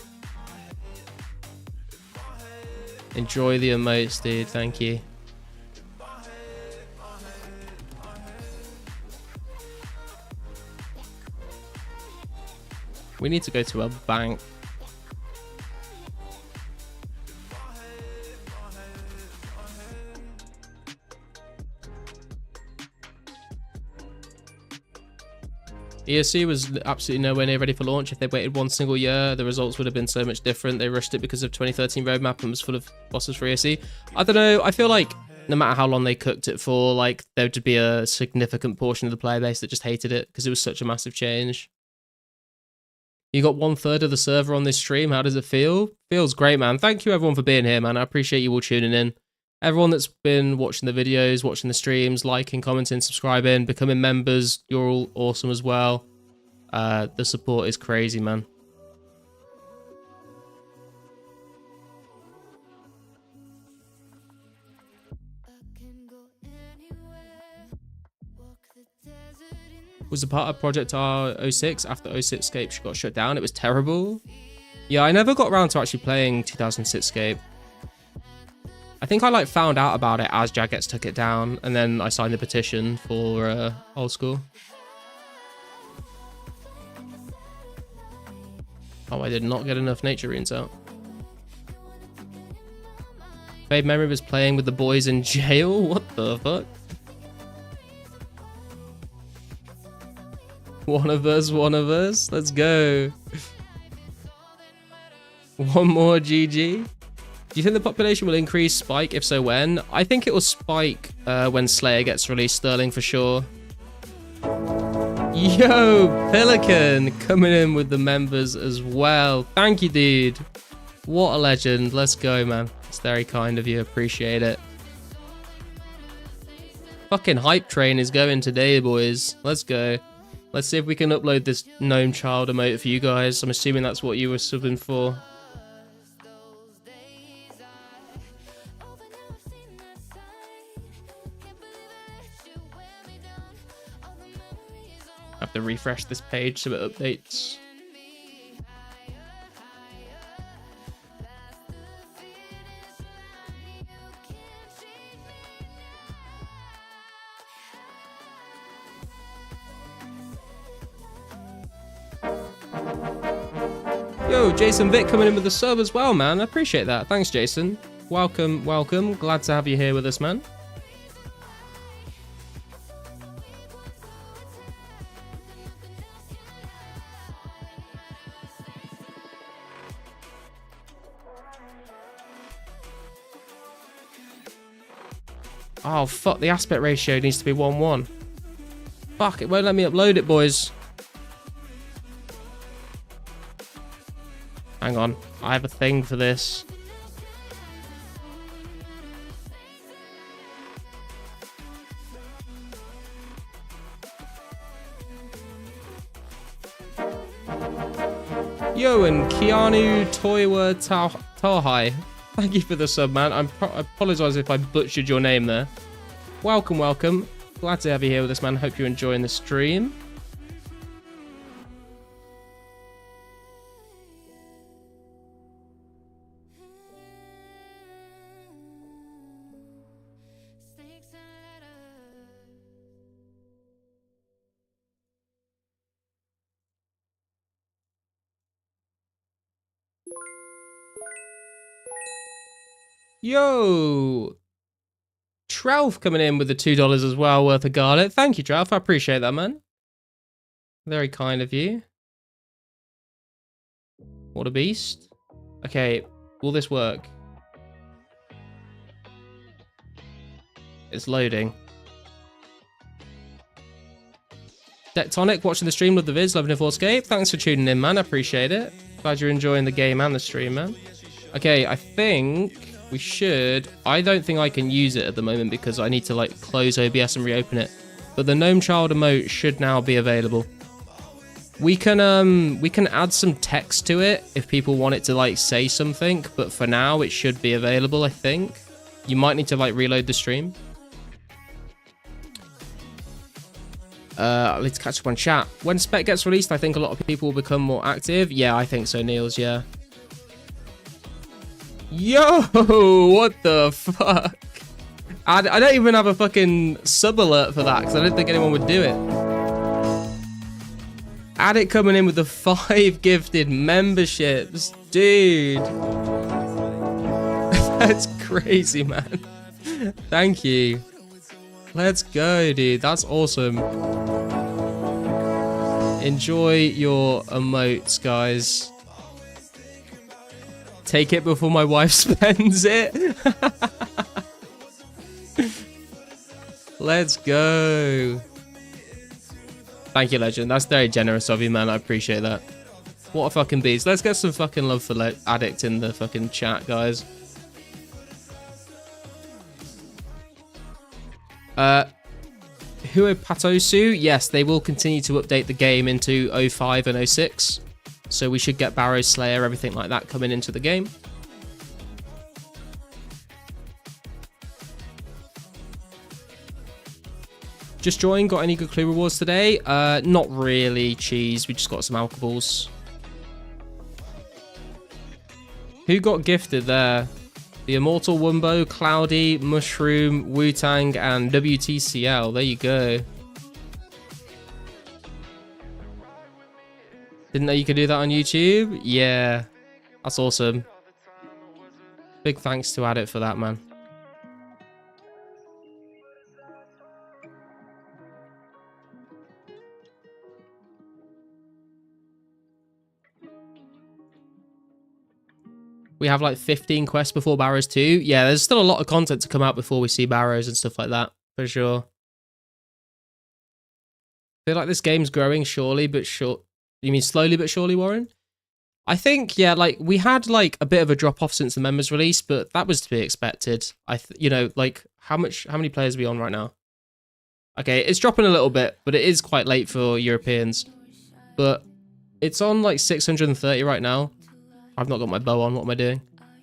Enjoy the emotes, dude. Thank you. We need to go to a bank. ESC was absolutely nowhere near ready for launch. If they waited 1 single year, the results would have been so much different. They rushed it because of 2013 roadmap and was full of bosses for ESC. I don't know. I feel like no matter how long they cooked it for, like there would be a significant portion of the player base that just hated it because it was such a massive change. You got 1/3 of the server on this stream. How does it feel? Feels great, man. Thank you everyone for being here, man. I appreciate you all tuning in. Everyone that's been watching the videos, watching the streams, liking, commenting, subscribing, becoming members, you're all awesome as well. The support is crazy, man. Was a part of Project R06 after 2004scape got shut down. It was terrible. Yeah, I never got around to actually playing 2004scape. I think I like found out about it as Jagex took it down, and then I signed the petition for old school. Oh, I did not get enough nature runes out. Fave memory was playing with the boys in jail. What the fuck? One of us. Let's go. One more GG. Do you think the population will increase, spike? If so, when? I think it will spike when Slayer gets released, Sterling, for sure. Yo, Pelican coming in with the members as well. Thank you, dude. What a legend. Let's go, man. It's very kind of you. Appreciate it. Fucking hype train is going today, boys. Let's go. Let's see if we can upload this gnome child emote for you guys. I'm assuming that's what you were subbing for. I have to refresh this page so it updates. Yo, Jason Vick coming in with the sub as well, man. I appreciate that. Thanks, Jason. Welcome, welcome. Glad to have you here with us, man. Oh, fuck. The aspect ratio needs to be 1:1. Fuck, it won't let me upload it, boys. Hang on, I have a thing for this. Yo, and Keanu Toiwa Tauhai. Thank you for the sub, man. I apologize if I butchered your name there. Welcome, welcome. Glad to have you here with us, man. Hope you're enjoying the stream. Yo, Tralf coming in with the $2 as well, worth of garlic. Thank you, Tralf. I appreciate that, man. Very kind of you. What a beast. Okay, will this work? It's loading. Tectonic, watching the stream, love the vids, loving 2004scape. Thanks for tuning in, man. I appreciate it. Glad you're enjoying the game and the stream, man. Okay, I think we should. I don't think I can use it at the moment because I need to like close OBS and reopen it. But the gnome child emote should now be available. We can add some text to it if people want it to like say something, but for now it should be available, I think. You might need to like reload the stream. Let's catch up on chat. When Spec gets released, I think a lot of people will become more active. Yeah, I think so, Niels, yeah. Yo, what the fuck? I don't even have a fucking sub alert for that because I don't think anyone would do it. Addict coming in with the 5 gifted memberships. Dude. That's crazy, man. Thank you. Let's go, dude. That's awesome. Enjoy your emotes, guys. Take it before my wife spends it. Let's go. Thank you, Legend. That's very generous of you, man. I appreciate that. What a fucking beast. Let's get some fucking love for Addict in the fucking chat, guys. Huopatosu, yes, they will continue to update the game into 05 and 06. So we should get Barrow Slayer, everything like that coming into the game. Just joined, got any good clue rewards today? Not really, cheese. We just got some alcohols. Who got gifted there? The Immortal Wumbo, Cloudy, Mushroom, Wu-Tang, and WTCL. There you go. Didn't know you could do that on YouTube? Yeah. That's awesome. Big thanks to Adit for that, man. We have like 15 quests before Barrows 2. Yeah, there's still a lot of content to come out before we see Barrows and stuff like that, for sure. I feel like this game's growing surely, but sure. You mean slowly but surely, Warren? I think, yeah, like we had like a bit of a drop off since the members release, but that was to be expected. You know, like how many players are we on right now? Okay, it's dropping a little bit, but it is quite late for Europeans. But it's on like 630 right now. I've not got my bow on. What am I doing?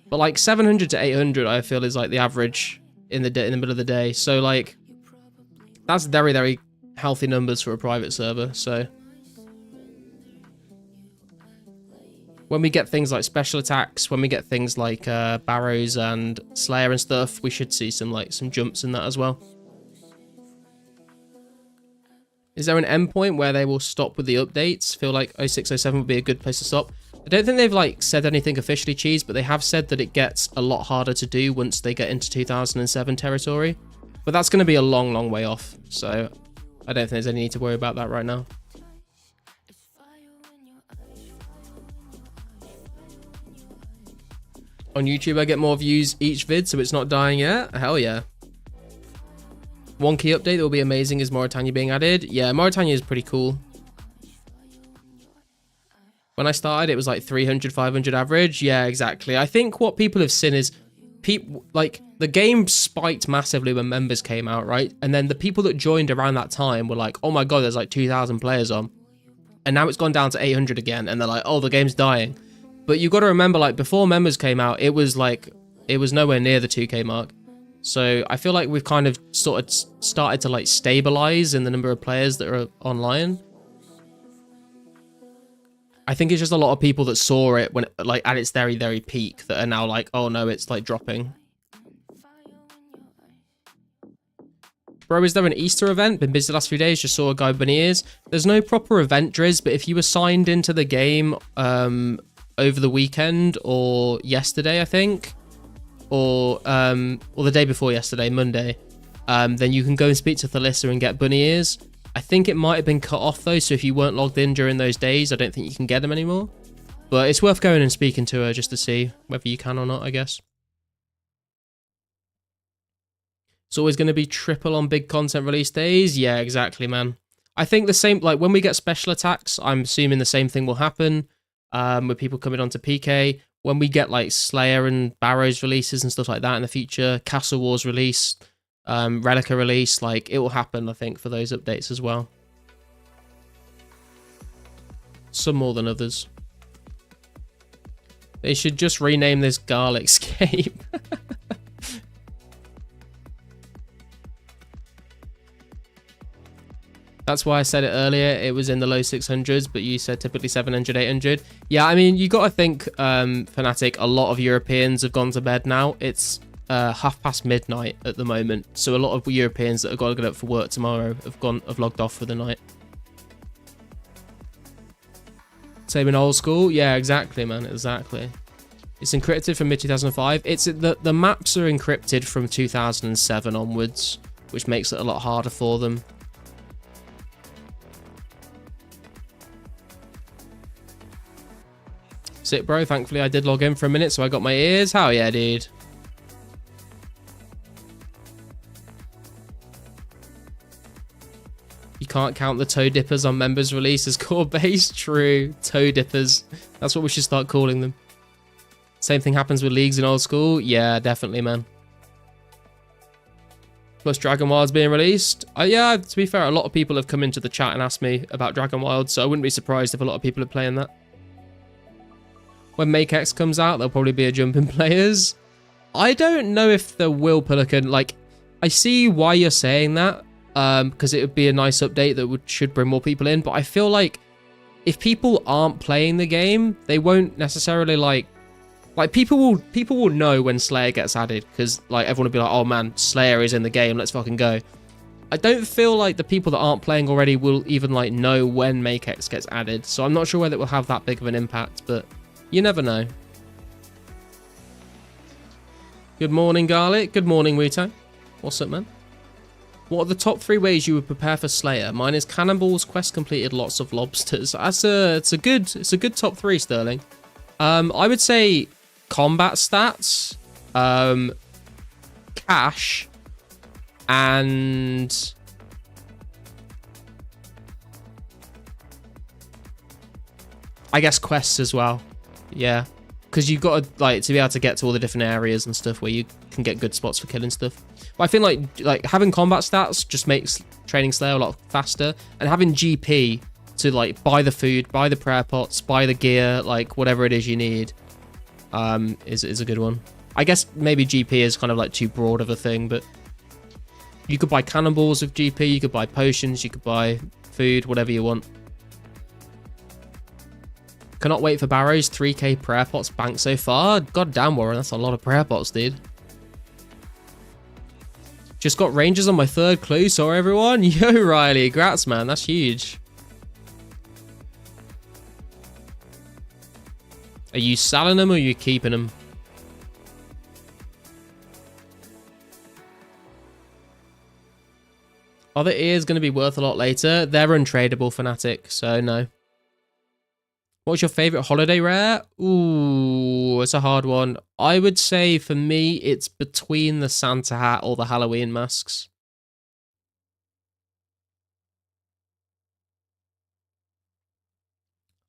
But like 700 to 800, I feel is like the average in the middle of the day. So like that's very, very healthy numbers for a private server. So when we get things like special attacks, when we get things like Barrows and Slayer and stuff, we should see some jumps in that as well. Is there an endpoint where they will stop with the updates? Feel like 0607 would be a good place to stop. I don't think they've like said anything officially, cheese, but they have said that it gets a lot harder to do once they get into 2007 territory. But that's going to be a long, long way off. So I don't think there's any need to worry about that right now. On YouTube, I get more views each vid, so it's not dying yet. Hell yeah. One key update that will be amazing is Mauritania being added. Yeah, Mauritania is pretty cool. When I started, it was like 300, 500 average. Yeah, exactly. I think what people have seen is like the game spiked massively when members came out, right? And then the people that joined around that time were like, oh my God, there's like 2,000 players on. And now it's gone down to 800 again. And they're like, oh, the game's dying. But you've got to remember, like before members came out, it was nowhere near the 2K mark. So I feel like we've kind of sort of started to like stabilize in the number of players that are online. I think it's just a lot of people that saw it when like at its very, very peak that are now like, oh no, it's like dropping. Bro, is there an Easter event? Been busy the last few days, just saw a guy with bunny ears. There's no proper event, Driz, but if you were signed into the game over the weekend or yesterday, I think, or the day before yesterday, Monday, then you can go and speak to Thalissa and get bunny ears. I think it might have been cut off though, so if you weren't logged in during those days, I don't think you can get them anymore. But it's worth going and speaking to her just to see whether you can or not, I guess. It's always going to be triple on big content release days. Yeah, exactly, man. I think the same, like when we get special attacks, I'm assuming the same thing will happen with people coming onto PK. When we get like Slayer and Barrows releases and stuff like that in the future, Castle Wars release, Relica release, like it will happen, I think, for those updates as well. Some more than others. They should just rename this Garlic Scape. That's why I said it earlier. It was in the low 600s, but you said typically 700, 800. Yeah, I mean, you got to think, Fnatic, a lot of Europeans have gone to bed now. It's midnight at the moment. So a lot of Europeans that have got to get up for work tomorrow have logged off for the night. Same in old school. Yeah, exactly, man. Exactly. It's encrypted from mid-2005. It's the maps are encrypted from 2007 onwards, which makes it a lot harder for them. Sick, bro. Thankfully, I did log in for a minute, so I got my ears. Hell yeah, dude. You can't count the toe dippers on members' release as core base. True. Toe dippers. That's what we should start calling them. Same thing happens with leagues in old school. Yeah, definitely, man. Plus Dragon Wilds being released. Yeah, to be fair, a lot of people have come into the chat and asked me about Dragon Wilds, so I wouldn't be surprised if a lot of people are playing that. When Make X comes out, there'll probably be a jump in players. I don't know if there will, Pelican. Like, I see why you're saying that, because it would be a nice update that should bring more people in, but I feel like if people aren't playing the game, they won't necessarily like people will know when Slayer gets added, because like everyone will be like, oh man, Slayer is in the game, let's fucking go. I don't feel like the people that aren't playing already will even like know when Make X gets added, so I'm not sure whether it will have that big of an impact, but you never know. Good morning, Garlic. Good morning, Wu-Tang. What's up, man? What are the top 3 ways you would prepare for Slayer? Mine is cannonballs, quest completed, lots of lobsters. It's a good top 3, Sterling. I would say combat stats, cash, and I guess quests as well. Yeah, because you've got to be able to get to all the different areas and stuff where you can get good spots for killing stuff. But I feel like having combat stats just makes training Slayer a lot faster, and having GP to like buy the food, buy the prayer pots, buy the gear, like whatever it is you need, is a good one. I guess maybe GP is kind of like too broad of a thing, but you could buy cannonballs with GP, you could buy potions, you could buy food, whatever you want. Cannot wait for Barrow's 3k prayer pots banked so far. God damn, Warren, that's a lot of prayer pots, dude. Just got Rangers on my 3rd clue, sorry everyone. Yo, Riley, congrats, man, that's huge. Are you selling them or are you keeping them? Are the ears going to be worth a lot later? They're untradeable, Fnatic, so no. What's your favourite holiday rare? Ooh, it's a hard one. I would say for me, it's between the Santa hat or the Halloween masks.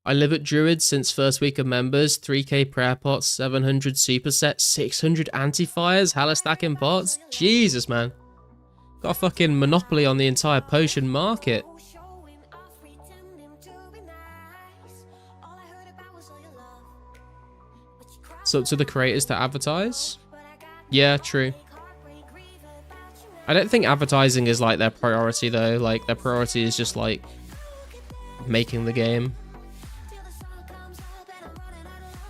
I live at Druid since first week of members. 3k prayer pots, 700 supersets, 600 anti-fires, hella stacking pots. Jesus, man. Got a fucking monopoly on the entire potion market. It's up to the creators to advertise. Yeah, true. I don't think advertising is like their priority though. Like their priority is just like making the game.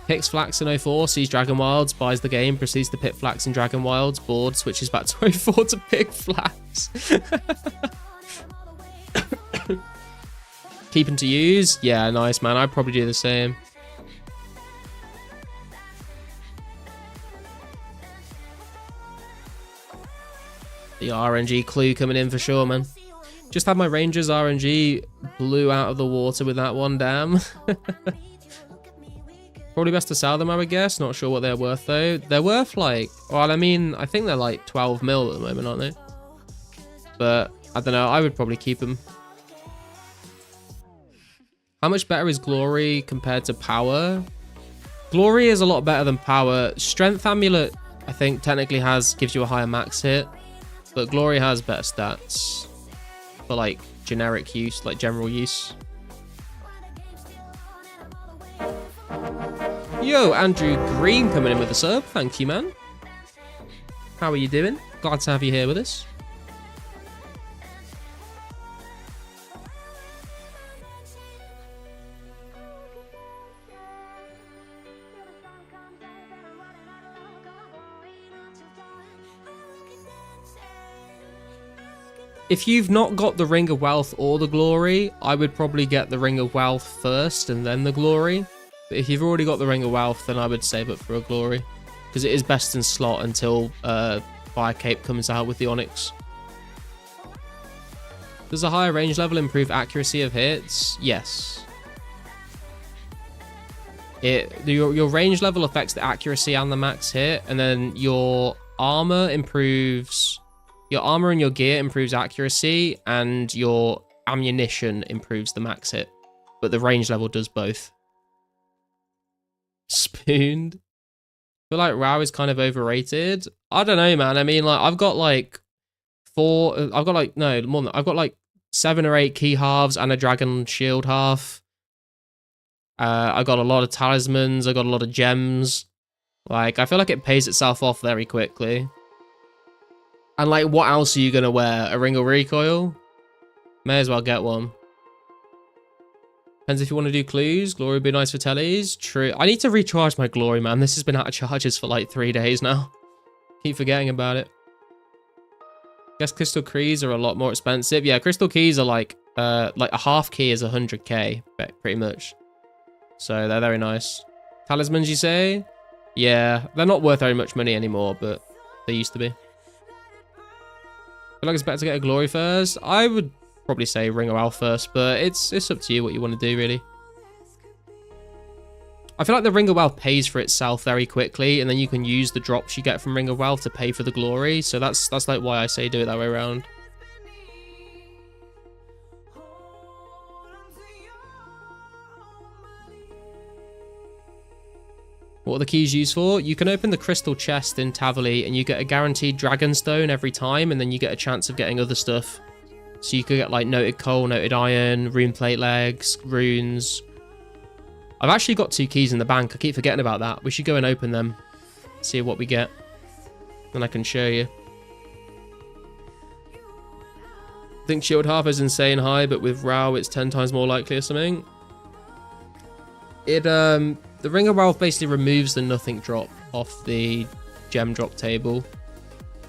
Picks Flax in 04, sees Dragon Wilds, buys the game, proceeds to pick Flax in Dragon Wilds, bored, switches back to 04 to pick Flax. Keeping to use? Yeah, nice, man. I'd probably do the same. The RNG clue coming in for sure, man. Just had my Rangers RNG blew out of the water with that one, damn. Probably best to sell them, I would guess. Not sure what they're worth, though. They're worth, like... Well, I mean, I think they're, like, 12 mil at the moment, aren't they? But, I don't know. I would probably keep them. How much better is Glory compared to Power? Glory is a lot better than Power. Strength Amulet, I think, technically gives you a higher max hit. But Glory has better stats. For, like, generic use, like, general use. Yo, Andrew Green coming in with a sub. Thank you, man. How are you doing? Glad to have you here with us. If you've not got the Ring of Wealth or the Glory, I would probably get the Ring of Wealth first and then the Glory. But if you've already got the Ring of Wealth, then I would save it for a Glory. Because it is best in slot until Fire Cape comes out with the Onyx. Does a higher range level improve accuracy of hits? Yes. Your range level affects the accuracy and the max hit. And then your armor improves... Your armor and your gear improves accuracy. And your ammunition improves the max hit. But the range level does both. Spooned. I feel like WoW is kind of overrated. I don't know, man. I mean, like, I've got like 4. I've got like, no, more than I've got like 7 or 8 key halves and a dragon shield half. I got a lot of talismans. I got a lot of gems. Like, I feel like it pays itself off very quickly. And like, what else are you gonna wear? A ring of recoil? May as well get one. Depends if you want to do clues. Glory would be nice for tellies. True. I need to recharge my glory, man. This has been out of charges for like 3 days now. Keep forgetting about it. Guess crystal keys are a lot more expensive. Yeah, crystal keys are like a half key is 100k, pretty much. So they're very nice. Talismans, you say? Yeah, they're not worth very much money anymore, but they used to be. I feel like it's better to get a glory first. I would probably say ring of Alpha first, but it's up to you what you want to do, really. I feel like the Ring of Wealth pays for itself very quickly, and then you can use the drops you get from Ring of Wealth to pay for the glory. So that's like why I say do it that way around. What are the keys used for? You can open the crystal chest in Tavali, and you get a guaranteed dragon stone every time, and then you get a chance of getting other stuff. So you could get like noted coal, noted iron, rune plate legs, runes. I've actually got 2 keys in the bank. I keep forgetting about that. We should go and open them. See what we get. Then I can show you. I think shield half is insane high, but with Rao it's 10 times more likely or something. The Ring of Wealth basically removes the nothing drop off the gem drop table.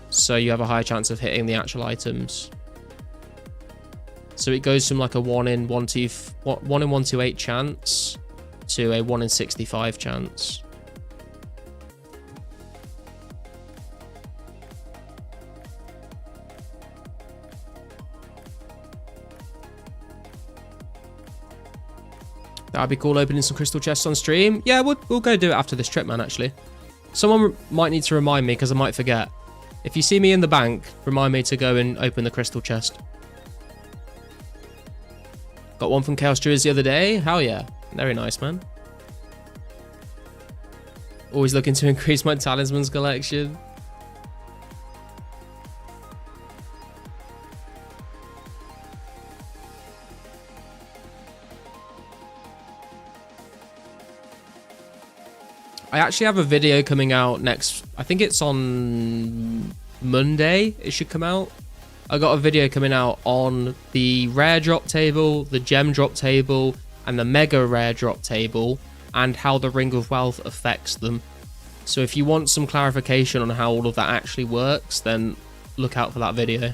So you have a higher chance of hitting the actual items. So it goes from like a 1 in 128 chance to a 1 in 65 chance. That'd be cool, opening some crystal chests on stream. Yeah, we'll go do it after this trip, man, actually. Someone might need to remind me because I might forget. If you see me in the bank, remind me to go and open the crystal chest. Got one from Chaos Druids the other day. Hell yeah. Very nice, man. Always looking to increase my talismans collection. I actually have a video coming out next. I think it's on Monday. It should come out. I got a video coming out on the rare drop table, the gem drop table, and the mega rare drop table, and how the Ring of Wealth affects them. So if you want some clarification on how all of that actually works, then look out for that video.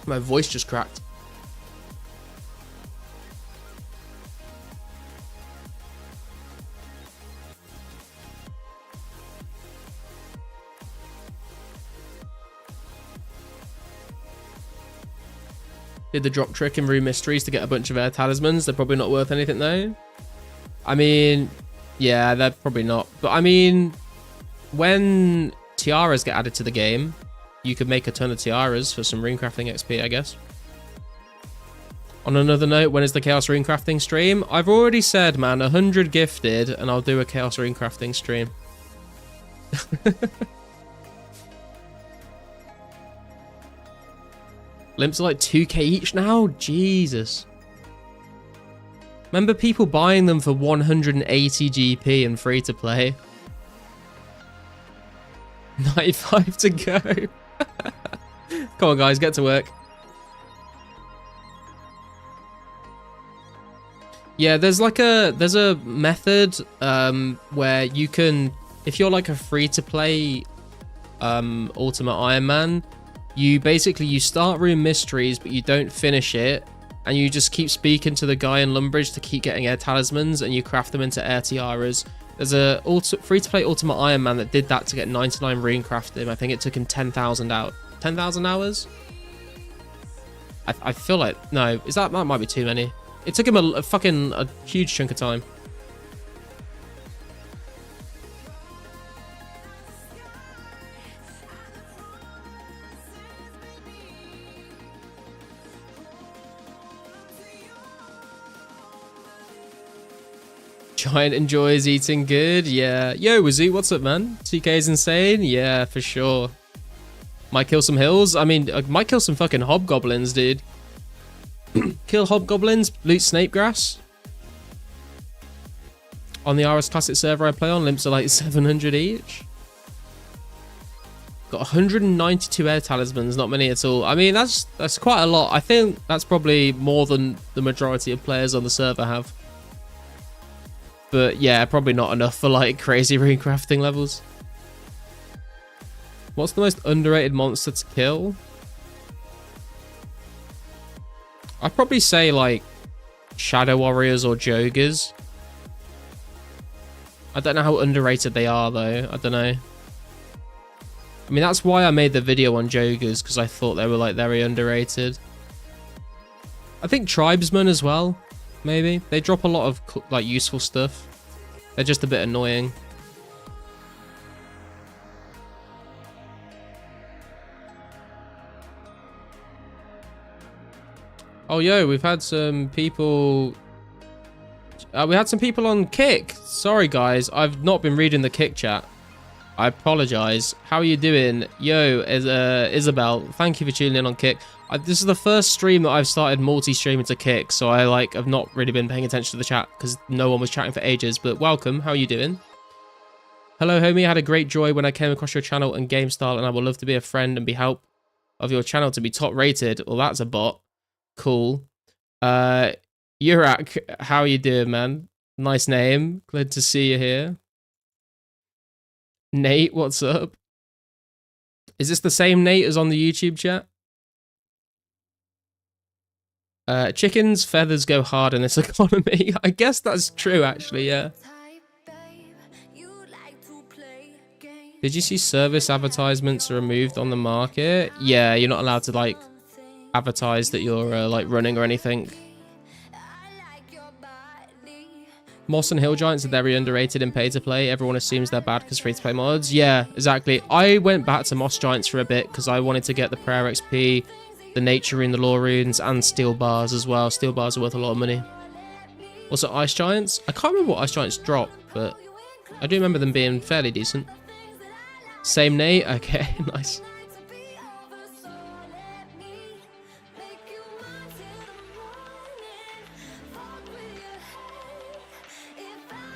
My voice just cracked. Did the drop trick in Rune Mysteries to get a bunch of air talismans. They're probably not worth anything though. I mean, yeah, they're probably not. But I mean, when tiaras get added to the game, you could make a ton of tiaras for some rune crafting XP, I guess. On another note, when is the Chaos Rune Crafting stream? I've already said, man, 100 gifted, and I'll do a Chaos Rune Crafting stream. Limps are like 2k each now? Jesus. Remember people buying them for 180 GP and free to play? 95 to go. Come on guys, get to work. Yeah, there's a method where you can, if you're like a free to play Ultimate Iron Man, you start Rune Mysteries, but you don't finish it, and you just keep speaking to the guy in Lumbridge to keep getting air talismans, and you craft them into air tiaras. There's a free-to-play Ultimate Iron Man that did that to get 99 rune crafted. I think it took him 10,000 hours? I feel like, no, that might be too many. It took him a huge chunk of time. Giant enjoys eating good. Yeah. Yo, Wazoo, what's up, man? TK is insane. Yeah, for sure. Might kill some hills. I mean, might kill some fucking hobgoblins, dude. Kill hobgoblins, loot snapegrass. On the RS Classic server I play on, limps are like 700 each. Got 192 air talismans, not many at all. I mean, that's quite a lot. I think that's probably more than the majority of players on the server have. But yeah, probably not enough for like crazy rune crafting levels. What's the most underrated monster to kill? I'd probably say like Shadow Warriors or Jogers. I don't know how underrated they are though. I don't know. I mean, that's why I made the video on Jogers, because I thought they were like very underrated. I think Tribesmen as well, maybe. They drop a lot of like useful stuff. They're just a bit annoying. Oh, yo, we've had some people... we had some people on Kick. Sorry, guys. I've not been reading the Kick chat. I apologize. How are you doing? Yo, Isabel, thank you for tuning in on Kick. This is the first stream that I've started multi-streaming to Kick, so I like have not really been paying attention to the chat because no one was chatting for ages. But welcome. How are you doing? Hello, homie. I had a great joy when I came across your channel and game style, and I would love to be a friend and be help of your channel to be top rated. Well, that's a bot. Cool. Yurak, how are you doing, man? Nice name. Glad to see you here. Nate, what's up? Is this the same Nate as on the YouTube chat? Chickens' feathers go hard in this economy. I guess that's true, actually, yeah. Did you see service advertisements are removed on the market? Yeah, you're not allowed to, like, advertise that you're like running or anything. Moss and Hill Giants are very underrated in pay to play. Everyone assumes they're bad because free to play mods. Yeah, exactly. I went back to Moss Giants for a bit because I wanted to get the prayer XP, the nature rune, the lore runes, and steel bars as well. Steel bars are worth a lot of money. Also, Ice Giants. I can't remember what Ice Giants drop, but I do remember them being fairly decent. Same Nate. Okay, nice.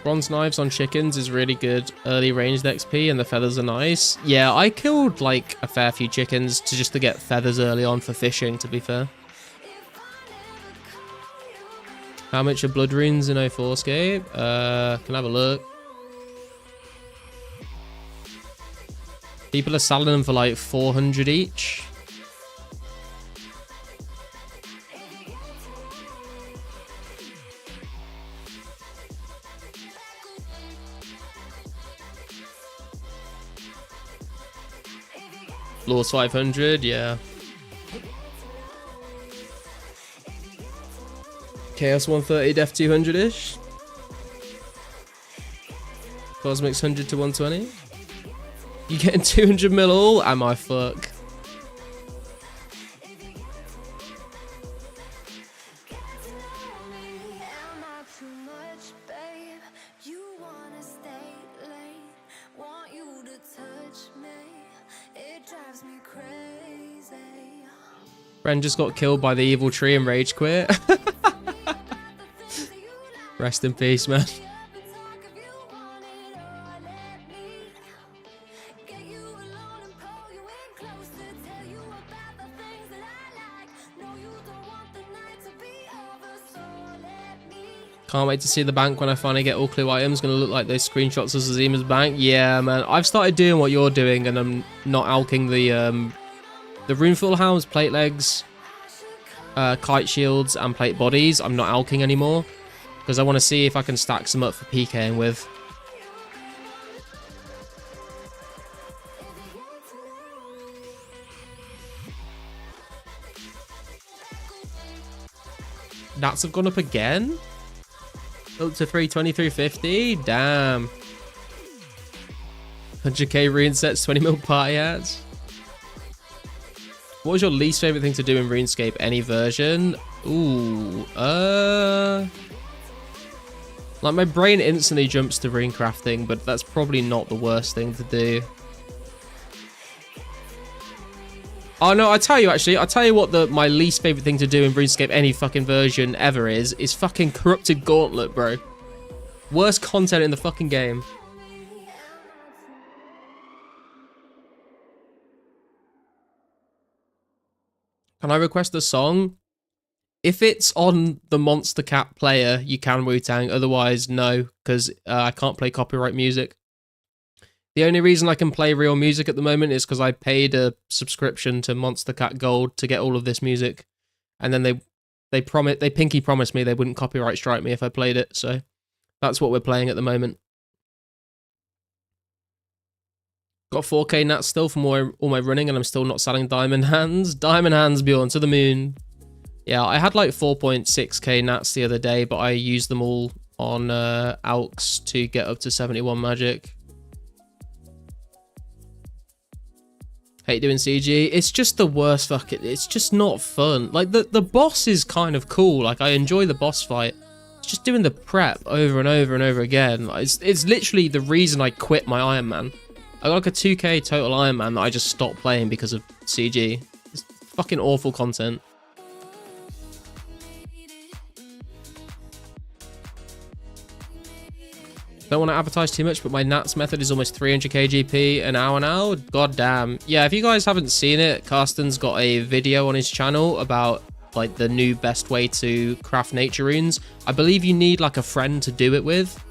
Bronze knives on chickens is really good. Early ranged XP and the feathers are nice. Yeah, I killed like a fair few chickens to get feathers early on for fishing, to be fair. How much are blood runes in 2004scape? Can I have a look? People are selling them for like 400 each. Lore's 500, yeah. Chaos 130, Def 200-ish. Cosmic's 100 to 120. You getting 200 mil all? Am I fuck? Friend just got killed by the evil tree and rage quit. Rest in peace, man. Can't wait to see the bank when I finally get all clue items. Gonna look like those screenshots of Zazima's bank. Yeah, man. I've started doing what you're doing, and I'm not alking the runeful hounds, plate legs, kite shields, and plate bodies. I'm not alking anymore because I want to see if I can stack some up for PKing with. Nats have gone up again. Up to 320, 350. Damn. 100k rune sets, 20 mil party hats. What was your least favorite thing to do in RuneScape? Any version? Ooh, like my brain instantly jumps to rune crafting, but that's probably not the worst thing to do. Oh no, I tell you actually, I tell you what my least favorite thing to do in RuneScape, any fucking version ever is fucking corrupted gauntlet, bro. Worst content in the fucking game. Can I request a song? If it's on the Monster Cat player, you can Wu-Tang. Otherwise, no, because I can't play copyright music. The only reason I can play real music at the moment is because I paid a subscription to Monster Cat Gold to get all of this music, and then they pinky promised me they wouldn't copyright strike me if I played it. So that's what we're playing at the moment. Got 4K nats still from all my running, and I'm still not selling diamond hands. Diamond hands, Bjorn, to the moon. Yeah, I had like 4.6k nats the other day, but I used them all on Alks to get up to 71 magic. Hate doing CG. It's just the worst fucking... It's just not fun. Like, the boss is kind of cool. Like, I enjoy the boss fight. It's just doing the prep over and over and over again. Like, it's literally the reason I quit my Iron Man. I got like a 2k total Iron Man that I just stopped playing because of CG. It's fucking awful content. Don't want to advertise too much, but my Nats method is almost 300 kgp an hour now. God damn. Yeah, if you guys haven't seen it, Carsten's got a video on his channel about like the new best way to craft nature runes. I believe you need like a friend to do it with.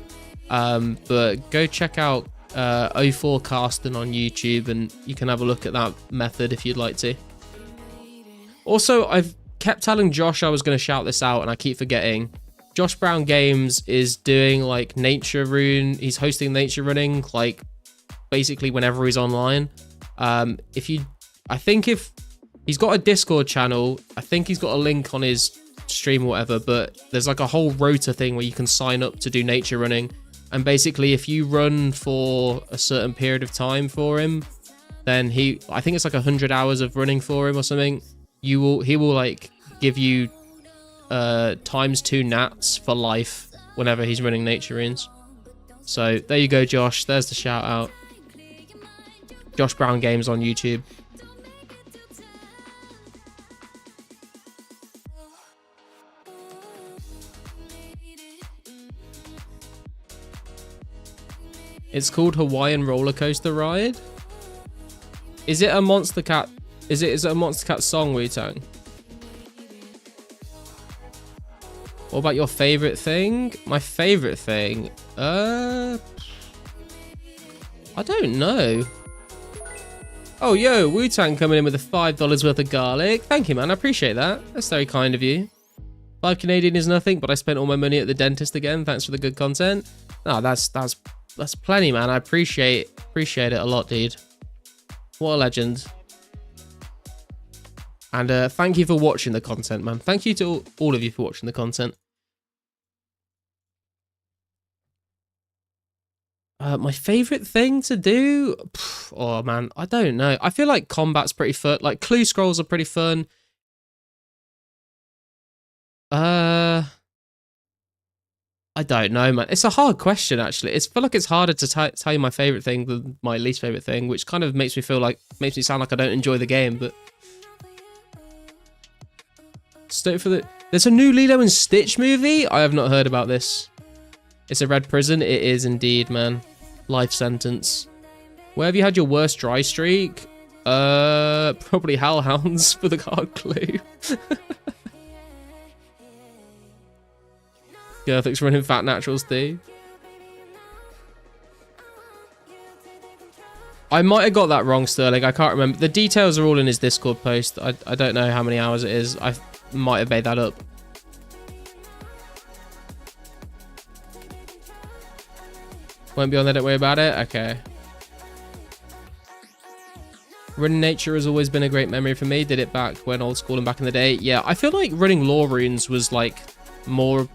But go check out 2004 Carsten on YouTube and you can have a look at that method if you'd like to. Also, I've kept telling Josh I was going to shout this out and I keep forgetting. Josh Brown Games is doing like nature rune. He's hosting nature running like basically whenever he's online. I think if he's got a Discord channel, I think he's got a link on his stream or whatever, but there's like a whole rota thing where you can sign up to do nature running. And basically if you run for a certain period of time for him, then I think it's like 100 hours of running for him or something. He will like give you ×2 nats for life whenever he's running nature runes. So there you go, Josh. There's the shout out. Josh Brown Games on YouTube. It's called Hawaiian Roller Coaster Ride. Is it a Monster Cat? Is it a Monster Cat song, Wu-Tang? What about your favorite thing? My favorite thing? I don't know. Oh, yo, Wu-Tang coming in with a $5 worth of garlic. Thank you, man. I appreciate that. That's very kind of you. 5 Canadian is nothing, but I spent all my money at the dentist again. Thanks for the good content. No, that's plenty, man. I appreciate it a lot, dude. What a legend. And thank you for watching the content, man. Thank you to all of you for watching the content. My favorite thing to do? Oh, man, I don't know. I feel like combat's pretty fun. Like, clue scrolls are pretty fun. I don't know, man. It's a hard question, actually. I feel like it's harder to tell you my favorite thing than my least favorite thing, which kind of makes me sound like I don't enjoy the game, but... There's a new Lilo and Stitch movie? I have not heard about this. It's a red prison? It is indeed, man. Life sentence. Where have you had your worst dry streak? Probably Hellhounds for the hard clue. Gerthic's running Fat Naturals too. I might have got that wrong, Sterling. I can't remember. The details are all in his Discord post. I don't know how many hours it is. I might have made that up. Won't be on there, don't worry about it. Okay. Running nature has always been a great memory for me. Did it back when old school and back in the day. Yeah, I feel like running lore runes was like more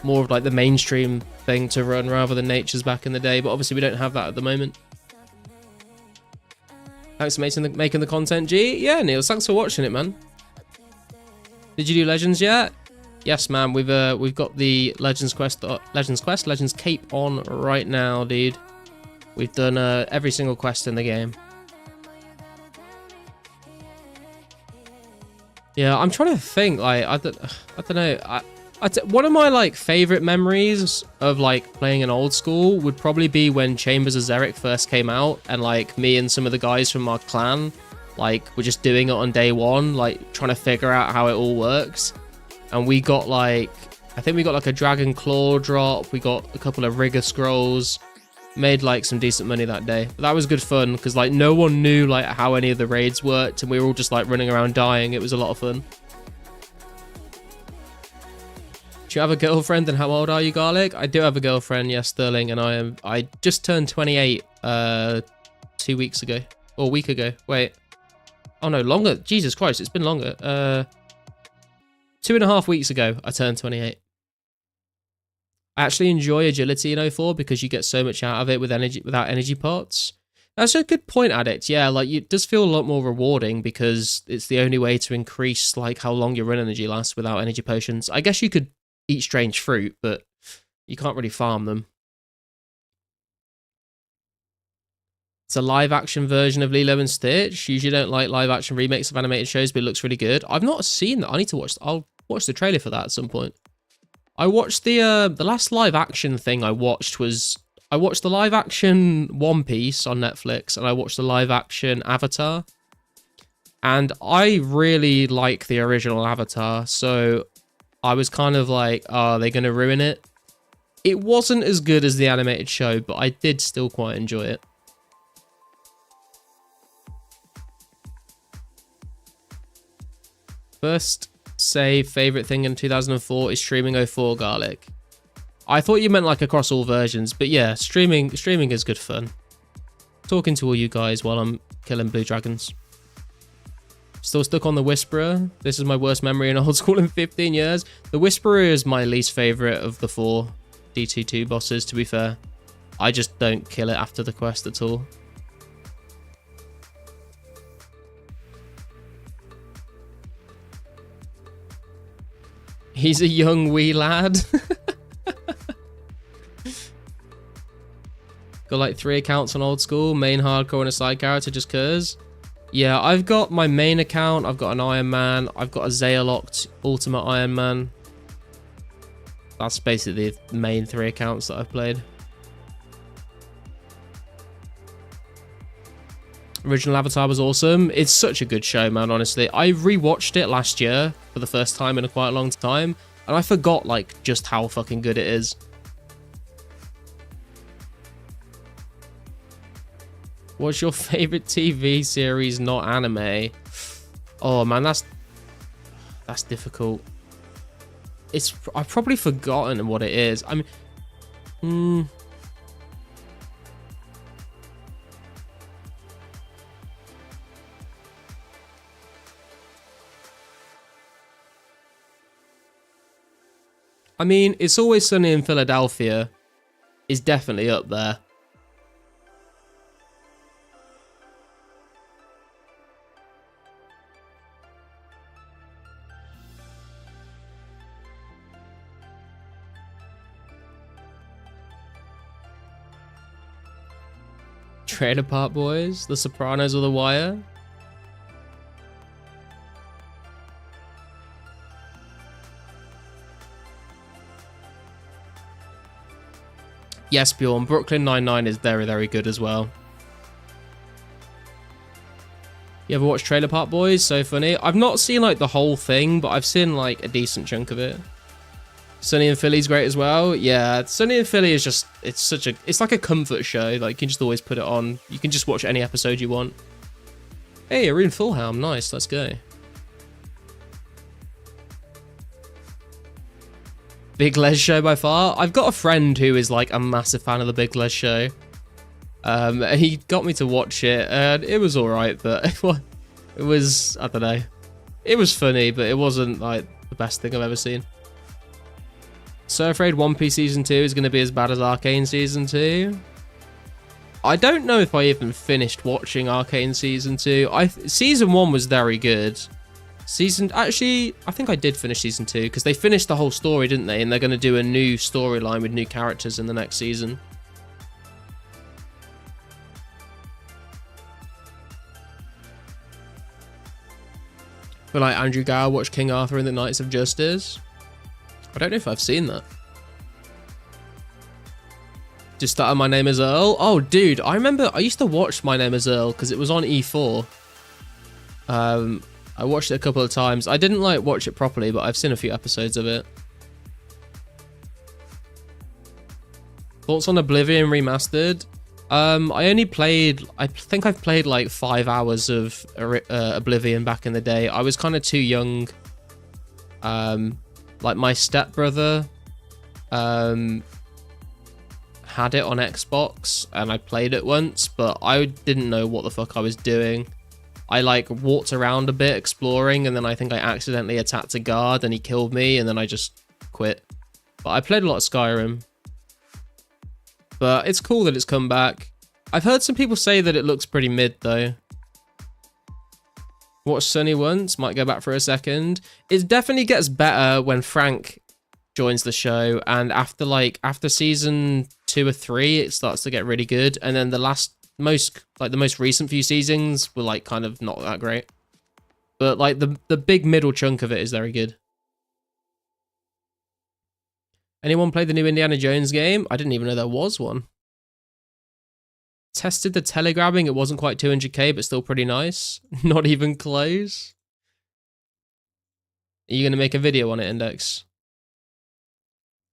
of like the mainstream thing to run rather than nature's back in the day. But obviously we don't have that at the moment. Thanks for making the content, G. Yeah, Neil, thanks for watching it, man. Did you do Legends yet? Yes, man. We've got the Legends Cape on right now, dude. We've done every single quest in the game. Yeah, I'm trying to think. Like, I don't know. One of my like favorite memories of like playing an old school would probably be when Chambers of Xeric first came out, and like me and some of the guys from our clan like were just doing it on day one, like trying to figure out how it all works. And we got like, I think we got like a Dragon Claw drop. We got a couple of Rigger Scrolls. Made like some decent money that day. But that was good fun because like no one knew like how any of the raids worked, and we were all just like running around dying. It was a lot of fun. Do you have a girlfriend, and how old are you, Garlic? I do have a girlfriend, yes, Sterling, and I just turned 28 2 weeks ago. Or a week ago. Wait. Oh no, longer. Jesus Christ, it's been longer. 2.5 weeks ago, I turned 28. I actually enjoy agility in 04 because you get so much out of it with energy without energy pots. That's a good point, Addict. Yeah, like it does feel a lot more rewarding because it's the only way to increase like how long your run energy lasts without energy potions. I guess you could eat strange fruit, but you can't really farm them. It's a live action version of Lilo and Stitch. Usually don't like live action remakes of animated shows, but it looks really good. I've not seen that. I need to watch. I'll watch the trailer for that at some point. I watched the last live action thing I watched was I watched the live action One Piece on Netflix, and I watched the live action Avatar. And I really like the original Avatar, so I was kind of like, oh, are they going to ruin it? It wasn't as good as the animated show, but I did still quite enjoy it. First save favorite thing in 2004 is streaming 04, Garlic. I thought you meant like across all versions, but yeah, streaming is good fun. Talking to all you guys while I'm killing blue dragons. Still stuck on the Whisperer. This is my worst memory in old school in 15 years. The Whisperer is my least favorite of the 4 DT2 bosses, to be fair. I just don't kill it after the quest at all. He's a young wee lad. Got like 3 accounts on old school, main, hardcore, and a side character just cause. Yeah, I've got my main account, I've got an Iron Man, I've got a Zayalocked Ultimate Iron Man. That's basically the main 3 accounts that I've played. Original Avatar was awesome. It's such a good show, man, honestly. I rewatched it last year for the first time in a quite long time, and I forgot, like, just how fucking good it is. What's your favorite TV series, not anime? Oh, man, that's difficult. I've probably forgotten what it is. I mean, It's Always Sunny in Philadelphia is definitely up there. Trailer Park Boys, The Sopranos, or The Wire? Yes, Bjorn. Brooklyn Nine-Nine is very, very good as well. You ever watch Trailer Park Boys? So funny. I've not seen like the whole thing, but I've seen like a decent chunk of it. Sunny in Philly's great as well. Yeah, Sunny in Philly is just, it's like a comfort show. Like, you can just always put it on. You can just watch any episode you want. Hey, Arun Fulham. Nice, let's go. Big Les Show by far. I've got a friend who is like a massive fan of the Big Les Show. He got me to watch it, and it was alright, but it was, I don't know. It was funny, but it wasn't like the best thing I've ever seen. So afraid One Piece Season 2 is going to be as bad as Arcane Season 2. I don't know if I even finished watching Arcane Season 2. Season 1 was very good. Actually, I think I did finish Season 2, because they finished the whole story, didn't they? And they're going to do a new storyline with new characters in the next season. But like Andrew Gower watched King Arthur and the Knights of Justice. I don't know if I've seen that. Just started My Name is Earl. Oh, dude, I remember I used to watch My Name is Earl because it was on E4. I watched it a couple of times. I didn't like watch it properly, but I've seen a few episodes of it. Thoughts on Oblivion Remastered? I think I've played like 5 hours of Oblivion back in the day. I was kind of too young. Like my stepbrother had it on Xbox and I played it once, but I didn't know what the fuck I was doing. I like walked around a bit exploring, and then I think I accidentally attacked a guard and he killed me, and then I just quit. But I played a lot of Skyrim. But it's cool that it's come back. I've heard some people say that it looks pretty mid though. Watched Sunny once, might go back for a second. It definitely gets better when Frank joins the show, and after season 2 or 3, it starts to get really good. And then the most recent few seasons were like kind of not that great. But like the big middle chunk of it is very good. Anyone play the new Indiana Jones game? I didn't even know there was one. Tested the telegrabbing. It wasn't quite 200k, but still pretty nice. Not even close. Are you going to make a video on it, Index?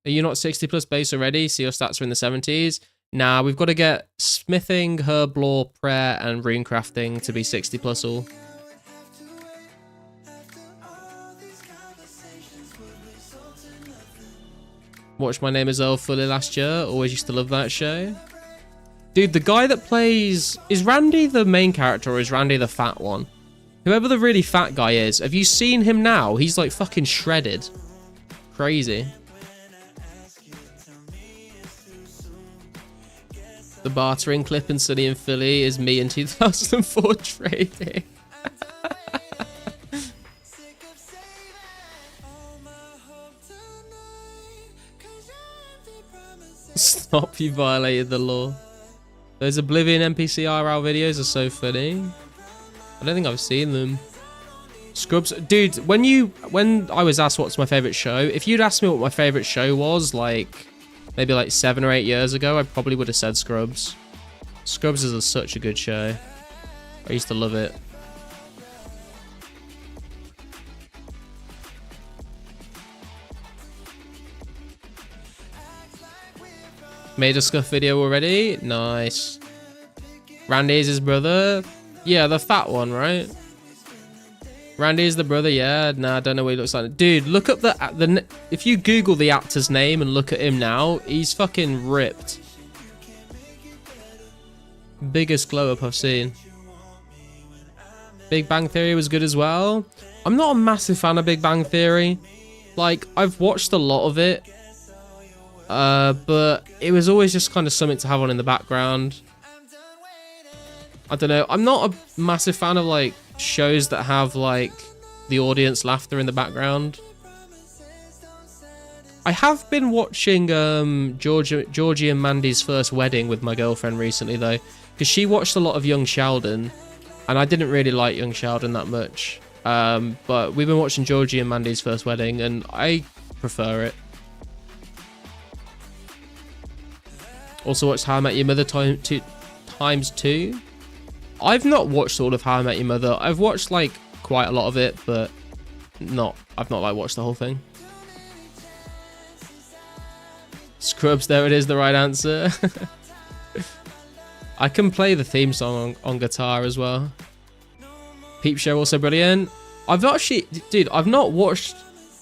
Are you not 60 plus base already? See your stats are in the 70s. Nah, we've got to get smithing, herb lore, prayer, and rune crafting to be 60 plus all. Watched My Name is Earl fully last year. Always used to love that show. Dude, the guy that plays... Is Randy the main character or is Randy the fat one? Whoever the really fat guy is, have you seen him now? He's like fucking shredded. Crazy. The bartering clip in Sunny in Philly is me in 2004 trading. Stop, you violated the law. Those Oblivion NPC IRL videos are so funny. I don't think I've seen them. Scrubs, dude, when I was asked what's my favorite show, if you'd asked me what my favorite show was, like maybe like 7 or 8 years ago, I probably would have said Scrubs. Scrubs is such a good show. I used to love it. Made a scuff video already? Nice. Randy is his brother? Yeah, the fat one, right? Randy is the brother, yeah. Nah, I don't know what he looks like. Dude, look up the if you Google the actor's name and look at him now, he's fucking ripped. Biggest glow up I've seen. Big Bang Theory was good as well. I'm not a massive fan of Big Bang Theory. Like, I've watched a lot of it. But it was always just kind of something to have on in the background. I don't know. I'm not a massive fan of like shows that have like the audience laughter in the background. I have been watching Georgie and Mandy's First Wedding with my girlfriend recently though, because she watched a lot of Young Sheldon, and I didn't really like Young Sheldon that much. But we've been watching Georgie and Mandy's First Wedding, and I prefer it. Also watched How I Met Your Mother times 2. I've not watched all of How I Met Your Mother. I've watched like quite a lot of it, but I've not like watched the whole thing. Scrubs, there it is, the right answer. I can play the theme song on guitar as well. Peep Show also brilliant. I've actually, dude, I've not watched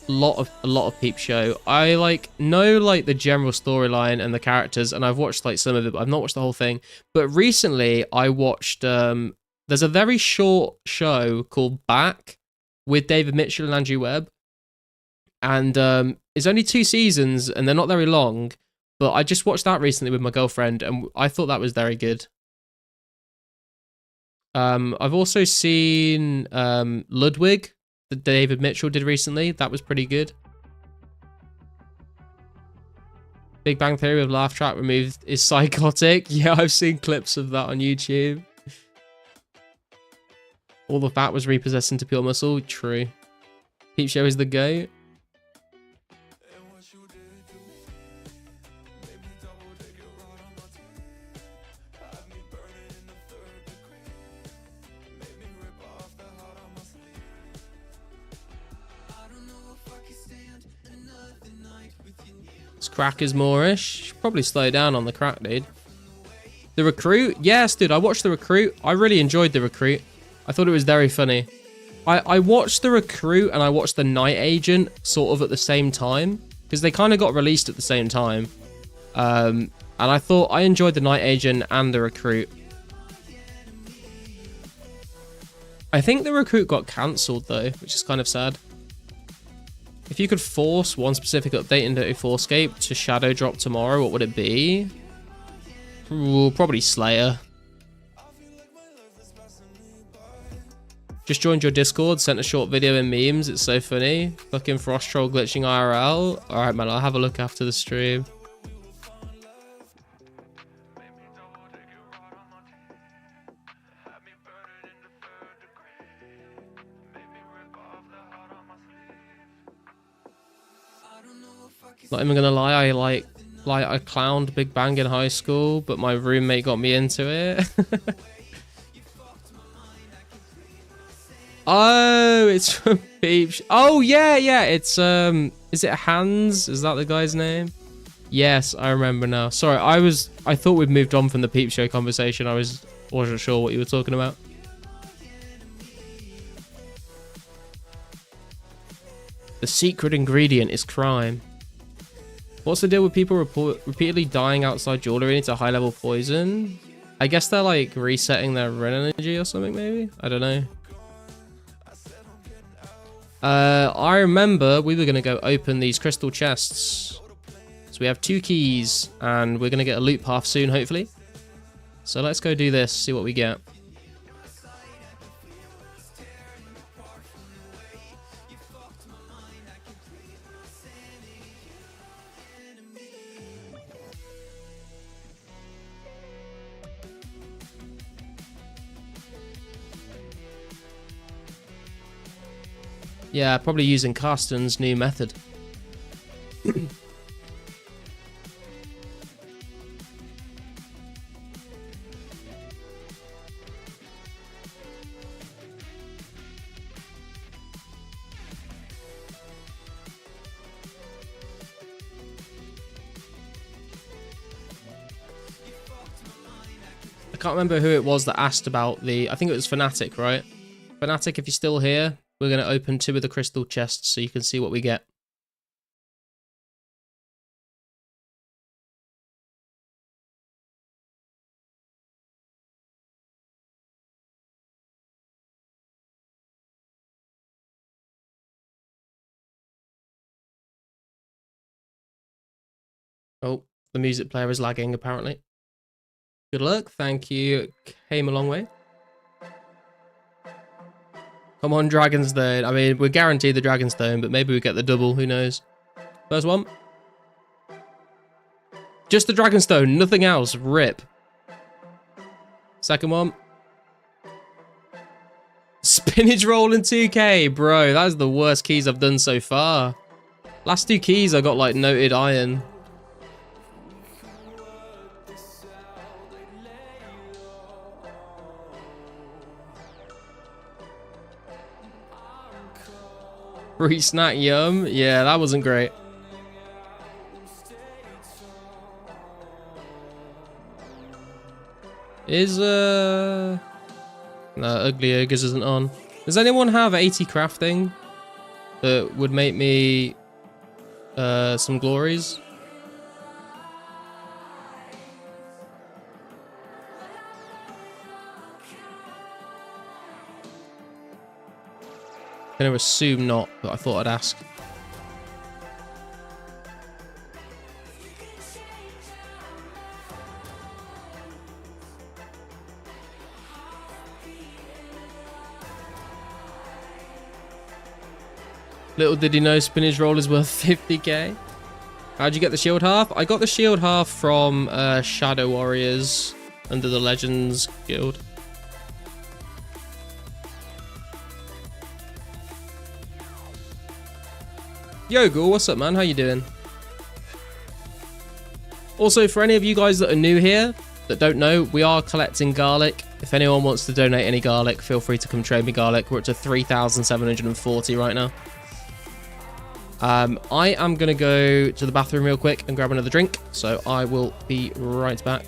a lot of Peep Show. I like know like the general storyline and the characters, and I've watched like some of it, but I've not watched the whole thing. But recently I watched there's a very short show called Back with David Mitchell and Andrew Webb, and it's only 2 seasons and they're not very long, but I just watched that recently with my girlfriend and I thought that was very good. I've also seen Ludwig that David Mitchell did recently. That was pretty good. Big Bang Theory with laugh track removed is psychotic. Yeah, I've seen clips of that on YouTube. All the fat was repossessed into pure muscle. True. Peep Show is the GOAT. This crack is moreish. Should probably slow down on the crack, dude. The Recruit? Yes, dude, I watched The Recruit. I really enjoyed The Recruit. I thought it was very funny. I watched The Recruit and I watched The Night Agent sort of at the same time. Because they kind of got released at the same time. And I thought I enjoyed The Night Agent and The Recruit. I think The Recruit got cancelled though, which is kind of sad. If you could force one specific update in 2004scape to shadow drop tomorrow, what would it be? Ooh, probably Slayer. Just joined your Discord, sent a short video in memes, it's so funny. Fucking Frost Troll glitching IRL. Alright man, I'll have a look after the stream. Not even gonna lie, I clowned Big Bang in high school, but my roommate got me into it. Oh, it's from Peep Show. Oh yeah, it's is it Hans? Is that the guy's name? Yes, I remember now. Sorry, I thought we'd moved on from the Peep Show conversation. I wasn't sure what you were talking about. The secret ingredient is crime. What's the deal with people repeatedly dying outside jewelry into high-level poison? I guess they're like resetting their run energy or something, maybe? I don't know. I remember we were going to go open these crystal chests. So we have 2 keys, and we're going to get a loot path soon, hopefully. So let's go do this, see what we get. Yeah, probably using Karsten's new method. I can't remember who it was that asked about the... I think it was Fnatic, right? Fnatic, if you're still here, we're going to open 2 of the crystal chests so you can see what we get. Oh, the music player is lagging apparently. Good luck. Thank you. Came a long way. Come on, Dragonstone. I mean, we're guaranteed the Dragonstone, but maybe we get the double. Who knows? First one. Just the Dragonstone. Nothing else. Rip. Second one. Spinach roll in 2K. Bro, that is the worst keys I've done so far. Last 2 keys I got like noted iron. Free snack yum. Yeah, that wasn't great. Is no, Ugly Ogres isn't on. Does anyone have 80 crafting that would make me some glories? I'm gonna assume not, but I thought I'd ask. Little did he know spinach roll is worth 50k. How'd you get the shield half? I got the shield half from Shadow Warriors under the Legends Guild. Yo, Ghoul, what's up, man? How you doing? Also, for any of you guys that are new here, that don't know, we are collecting garlic. If anyone wants to donate any garlic, feel free to come trade me garlic. We're up to 3,740 right now. I am going to go to the bathroom real quick and grab another drink, so I will be right back.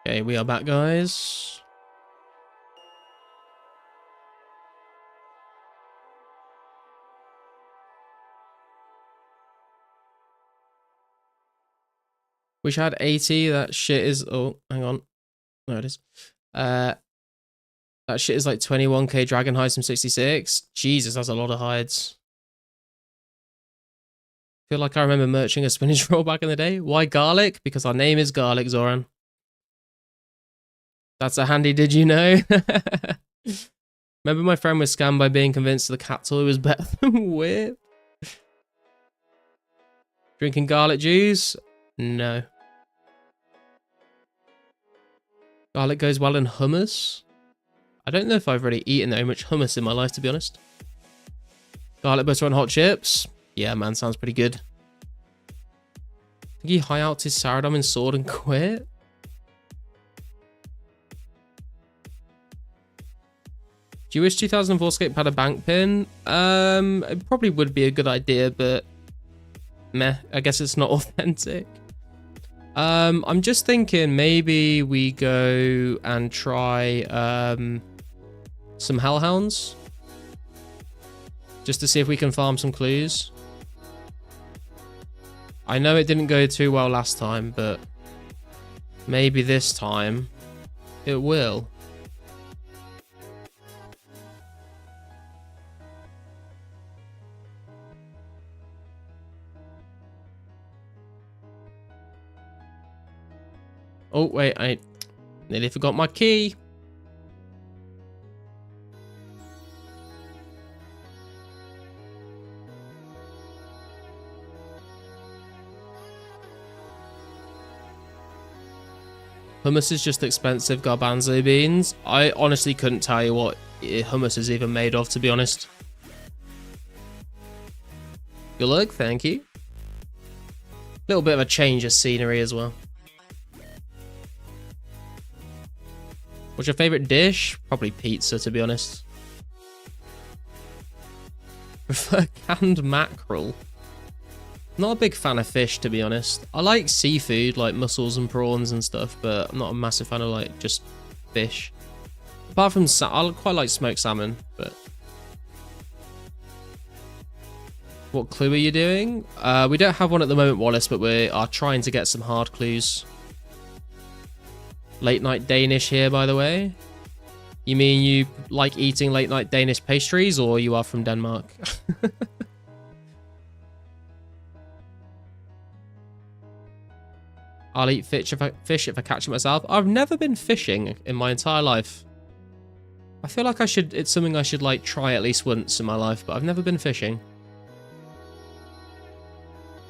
Okay, we are back, guys. Wish I had 80. That shit is... Oh, hang on. No, it is. That shit is like 21k dragon hides from 66. Jesus, that's a lot of hides. Feel like I remember merching a spinach roll back in the day. Why garlic? Because our name is Garlic, Zoran. That's a handy did you know? Remember my friend was scammed by being convinced the cat toy was better than Whip? Drinking garlic juice? No. Garlic goes well in hummus? I don't know if I've really eaten very much hummus in my life, to be honest. Garlic butter on hot chips? Yeah, man, sounds pretty good. I think he high out his Saradom in sword and quit? Do you wish 2004scape had a bank pin? It probably would be a good idea, but meh, I guess it's not authentic. I'm just thinking maybe we go and try some hellhounds. Just to see if we can farm some clues. I know it didn't go too well last time, but maybe this time it will. Oh, wait, I nearly forgot my key. Hummus is just expensive garbanzo beans. I honestly couldn't tell you what hummus is even made of, to be honest. Good luck, thank you. Little bit of a change of scenery as well. What's your favorite dish? Probably pizza, to be honest. Prefer canned mackerel. Not a big fan of fish, to be honest. I like seafood, like mussels and prawns and stuff, but I'm not a massive fan of like just fish. Apart from I quite like smoked salmon, but what clue are you doing? We don't have one at the moment, Wallace, but we are trying to get some hard clues. Late night Danish here, by the way. You mean you like eating late night Danish pastries, or you are from Denmark? I'll eat fish if I catch it myself. I've never been fishing in my entire life. I feel like it's something I should like try at least once in my life, but I've never been fishing.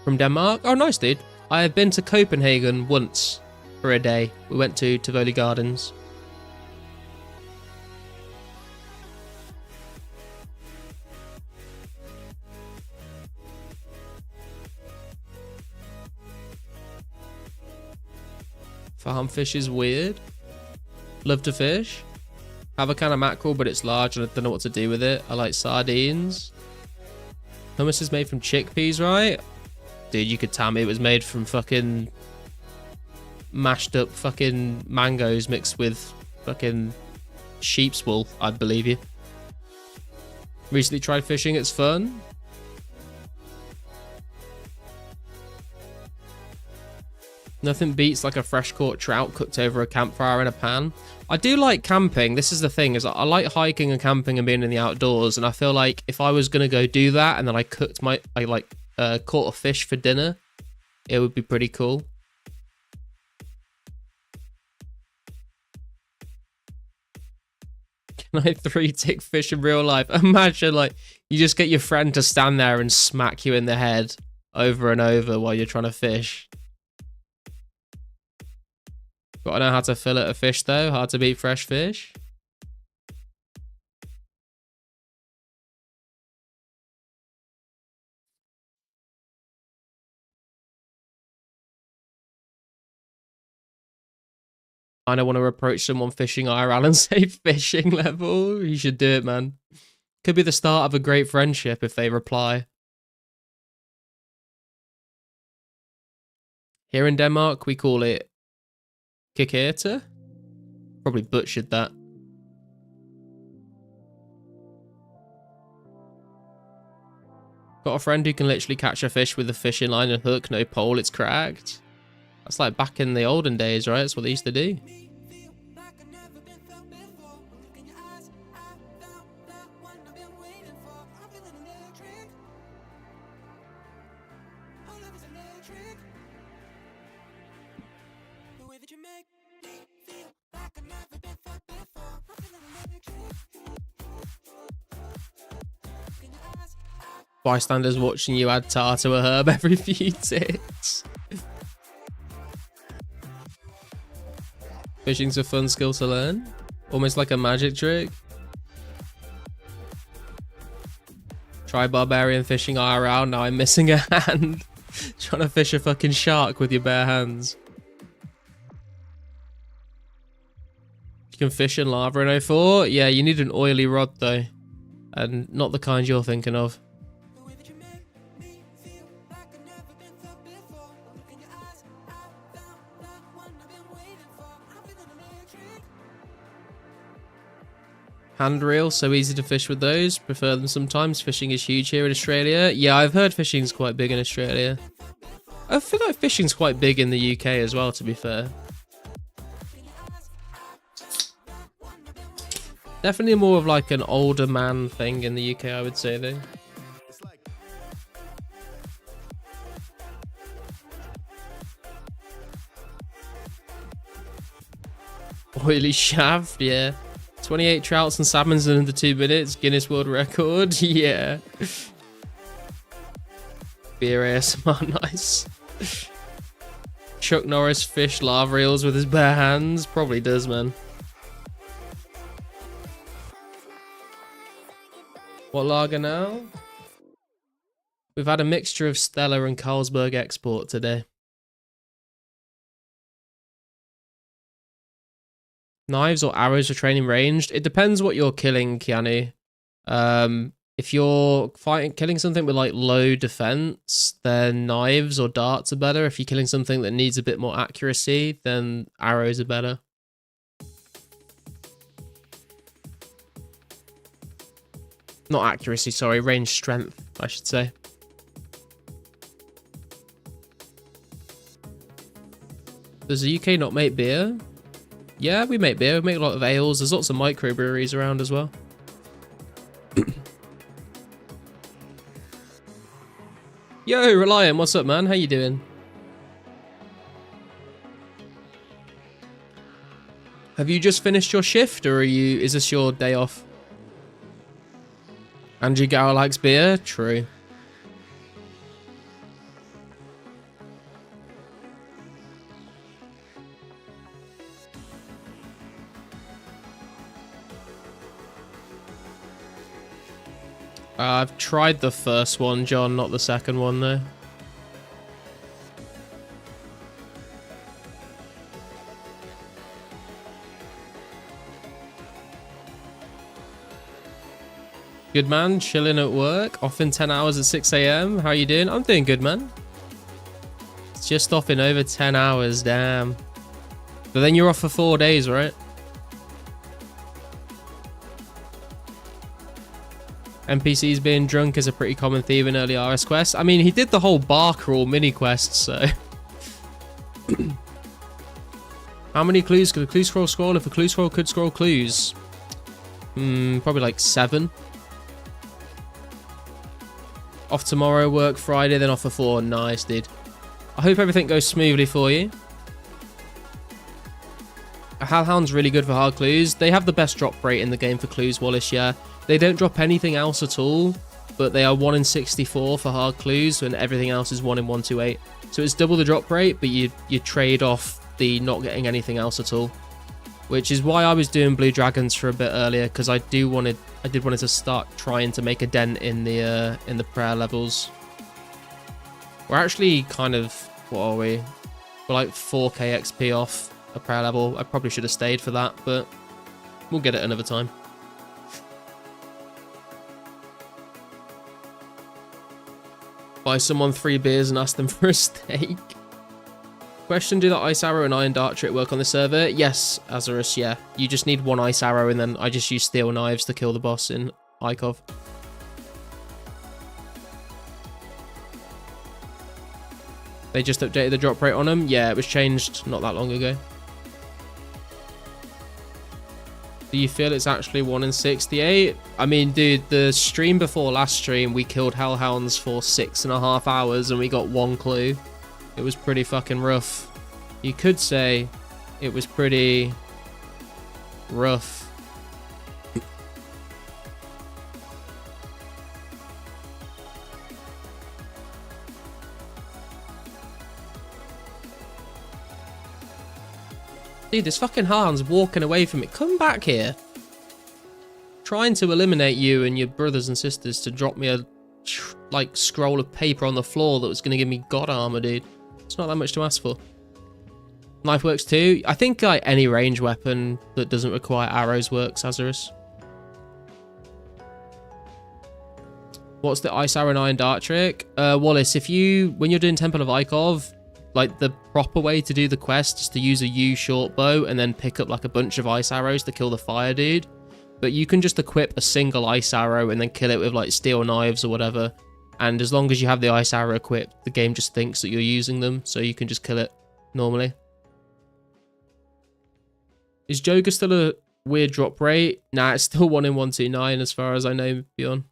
From Denmark? Oh, nice, dude. I have been to Copenhagen once for a day. We went to Tivoli Gardens. Farm fish is weird. Love to fish. Have a can of mackerel, but it's large and I don't know what to do with it. I like sardines. Hummus is made from chickpeas, right? Dude, you could tell me it was made from fucking mashed up fucking mangoes mixed with fucking sheep's wool. I'd believe you. Recently tried fishing. It's fun. Nothing beats like a fresh caught trout cooked over a campfire in a pan. I do like camping. This is the thing, is I like hiking and camping and being in the outdoors, and I feel like if I was gonna go do that and then I caught a fish for dinner, it would be pretty cool. Can I 3-tick fish in real life? Imagine like you just get your friend to stand there and smack you in the head over and over while you're trying to fish. Gotta know how to fillet a fish though, hard to beat fresh fish. I don't want to approach someone fishing IRL and say fishing level. You should do it, man. Could be the start of a great friendship if they reply. Here in Denmark, we call it kikete. Probably butchered that. Got a friend who can literally catch a fish with a fishing line and hook, no pole, it's cracked. That's like back in the olden days, right? That's what they used to do. Bystanders watching you add tar to a herb every few ticks. Fishing's a fun skill to learn. Almost like a magic trick. Try barbarian fishing IRL, now I'm missing a hand. Trying to fish a fucking shark with your bare hands. You can fish in lava in 04? Yeah, you need an oily rod though. And not the kind you're thinking of. Hand reel, so easy to fish with those. Prefer them sometimes. Fishing is huge here in Australia. Yeah, I've heard fishing's quite big in Australia. I feel like fishing's quite big in the UK as well, to be fair. Definitely more of like an older man thing in the UK, I would say though. Oily shaft, yeah. 28 trouts and salmons in under 2 minutes. Guinness World Record. Yeah. Beer ASMR, nice. Chuck Norris fish lava reels with his bare hands. Probably does, man. What lager now? We've had a mixture of Stella and Carlsberg Export today. Knives or arrows for training ranged? It depends what you're killing, Keanu. If you're killing something with like low defense, then knives or darts are better. If you're killing something that needs a bit more accuracy, then arrows are better. Not accuracy, sorry, range strength, I should say. Does the UK not make beer? Yeah, we make beer. We make a lot of ales. There's lots of microbreweries around as well. Yo, Reliant, what's up, man? How you doing? Have you just finished your shift, or is this your day off? Andrew Gower likes beer? True. I've tried the first one, John, not the second one, though. Good man, chilling at work, off in 10 hours at 6 AM. How you doing? I'm doing good, man. It's just off in over 10 hours, damn. But then you're off for 4 days, right? NPCs being drunk is a pretty common theme in early RS quests. I mean, he did the whole bar crawl mini quest, so... How many clues could a clue scroll if a clue scroll could scroll clues? Probably like 7. Off tomorrow, work Friday, then off for 4. Nice, dude. I hope everything goes smoothly for you. A Hellhound's really good for hard clues. They have the best drop rate in the game for clues, Wallace, yeah. They don't drop anything else at all, but they are 1 in 64 for hard clues, and everything else is 1 in 128. So it's double the drop rate, but you trade off the not getting anything else at all. Which is why I was doing Blue Dragons for a bit earlier, because I did wanted to start trying to make a dent in the prayer levels. We're actually kind of, what are we? We're like 4k XP off a prayer level. I probably should have stayed for that, but we'll get it another time. Buy someone 3 beers and ask them for a steak. Question, do the ice arrow and iron dart trick work on the server? Yes, Azarus, yeah. You just need 1 ice arrow, and then I just use steel knives to kill the boss in Ikov. They just updated the drop rate on them? Yeah, it was changed not that long ago. Do you feel it's actually 1 in 68? I mean, dude, the stream before last stream, we killed Hellhounds for 6.5 hours and we got 1 clue. It was pretty fucking rough. You could say it was pretty rough. Dude, this fucking Hellhound's walking away from it. Come back here. Trying to eliminate you and your brothers and sisters to drop me a like scroll of paper on the floor that was going to give me god armor, dude. It's not that much to ask for. Knife works too. I think like any range weapon that doesn't require arrows works, Azarus. What's the ice arrow and iron dart trick? Wallace, when you're doing Temple of Ikov, like the proper way to do the quest is to use a U short bow and then pick up like a bunch of ice arrows to kill the fire dude. But you can just equip a single ice arrow and then kill it with like steel knives or whatever. And as long as you have the ice arrow equipped, the game just thinks that you're using them, so you can just kill it normally. Is Joker still a weird drop rate? Nah, it's still 1 in 129 as far as I know, Bjorn.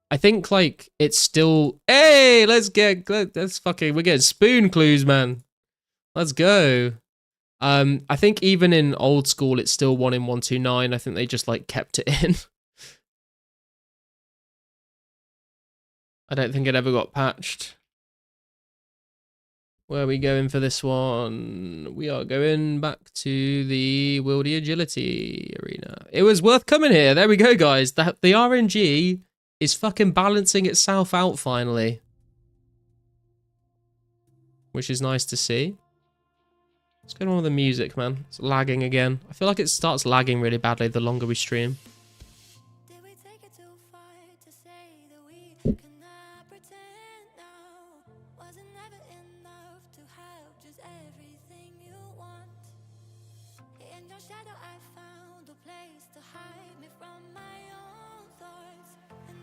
I think like it's still... Hey, we're getting spoon clues, man. Let's go. I think even in old school, it's still 1 in 129. I think they just like kept it in. I don't think it ever got patched. Where are we going for this one? We are going back to the Wildy Agility Arena. It was worth coming here. There we go, guys. The RNG is fucking balancing itself out finally. Which is nice to see. What's going on with the music, man? It's lagging again. I feel like it starts lagging really badly the longer we stream. Did we take it too far to say that we cannot pretend now? Was it never enough to have just everything you want? In your shadow I found a place to hide me from my own thoughts. And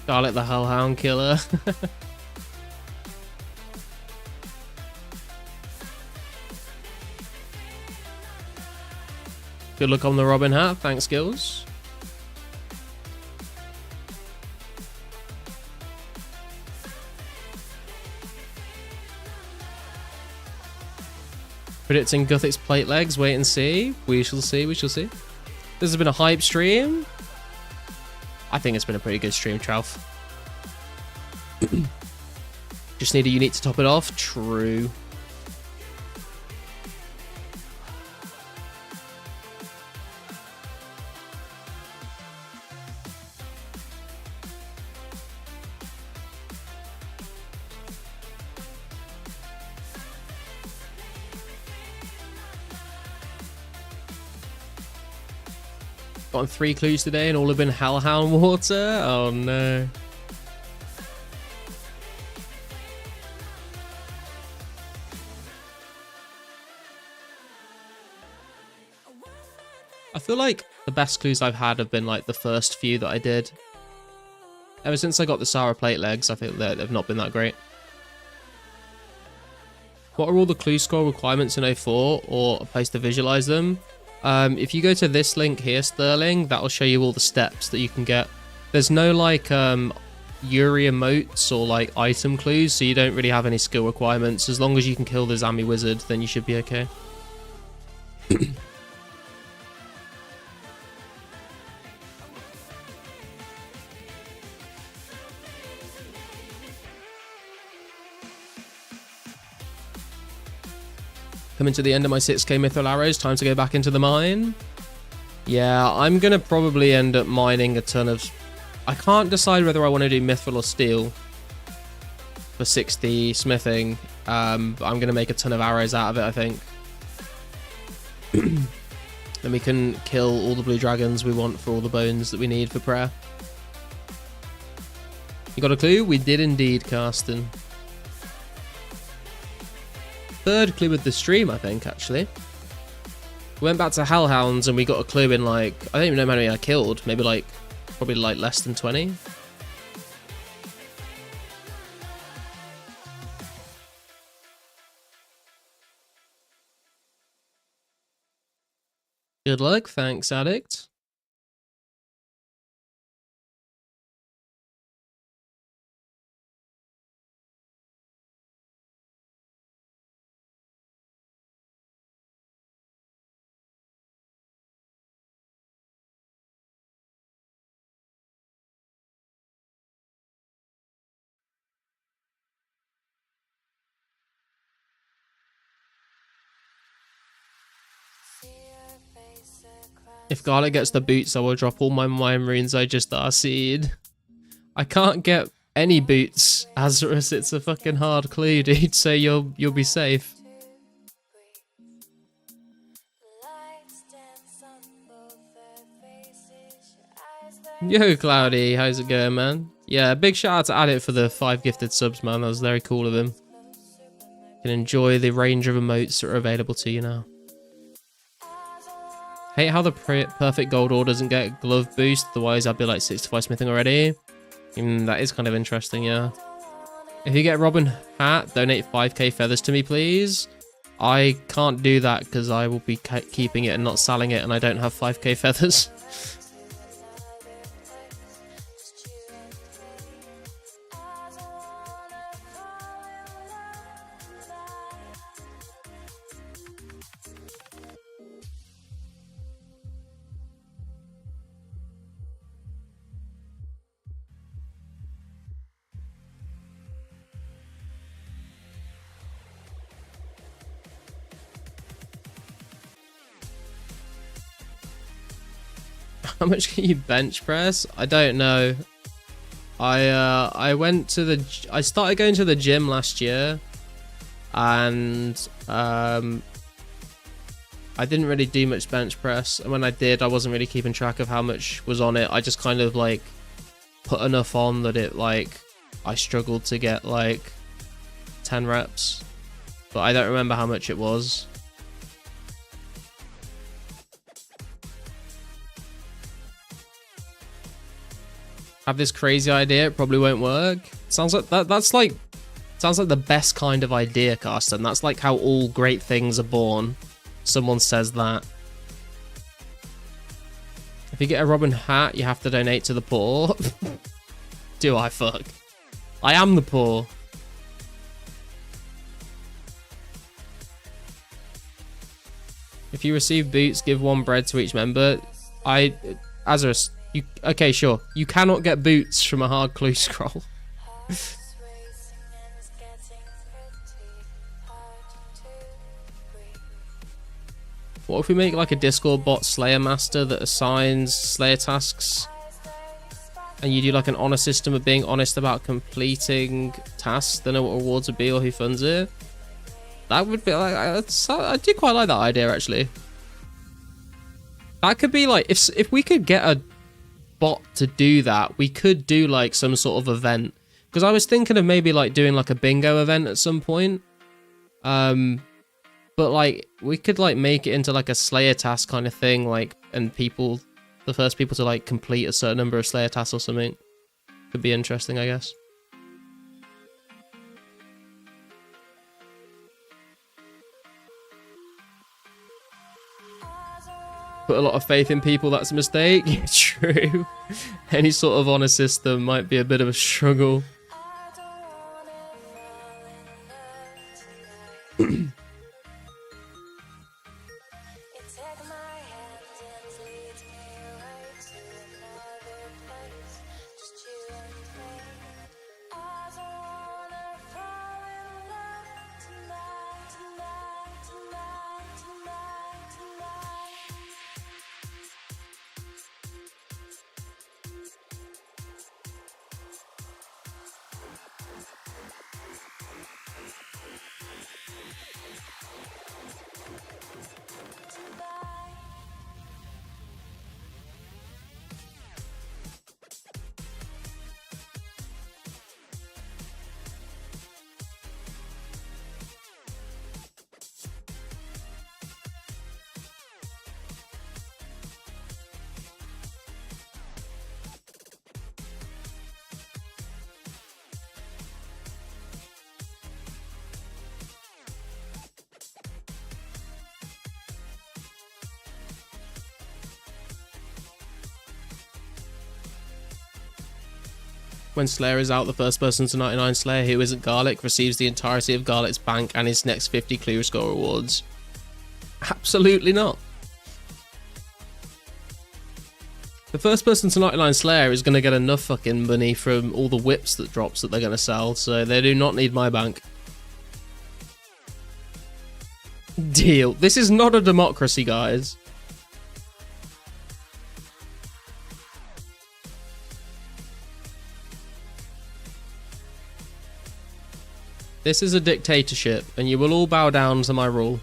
Scarlet the Hellhound Killer. Good luck on the Robin hat. Thanks, Gills. Predicting Guthix plate legs. Wait and see. We shall see. We shall see. This has been a hype stream. I think it's been a pretty good stream, Trouf. Just need a unique to top it off. True. Gotten 3 clues today and all have been Hellhound water. Oh no. I feel like the best clues I've had have been like the first few that I did. Ever since I got the Sarah plate legs, I think that they've not been that great. What are all the clue score requirements in 04 or a place to visualize them? If you go to this link here, Sterling, that'll show you all the steps that you can get. There's no like Yuri emotes or like item clues, so you don't really have any skill requirements. As long as you can kill the Zami wizard, then you should be okay. Coming to the end of my 6k mithril arrows, time to go back into the mine. Yeah, I'm going to probably end up mining a ton of... I can't decide whether I want to do mithril or steel for 60 smithing. But I'm going to make a ton of arrows out of it, I think. Then we can kill all the blue dragons we want for all the bones that we need for prayer. You got a clue? We did indeed, Karsten. Third clue of the stream, I think, actually. We went back to Hellhounds and we got a clue in like, I don't even know how many I killed. Maybe like, probably like less than 20. Good luck, thanks, Addict. If Garlic gets the boots, I will drop all my mine runes I just RC'd. I can't get any boots, Azarus. It's a fucking hard clue, dude, so you'll be safe. Yo, Cloudy, how's it going, man? Yeah, big shout out to Adit for the 5 gifted subs, man. That was very cool of him. You can enjoy the range of emotes that are available to you now. Hate how the perfect gold ore doesn't get glove boost, otherwise I'd be like 65 smithing already. That is kind of interesting, yeah. If you get Robin hat, donate 5k feathers to me, please. I can't do that because I will be keeping it and not selling it, and I don't have 5k feathers. How much can you bench press? I don't know. I went to the... I started going to the gym last year. And I didn't really do much bench press. And when I did, I wasn't really keeping track of how much was on it. I just kind of like put enough on that it like... I struggled to get like 10 reps. But I don't remember how much it was. have this crazy idea, it probably won't work. Sounds like that's like sounds like the best kind of idea, Carsten. That's like how all great things are born. Someone says that. If you get a Robin hat, you have to donate to the poor. Do I fuck? I am the poor. If you receive boots, give 1 bread to each member. Azarus, okay, sure. You cannot get boots from a hard clue scroll. What if we make like a Discord bot Slayer Master that assigns Slayer tasks, and you do like an honor system of being honest about completing tasks, then know what rewards would be or who funds it? That would be like, I do quite like that idea actually. That could be like, if we could get a bot to do that, we could do like some sort of event. Because I was thinking of maybe like doing like a bingo event at some point. But like we could like make it into like a Slayer task kind of thing, like, and people, the first people to like complete a certain number of Slayer tasks or something. Could be interesting, I guess. Put a lot of faith in people, that's a mistake. Yeah, true. Any sort of honor system might be a bit of a struggle. When Slayer is out, the first person to 99 Slayer who isn't Garlic receives the entirety of Garlic's bank and his next 50 clue score rewards. Absolutely not. The first person to 99 Slayer is going to get enough fucking money from all the whips that drops that they're going to sell, so they do not need my bank. Deal. This is not a democracy, guys. This is a dictatorship, and you will all bow down to my rule.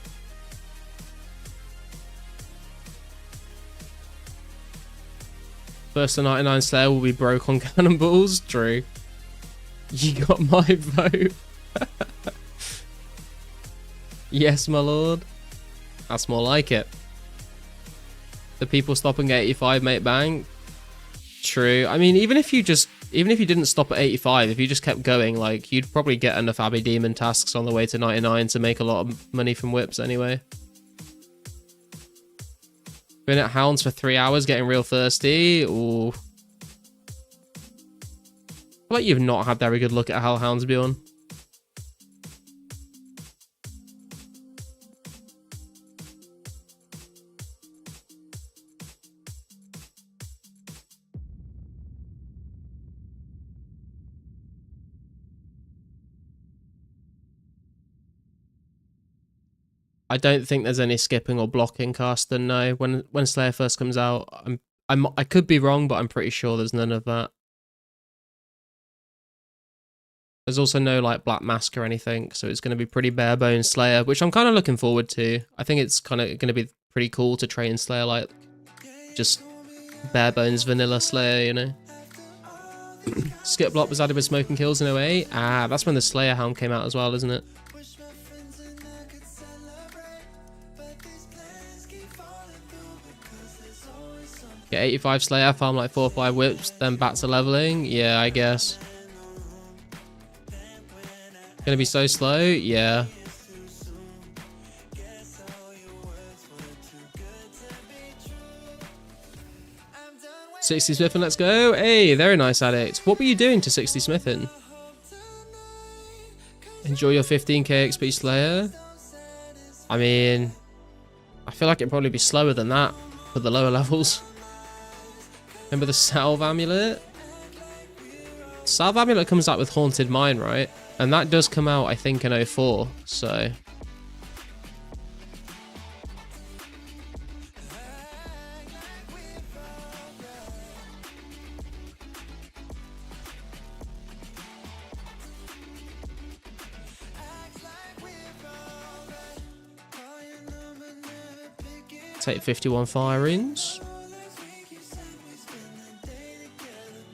First to 99 Slayer will be broke on cannonballs. True. You got my vote. Yes, my lord. That's more like it. The people stopping at 85 make bank. True. I mean, even if you didn't stop at 85, if you just kept going, like, you'd probably get enough Abbey Demon tasks on the way to 99 to make a lot of money from whips anyway. Been at Hounds for 3 hours getting real thirsty. Ooh. I bet you've not had very good look at how Hounds Bjorn. I don't think there's any skipping or blocking, Carsten. No, when Slayer first comes out, I could be wrong, but I'm pretty sure there's none of that. There's also no like Black Mask or anything, so it's going to be pretty bare bones Slayer, which I'm kind of looking forward to. I think it's kind of going to be pretty cool to train Slayer like just bare bones vanilla Slayer, you know. Skip block was added with Smoking Kills in 08. Ah, that's when the Slayer helm came out as well, isn't it? Get 85 Slayer, farm like 4 or 5 whips, then back to leveling. Yeah, I guess. Gonna be so slow? Yeah. 60 Smithing, let's go. Hey, very nice, Addict. What were you doing to 60 Smithing? Enjoy your 15k XP Slayer. I mean, I feel like it'd probably be slower than that for the lower levels. Remember the Salve Amulet? Salve Amulet comes out with Haunted Mine, right? And that does come out, I think, in 04, so... Take 51 firings.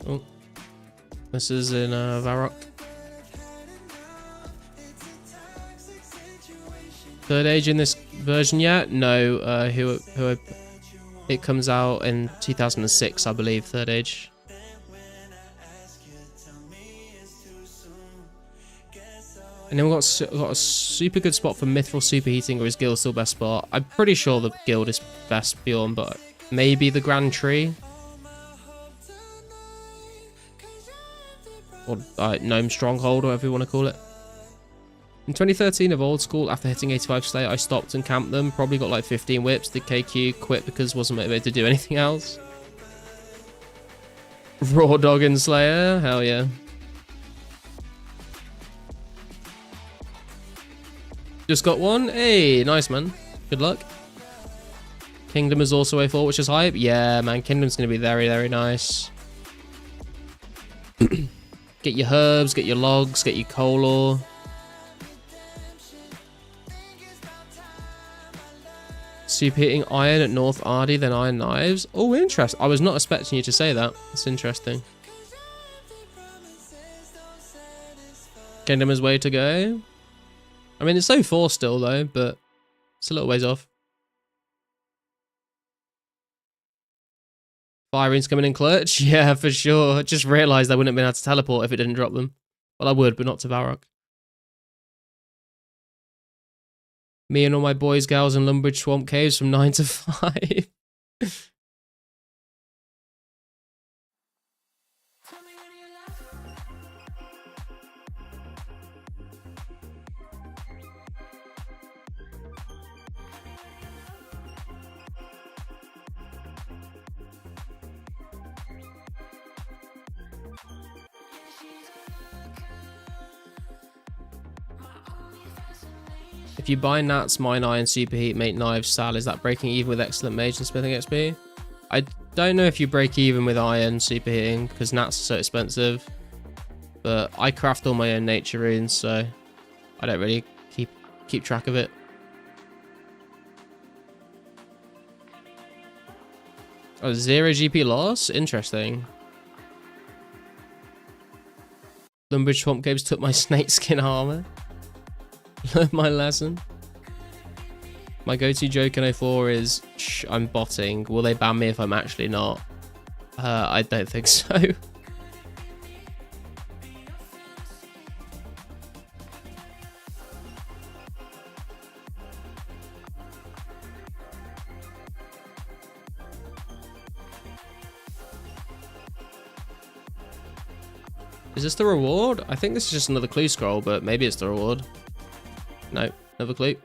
Oh. This is in Varrock. Third age in this version yet? No, it comes out in 2006, I believe, third age. And then we've got a super good spot for Mithril Superheating, or is Guild still best spot? I'm pretty sure the Guild is best Bjorn, but maybe the Grand Tree? Or Gnome Stronghold, or whatever you want to call it. In 2013 of Old School, after hitting 85 Slayer, I stopped and camped them. Probably got like 15 whips, did KQ, quit because wasn't motivated to do anything else. Raw Dog and Slayer, hell yeah. Just got one. Hey, nice, man. Good luck. Kingdom is also A4, which is hype. Yeah, man. Kingdom's going to be very, very nice. Get your herbs, get your logs, get your coal ore. Superheating iron at North Ardy, then iron knives. Oh, interesting. I was not expecting you to say that. It's interesting. Kingdom is way to go. I mean, it's 04 still, though, but it's a little ways off. Firings coming in clutch? Yeah, for sure. Just realised I wouldn't have been able to teleport if it didn't drop them. Well, I would, but not to Varrock. Me and all my boys, gals, and Lumbridge Swamp Caves from 9 to 5. If you buy Nats, Mine Iron, Superheat, make knives, Sal, is that breaking even with excellent mage and smithing XP? I don't know if you break even with iron superheating because Nats are so expensive, but I craft all my own nature runes, so I don't really keep track of it. Oh, 0 GP loss? Interesting. Lumbridge Swamp Caves took my snakeskin armor. Learn my lesson. My go-to joke in 04 is, shh, I'm botting. Will they ban me if I'm actually not? I don't think so. Is this the reward? I think this is just another clue scroll, but maybe it's the reward. No, another clue.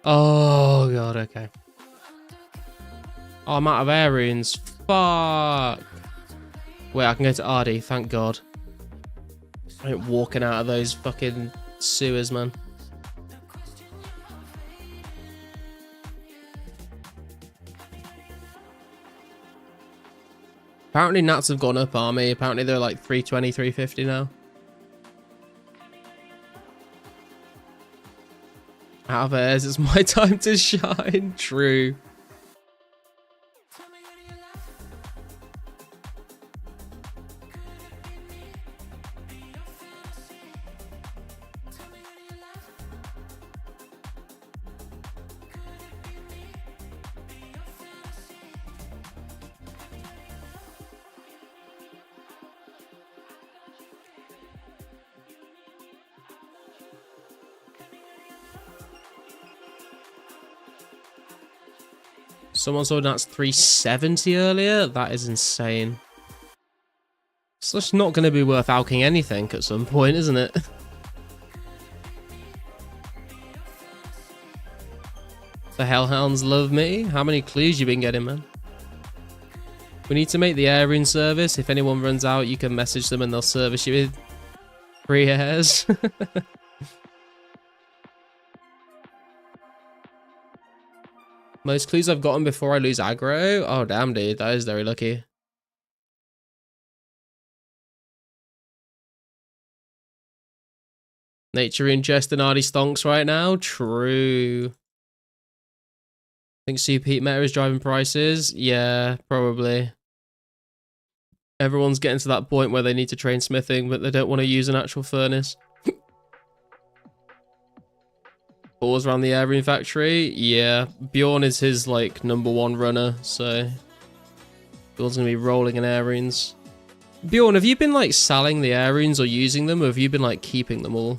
Oh, God, okay. Oh, I'm out of air runes. Fuck. Wait, I can go to Ardy, thank God. I ain't walking out of those fucking sewers, man. Apparently Nats have gone up, army. Apparently they're like 320, 350 now. Out of airs, it's my time to shine. True. Someone saw Nats 370 earlier. That is insane. It's just not going to be worth alking anything at some point, isn't it? The Hellhounds love me. How many clues you been getting, man? We need to make the air rune service. If anyone runs out, you can message them and they'll service you with free airs. Most clues I've gotten before I lose aggro. Oh, damn, dude. That is very lucky. Nature ingest and Ardy stonks right now. True. Think super heat meta is driving prices? Yeah, probably. Everyone's getting to that point where they need to train smithing, but they don't want to use an actual furnace. Balls around the air rune factory? Yeah, Bjorn is his, like, #1 runner, so... Bjorn's gonna be rolling in air runes. Bjorn, have you been, like, selling the air runes or using them, or have you been, like, keeping them all?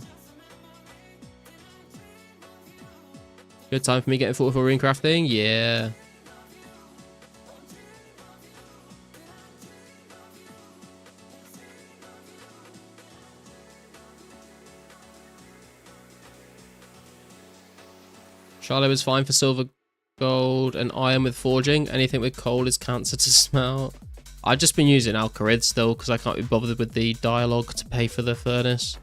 Good time for me getting 44 rune crafting? Yeah. Charlotte is fine for silver, gold, and iron with forging. Anything with coal is cancer to smelt. I've just been using Alcarid still because I can't be bothered with the dialogue to pay for the furnace.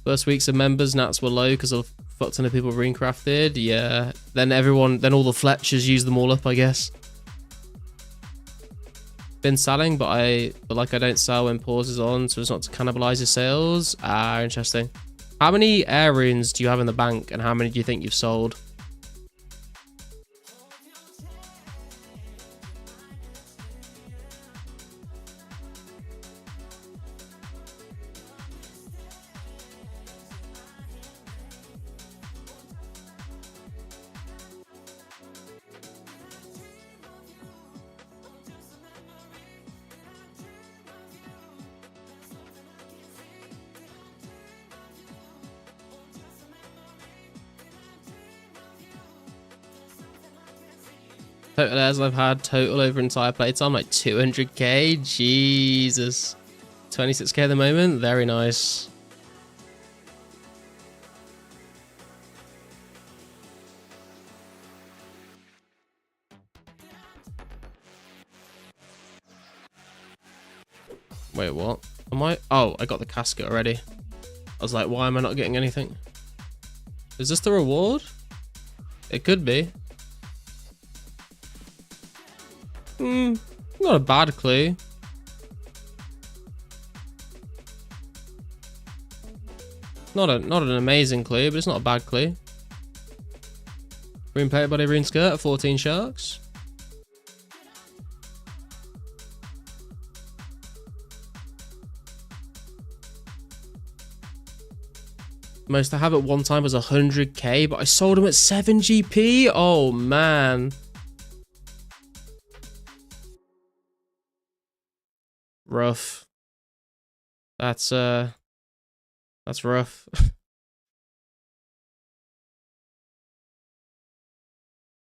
First weeks of members, Nats were low because of fuck ton of people rune crafted. Yeah. Then all the Fletchers use them all up, I guess. Been selling, but I don't sell when pause is on, so as not to cannibalize your sales. Ah, interesting. How many air runes do you have in the bank, and how many do you think you've sold? Total airs I've had total over entire playtime like 200k. Jesus. 26k at the moment. Very nice. Wait, what? Am I? Oh, I got the casket already. I was like, why am I not getting anything? Is this the reward? It could be. Not a bad clue. Not an amazing clue, but it's not a bad clue. Rune plated body, rune skirt, 14 sharks. Most I have at one time was 100k, but I sold them at 7 GP. Oh man. Rough. That's rough.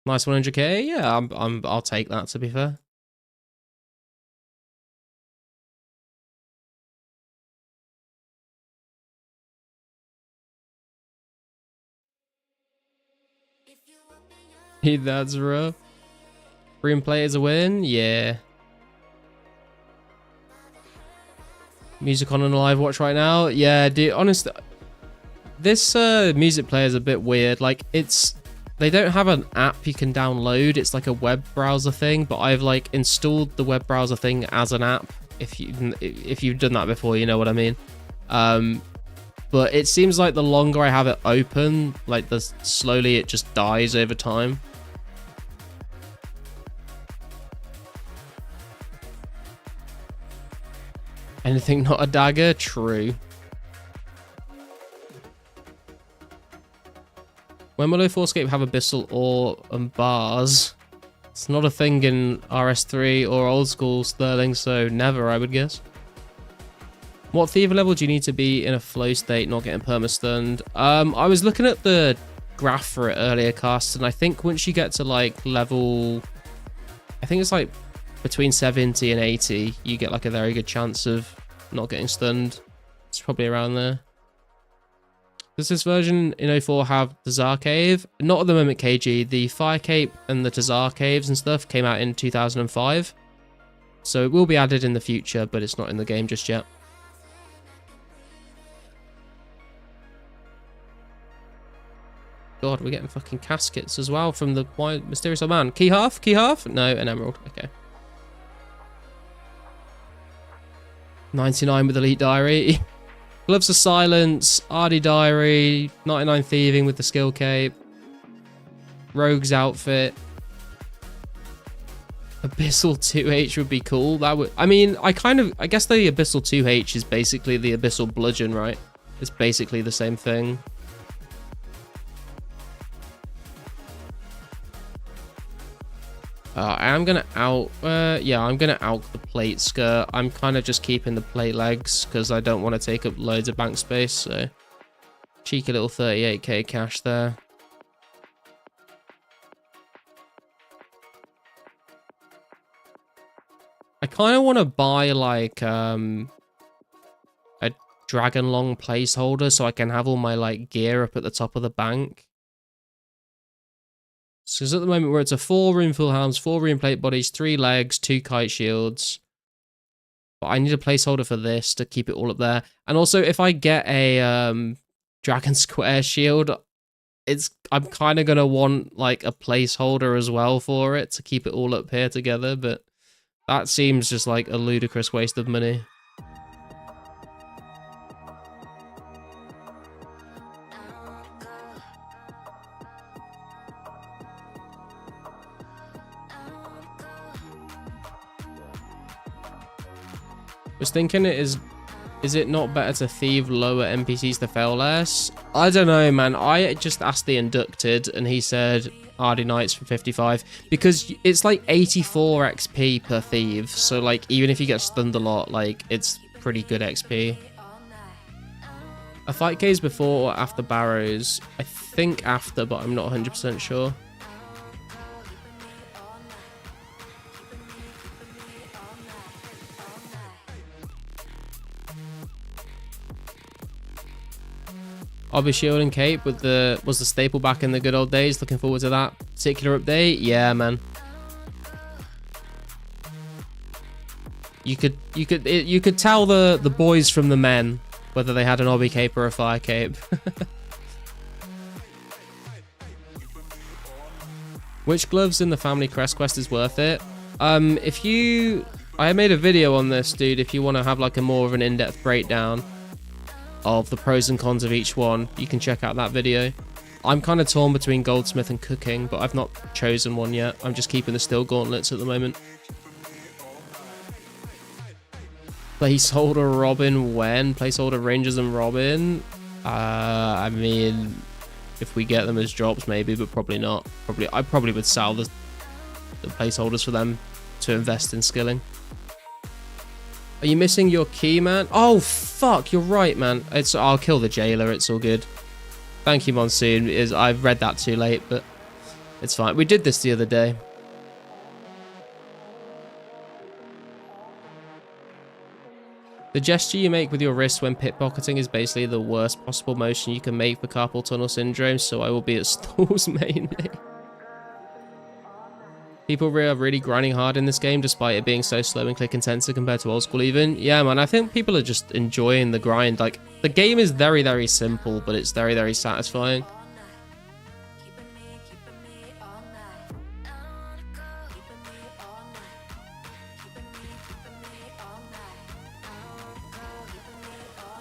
Nice 100k. Yeah, I'll take that, to be fair. That's rough. Rune play is a win. Yeah. Music on a live watch right now. Yeah, dude, honestly, this music player is a bit weird. Like, they don't have an app you can download. It's like a web browser thing, but I've like installed the web browser thing as an app. If you've done that before, you know what I mean. But it seems like the longer I have it open, like the slowly it just dies over time. Anything not a dagger? True. When will 2004scape have abyssal ore and bars? It's not a thing in RS3 or old school Sterling, so never, I would guess. What Thiever level do you need to be in a flow state, not getting perma-stunned? I was looking at the graph for it earlier, cast, and I think once you get to like level, I think it's like between 70 and 80, you get like a very good chance of not getting stunned. It's probably around there. Does this version in 04 have the Tsar Cave? Not at the moment, KG. The Fire Cape and the Tsar Caves and stuff came out in 2005. So it will be added in the future, but it's not in the game just yet. God, we're getting fucking caskets as well from the mysterious old man. Key half? Key half? No, an emerald. Okay. 99 with Elite Diary. Gloves of Silence, Ardy Diary, 99 Thieving with the Skill Cape, Rogue's Outfit, Abyssal 2H would be cool. That would, I mean, I guess the Abyssal 2H is basically the Abyssal Bludgeon, right? It's basically the same thing. I'm gonna yeah, I'm gonna out the plate skirt. I'm kind of just keeping the plate legs because I don't want to take up loads of bank space. So cheeky little 38k cash there. I kind of want to buy like a Dragon Long placeholder so I can have all my like gear up at the top of the bank. Because at the moment we're at a 4 rune full hounds, 4 rune plate bodies, 3 legs, 2 kite shields. But I need a placeholder for this to keep it all up there. And also if I get a Dragon Square shield, I'm kind of going to want like a placeholder as well for it to keep it all up here together. But that seems just like a ludicrous waste of money. Was thinking is it not better to thieve lower NPCs to fail less? I don't know, man. I just asked the inducted and he said Ardy Knights for 55 because it's like 84 XP per thieve. So like even if you get stunned a lot, like it's pretty good XP. A fight case before or after Barrows? I think after, but I'm not 100% sure. Obby Shield and Cape was the staple back in the good old days. Looking forward to that particular update. Yeah, man. You could tell the boys from the men whether they had an Obby Cape or a Fire Cape. Which gloves in the Family Crest quest is worth it? I made a video on this, dude. If you want to have like a more of an in-depth breakdown of the pros and cons of each one, you can check out that video. I'm kind of torn between Goldsmith and Cooking, but I've not chosen one yet. I'm just keeping the Steel Gauntlets at the moment. Placeholder Robin when? Placeholder Rangers and Robin? I mean, if we get them as drops maybe, but probably not. I probably would sell the placeholders for them to invest in skilling. Are you missing your key, man? Oh, fuck, you're right, man. I'll kill the jailer, it's all good. Thank you, Monsoon. I've read that too late, but it's fine. We did this the other day. The gesture you make with your wrist when pickpocketing is basically the worst possible motion you can make for carpal tunnel syndrome, so I will be at stalls mainly. People are really grinding hard in this game despite it being so slow and click intensive compared to old school even. Yeah, man, I think people are just enjoying the grind. Like, the game is very, very simple, but it's very, very satisfying.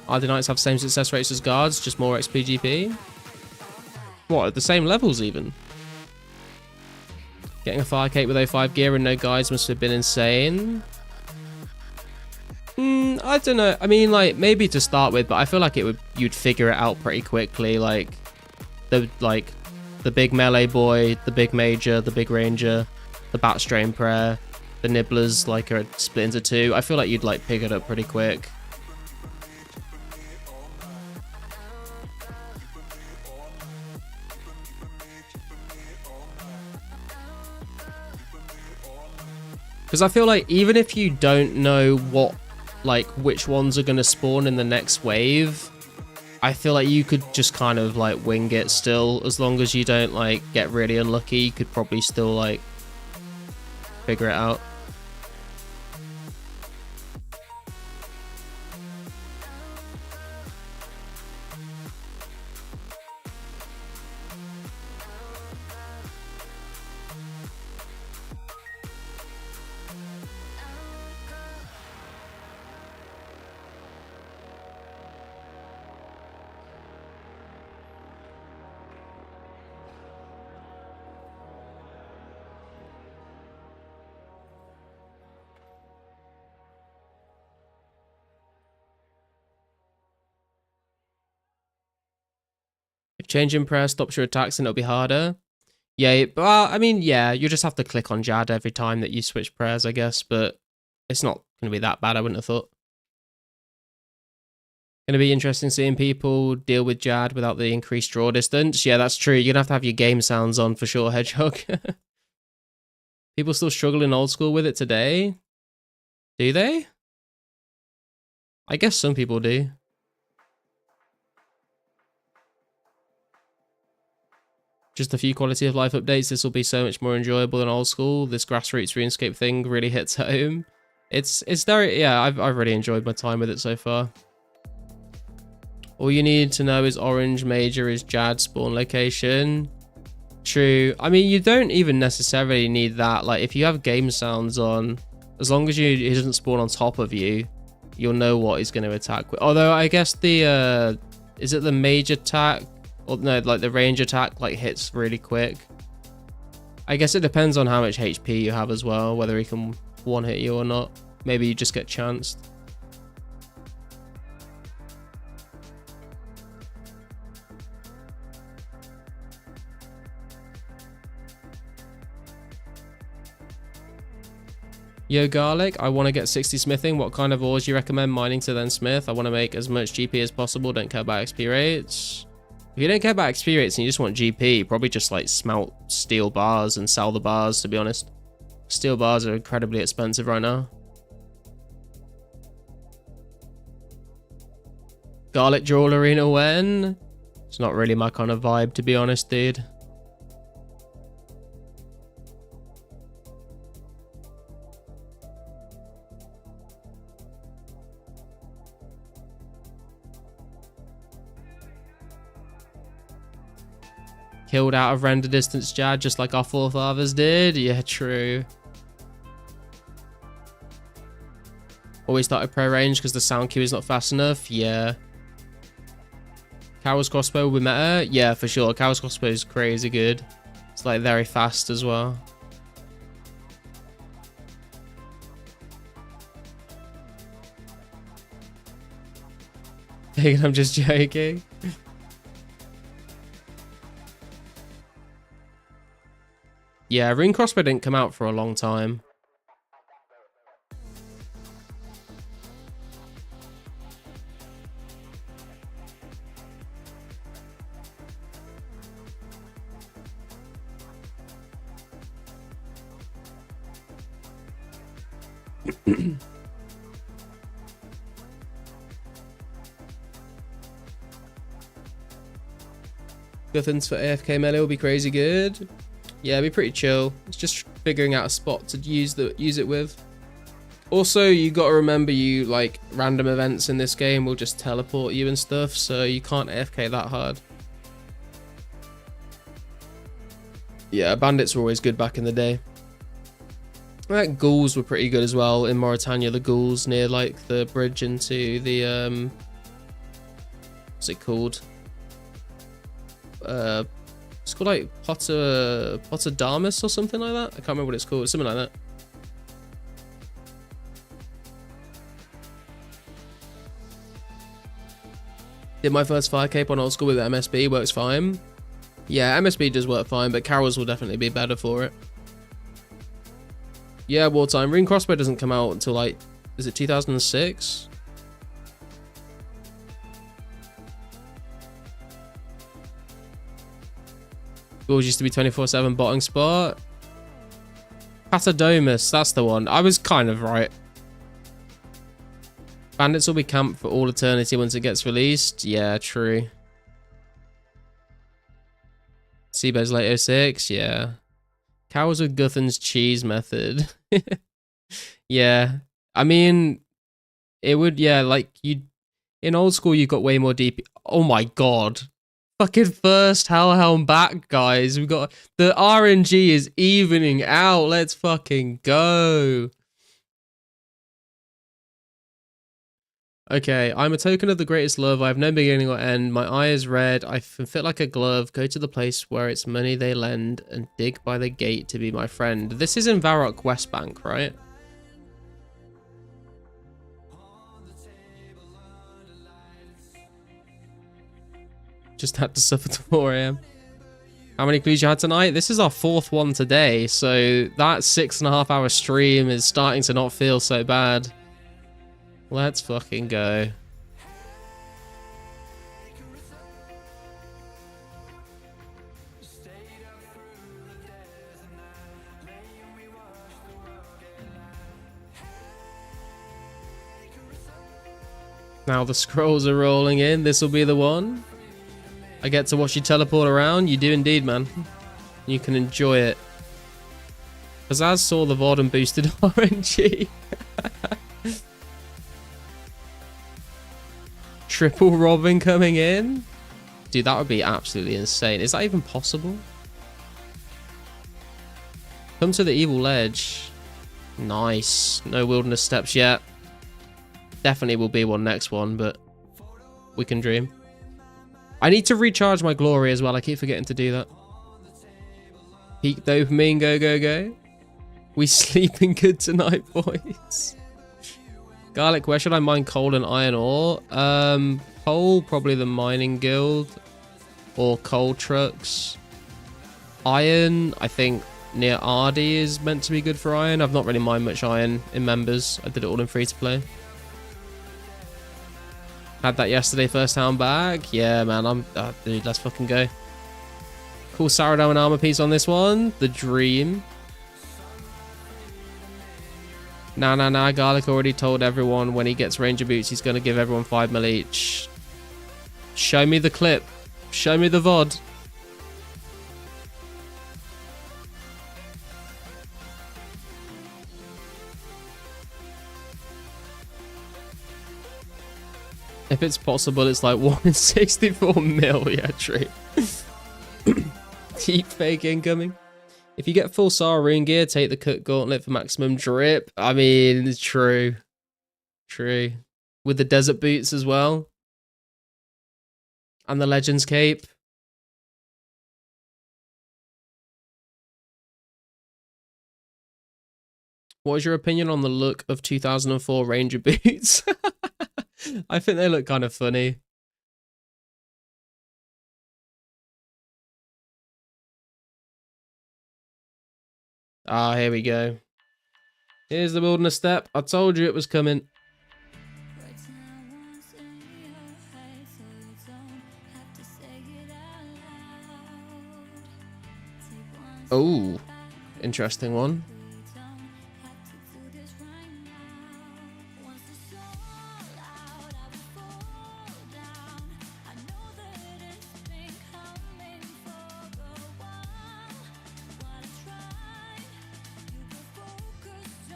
Ardy Knights have same success rates as guards, just more XPGP? What, at the same levels even? Getting a Fire Cape with 05 gear and no guides must have been insane. I don't know. I mean, like, maybe to start with, but I feel like you'd figure it out pretty quickly. Like the big melee boy, the big major, the big ranger, the bat strain prayer, the nibblers like are split into 2. I feel like you'd like pick it up pretty quick. Because I feel like even if you don't know what, like, which ones are going to spawn in the next wave, I feel like you could just kind of, like, wing it still. As long as you don't, like, get really unlucky, you could probably still, like, figure it out. If changing prayer stops your attacks, then it'll be harder. Yeah, well, I mean, yeah, you just have to click on Jad every time that you switch prayers, I guess, but it's not going to be that bad, I wouldn't have thought. Going to be interesting seeing people deal with Jad without the increased draw distance. Yeah, that's true. You're going to have your game sounds on for sure, Hedgehog. People still struggle in old school with it today? Do they? I guess some people do. Just a few quality of life updates. This will be so much more enjoyable than old school. This grassroots RuneScape thing really hits home. It's very, yeah, I've really enjoyed my time with it so far. All you need to know is Orange Major is Jad spawn location. True. I mean, you don't even necessarily need that. Like, if you have game sounds on, as long as he doesn't spawn on top of you, you'll know what he's going to attack with. Although, I guess the, is it the Major attack? Or no, like the range attack like hits really quick. I guess it depends on how much HP you have as well, whether he can one hit you or not. Maybe you just get chanced. Yo Garlic, I want to get 60 smithing. What kind of ores do you recommend mining to then smith? I want to make as much GP as possible, don't care about XP rates. If you don't care about XP rates and you just want GP, probably just like smelt steel bars and sell the bars, to be honest. Steel bars are incredibly expensive right now. Garlic Drawl Arena when? It's not really my kind of vibe, to be honest, dude. Killed out of render distance, Jad, just like our forefathers did. Yeah, true. Always started pro range because the sound queue is not fast enough. Yeah. Carol's crossbow will be meta. Yeah, for sure. Carol's crossbow is crazy good. It's like very fast as well. I'm just joking. Yeah, Rune Crossbow didn't come out for a long time. Guthans for AFK melee will be crazy good. Yeah, it'd be pretty chill. It's just figuring out a spot to use it with. Also, you got to remember, you like random events in this game will just teleport you and stuff, so you can't AFK that hard. Yeah, bandits were always good back in the day. Like ghouls were pretty good as well in Mauritania. The ghouls near like the bridge into the what's it called? It's called like Potterdamus or something like that. I can't remember what it's called. Something like that. Did my first fire cape on old school with MSB. Works fine. Yeah, MSB does work fine, but Carol's will definitely be better for it. Yeah, wartime. Rune Crossbow doesn't come out until like, is it 2006? Ghouls used to be 24/7 botting spot. Patadomus, that's the one. I was kind of right. Bandits will be camped for all eternity once it gets released. Yeah, true. Seabear's late 06, yeah. Cows with Guthen's cheese method. Yeah. I mean, it would, yeah, like, you in old school, you got way more DP. Oh my god. Fucking first Hellhound back, guys. We got, the RNG is evening out. Let's fucking go. Okay, I'm a token of the greatest love. I have no beginning or end. My eye is red. I fit like a glove. Go to the place where it's money they lend and dig by the gate to be my friend. This is in Varrock West Bank, right? Just had to suffer till 4 AM. How many clues you had tonight? This is our 4th one today, so that 6.5 hour stream is starting to not feel so bad. Let's fucking go. Now the scrolls are rolling in. This will be the one. I get to watch you teleport around. You do indeed, man. You can enjoy it. Pizzazz saw the VOD and boosted RNG. Triple Robin coming in? Dude, that would be absolutely insane. Is that even possible? Come to the evil ledge. Nice. No wilderness steps yet. Definitely will be one next one, but we can dream. I need to recharge my glory as well. I keep forgetting to do that. Peak dopamine, go, go, go. We sleeping good tonight, boys. Garlic, where should I mine coal and iron ore? Coal, probably the mining guild. Or coal trucks. Iron, I think near Ardy is meant to be good for iron. I've not really mined much iron in members. I did it all in free to play. Had that yesterday, first town back. Yeah, man, dude, let's fucking go. Cool Sourdough and armor piece on this one. The dream. Nah. Garlic already told everyone when he gets ranger boots, he's going to give everyone 5 mil each. Show me the clip. Show me the VOD. If it's possible, it's like 1 in 64 mil. Yeah, true. Deep fake incoming. If you get full Sar rune gear, take the cut gauntlet for maximum drip. I mean, it's true. True. With the desert boots as well. And the Legends cape. What is your opinion on the look of 2004 Ranger boots? I think they look kind of funny. Ah, here we go. Here's the wilderness step. I told you it was coming. Oh, interesting one.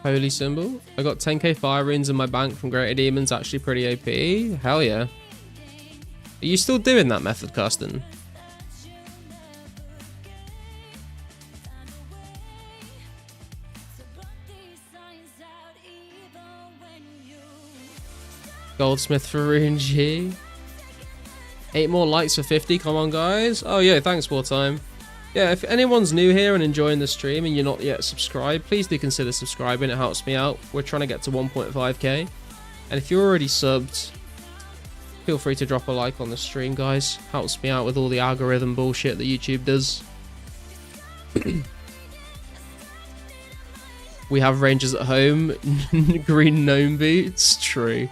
Holy symbol. I got 10k fire runes in my bank from Greater Demons. Actually pretty OP. Hell yeah. Are you still doing that method, Carsten? Goldsmith for Rune G. 8 more likes for 50. Come on, guys. Oh, yeah. Thanks, Wartime. Yeah, if anyone's new here and enjoying the stream and you're not yet subscribed, please do consider subscribing. It helps me out. We're trying to get to 1.5k. And if you're already subbed, feel free to drop a like on the stream, guys. Helps me out with all the algorithm bullshit that YouTube does. We have rangers at home. Green gnome boots. True.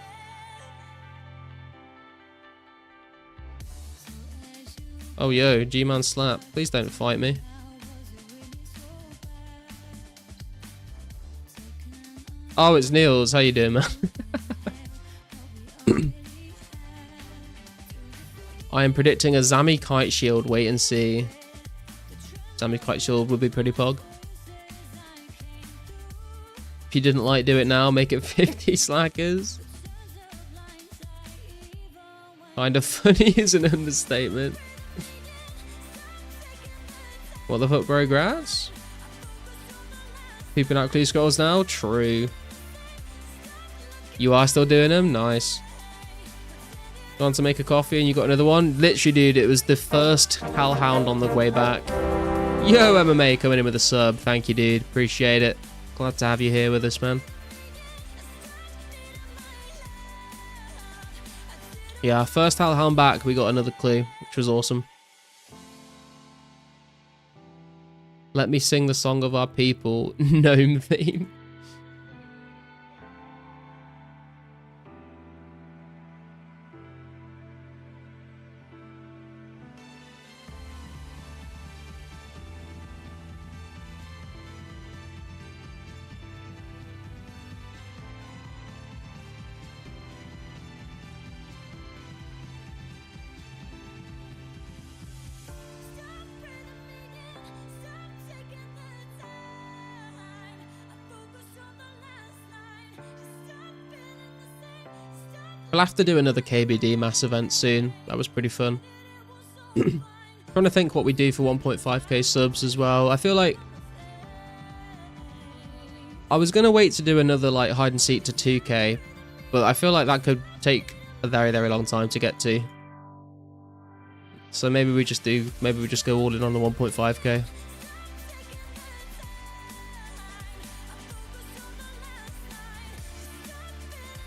Oh, yo, G-Man slap. Please don't fight me. Oh, it's Niels. How you doing, man? I am predicting a Zami Kite Shield. Wait and see. Zami Kite Shield would be pretty pog. If you didn't like do it now, make it 50 slackers. Kind of funny is an understatement. What the fuck, bro? Grass? Peeping out clue scrolls now? True. You are still doing them? Nice. Gone to make a coffee and you got another one? Literally, dude, it was the first Hellhound on the way back. Yo, MMA coming in with a sub. Thank you, dude. Appreciate it. Glad to have you here with us, man. Yeah, first Hellhound back, we got another clue, which was awesome. Let me sing the song of our people, gnome theme. We'll have to do another KBD mass event soon. That was pretty fun. Trying to think what we do for 1.5k subs as well. I feel like I was going to wait to do another like hide and seek to 2k, but I feel like that could take a very, very long time to get to. So maybe we just go all in on the 1.5k.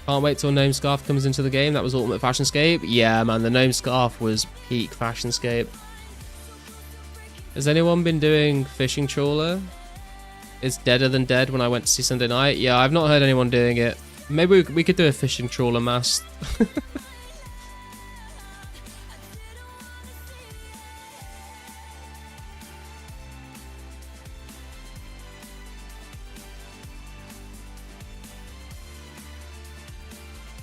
Can't wait till Gnome Scarf comes into the game. That was Ultimate Fashionscape. Yeah, man, the Gnome Scarf was peak Fashionscape. Has anyone been doing Fishing Trawler? It's deader than dead when I went to see Sunday night. Yeah, I've not heard anyone doing it. Maybe we could do a Fishing Trawler mass.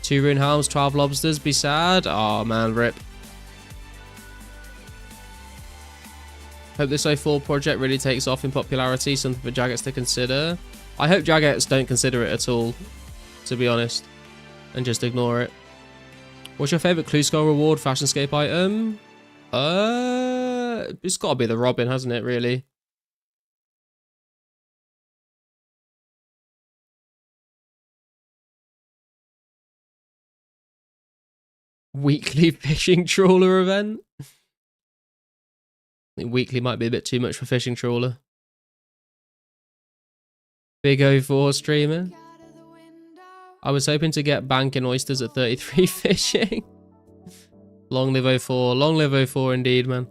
Two Rune Helms, 12 Lobsters, be sad. Oh man, rip. Hope this 04 project really takes off in popularity, something for Jaggets to consider. I hope Jaggets don't consider it at all, to be honest, and just ignore it. What's your favourite Clue Skull reward Fashionscape item? It's got to be the Robin, hasn't it, really? Weekly Fishing Trawler event? I think weekly might be a bit too much for Fishing Trawler. Big 04 streamer. I was hoping to get banking oysters at 33 fishing. Long live 04. Long live 04 indeed, man.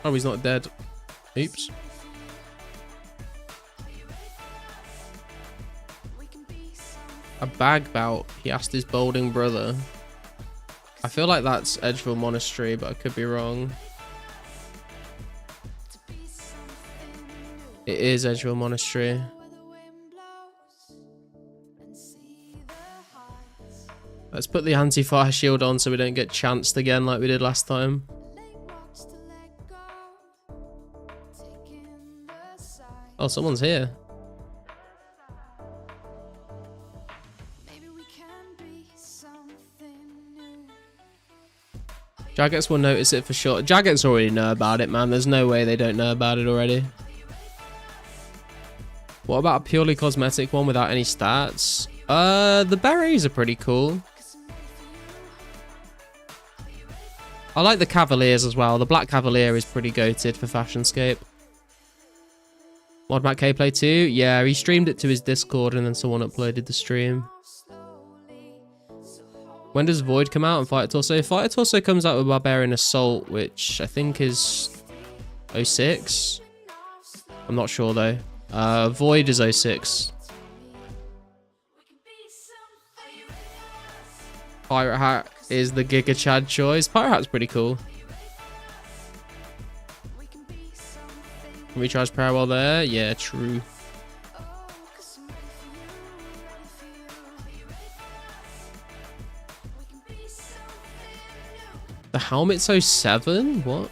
Oh, he's not dead. Oops. A bag bout. He asked his balding brother. I feel like that's Edgeville Monastery, but I could be wrong. It is Edgeville Monastery. Let's put the anti-fire shield on so we don't get chanced again like we did last time. Oh, someone's here. Jaggets will notice it for sure. Jaggets already know about it, man. There's no way they don't know about it already. What about a purely cosmetic one without any stats? The berries are pretty cool. I like the Cavaliers as well. The Black Cavalier is pretty goated for Fashionscape. Mod Matt K Play 2? Yeah, he streamed it to his Discord and then someone uploaded the stream. When does Void come out and Fighter Torso? Fighter Torso comes out with Barbarian Assault, which I think is 06. I'm not sure though. Void is 06. Pirate Hat is the Giga Chad choice. Pirate Hat's pretty cool. Recharge power while there. Yeah, true. The helmet's 07? What?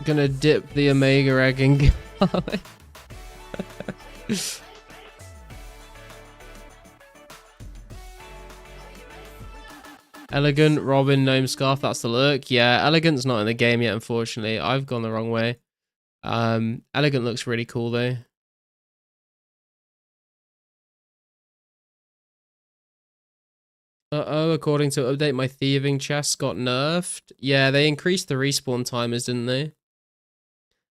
Gonna dip the Omega egg in garlic. Elegant, Robin, Gnome Scarf, that's the look. Yeah, Elegant's not in the game yet, unfortunately. I've gone the wrong way. Elegant looks really cool, though. Uh-oh, according to update, my thieving chest got nerfed. Yeah, they increased the respawn timers, didn't they?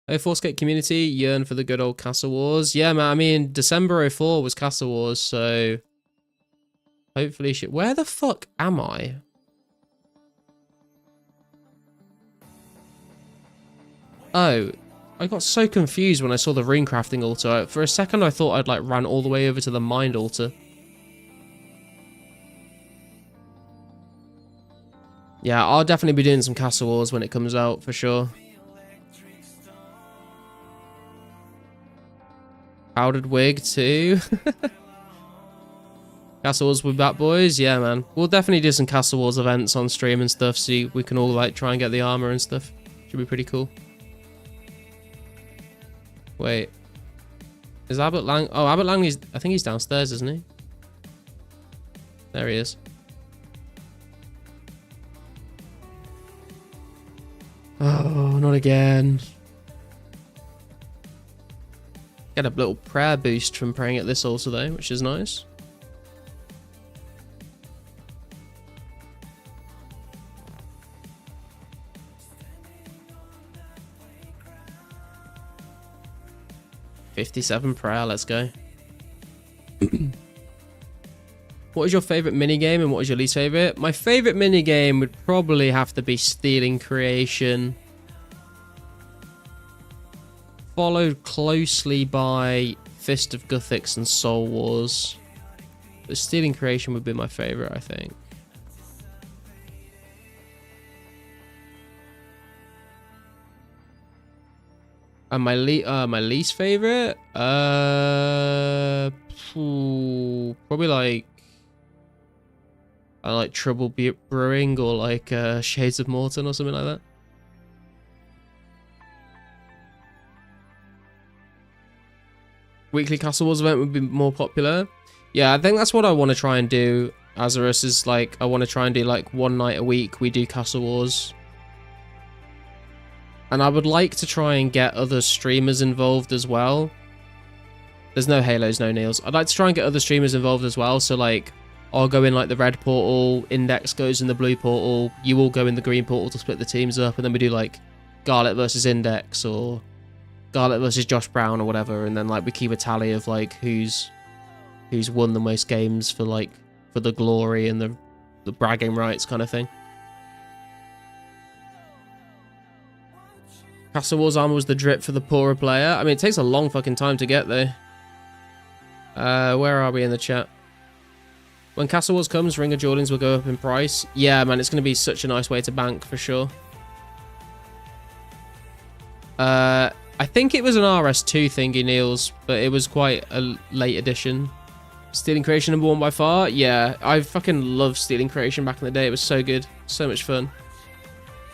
2004scape community, yearn for the good old Castle Wars. Yeah, man, I mean, December 04 was Castle Wars, so... Hopefully shit. Where the fuck am I? Oh, I got so confused when I saw the rune crafting altar. For a second, I thought I'd like ran all the way over to the mind altar. Yeah, I'll definitely be doing some Castle Wars when it comes out, for sure. Powdered wig, too. Castle Wars with Bat Boys? Yeah, man. We'll definitely do some Castle Wars events on stream and stuff, so we can all, like, try and get the armor and stuff. Should be pretty cool. Wait. Is Abbott Lang... Oh, Abbott Lang is... I think he's downstairs, isn't he? There he is. Oh, not again. Get a little prayer boost from praying at this also though, which is nice. $57 prayer, let's go. What is your favourite minigame and what is your least favourite? My favourite minigame would probably have to be Stealing Creation. Followed closely by Fist of Guthix and Soul Wars. But Stealing Creation would be my favourite, I think. And my least favourite? Probably like... I like Trouble Brewing or like Shades of Morton or something like that. Weekly Castle Wars event would be more popular. Yeah, I think that's what I want to try and do. Azarus is like, I want to try and do like one night a week we do Castle Wars. And I would like to try and get other streamers involved as well. There's no Halos, no Neils. I'd like to try and get other streamers involved as well. So like, I'll go in like the red portal, Index goes in the blue portal, you all go in the green portal to split the teams up, and then we do like Garlic versus Index or Garlic versus Josh Brown or whatever, and then like we keep a tally of like who's won the most games for like for the glory and the bragging rights kind of thing. Castle Wars armor was the drip for the poorer player. I mean, it takes a long fucking time to get there. Where are we in the chat? When Castle Wars comes, Ring of Jordans will go up in price. Yeah, man, it's going to be such a nice way to bank for sure. I think it was an RS2 thingy, Niels, but it was quite a late edition. Stealing Creation #1 by far? Yeah, I fucking loved Stealing Creation back in the day. It was so good. So much fun.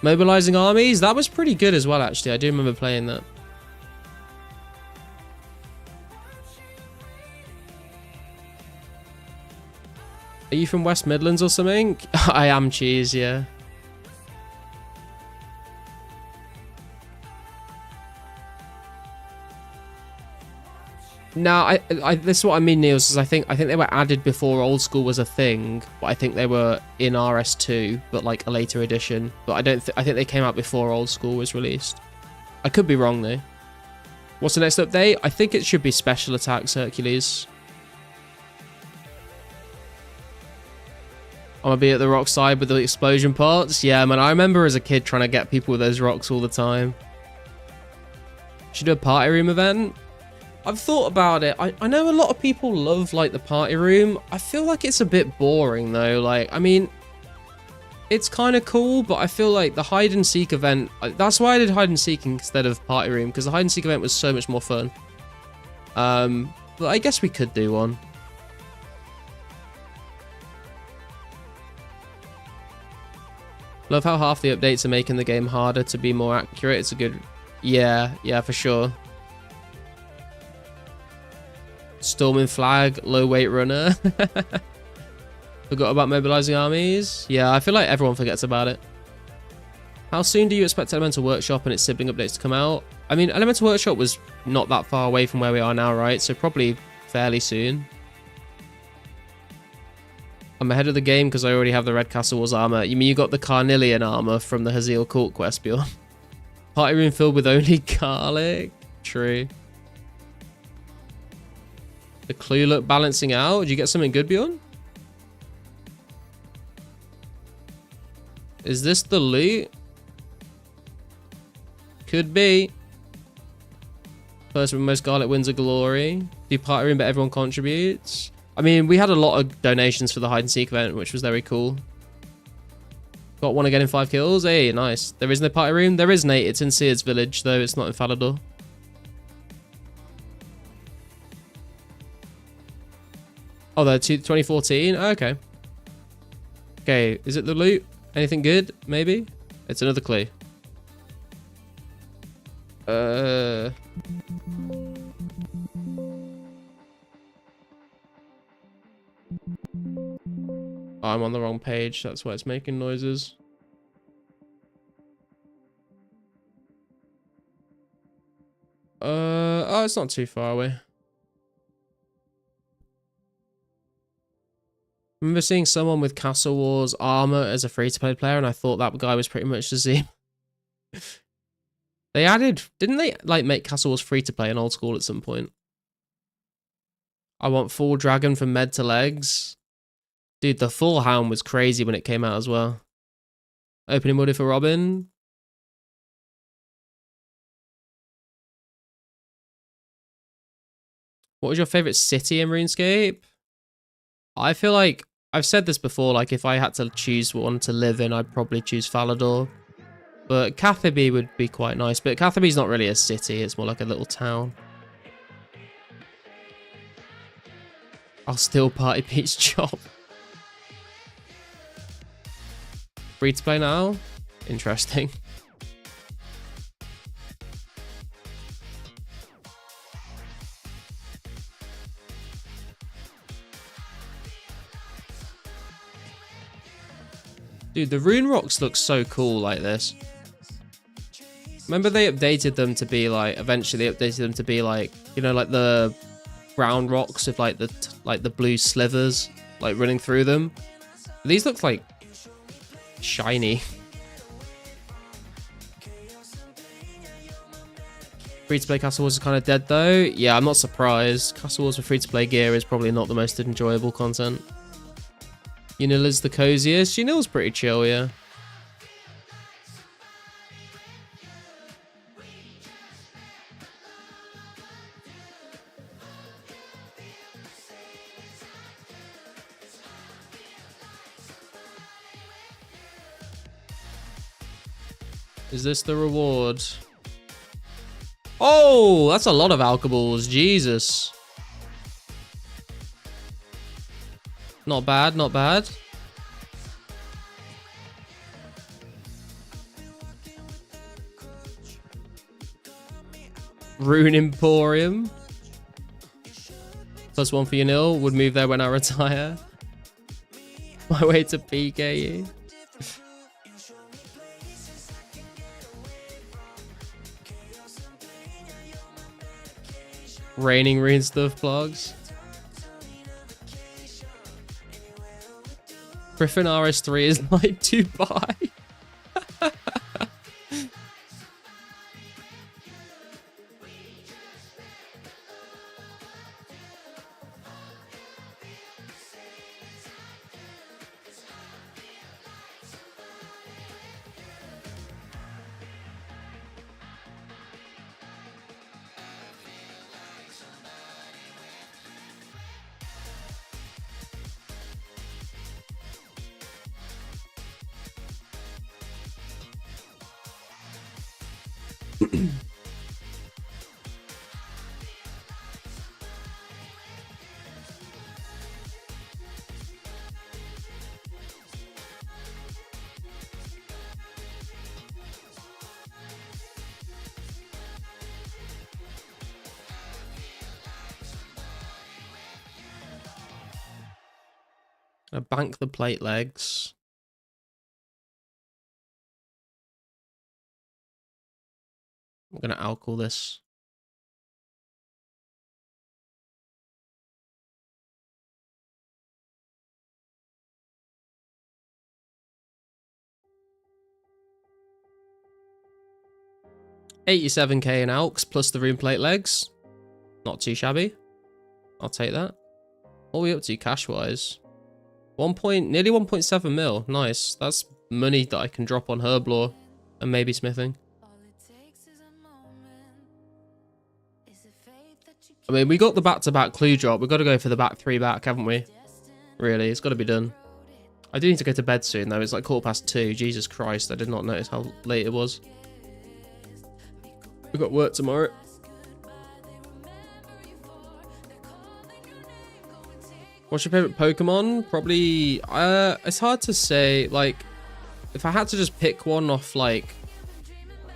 Mobilizing Armies? That was pretty good as well, actually. I do remember playing that. Are you from West Midlands or something? I am, cheese, yeah. No, this is what I mean, Niels, is I think they were added before Old School was a thing, but I think they were in RS2, but like a later edition. But I think they came out before Old School was released. I could be wrong though. What's the next update? I think it should be Special Attacks Hercules. I'm gonna be at the rock side with the explosion parts. Yeah, man, I remember as a kid trying to get people with those rocks all the time. Should do a party room event. I've thought about it. I know a lot of people love like the party room. I feel like it's a bit boring though. Like, I mean, it's kind of cool, but I feel like the hide and seek event, that's why I did hide and seek instead of party room, because the hide and seek event was so much more fun. But I guess we could do one. Love how half the updates are making the game harder to be more accurate. It's a good... Yeah, for sure. Storming flag, low weight runner. Forgot about mobilizing armies. Yeah, I feel like everyone forgets about it. How soon do you expect Elemental Workshop and its sibling updates to come out? I mean, Elemental Workshop was not that far away from where we are now, right? So probably fairly soon. I'm ahead of the game because I already have the Red Castle Wars armor. You mean you got the Carnelian armor from the Haziel Court quest, Bjorn? Party room filled with only garlic? True. The clue look balancing out. Did you get something good, Bjorn? Is this the loot? Could be. Person with most garlic wins a glory. Do party room, but everyone contributes. I mean, we had a lot of donations for the hide and seek event, which was very cool. Got one again in 5 kills. Hey, nice. There is no party room. There is, Nate. It's in Sears Village, though. It's not in Falador. Oh, they're 2014? Oh, okay. Okay, is it the loot? Anything good? Maybe? It's another clue. I'm on the wrong page. That's why it's making noises. Oh, it's not too far away. I remember seeing someone with Castle Wars armor as a free-to-play player, and I thought that guy was pretty much the same. They added, didn't they, like, make Castle Wars free-to-play in old school at some point? I want full dragon from med to legs. Dude, the full hound was crazy when it came out as well. Opening wooded for Robin. What was your favorite city in RuneScape? I feel like, I've said this before, like if I had to choose one to live in, I'd probably choose Falador. But Catherby would be quite nice, but Catherby's not really a city, it's more like a little town. I'll steal Party Pete's job. Free to play now? Interesting. Dude, the rune rocks look so cool like this. Remember they updated them to be like, eventually they updated them to be like, you know, like the brown rocks with like the blue slivers like running through them. These look like shiny. Free-to-play Castle Wars is kind of dead though. Yeah, I'm not surprised. Castle Wars for free-to-play gear is probably not the most enjoyable content. Unil is the coziest. Unil's pretty chill, yeah. Is this the reward? Oh, that's a lot of alcohols. Jesus. Not bad, not bad. Rune Emporium. +1 for Unil. Would move there when I retire. My way to PKE. Raining rune stuff blogs. Griffin RS3 is like to buy. I bank the plate legs. I'm gonna alcohol this. $87k in alks plus the room plate legs. Not too shabby. I'll take that. What are we up to cash wise? Nearly 1.7 mil. Nice. That's money that I can drop on Herblore and maybe smithing. I mean, we got the back-to-back clue drop. We've got to go for the back 3 back, haven't we? Really, it's got to be done. I do need to go to bed soon, though. It's like 2:15. Jesus Christ, I did not notice how late it was. We've got work tomorrow. What's your favorite Pokemon? Probably, it's hard to say. Like, if I had to just pick one off, like,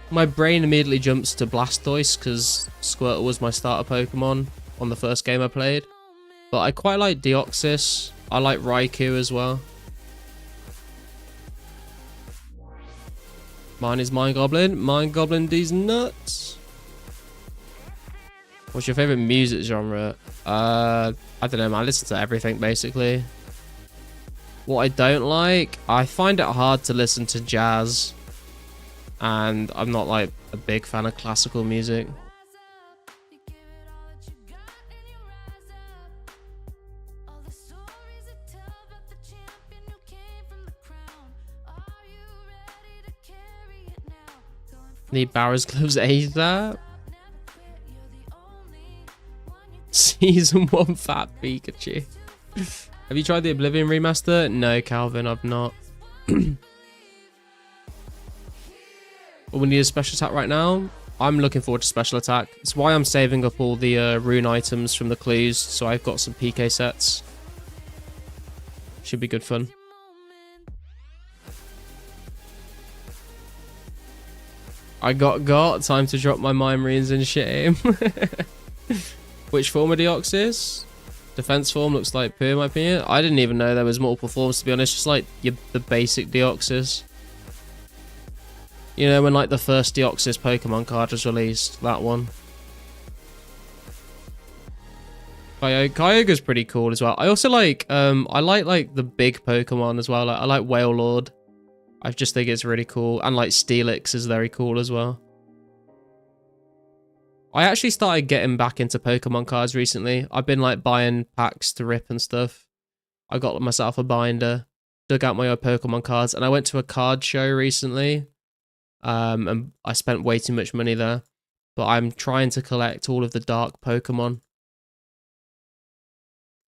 my brain immediately jumps to Blastoise because Squirtle was my starter Pokemon on the first game I played. But I quite like Deoxys. I like Raikou as well. Mine is Mind Goblin. Mind Goblin these nuts. What's your favorite music genre? I don't know, man. I listen to everything basically. What I don't like, I find it hard to listen to jazz. And I'm not like a big fan of classical music. Need Barra's gloves ASAP. Season 1 fat Pikachu. Have you tried the Oblivion remaster? No, Calvin, I've not. Well, we need a special attack right now. I'm looking forward to special attack. It's why I'm saving up all the rune items from the clues, so I've got some PK sets. Should be good fun. I got time to drop my mime runes in shame. Which form of Deoxys? Defense form looks like poo in my opinion. I didn't even know there was multiple forms, to be honest. Just like the basic Deoxys. You know, when like the first Deoxys Pokemon card was released, that one. Kyogre's pretty cool as well. I also like, I like the big Pokemon as well. Like, I like Wailord. I just think it's really cool. And like Steelix is very cool as well. I actually started getting back into Pokemon cards recently. I've been like buying packs to rip and stuff. I got myself a binder, dug out my old Pokemon cards, and I went to a card show recently. And I spent way too much money there. But I'm trying to collect all of the dark Pokemon.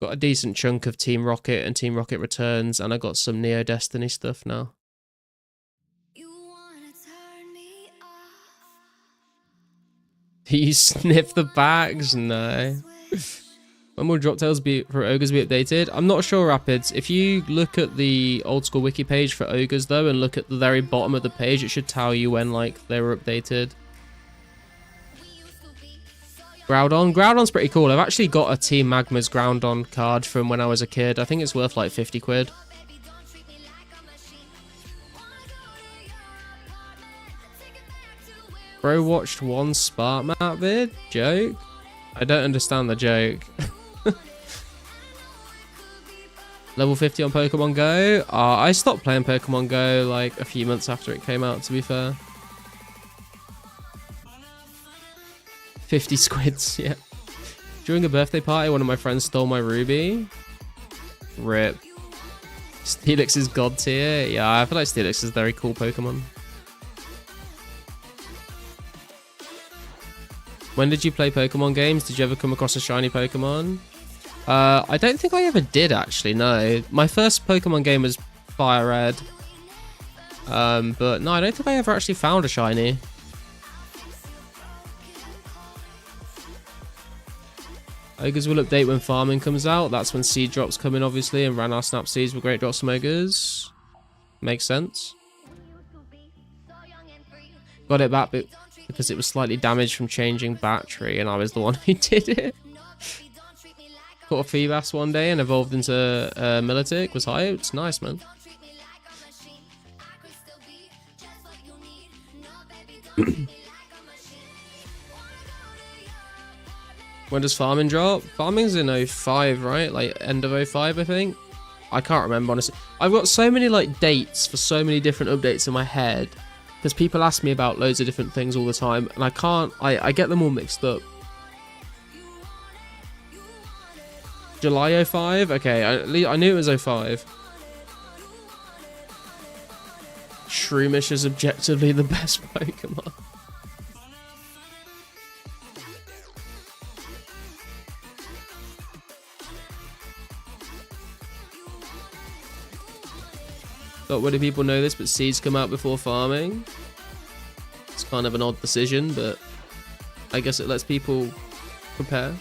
Got a decent chunk of Team Rocket and Team Rocket Returns, and I got some Neo Destiny stuff now. You sniff the bags? No. When will Drop Tails for Ogres be updated? I'm not sure, Rapids. If you look at the old school wiki page for Ogres though, and look at the very bottom of the page, it should tell you when like they were updated. Groudon? Groudon's pretty cool. I've actually got a Team Magma's Groudon card from when I was a kid. I think it's worth like 50 quid. Bro watched one Spark map vid? Joke? I don't understand the joke. Level 50 on Pokemon Go? I stopped playing Pokemon Go like a few months after it came out, to be fair. 50 squids, yeah. During a birthday party, one of my friends stole my Ruby. RIP. Steelix is god tier. Yeah, I feel like Steelix is a very cool Pokemon. When did you play Pokemon games? Did you ever come across a shiny Pokemon? I don't think I ever did, actually, no. My first Pokemon game was Fire Red. But no, I don't think I ever actually found a shiny. Ogres will update when farming comes out. That's when seed drops come in, obviously, and Ranar snap seeds were great drops from ogres. Makes sense. Got it back because it was slightly damaged from changing battery, and I was the one who did it. Caught a Feebas one day and evolved into Militic. Was hyped. Nice, man. When does farming drop? Farming's in 05, right? Like end of 05, I think. I can't remember, honestly. I've got so many like dates for so many different updates in my head because people ask me about loads of different things all the time, and I get them all mixed up. July 05? Okay, I knew it was 05. Shroomish is objectively the best Pokemon. Not many people know this, but seeds come out before farming. It's kind of an odd decision, but I guess it lets people prepare.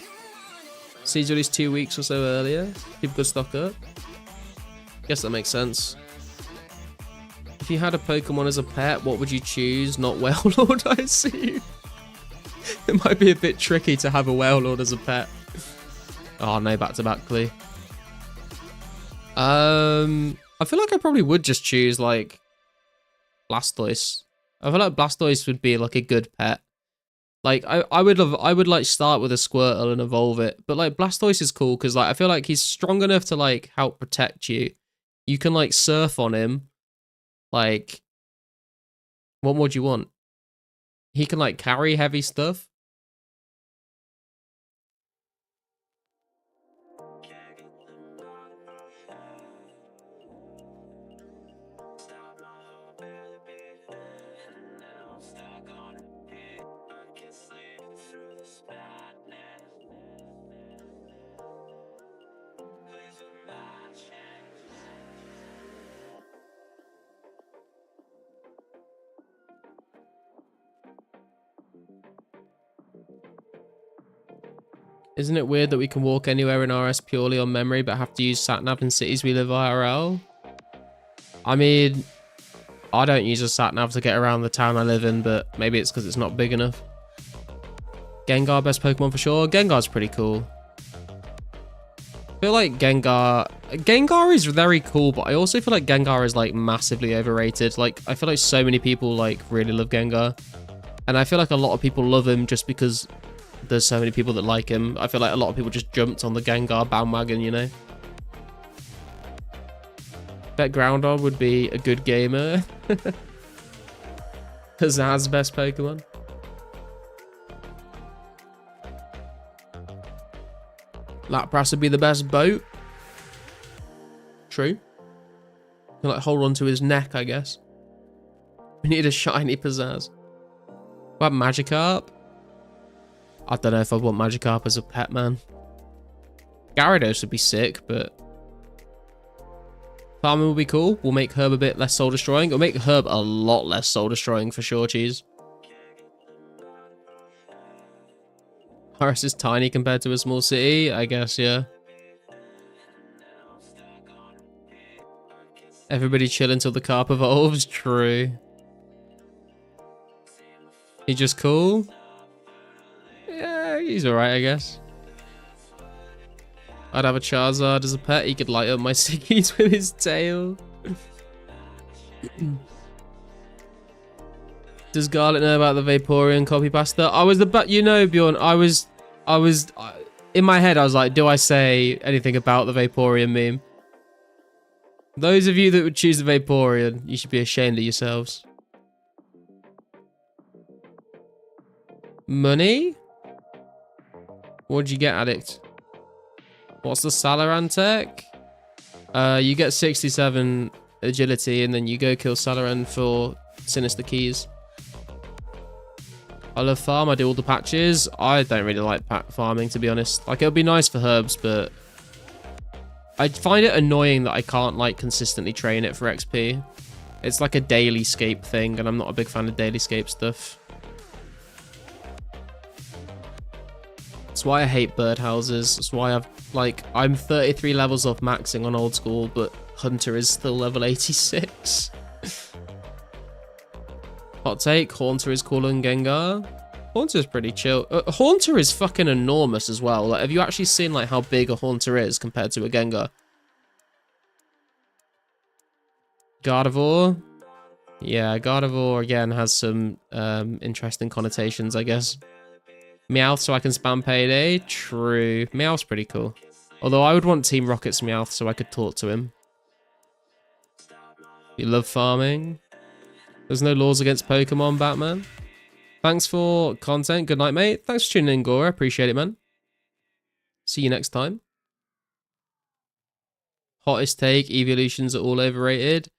Seeds released 2 weeks or so earlier. People could stock up. Guess that makes sense. If you had a Pokemon as a pet, what would you choose? Not Wailord, I assume. It might be a bit tricky to have a Wailord as a pet. Oh no, back-to-back clue. I feel like I probably would just choose like Blastoise. I feel like Blastoise would be like a good pet. Like I would like start with a Squirtle and evolve it, but like Blastoise is cool because like I feel like he's strong enough to like help protect you. You can like surf on him. Like, what more do you want? He can like carry heavy stuff. Isn't it weird that we can walk anywhere in RS purely on memory but have to use satnav in cities we live IRL? I mean, I don't use a satnav to get around the town I live in, but maybe it's because it's not big enough. Gengar, best Pokemon for sure. Gengar's pretty cool. I feel like Gengar is very cool, but I also feel like Gengar is like massively overrated. Like, I feel like so many people like really love Gengar. And I feel like a lot of people love him just because there's so many people that like him. I feel like a lot of people just jumped on the Gengar bandwagon, you know? Bet Groundhog would be a good gamer. Huzzah's best Pokemon. Lapras would be the best boat. True. Can like hold on to his neck, I guess. We need a shiny Pizzazz. What about Magikarp? I don't know if I'd want Magikarp as a pet, man. Gyarados would be sick, but farming will be cool. We'll make Herb a bit less soul destroying. It'll make Herb a lot less soul destroying for sure, cheese. Paris is tiny compared to a small city, I guess, yeah. Everybody chill until the carp evolves. True. He just cool? Yeah, he's alright, I guess. I'd have a Charizard as a pet. He could light up my ciggies with his tail. Does Garlic know about the Vaporeon copy pasta? I was you know, Bjorn, I was in my head, I was like, do I say anything about the Vaporeon meme? Those of you that would choose the Vaporeon, you should be ashamed of yourselves. Money? What'd you get, Addict? What's the Salaran tech? You get 67 agility and then you go kill Salaran for Sinister Keys. I love farm, I do all the patches. I don't really like farming, to be honest. Like, it would be nice for herbs, but I find it annoying that I can't like consistently train it for XP. It's like a daily scape thing, and I'm not a big fan of daily scape stuff. That's why I hate birdhouses. That's why I'm 33 levels off maxing on old school, but Hunter is still level 86. Hot take, Haunter is cooler than Gengar. Haunter's pretty chill. Haunter is fucking enormous as well. Like, have you actually seen like how big a Haunter is compared to a Gengar? Gardevoir? Yeah, Gardevoir again has some interesting connotations, I guess. Meowth so I can spam Payday? True. Meowth's pretty cool. Although I would want Team Rocket's Meowth so I could talk to him. You love farming? There's no laws against Pokemon, Batman. Thanks for content. Good night, mate. Thanks for tuning in, Gora. Appreciate it, man. See you next time. Hottest take, evolutions are all overrated.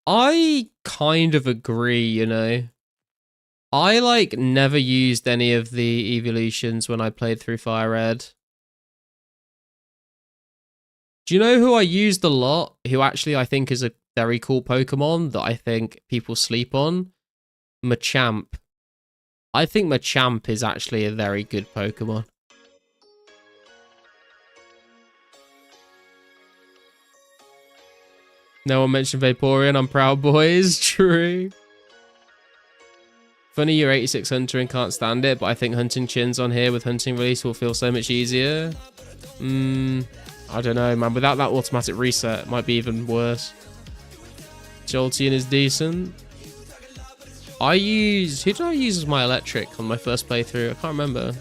I kind of agree, you know. I, like, never used any of the evolutions when I played through Fire Red. Do you know who I used a lot? Who actually I think is a very cool Pokemon that I think people sleep on? Machamp. I think Machamp is actually a very good Pokemon. No one mentioned Vaporeon. I'm proud, boys. True. Funny you're 86 Hunter and can't stand it, but I think hunting chins on here with hunting release will feel so much easier. I don't know, man. Without that automatic reset, it might be even worse. Jolteon is decent. Who did I use as my electric on my first playthrough? I can't remember.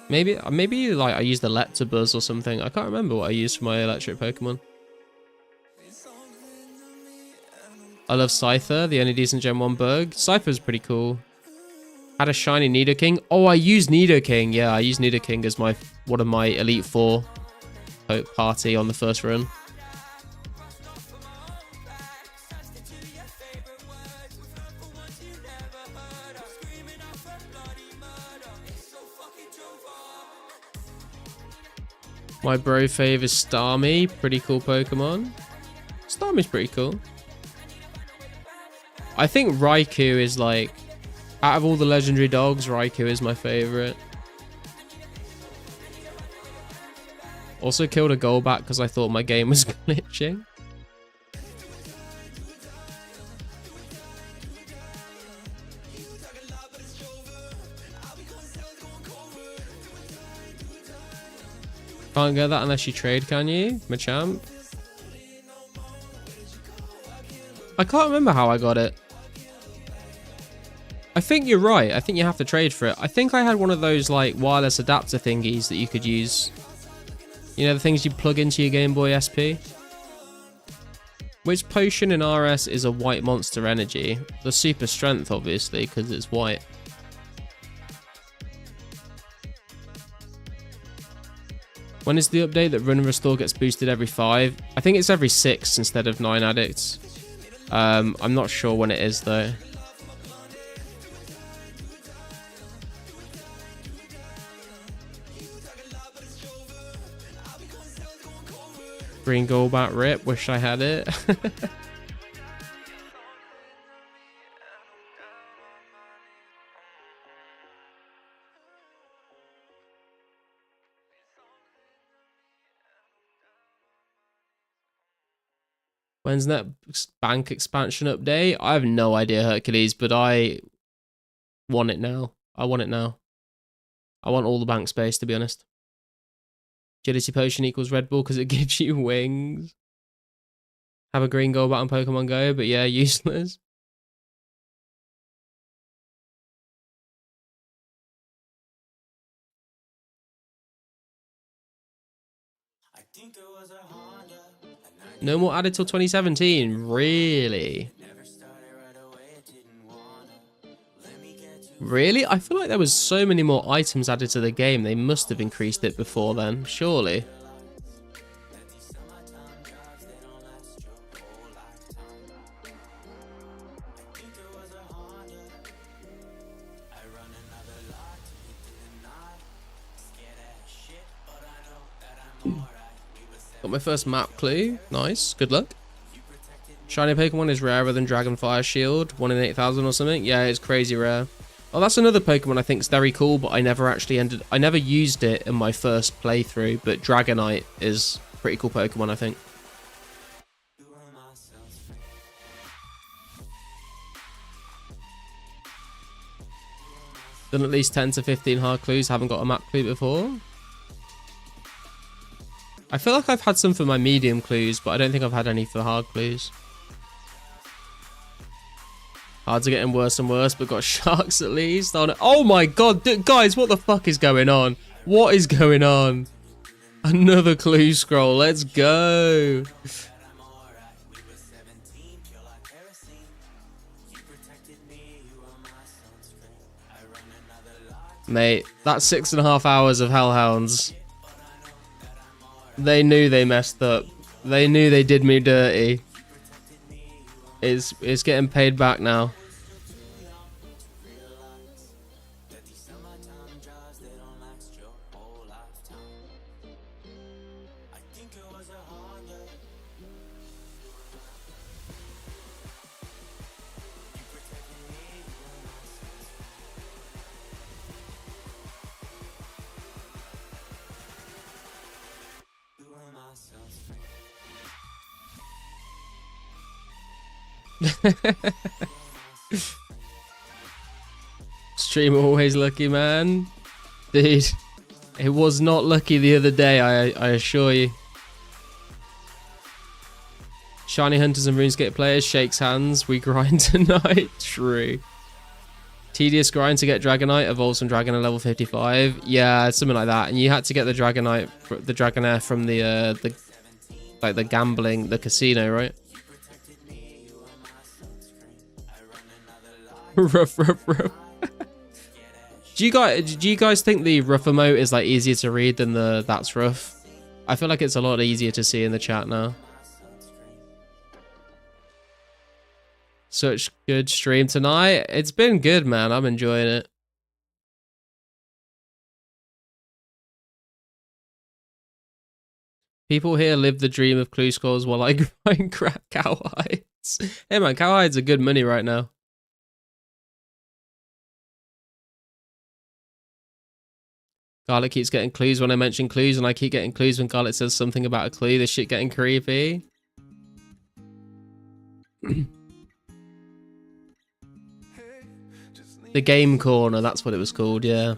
Maybe like I used Electabuzz or something. I can't remember what I used for my electric Pokemon. I love Scyther, the only decent Gen 1 bug. Scyther's pretty cool. Had a shiny Nidoking. Oh, I used Nidoking. Yeah, I used Nidoking as one of my Elite Four party on the first run. My bro fave is Starmie. Pretty cool Pokemon. Starmie's pretty cool. I think Raikou is like... Out of all the legendary dogs, Raikou is my favorite. Also killed a Golbat because I thought my game was glitching. Can't get that unless you trade, can you? Machamp? I can't remember how I got it. I think you're right. I think you have to trade for it. I think I had one of those like wireless adapter thingies that you could use. You know, the things you plug into your Game Boy SP? Which potion in RS is a white monster energy? The super strength, obviously, because it's white. When is the update that Run and Restore gets boosted every 5? I think it's every 6 instead of 9 addicts. I'm not sure when it is though. Green Golbat rip, wish I had it. When's that bank expansion update? I have no idea, Hercules, but I want it now. I want it now. I want all the bank space, to be honest. Agility Potion equals Red Bull because it gives you wings. Have a green Golbat on Pokemon Go, but yeah, useless. No more added till 2017. Really? Really? I feel like there was so many more items added to the game. They must have increased it before then, surely. Got my first map clue. Nice. Good luck. Shiny Pokemon is rarer than Dragonfire Shield, 1 in 8,000 or something. Yeah, it's crazy rare. Oh, that's another Pokemon I think is very cool, but I never used it in my first playthrough, but Dragonite is a pretty cool Pokemon, I think. Done at least 10 to 15 hard clues, haven't got a map clue before. I feel like I've had some for my medium clues, but I don't think I've had any for hard clues. Cards are getting worse and worse, but got sharks at least. Oh my god, guys, what the fuck is going on? What is going on? Another clue scroll, let's go. Mate, that's 6.5 hours of Hellhounds. They knew they messed up. They knew they did me dirty. It's getting paid back now. Stream always lucky, man. Dude, it was not lucky the other day, I assure you. Shiny Hunters and RuneScape players, shakes hands. We grind tonight. True. Tedious grind to get Dragonite, evolves from Dragon at level 55. Yeah, something like that. And you had to get the Dragonite, the Dragonair from the gambling, the casino, right? Rough. Do you guys think the rough emote is like easier to read than the that's rough? I feel like it's a lot easier to see in the chat now. Such good stream tonight. It's been good, man. I'm enjoying it. People here live the dream of clue scores while I grind crack cowhides. Hey man, cowhides are good money right now. Garlic keeps getting clues when I mention clues, and I keep getting clues when Garlic says something about a clue. This shit getting creepy. The game corner, that's what it was called, yeah.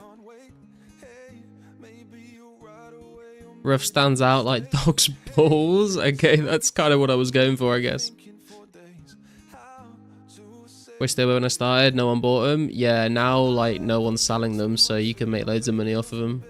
Rough stands out like dog's balls. Okay, that's kind of what I was going for, I guess. Wish they were when I started, no one bought them. Yeah, now like no one's selling them, so you can make loads of money off of them.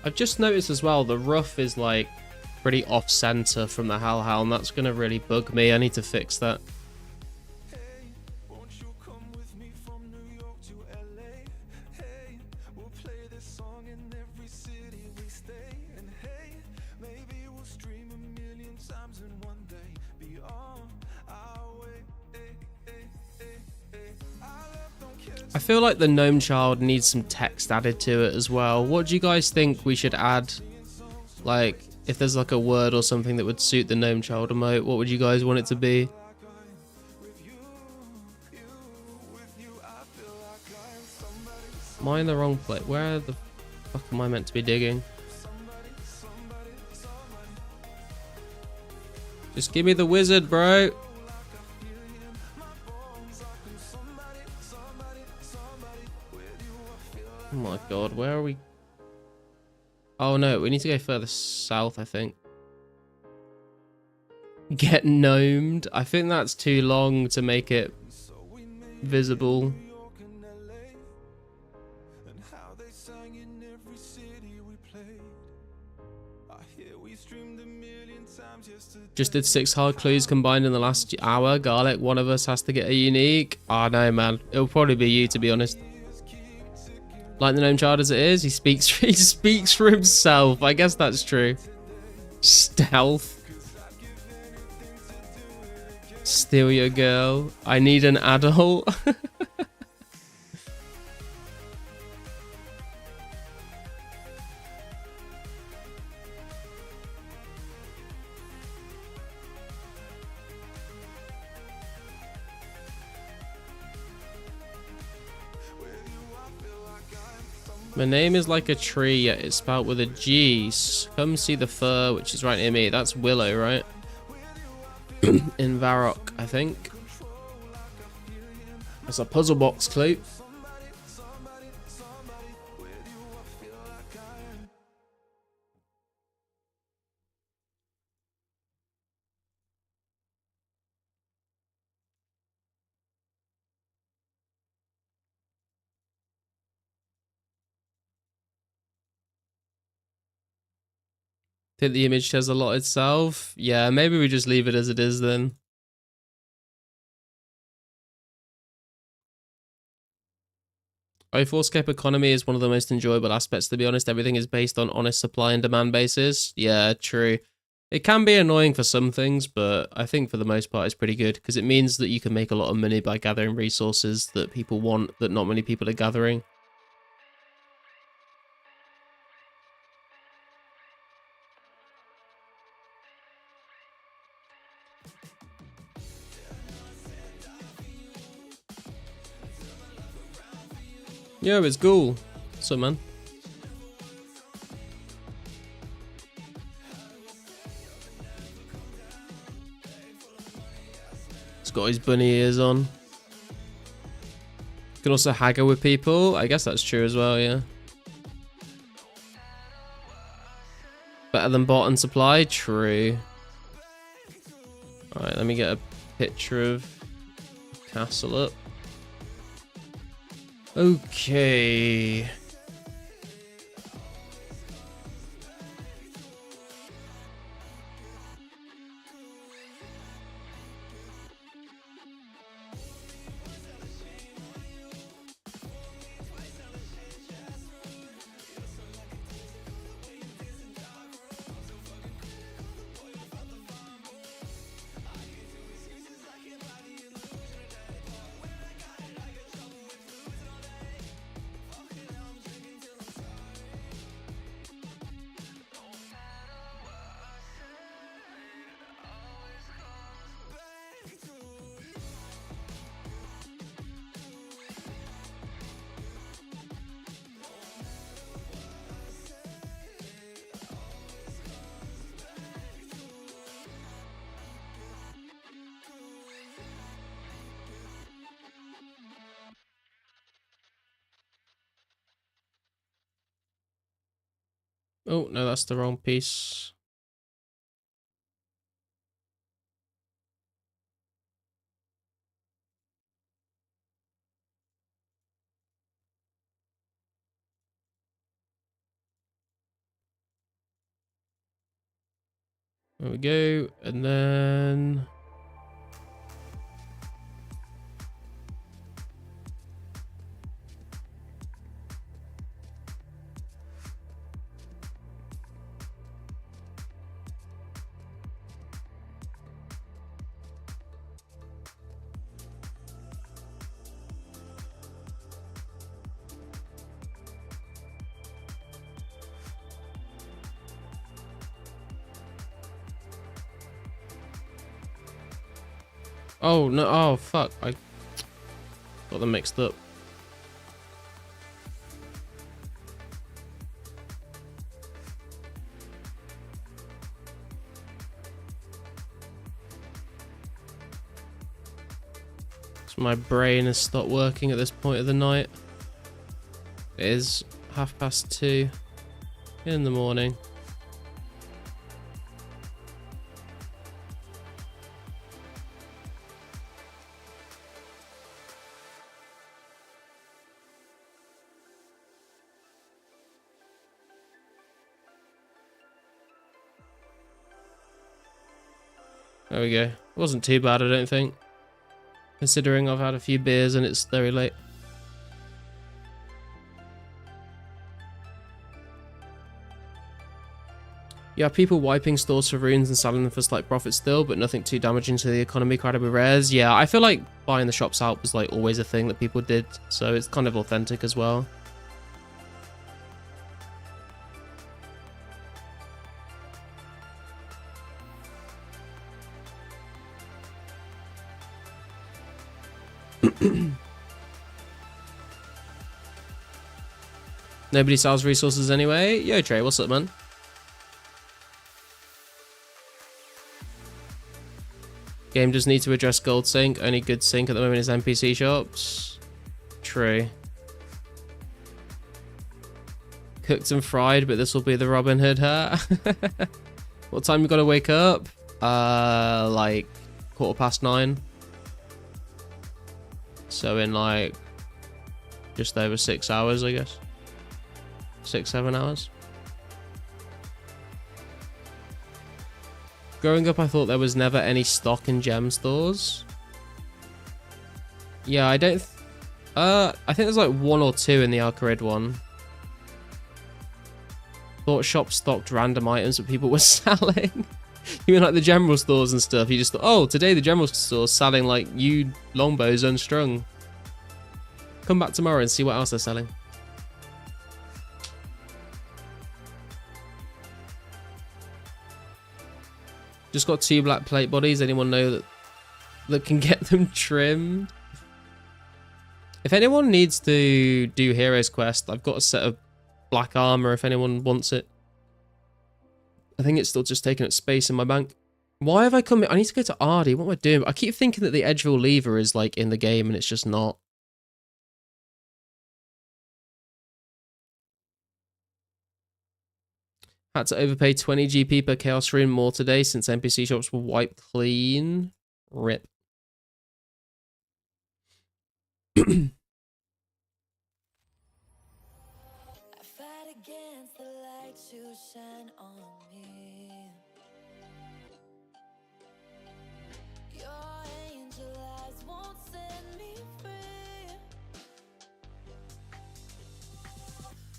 I've just noticed as well, the rough is like pretty off center from the Hellhound. That's gonna really bug me. I need to fix that. I feel like the Gnome Child needs some text added to it as well. What do you guys think we should add? Like, if there's like a word or something that would suit the Gnome Child emote, what would you guys want it to be? Am I in the wrong place? Where the fuck am I meant to be digging? Just give me the wizard, bro. Oh my god, where are we? Oh no, we need to go further south, I think. Get gnomed. I think that's too long to make it visible. Just did 6 hard clues combined in the last hour. Garlic, one of us has to get a unique. Oh no, man. It'll probably be you, to be honest. Like the gnome child as it is, he speaks for himself. I guess that's true. Stealth. Steal your girl. I need an adult. My name is like a tree, yet it's spelled with a G. Come see the fur, which is right near me. That's Willow, right? In Varrock, I think. That's a puzzle box clue. Think the image says a lot itself. Yeah, maybe we just leave it as it is then. Oh, 2004scape economy is one of the most enjoyable aspects, to be honest. Everything is based on honest supply and demand basis. Yeah, true. It can be annoying for some things, but I think for the most part it's pretty good because it means that you can make a lot of money by gathering resources that people want that not many people are gathering. Yo, it's Ghoul. What's up, man? He's got his bunny ears on. You can also haggle with people. I guess that's true as well, yeah. Better than bot and supply? True. Alright, let me get a picture of castle up. Okay. Oh, no, that's the wrong piece. There we go. And then... Oh, no. Oh, fuck. I got them mixed up. So my brain has stopped working at this point of the night. It is 2:30 in the morning. There we go. It wasn't too bad, I don't think. Considering I've had a few beers and it's very late. Yeah, people wiping stores for runes and selling them for slight profit still, but nothing too damaging to the economy credible rares. Yeah, I feel like buying the shops out was like always a thing that people did, so it's kind of authentic as well. Nobody sells resources anyway. Yo, Trey, what's up, man? Game does need to address gold sync. Only good sync at the moment is NPC shops. True. Cooked and fried, but this will be the Robin Hood hat. What time you gotta wake up? Like 9:15. So in like just over 6 hours, I guess. 6-7 hours. Growing up, I thought there was never any stock in gem stores. Yeah, I don't... I think there's like 1 or 2 in the Alcarid one. Thought shops stocked random items that people were selling. You mean like the general stores and stuff? You just thought, oh, today the general store's selling like yew longbows unstrung. Come back tomorrow and see what else they're selling. Just got 2 black plate bodies. Anyone know that can get them trimmed? If anyone needs to do Heroes Quest, I've got a set of black armor if anyone wants it. I think it's still just taking up space in my bank. Why have I come... I need to go to Ardy. What am I doing? I keep thinking that the Edgeville lever is like in the game and it's just not. Had to overpay 20 GP per Chaos Rune more today since NPC shops were wiped clean. RIP. I fight against the light you shine on me. Your angel eyes won't set me free.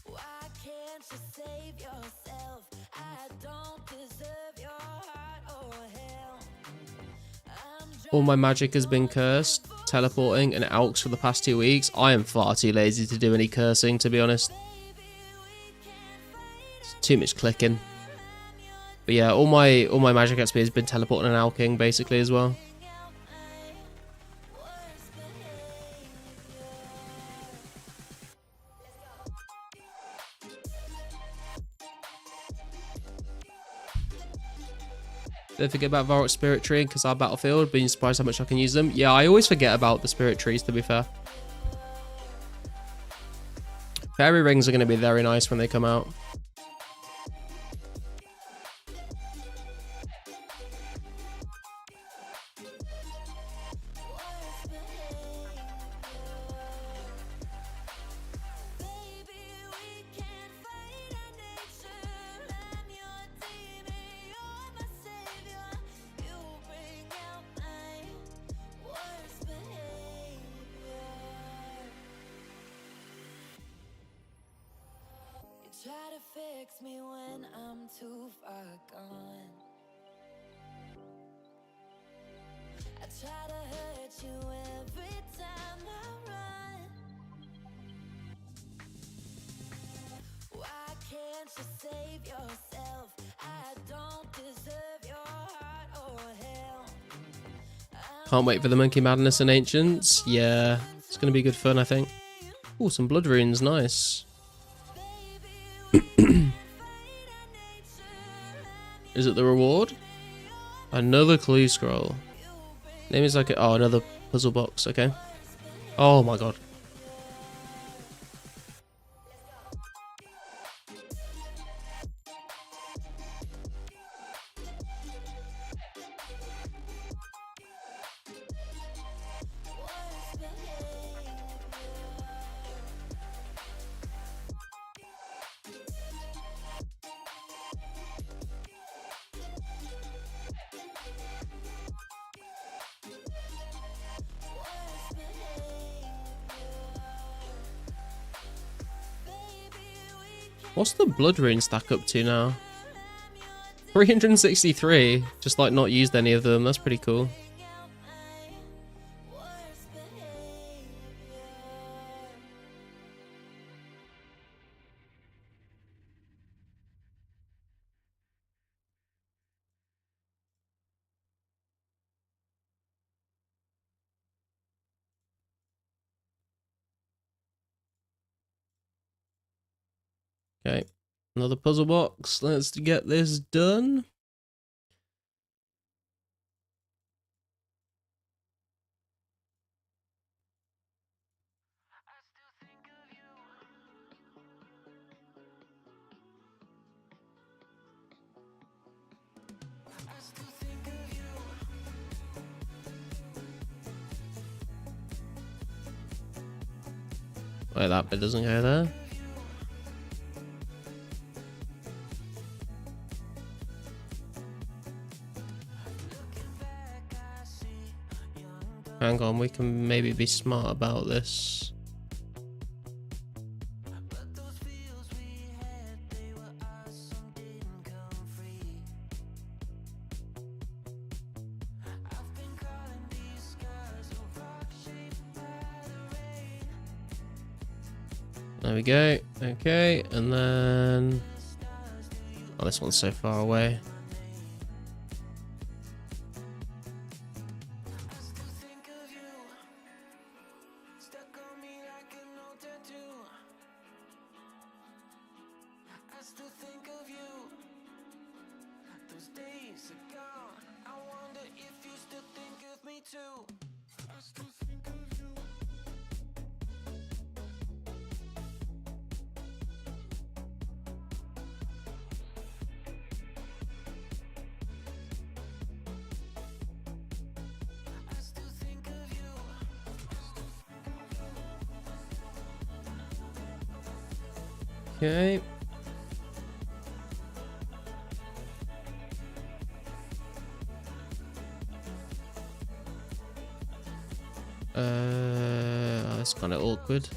Why can't you save yourself? I don't deserve your heart or hell. All my magic has been cursed, teleporting, and alks for the past 2 weeks. I am far too lazy to do any cursing, to be honest. It's too much clicking. But yeah, all my magic XP has been teleporting and alking basically as well. Don't forget about Varrock Spirit Tree because our battlefield, being surprised how much I can use them. Yeah, I always forget about the Spirit Trees, to be fair. Fairy Rings are going to be very nice when they come out. Try to fix me when I'm too far gone. I try to hurt you every time I run. Why can't you save yourself? I don't deserve your heart or hell. Can't wait for the Monkey Madness and Ancients. Yeah, it's going to be good fun, I think. Oh, some blood runes, nice. Is it the reward? Another clue scroll. Name is like oh, another puzzle box. Okay. Oh my god. What's the blood rune stack up to now? 363. Just like not used any of them. That's pretty cool. Okay, another puzzle box. Let's get this done. Wait, that bit doesn't go there. Hang on, we can maybe be smart about this. There we go. Okay, and then... Oh, this one's so far away. Okay. That's kind of awkward.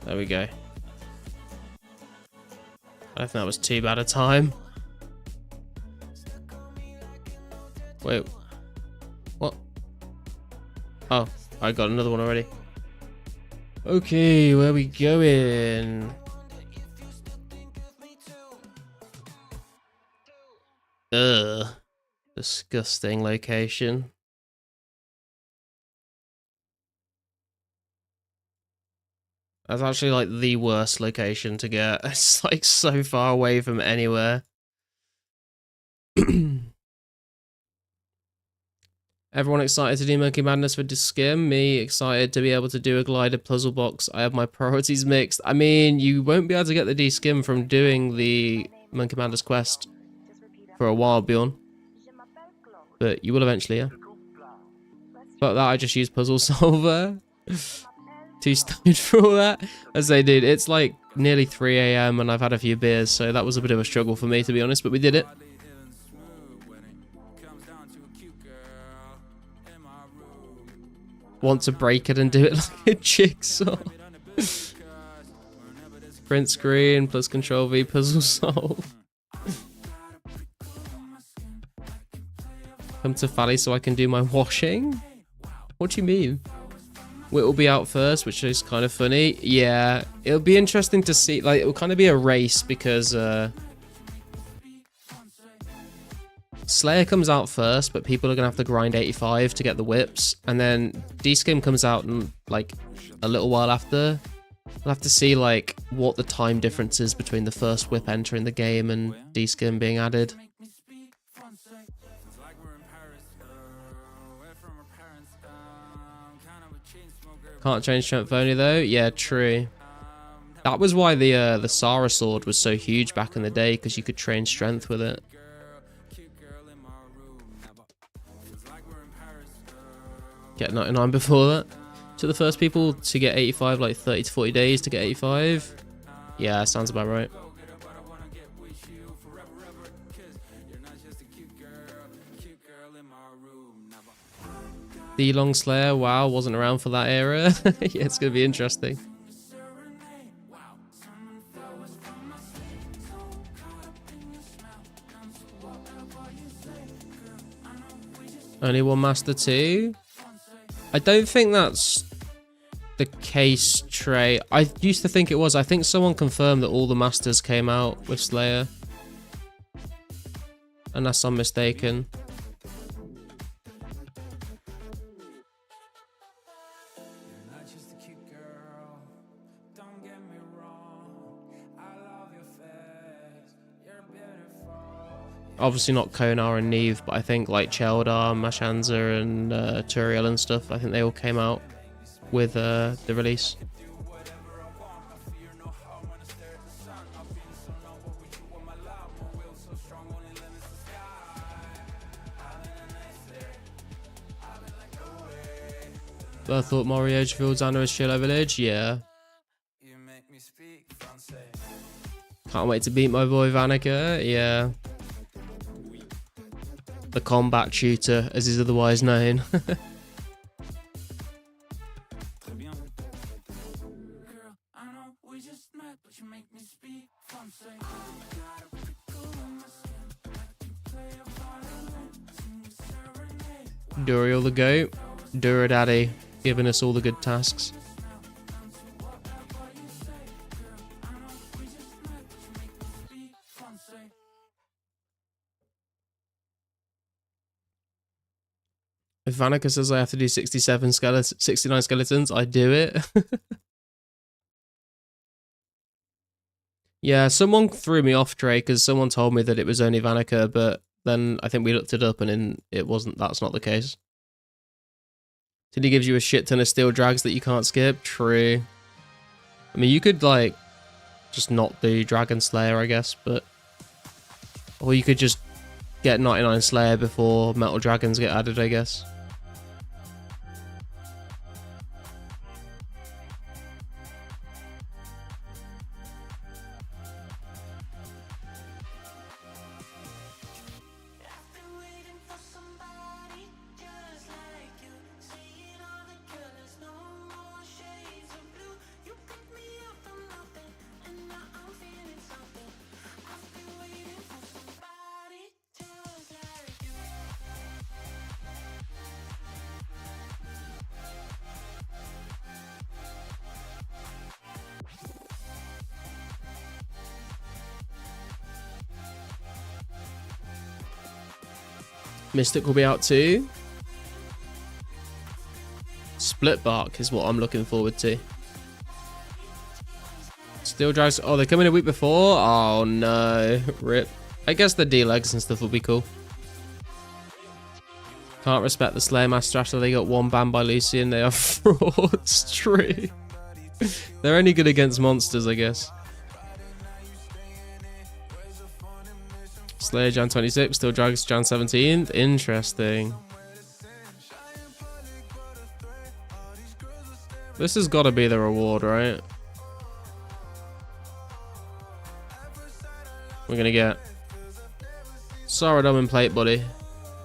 There we go. I don't think that was too bad a time. Wait. What? Oh, I got another one already. Okay, where we going? Ugh. Disgusting location. That's actually like the worst location to get. It's like so far away from anywhere. Everyone excited to do Monkey Madness for Diskim? Me excited to be able to do a glider puzzle box. I have my priorities mixed. I mean, you won't be able to get the Diskim from doing the Monkey Madness quest for a while, Bjorn. But you will eventually, yeah. But that I just use Puzzle Solver. Too stoned for all that. As I did, it's like nearly 3 AM and I've had a few beers, so that was a bit of a struggle for me, to be honest, but we did it. Want to break it and do it like a jigsaw. Print screen plus Control V puzzle solve. Come to Valley so I can do my washing? What do you mean? Wit will be out first, which is kind of funny. Yeah, it'll be interesting to see. Like, it'll kind of be a race because Slayer comes out first, but people are gonna have to grind 85 to get the whips, and then D-Skim comes out in like a little while after. We'll have to see like what the time difference is between the first whip entering the game and D-Skim being added. Can't change strength only though. Yeah, true. That was why the Sarah sword was so huge back in the day, because you could train strength with it. Get 99 before that. To the first people to get 85, like 30 to 40 days to get 85. Yeah, sounds about right. The Long Slayer, wow, wasn't around for that era. Yeah, it's gonna be interesting. Only one Master 2? I don't think that's the case, Trey. I used to think it was. I think someone confirmed that all the Masters came out with Slayer. Unless I'm mistaken. Obviously not Konar and Neve, but I think like Cheldar, Mashanza, and Turiel and stuff, I think they all came out with the release. I thought Mario Fields under a Shillow Village, yeah. Can't wait to beat my boy Vanica, yeah. The combat shooter, as is otherwise known. Duriel the goat, Dura Daddy, giving us all the good tasks. If Vanica says I have to do 69 skeletons, I do it. Yeah, someone threw me off, Trey, because someone told me that it was only Vanica, but then I think we looked it up and it wasn't. That's not the case. Till he gives you a shit ton of steel drags that you can't skip. True. I mean, you could like just not do Dragon Slayer, I guess, but or you could just get 99 Slayer before Metal Dragons get added, I guess. Mystic will be out too. Split Bark is what I'm looking forward to. Steel Drags. Oh, they come in a week before? Oh no. Rip. I guess the D-legs and stuff will be cool. Can't respect the Slayer Master after they got one banned by Lucian. They are frauds. True. They're only good against monsters, I guess. Slayer Jan 26, Steel Drags Jan 17th. Interesting. This has got to be the reward, right? We're going to get Saradom and Plate Body.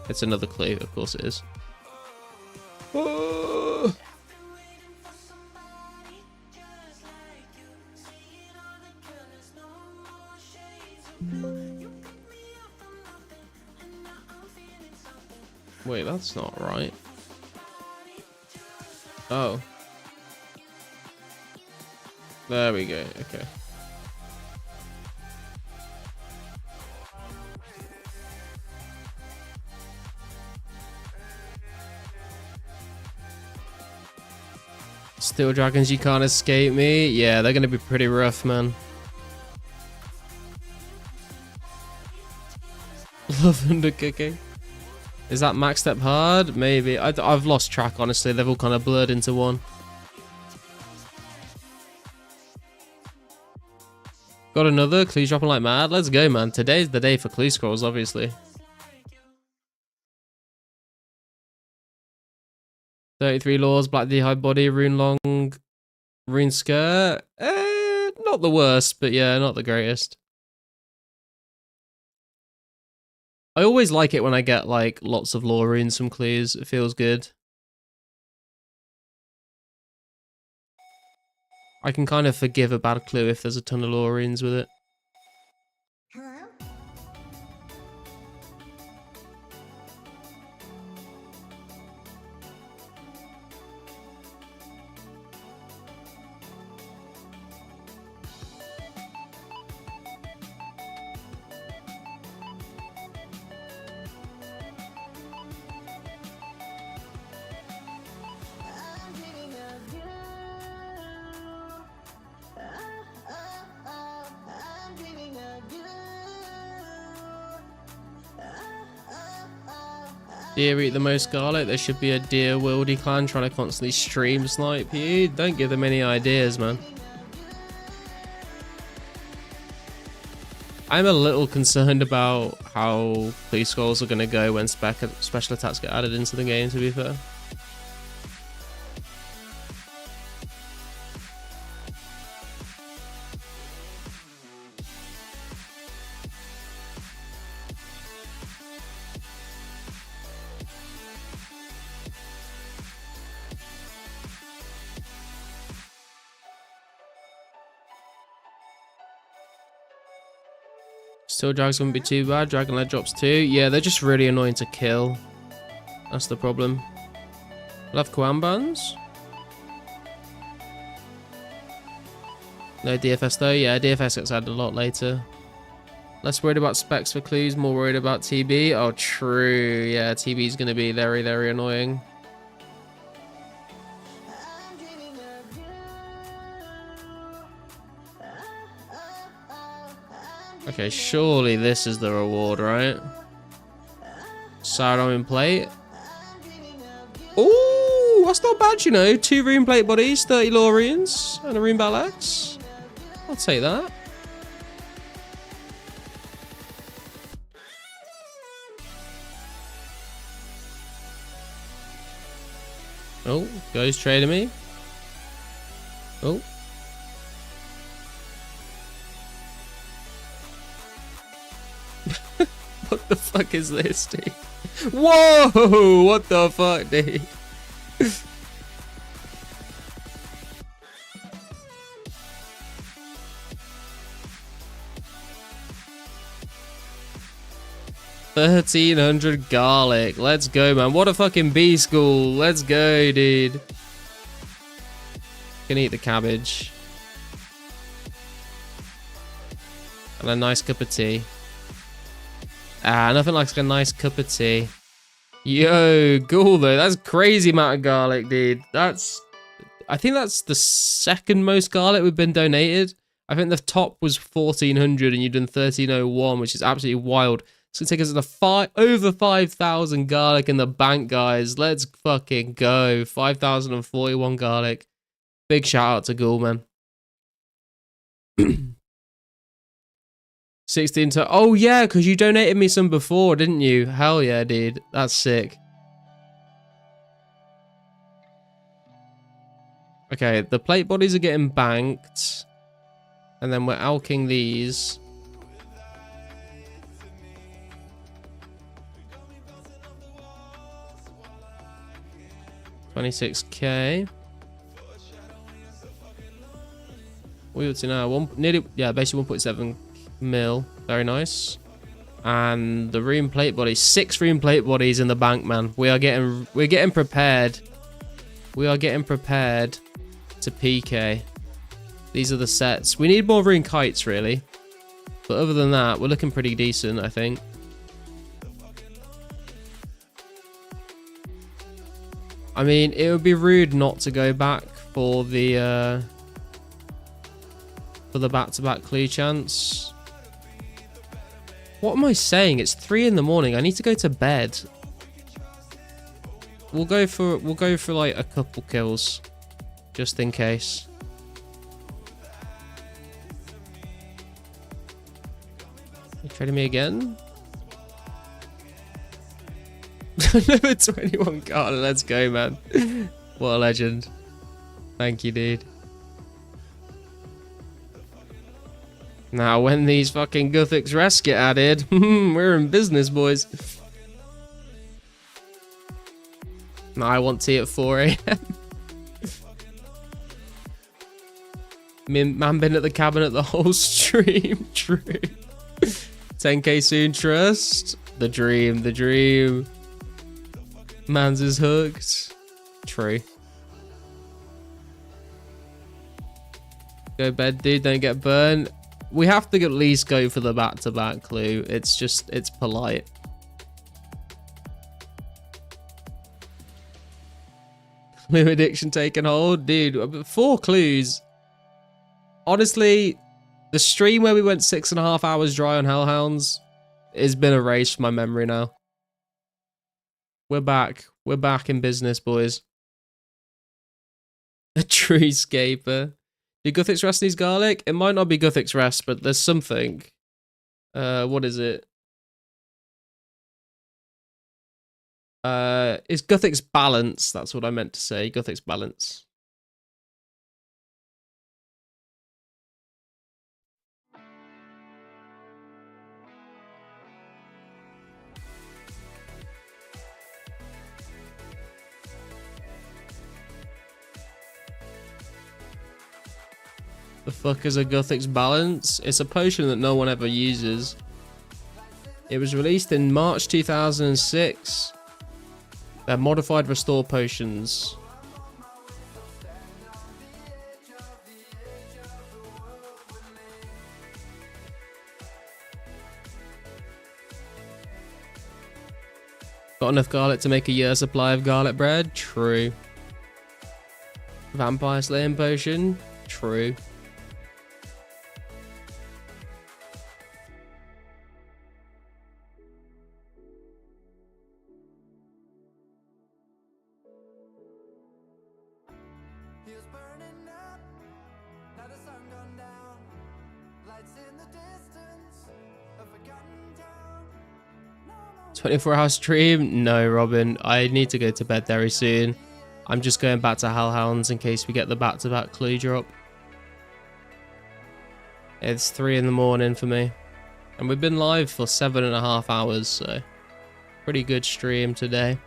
It's another clue, of course it is. Wait, that's not right. Oh. There we go. Okay. Steel dragons, you can't escape me. Yeah, they're gonna be pretty rough, man. Love under cooking. Is that max step hard? Maybe. I've lost track, honestly. They've all kind of blurred into one. Got another. Clues dropping like mad. Let's go, man. Today's the day for clue scrolls, obviously. 33 laws, black D-high body, rune long, rune skirt. Not the worst, but yeah, not the greatest. I always like it when I get like lots of lore runes from clues. It feels good. I can kind of forgive a bad clue if there's a ton of lore runes with it. Hello? I'm dreaming of you. I'm dreaming of you. Deer eat the most garlic. There should be a deer wildy clan trying to constantly stream snipe you. Don't give them any ideas, man. I'm a little concerned about how police scrolls are going to go when special attacks get added into the game, to be fair. Still, Drag's wouldn't be too bad. Dragon Lead drops too. Yeah, they're just really annoying to kill. That's the problem. Love Kwambans. No DFS though. Yeah, DFS gets added a lot later. Less worried about specs for clues, more worried about TB. Oh, true. Yeah, TB is going to be very, very annoying. I'm dreaming of you. Okay, surely this is the reward, right? Sidearm in plate. Ooh, that's not bad, you know. 2 rune plate bodies, 30 Lorians, and a rune battle axe. I'll take that. Oh, goes trading me. Oh. What the fuck is this, dude? Whoa! What the fuck, dude? $1,300 garlic. Let's go, man. What a fucking B school. Let's go, dude. Can eat the cabbage. And a nice cup of tea. Ah, nothing like a nice cup of tea. Yo, cool though. That's crazy amount of garlic, dude. I think that's the second most garlic we've been donated. I think the top was 1,400 and you've done 1,301, which is absolutely wild. It's gonna take us to over 5,000 garlic in the bank, guys. Let's fucking go. 5,041 garlic. Big shout out to Ghoul, man. 16 to... Oh, yeah, because you donated me some before, didn't you? Hell yeah, dude. That's sick. Okay, the plate bodies are getting banked. And then we're alking these. $26K. What are we up to now? Nearly, yeah, basically 1.7 mil. Very nice. And the room plate bodies. 6 room plate bodies in the bank, man. We're getting prepared. We are getting prepared to PK. These are the sets. We need more rune kites, really. But other than that, we're looking pretty decent, I think. I mean, it would be rude not to go back for the back-to-back clue chance. What am I saying? It's 3 in the morning. I need to go to bed. We'll go for like a couple kills, just in case. You trading me again? Number 21 Carter, let's go, man. What a legend. Thank you, dude. Now, when these fucking Guthix rests get added, we're in business, boys. Now, I want tea at 4 AM. Man been at the cabinet the whole stream. True. 10k soon, trust. The dream, the dream. Mans is hooked. True. Go bed, dude. Don't get burned. We have to at least go for the back-to-back clue. It's just, it's polite. Clue addiction taking hold. Dude, 4 clues. Honestly, the stream where we went 6.5 hours dry on Hellhounds has been erased from my memory now. We're back. We're back in business, boys. A true scaper. Do Guthix Rest needs garlic? It might not be Guthix Rest, but there's something. What is it? It's Guthix Balance. That's what I meant to say. Guthix Balance. The fuck is a Guthix Balance? It's a potion that no one ever uses. It was released in March 2006. They're modified restore potions. Got enough garlic to make a year's supply of garlic bread? True. Vampire slaying potion? True. He was burning up, now the sun gone down. Lights in the distance, a forgotten town. 24-hour stream? No, Robin. I need to go to bed very soon. I'm just going back to Hellhounds in case we get the back-to-back clue drop. It's 3 in the morning for me. And we've been live for 7.5 hours, so pretty good stream today.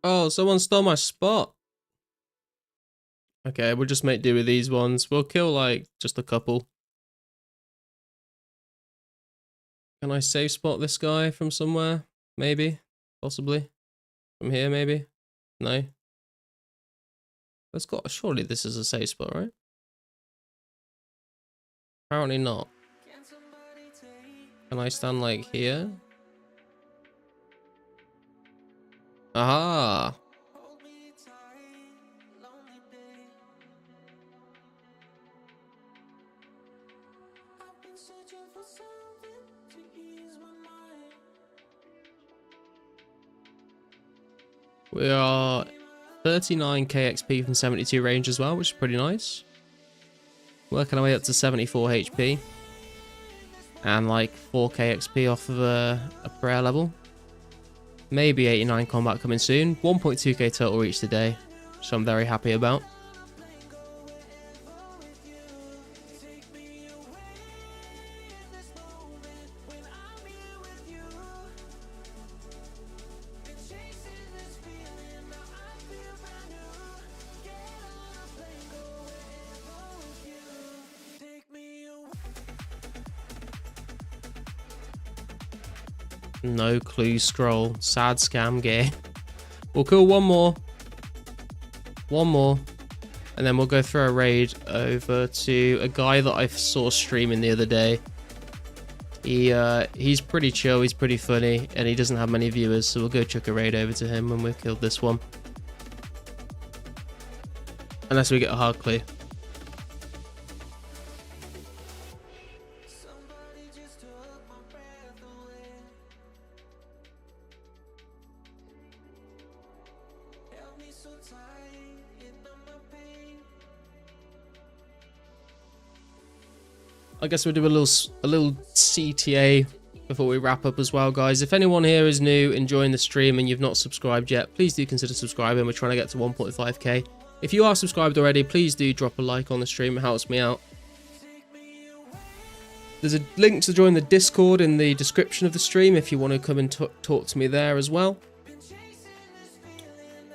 Oh, someone stole my spot. Okay, we'll just make do with these ones. We'll kill, like, just a couple. Can I safe spot this guy from somewhere? Maybe. Possibly. From here, maybe? No. Let's go. Surely this is a safe spot, right? Apparently not. Can I stand like here? Aha! We are 39k XP from 72 range as well, which is pretty nice. Working our way up to 74 HP. And like 4k XP off of a prayer level. Maybe 89 combat coming soon. 1.2k total reach today, so I'm very happy about. No clue scroll. Sad scam game. We'll kill one more. One more. And then we'll go through a raid over to a guy that I saw streaming the other day. He's pretty chill, he's pretty funny, and he doesn't have many viewers, so we'll go chuck a raid over to him when we've killed this one. Unless we get a hard clue. I guess we'll do a little CTA before we wrap up as well, guys. If anyone here is new, enjoying the stream, and you've not subscribed yet, please do consider subscribing. We're trying to get to 1.5k. If you are subscribed already, please do drop a like on the stream. It helps me out. There's a link to join the Discord in the description of the stream if you want to come and talk to me there as well.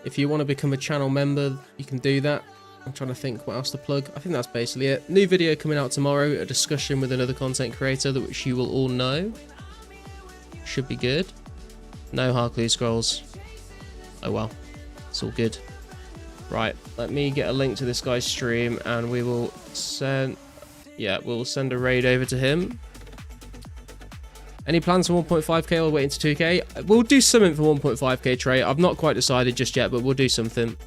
If you want to become a channel member, you can do that. I'm trying to think what else to plug. I think that's basically it. New video coming out tomorrow, a discussion with another content creator, which you will all know. Should be good. No hard clue scrolls. Oh well, it's all good. Right, let me get a link to this guy's stream and we will send... Yeah, we'll send a raid over to him. Any plans for 1.5k or waiting to 2k? We'll do something for 1.5k, Trey. I've not quite decided just yet, but we'll do something.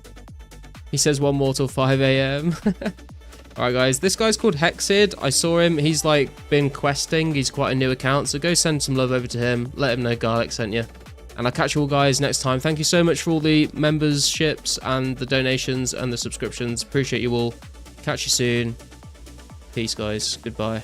He says one more till 5 AM. Alright guys, this guy's called Hexid. I saw him. He's like been questing. He's quite a new account, so go send some love over to him. Let him know Garlic sent you. And I'll catch you all guys next time. Thank you so much for all the memberships and the donations and the subscriptions. Appreciate you all. Catch you soon. Peace guys. Goodbye.